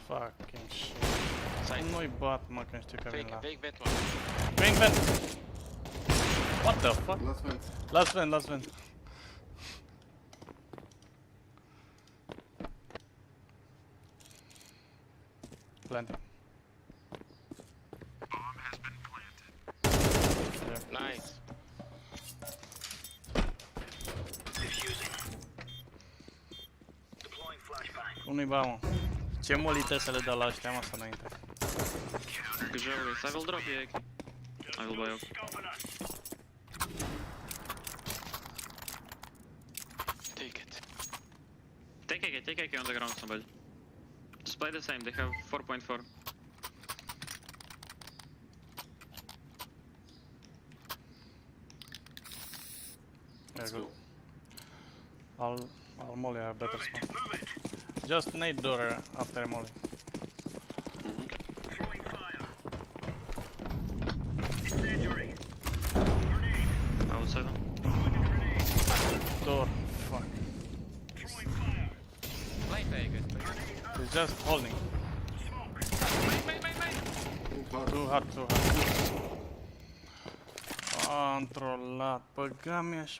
Fucking shit. Side. Nu-i bat, mă, când știu că vin la... Fake vent one. Going vent! What the fuck? Last vent. Last vent, last vent. Planting. Nice. Nu-i ba, mă. Ce molite să le dau la ăștia, mă, să înainte. Good job guys. I will drop you AK. I will buy up. Take it. Take AK on the ground somebody. Just play the same, they have 4.4. Yeah, good. I'll molly, I have better smoke. Just nade door after molly. Outside them. Door, fuck. Play A, guys. Play. He's just holding. Main. Too hard. Controlat, băga mi-aș...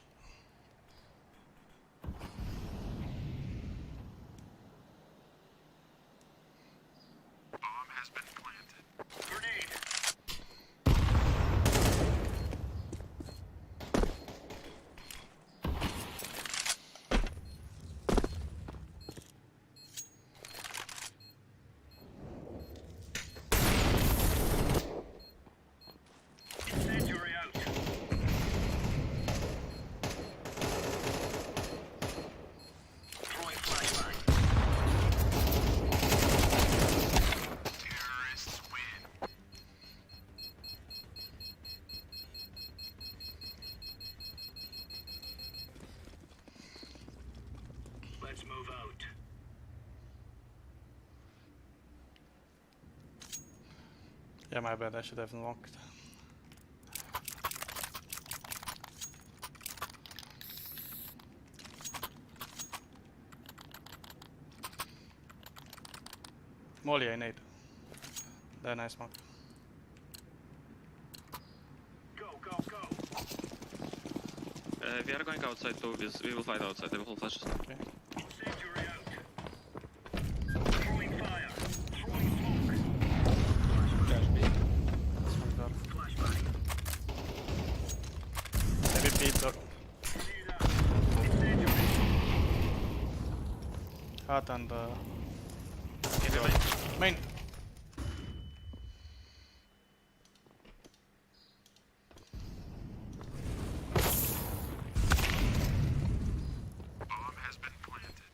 Let's move out. Yeah, my bad, I should have locked. Molly, I need. Then I smoke. We are going outside too. We will fight outside. I will hold flashes. Okay. Incendiary out. Throwing fire. Throwing smoke. Smoke door. Flashbang. Maybe Pete door. Hot and main. Bomb has been planted.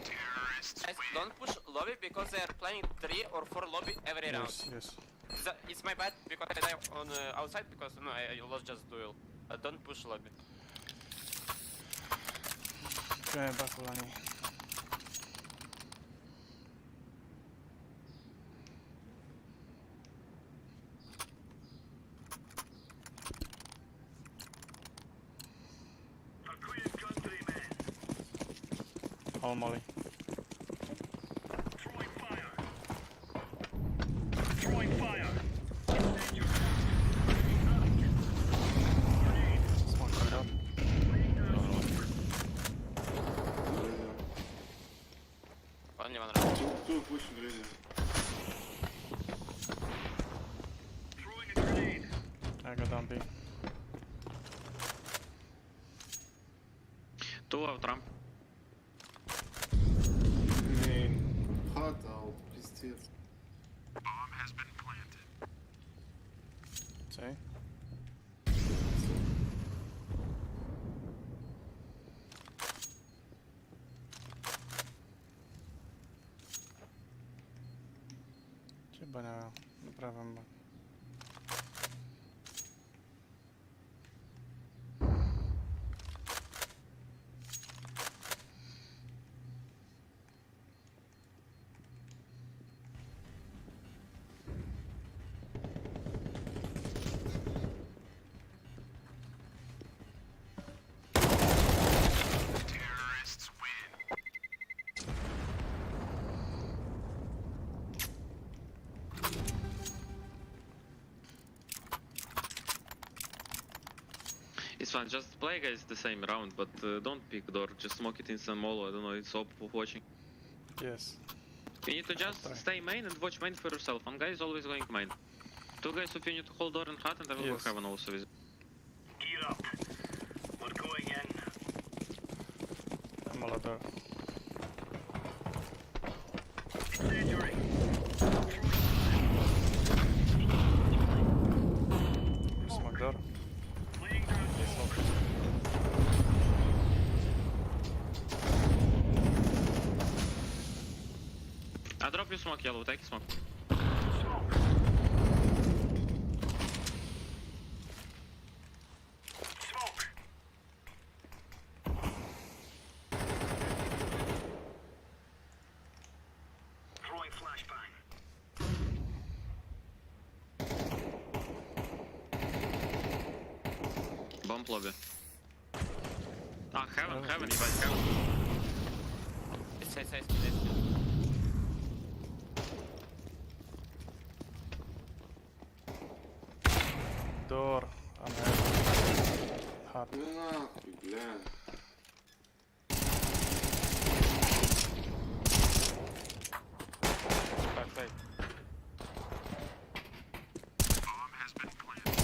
Guys, don't push lobby because they are playing 3 or 4 lobby every round. Yes. It's my bad because I die on outside because no, I lost just duel. Don't push lobby. Okay, Bakulani. A clear country, man. All molly. Throwing fire. Throwing fire. Incendiary Smoke door. Only one round. Two pushing razor. Throwing a grenade. I got down B. Two out ramp. Main. Hot out. Пиздец. Bomb has been planted. Say. Chyba na prawym. Terrorists win. It's fine. Just play guys the same round, but don't pick door. Just smoke it in some molo. I don't know. It's op watching. Yes. You need to just stay main and watch main for yourself. One guy is always going main. Two guys if you need to hold door and hut, and I will go heaven also with. Gear up. We're going in. Molotov. Incendiary. Smoke door. Laying down smoke. I drop you smoke yellow. Take smoke. Smoke. Throwing flashbang. Bomb lobby. Ah, heaven, heaven, you guys heaven. It's Door. I'm hot. Нахуй, бля. Backside. Bomb has been planted.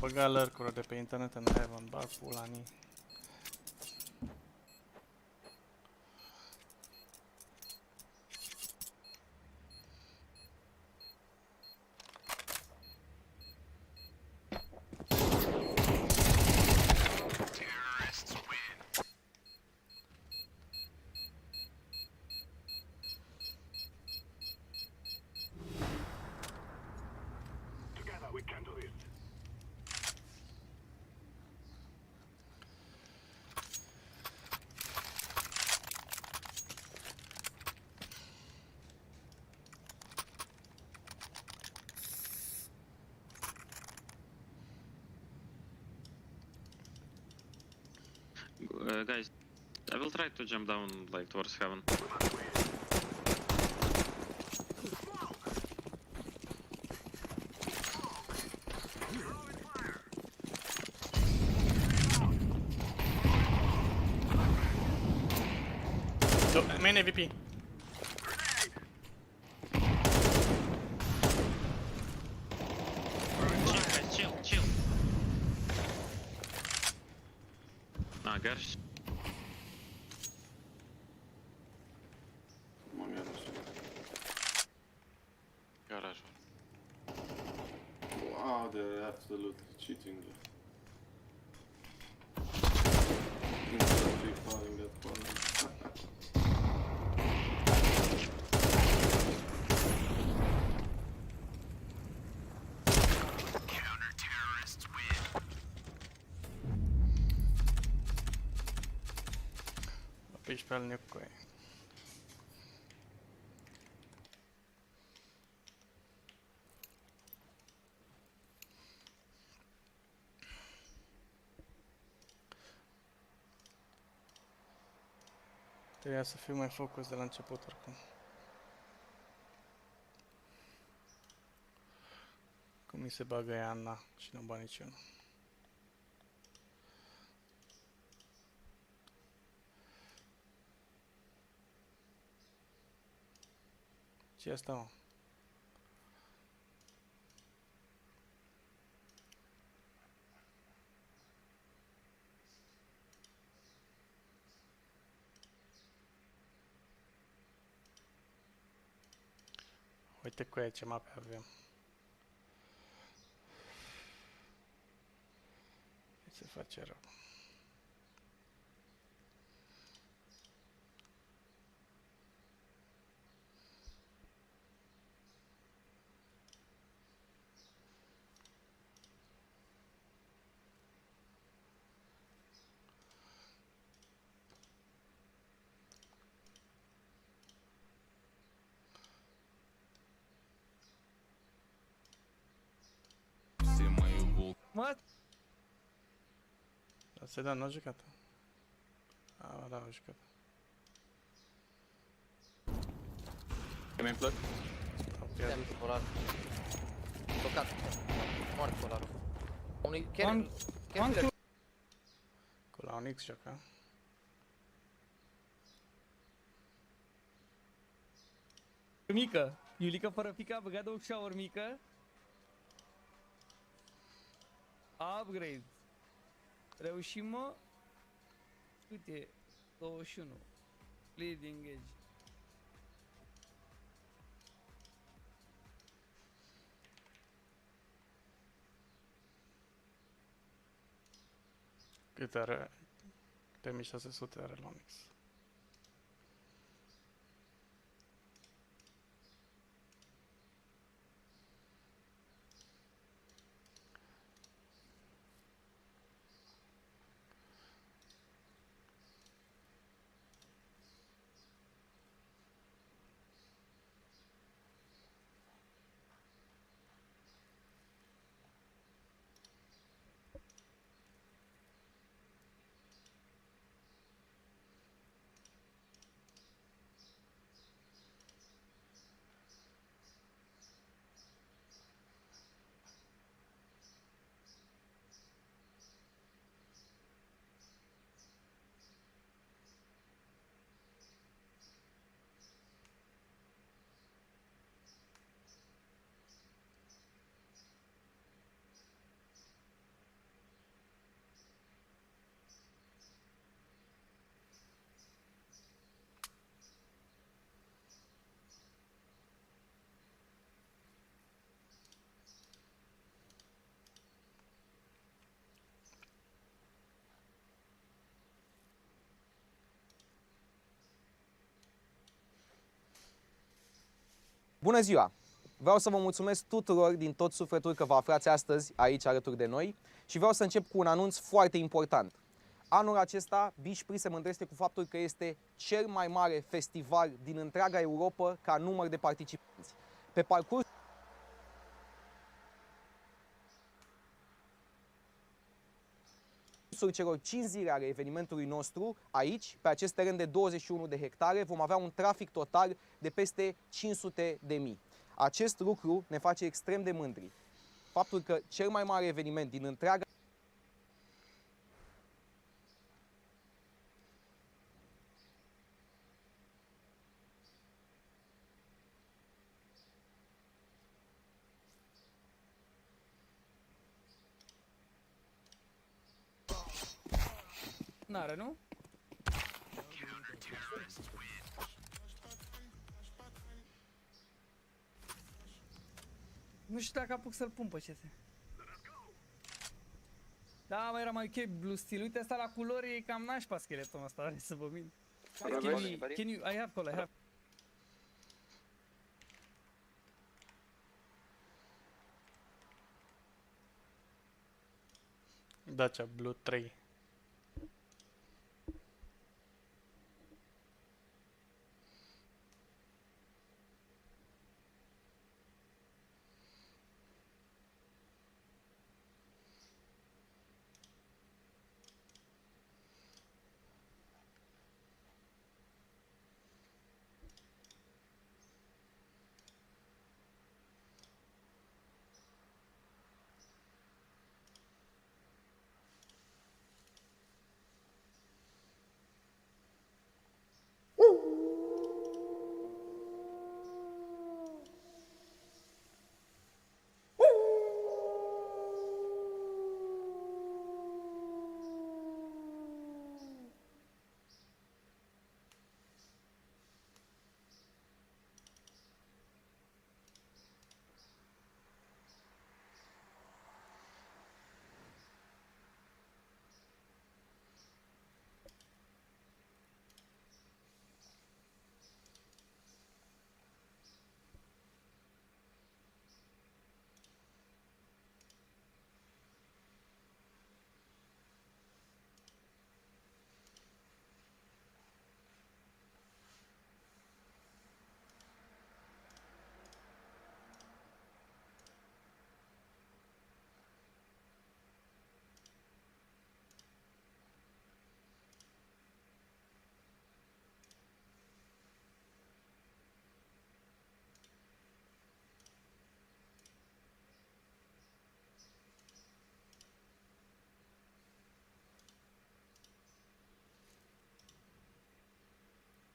Băga lurk-uri de pe internet în heaven, bag pula ni. Terrorists win. Together we can do this. Guys, I will try to jump down like towards heaven. We must win. So, main AVP. Chill, guys, chill. Na, garage. Garage. Wow, they're absolutely cheating. Instantly falling that corner. Counter-terrorists win. Apiși pe al nuke. Trebuia să fiu mai focus de la început oricum. Cum mi se bagă ea Anna și nu bani niciunul. Ce asta, mă? Uite cu ea ce mape avem. Se face rău. What? Dar se da, nu a jucat. Ah, da, a jucat. Main flood. Pierdut. Polar. Blocat. Mort polarul. Unii Cu la un X joacă. mică. Iulica fără pică a băgat o shower mică. Upgrade. Reușim, mă. Cât e? 21. Leading edge. Cât are? 3600 are la un X. Bună ziua! Vreau să vă mulțumesc tuturor din tot sufletul că vă aflați astăzi aici alături de noi și vreau să încep cu un anunț foarte important. Anul acesta, Beach se mândrește cu faptul că este cel mai mare festival din întreaga Europa ca număr de participanți. Pe parcurs celor 5 zile ale evenimentului nostru, aici, pe acest teren de 21 de hectare, vom avea un trafic total de peste 500.000. Acest lucru ne face extrem de mândri. Faptul că cel mai mare eveniment din întreaga n-are, nu? Nu știu dacă apuc să-l pun pe CS. Da, mă, era mai ok blue steel. Uite, asta la culori e cam nașpa scheletonul ăsta, vrei să vă mint. Can you, I have call, I have. Dacia Blue 3.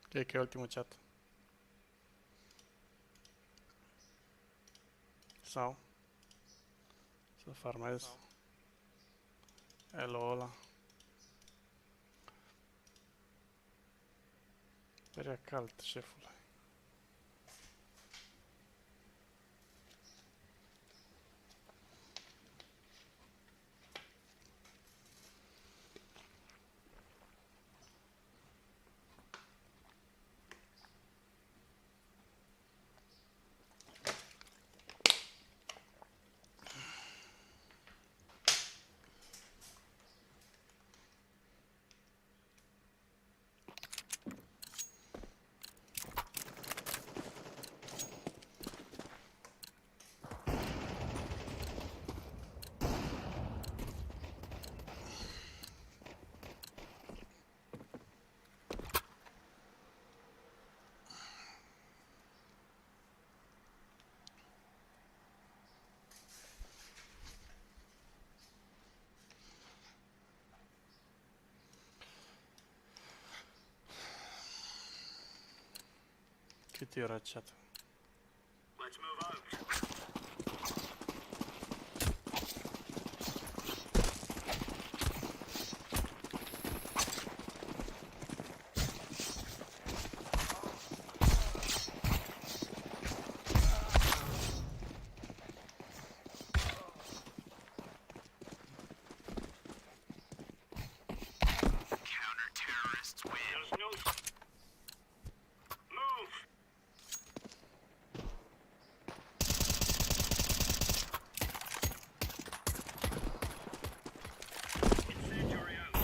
Cred că e ultimul chat. Sau să farmez elo ăla. Părea cald, șefule. Cât era chat? Let's move out. Counter-terrorists win. There's no... Move! Incendiary out.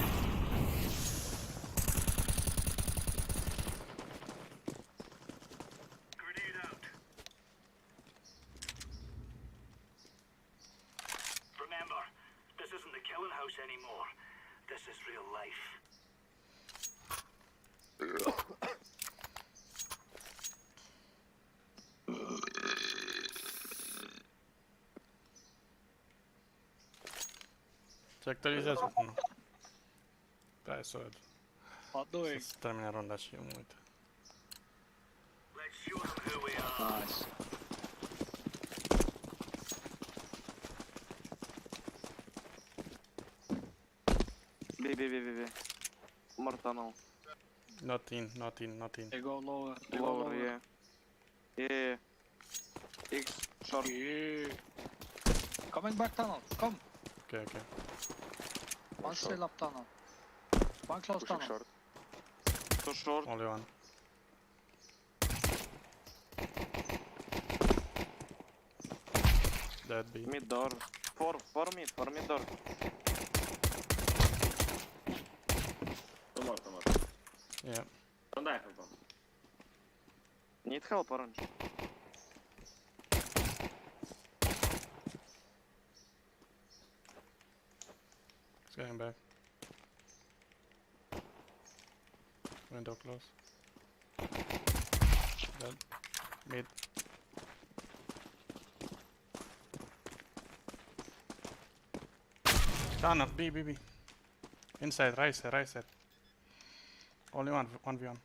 Grenade out. Remember, this isn't the killing house anymore. This is real life. Se actualizează până. Da, să văd. Să se termine ronda și eu mă uit. Let's show them who we are. Nice. B. More tunnel. Not in. They go lower. Yeah. Yeah. X short. Yeah. Coming back tunnel. Come. Okay. One still up tunnel. One close tunnel. Short. Too short. Only one. Dead B. Mid door. For mid door. Two more. Yeah. Don't die, help him. Need help, orange. He's going back. Window close. Dead. Mid. Tunnel, B. Inside, right side. Only 1v1.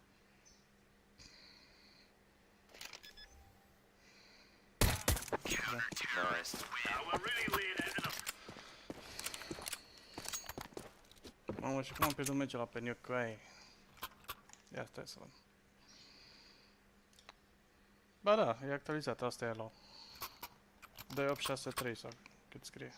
Nice. Mamă, și cum am pierdut meciul ăla pe Nuke cu aia? Ia stai să văd. Ba da, e actualizat, asta e low. 2863 sau cât scrie.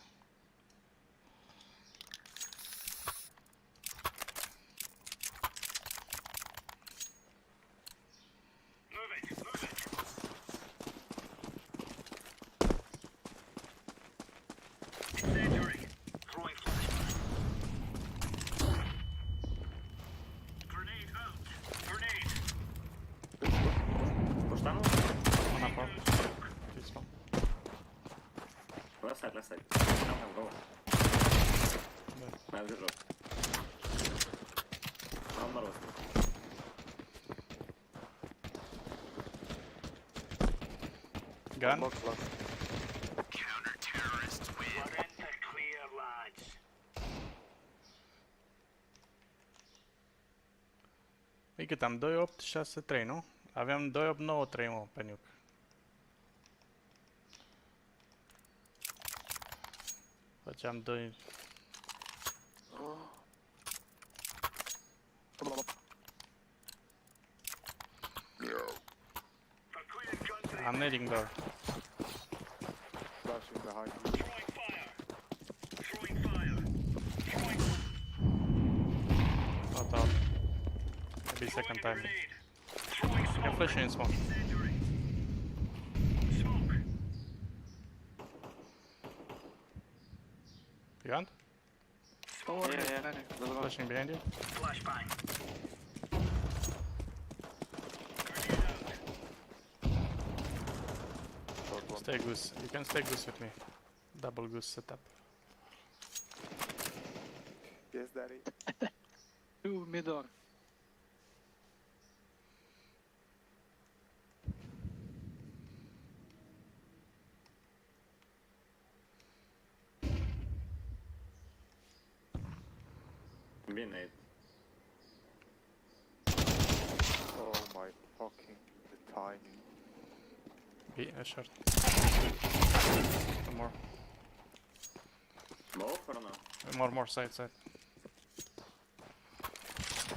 Left side. Come go. Nice, good job. One more. Gun. Counter-terrorists win. We're in the clear, lads. E cât am? 2863, nu? Aveam 2893, mă, pe Nuke. Făceam 2... I'm nading door. Flashing behind. Not out. Maybe second time. Yeah, flash in smoke. Behind? Oh, yeah. Flashing behind you. Flashbang. Stay goose. You can stay goose with me. Double goose setup. Yes, daddy. Two mid door. B-nade. Oh my fucking timing. B, short. One more. Both or no? More, side.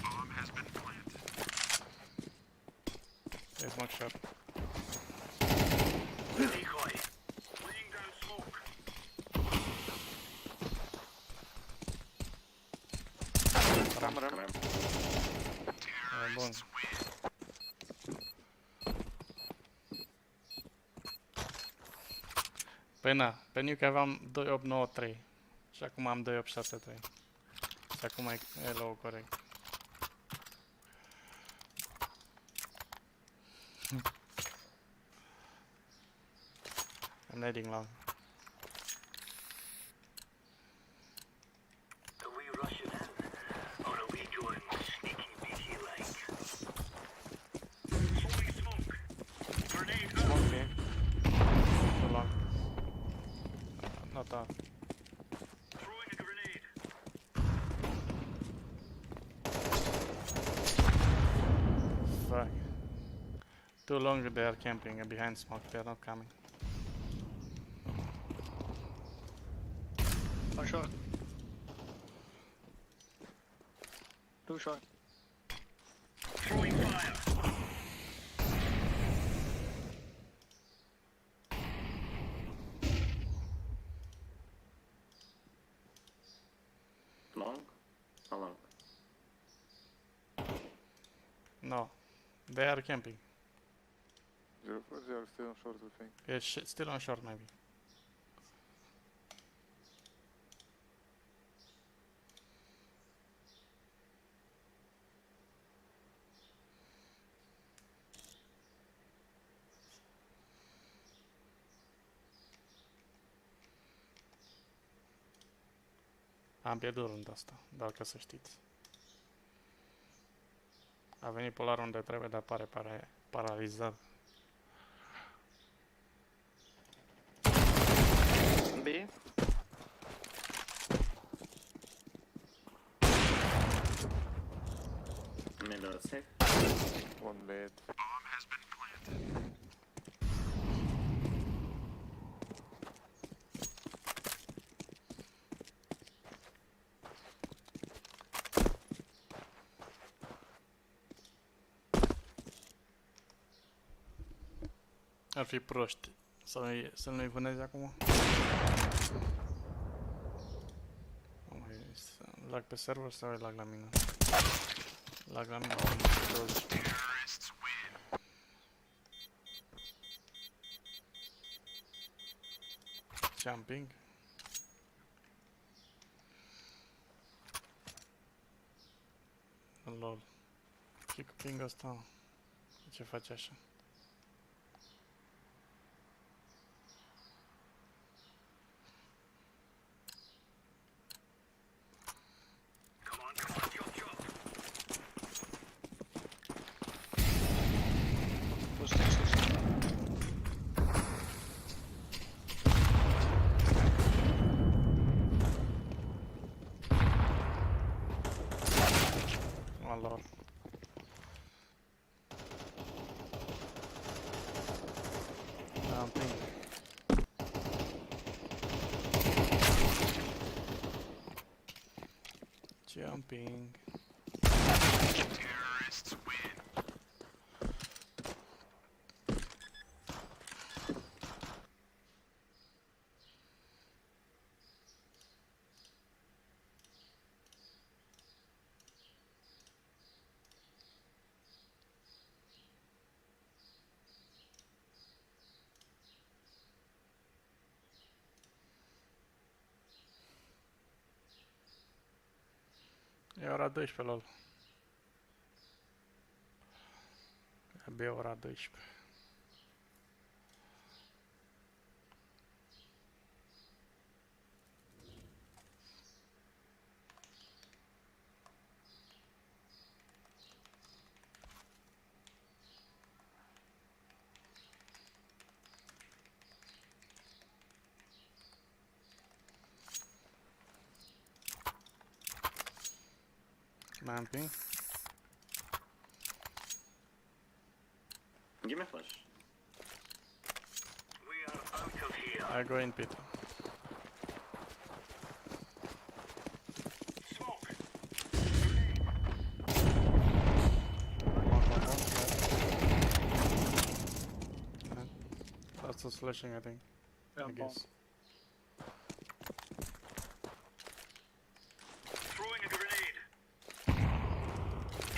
Bomb has been planted. Yeah, smoke shot. Decoy. Laying down smoke. Ram. Bun. Păi na, pe Nuke aveam 2893 și acum am 2863. Și acum e low corect. I'm nading long. Are we rushing in? Or are we going sneaky beaky like? Throwing smoke. Grenade out. Smoke B. Too long. Not out. Throwing a grenade. Fuck. Too long they are camping and behind smoke, they are not coming. One shot. Too short. Throwing fire. Long? How long? No. They are camping. 0-4, they are still on short, I think. Yeah, still on short maybe. Am pierdut rândul asta, doar ca să știți. A venit polarul unde trebuie, dar pare paralizat. B. Middle safe. One mid. Bomb has been planted. Ar fi proști să nu-i vânezi acum. Lag pe server sau e lag la mine? Lag la mine. 20. Jumping. Lol. Și cu ping ăsta, ce face așa? Lol. Jumping. Jumping. Terrorists win. E ora 12, lol. Abia ora 12. Lamping. Give me a flash. We are out of here. I go in pit. Smoke. That's a slashing, I think. I guess. Throwing a grenade.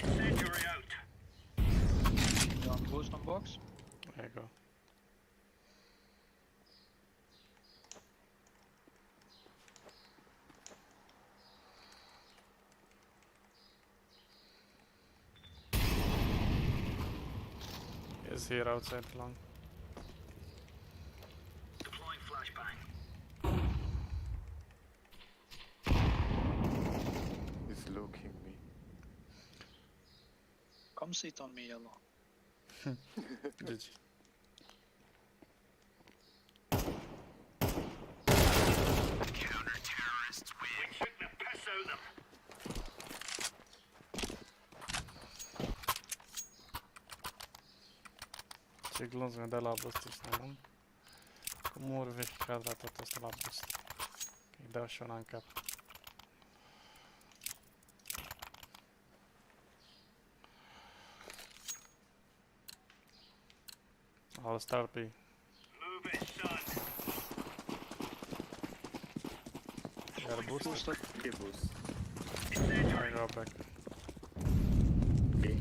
Incendiary out. You want boost on box? There you go. Is here outside long. Deploying flashbang. He's looking me. Come sit on me, yellow. GG. Counter-terrorists win. We took the piss out of them. Ce glonț mi-a dat la boost ăsta, nu? Cum ori verificat la tot asta la boost? Îi dau și una în cap. I'll start B. Move it, son. Got a boost? Okay, boost. I go back. Okay.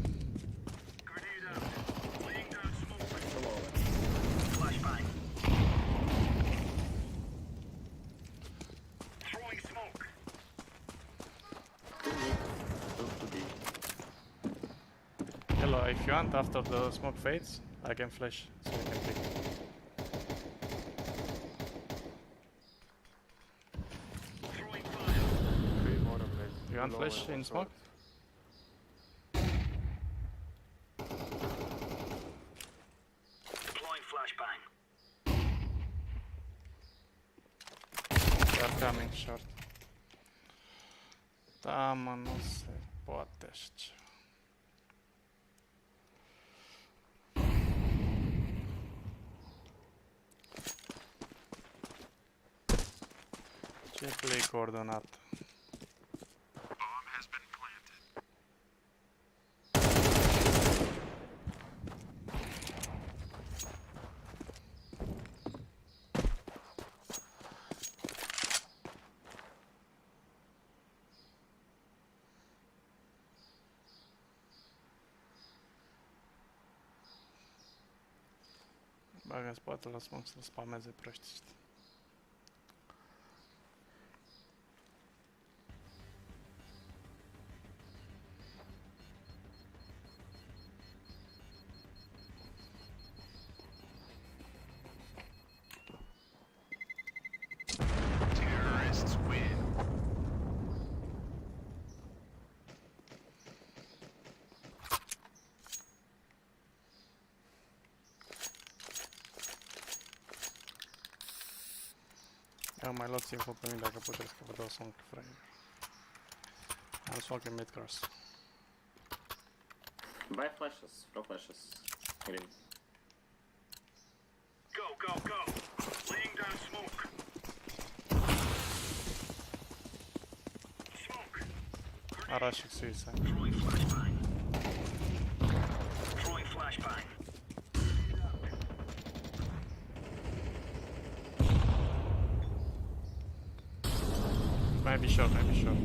Grenade out. Laying down smoke. Come on. Flashbang. Throwing smoke. To me. To B. Yellow, if you want, after the smoke fades, I can flash, so you can pick. Throwing fire. Three more of them. You want flash in smoke? Deploying flashbang. They are coming short. Da, mă, nu se poate așa ceva. Ce play coordonat? Bagă în spate la smoke să-l spameze proști ăștia. Terrorists win. Ia mai luați info pe mine dacă puteți, că vă dau smoke frame. Am smoke in mid-cross. Buy flashes. Throw flashes. Green. Go, go, go. Laying down smoke. Smoke. Arașic suicide. Throwing flashbang. Throwing flashbang. Maybe short, maybe short.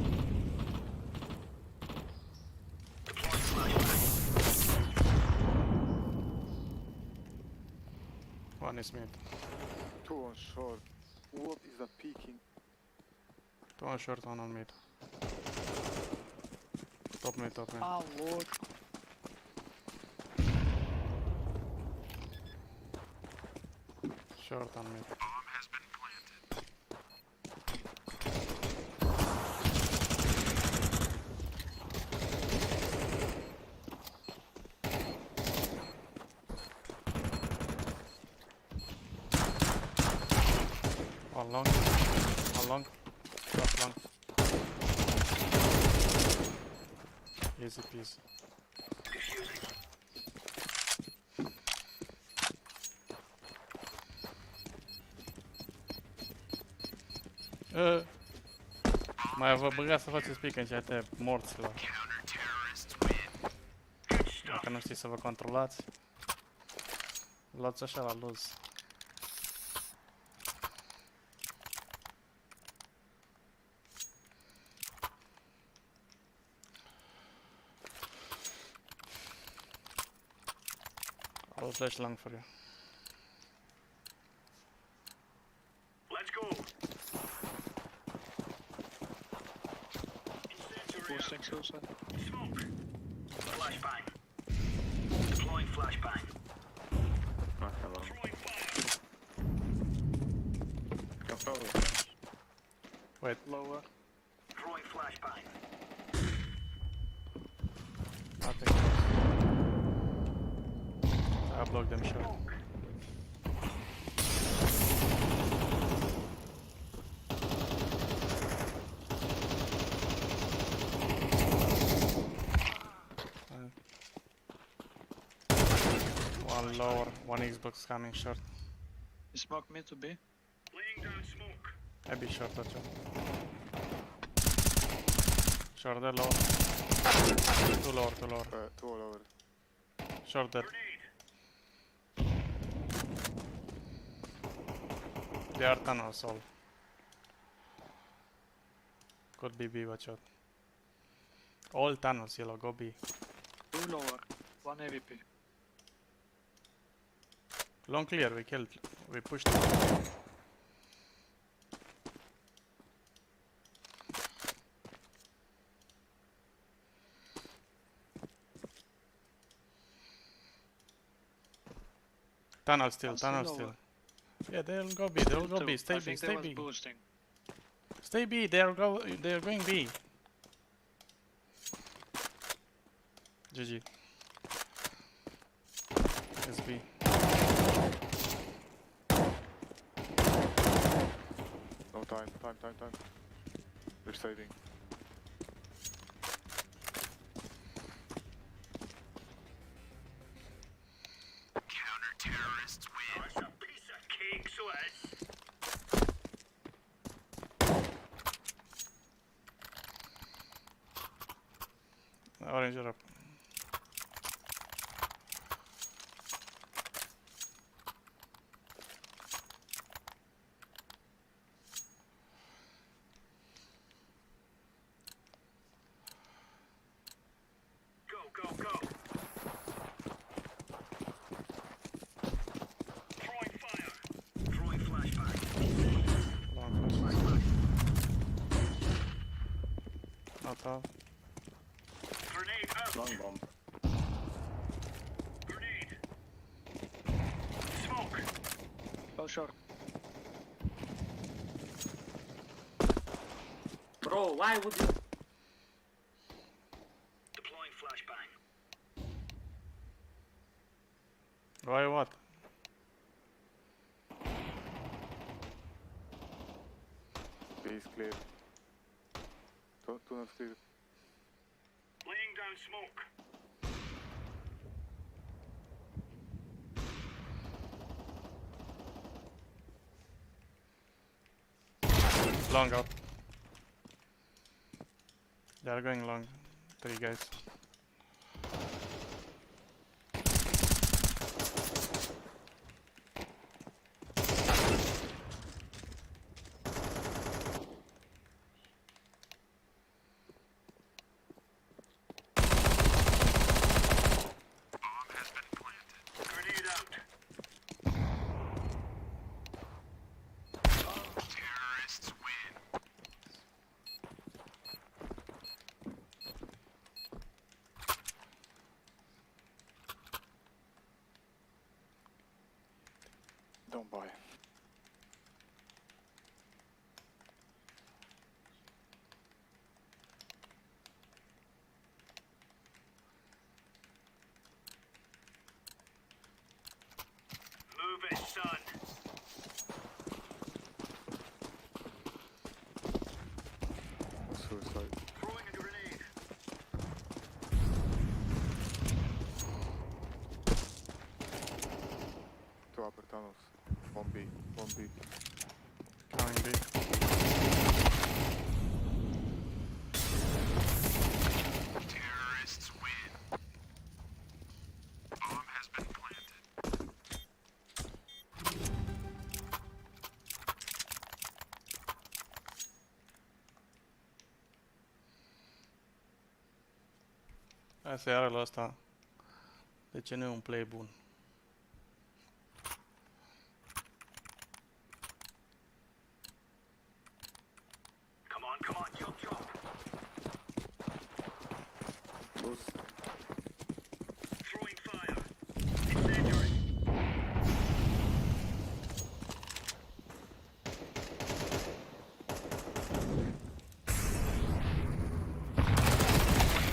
Deploying flashbang. One is mid. Two on short. What is that peeking? Two on short, one on mid. Top mid, top mid. Ah, Lord. Short on mid. One long, drop long. Easy peasy. Mai vă băgați să faceți pick în chat morți la... Dacă nu știți să vă controlați, luați așa la lose. I'll flash long for you. Let's go. Smoke. Flashbang. Deploying flashbang. Throwing fire. Can throw flash. Wait. Lower. Throwing flashbang. Nothing. I blocked them short. One lower, one Xbox coming short. You smoke me to B? Laying down smoke. Maybe short or two. Short there, lower. Two lower, two lower. Two all over. Short there. They are tunnels all. Could be B, watch out. All tunnels, yellow, go B. 2 lower, 1 AVP. Long clear, we killed. We pushed. Tunnel still, tunnel still. Yeah, they'll go B, they'll go B. Stay B, stay B. Stay B, they're going B. GG. It's B. No time. They're saving. Counter-terrorists win. That's a piece of cake, Swiss. Orange are up. Go. Throwing fire. Throwing flashbang. Not off. Grenade out. Long bomb. Grenade. Smoke. Go short. Bro, why would you? Deploying flashbang. Why what? B is clear. Tunnel clear. Laying down smoke. Long out. They are going long. 3 guys. Grenade out. Terrorists win. Don't buy. Move it, son. Suicide. Throwing a grenade. Two upper tunnels. 1B. Coming B. Terrorists win. Bomb has been planted. Asta e arelul ăsta. De ce nu e un play bun? Come on, jump. Boost. Throwing fire. Incendiary.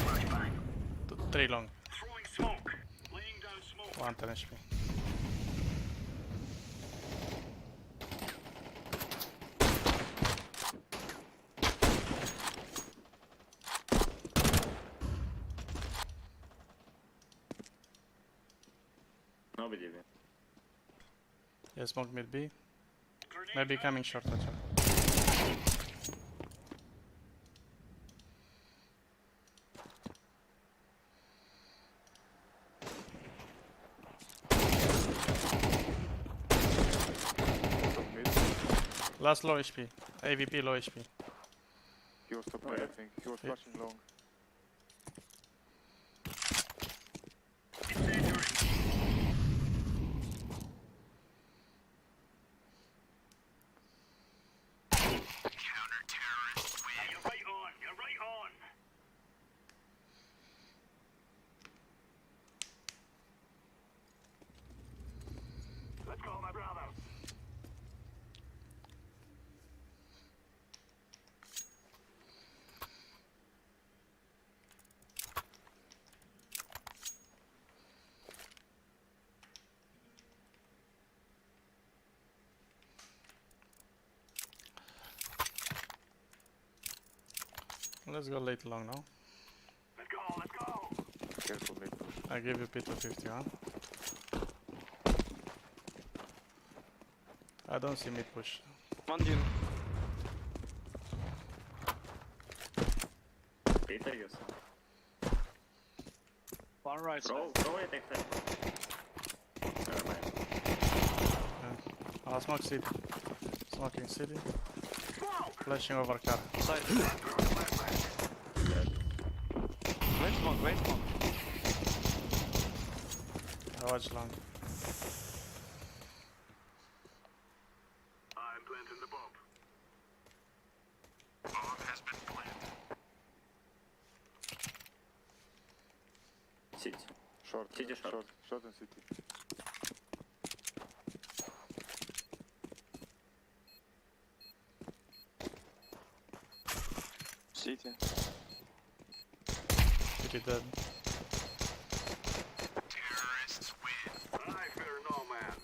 Flashbang. 3 long. Throwing smoke. Laying down smoke. 1 10 HP. Nobody even. Yeah, smoke mid B. Maybe coming short, watch out. Mid. Last low HP. AVP low HP. He was top mid, I think. He was flashing long. Counter-terrorists win. You're right on. You're right on. Let's go, my brother. Let's go late long now. Let's go, let's go. Careful mid. I give you P250, huh? I don't see mid push. One dude. Peter, you One right side. Throw it, exit. I'll smoke city. Smoking city. Flashing over car. Side. Wait smoke, wait smoke. I watch long. I'm planting the bomb. Bomb has been planted. City. Short. City short. Short and city. City. City dead. Terrorists win. I fear no man.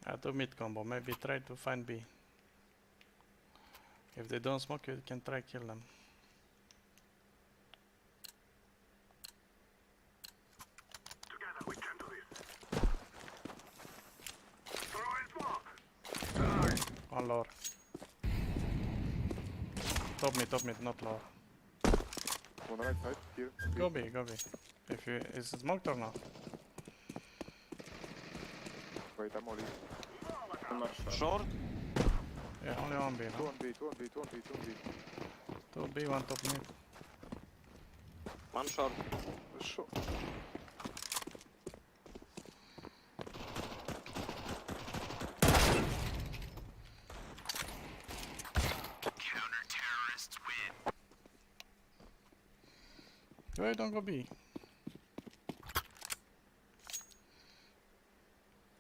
I do mid combo. Maybe try to find B. If they don't smoke, you can try kill them. Together we can do this. Throw in smoke. One lower. Top mid, not lower. One right side, here. Go B, go B. If you is it smoked or not? Wait, I'm only. I'm not sure. Short. Yeah, only one B, Two no? on B, two on B, two on B, two on B. Two B, one top mid. One short. Short. Counter-terrorists win. Why don't go B?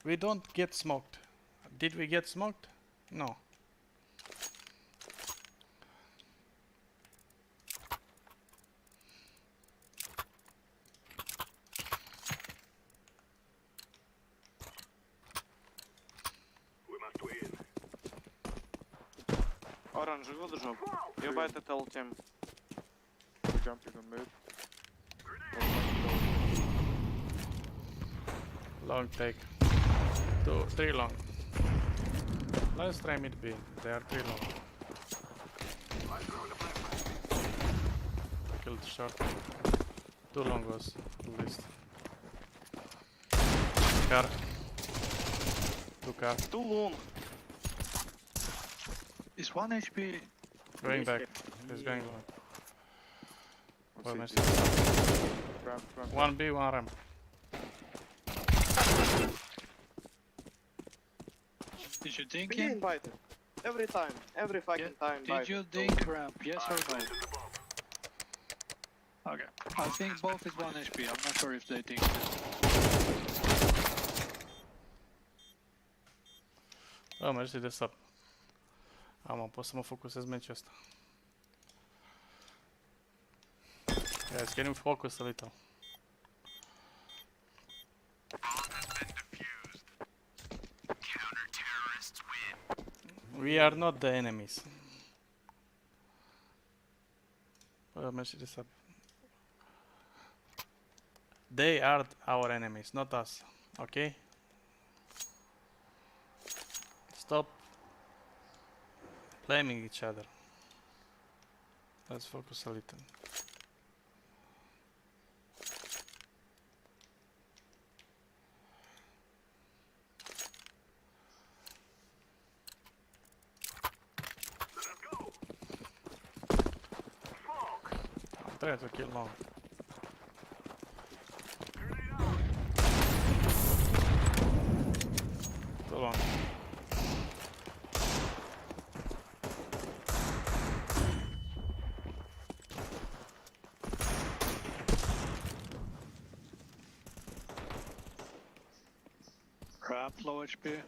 We don't get smoked. Did we get smoked? No. We must win. Orange, good job. You buy the tell team. We jumping on mid. Long take. 3 long. Let's try mid B. They are 3 long. Killed short. 2 long was at least. Car. 2 car. Too long. Is 1 HP. Going back. He's going long. One Well, city. nice. Ramp, ramp. 1 B, 1 ramp. Did you dink Be him? invited. Every time. Every fucking time. Did you dink ramp? Yes or no? Okay. I think both is 1 HP. I'm not sure if they dinked it. Oh, mersi de sub. Pot să mă focusez meciul ăsta. Guys, getting focused a little. We are not the enemies. Mersi de sub. They are our enemies, not us. Okay? Stop blaming each other. Let's focus a little. Try to kill long. Too long. Ramp low HP.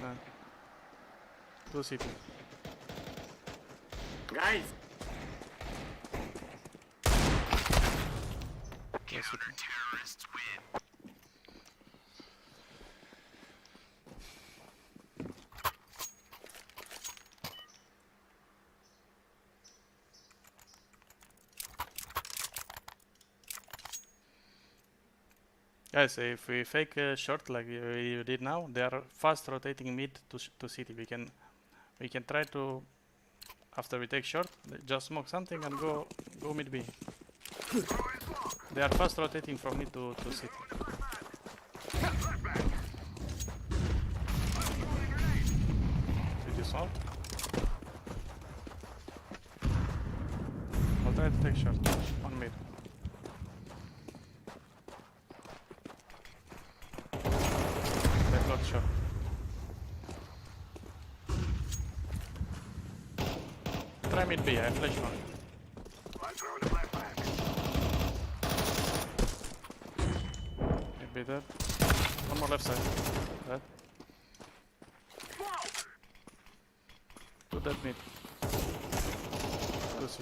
No. Two CT. Guys! Counter-terrorists win. Guys, if we fake short like we did now, they are fast rotating mid to city. We can try to, after we take short, just smoke something and go mid B. They are fast rotating from mid to city. Did you smoke? I'll try to take short on mid. Shot. Try mid B, I flash one. Mid B dead. One more left side. Dead. Two dead mid. Two C.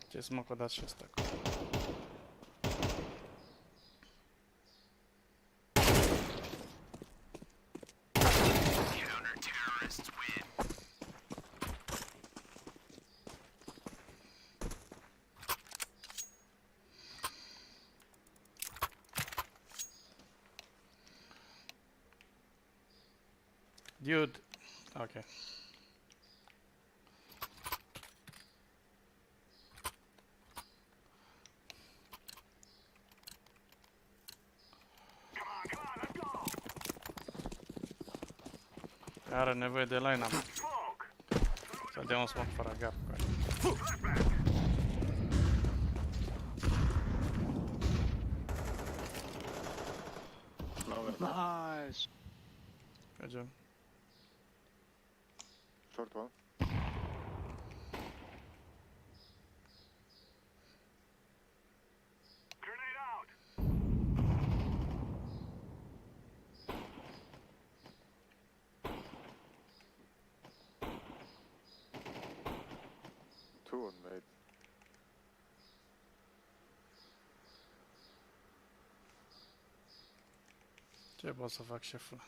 Ce smoke-ul dat și ăsta. Counter-terrorists win. Dude. Okay. Are nevoie de line-up. Să dea un smoke fără gap. Nice. Good job. Short one. Two on mate. Ce pot să fac, șefule?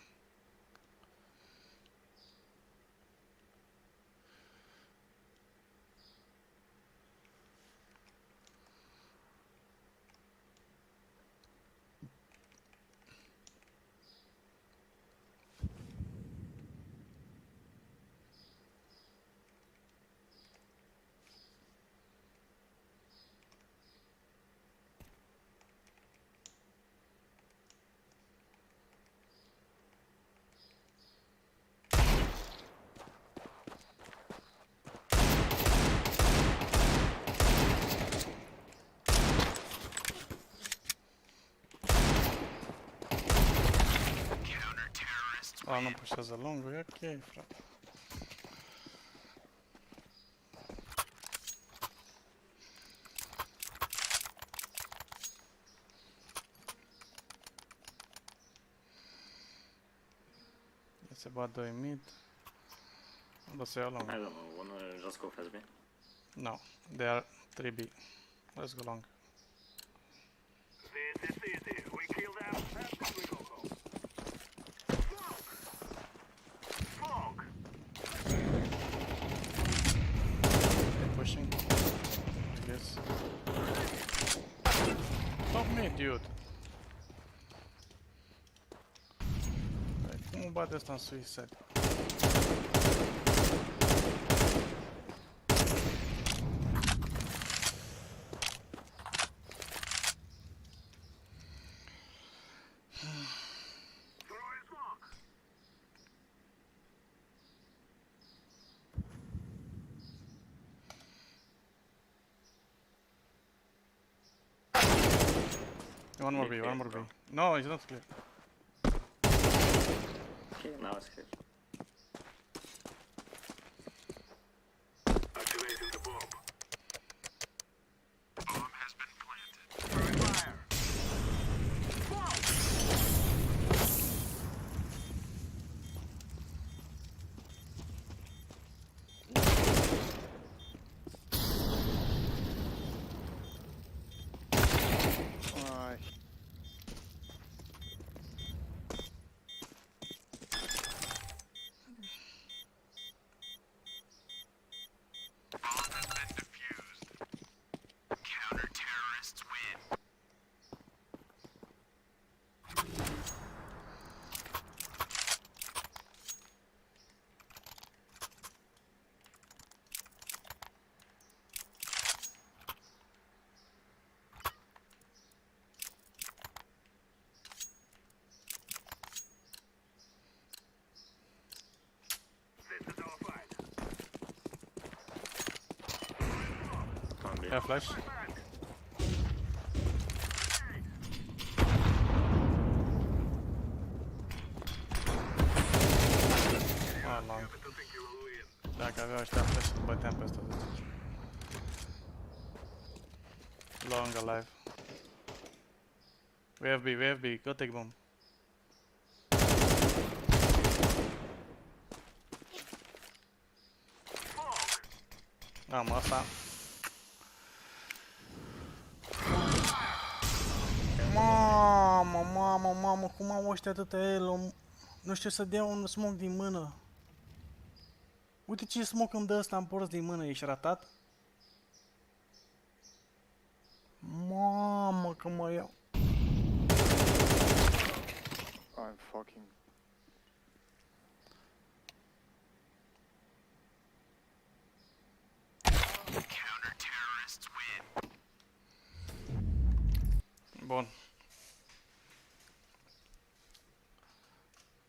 A, nu pușează lungul, e ok, frate. Se bat 2 mid. O să iau long. I don't know, wanna just go fast B? No, they are 3B. Let's go long. This is easy. We kill them, and we go home. Smoke! Dude. Cum îmi bate ăsta în suicide? One more B, one more B. No, it's not clear. Okay, now it's clear. Activating the bomb. Bomb has been planted. Throwing fire. Ai. Bomb has been defused. Counter-terrorists win. This is our fight. Yeah, flash. Ah, long. Dacă aveau ăștia flash, îl băteam pe ăsta de ce. Long alive. We have B, go take bomb. Am asta. Mamă, cum au ăștia atâta elo? Nu știu să dea un smoke din mână. Uite ce smoke îmi dă ăsta în porți din mână, ești ratat? Mamă, că mă iau. I'm fucking... Counter-terrorists win. Bun.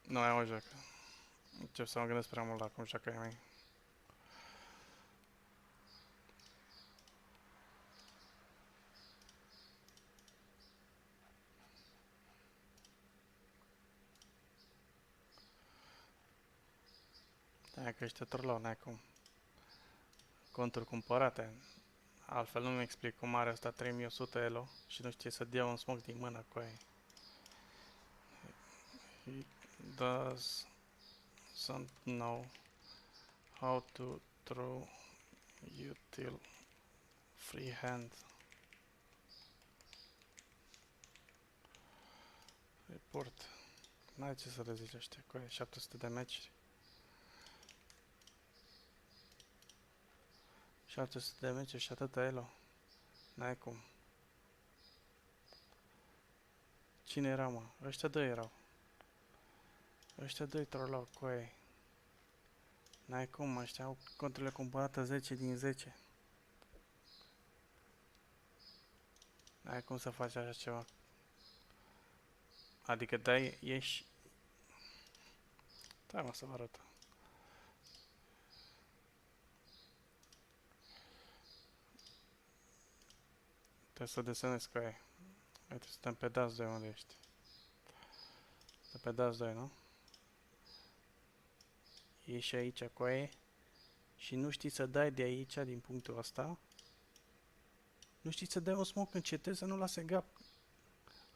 Nu mai am o joacă. Încep să mă gândesc prea mult la cum joacă ei mei. Hai că ăștia trollau, n-ai cum. Conturi cumpărate. Altfel nu-mi explic cum are ăsta 3100 elo și nu știe să dea un smoke din mână cu ei. He doesn't know how to throw util freehand. Report. N-ai ce să le zici ăștia cu ei, 700 de meciuri. 700 de meciuri și atâta elo. N-ai cum. Cine era, mă? Ăștia doi erau. Ăștia doi trollau cu ei. N-ai cum, ăștia au conturile cumpărate 10 din 10. N-ai cum să faci așa ceva. Adică dai, ieși... Da, mă, să vă arăt. Trebuie să desenezi cu ei. Uite, suntem pe DAS 2, unde ești? Suntem pe DAS 2, nu? Ieși aici cu ei și nu știi să dai de aici, din punctul ăsta. Nu știi să dai un smoke încetezi, să nu lase gap.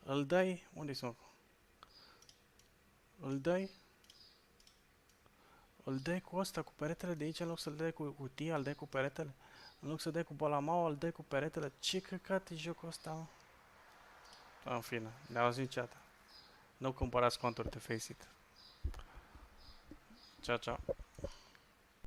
Îl dai... Unde-i smoke? Îl dai cu ăsta, cu peretele de aici, în loc să-l dai cu cutia, îl dai cu peretele. În loc să dai cu balamaua, îl dai cu peretele. Ce căcat e jocul ăsta, mă? În fine, ne auzim ceata. Nu cumpărați conturi de Faceit. Ciao, ciao.